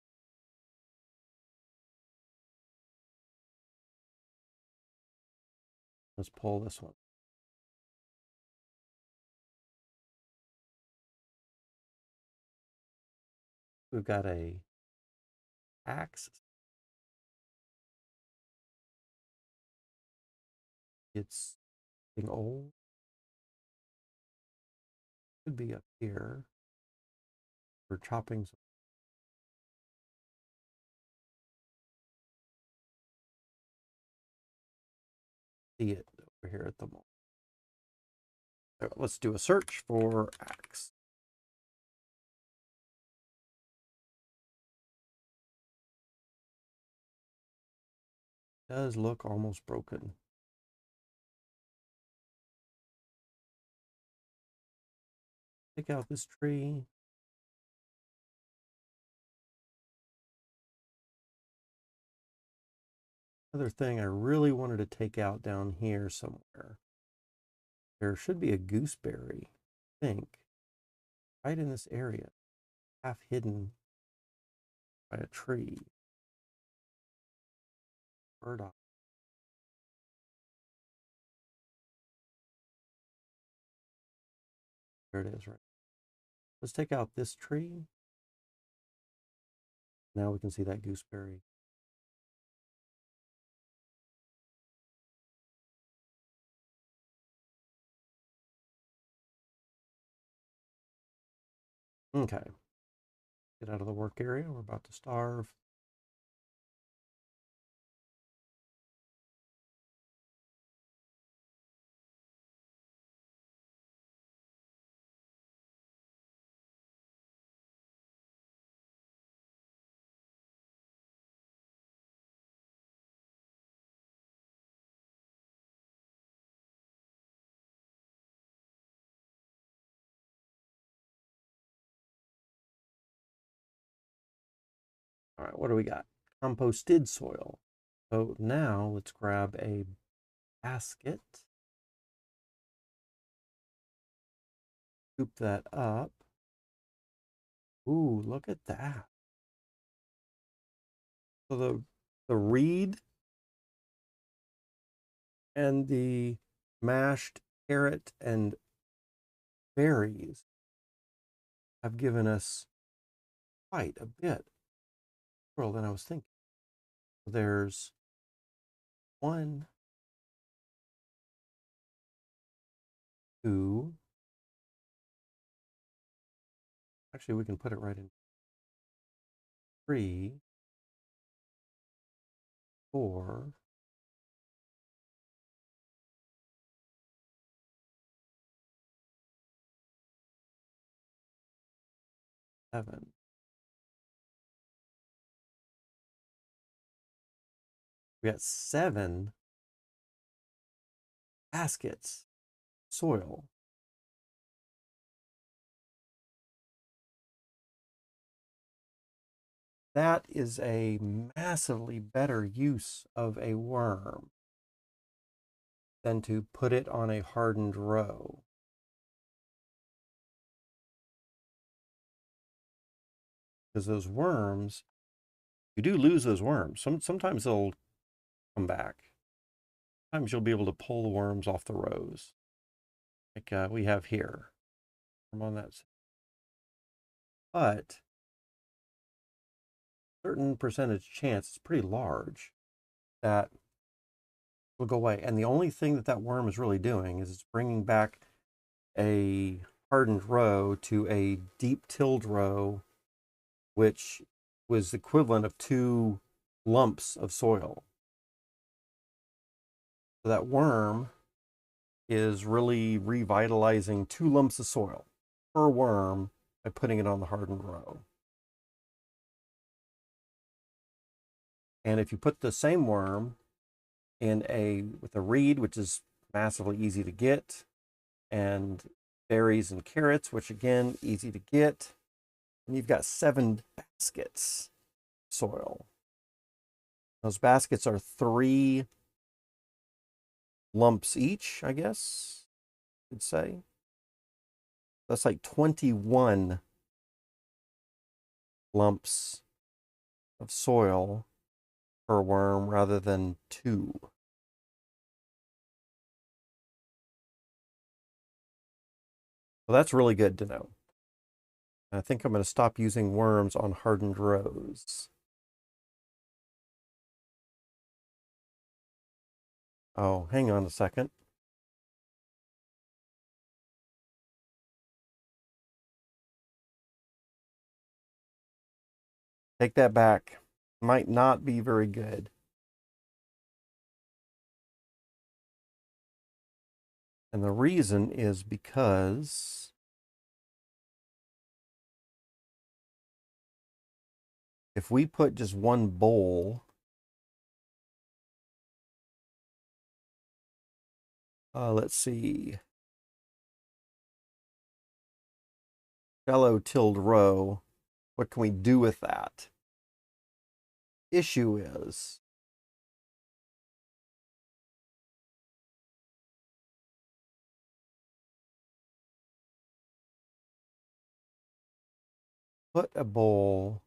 Let's pull this one. We've got a axe. It's getting old. Could be up here. We're chopping some. See it over here at the moment. So let's do a search for axe. Does look almost broken. Take out this tree. Another thing I really wanted to take out down here somewhere. There should be a gooseberry, I think, right in this area, half hidden by a tree. Burdock. There it is, right? Let's take out this tree. Now we can see that gooseberry. Okay. Get out of the work area. We're about to starve. All right, what do we got? composted soil. So now let's grab a basket, scoop that up. Ooh, look at that. So the reed and the mashed carrot and berries have given us quite a bit more than I was thinking. There's one, two. Actually, we can put it right in. 3, 4, 7. We got 7 baskets soil. That is a massively better use of a worm than to put it on a hardened row. Because those worms, you do lose those worms. Sometimes they'll come back. Sometimes you'll be able to pull the worms off the rows, like we have here. I'm on that. But certain percentage chance, it's pretty large, that will go away. And the only thing that that worm is really doing is it's bringing back a hardened row to a deep tilled row, which was equivalent of 2 lumps of soil. So that worm is really revitalizing 2 lumps of soil per worm by putting it on the hardened row. And if you put the same worm in with a reed, which is massively easy to get, and berries and carrots, which again, easy to get, and you've got 7 baskets soil. Those baskets are 3 lumps each, I guess you'd say. That's like 21 lumps of soil per worm rather than 2. Well, that's really good to know. I think I'm going to stop using worms on hardened rows. Oh, hang on a second. Take that back. Might not be very good. And the reason is because if we put just one bowl, let's see, shallow tilled row, what can we do with that? Issue is put a bowl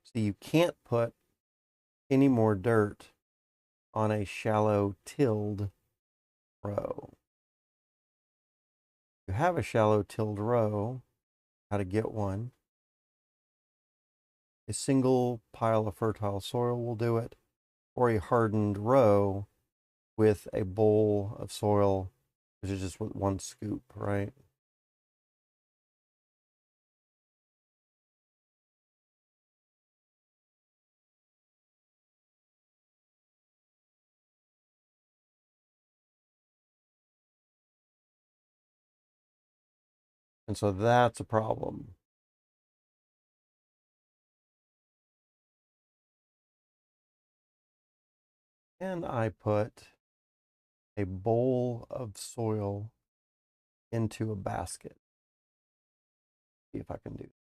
so you can't put any more dirt on a shallow tilled row. You have a shallow tilled row, how to get one. A single pile of fertile soil will do it, or a hardened row with a bowl of soil, which is just with 1 scoop, right? And so that's a problem. And I put a bowl of soil into a basket. See if I can do it.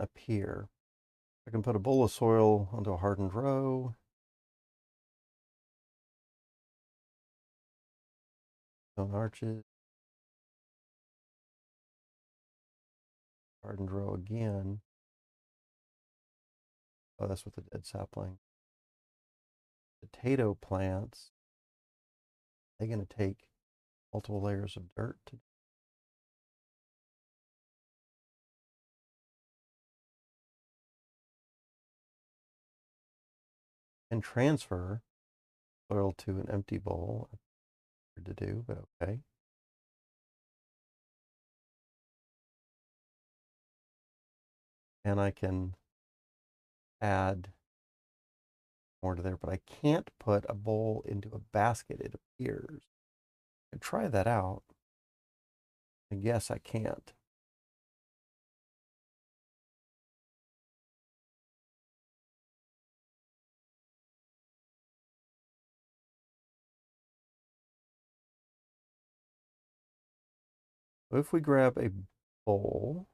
Up here, I can put a bowl of soil onto a hardened row. Stone arches. Hardened row again. Oh, that's with the dead sapling. Potato plants. They're going to take multiple layers of dirt to and transfer soil to an empty bowl. Hard to do, but okay. And I can add more to there, but I can't put a bowl into a basket, it appears. I try that out. I guess I can't. If we grab a bowl,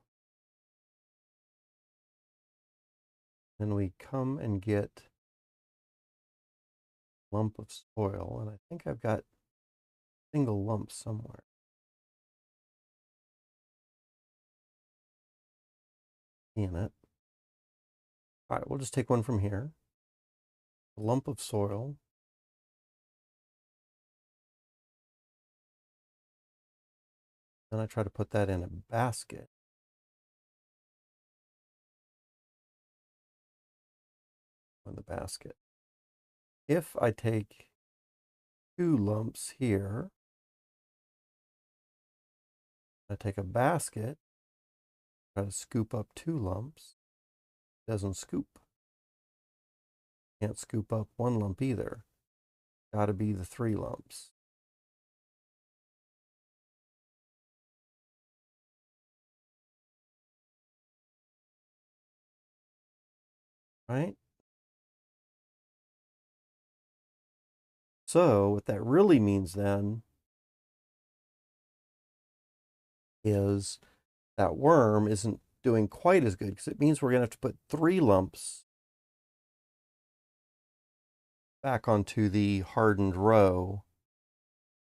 then we come and get a lump of soil, and I think I've got single lumps somewhere. In it. All right, we'll just take one from here. A lump of soil. Then I try to put that in a basket. On the basket. If I take 2 lumps here, I take a basket, try to scoop up 2 lumps, doesn't scoop. Can't scoop up 1 lump either. Got to be the 3 lumps. Right? So what that really means then is that worm isn't doing quite as good, because it means we're going to have to put 3 lumps back onto the hardened row,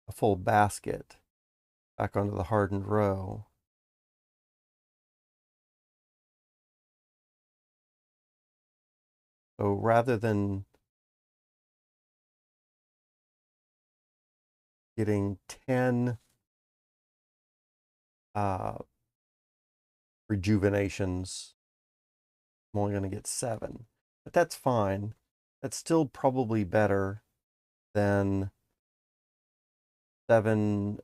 a full basket back onto the hardened row. So rather than getting 10 rejuvenations, I'm only going to get 7. But that's fine. That's still probably better than 7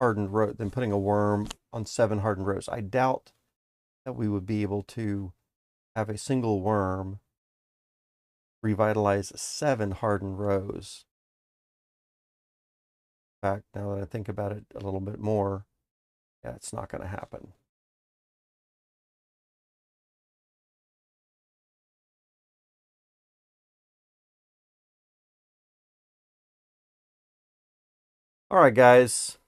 hardened rows, than putting a worm on 7 hardened rows. I doubt that we would be able to have a single worm revitalize 7 hardened rows. In fact, now that I think about it a little bit more, yeah, it's not going to happen. All right, guys.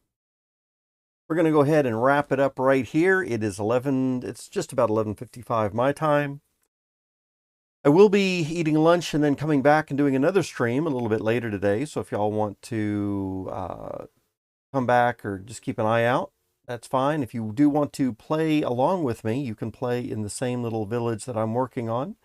We're going to go ahead and wrap it up right here. It is it's just about 11:55 my time. I will be eating lunch and then coming back and doing another stream a little bit later today. So if y'all want to come back or just keep an eye out, that's fine. If you do want to play along with me, you can play in the same little village that I'm working on.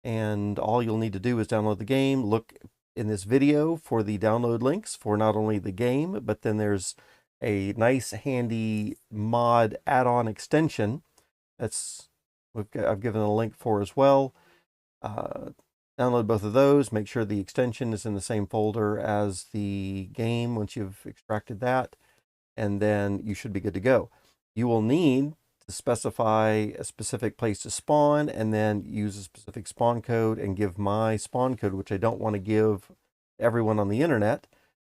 And all you'll need to do is download the game, look in this video for the download links for not only the game, but then there's a nice handy mod add-on extension I've given a link for as well. Download both of those. Make sure the extension is in the same folder as the game once you've extracted that, and then you should be good to go. You will need to specify a specific place to spawn and then use a specific spawn code and give my spawn code, which I don't want to give everyone on the internet.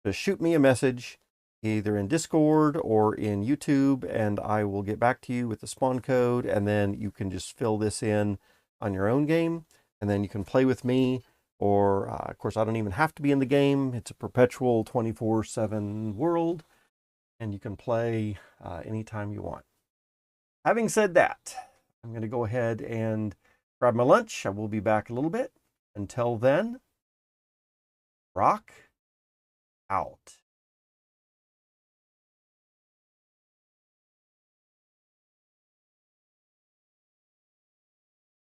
Just shoot me a message either in Discord or in YouTube, and I will get back to you with the spawn code, and then you can just fill this in on your own game, and then you can play with me Or, of course, I don't even have to be in the game. It's a perpetual 24/7 world, and you can play anytime you want. Having said that, I'm going to go ahead and grab my lunch. I will be back a little bit. Until then, rock out.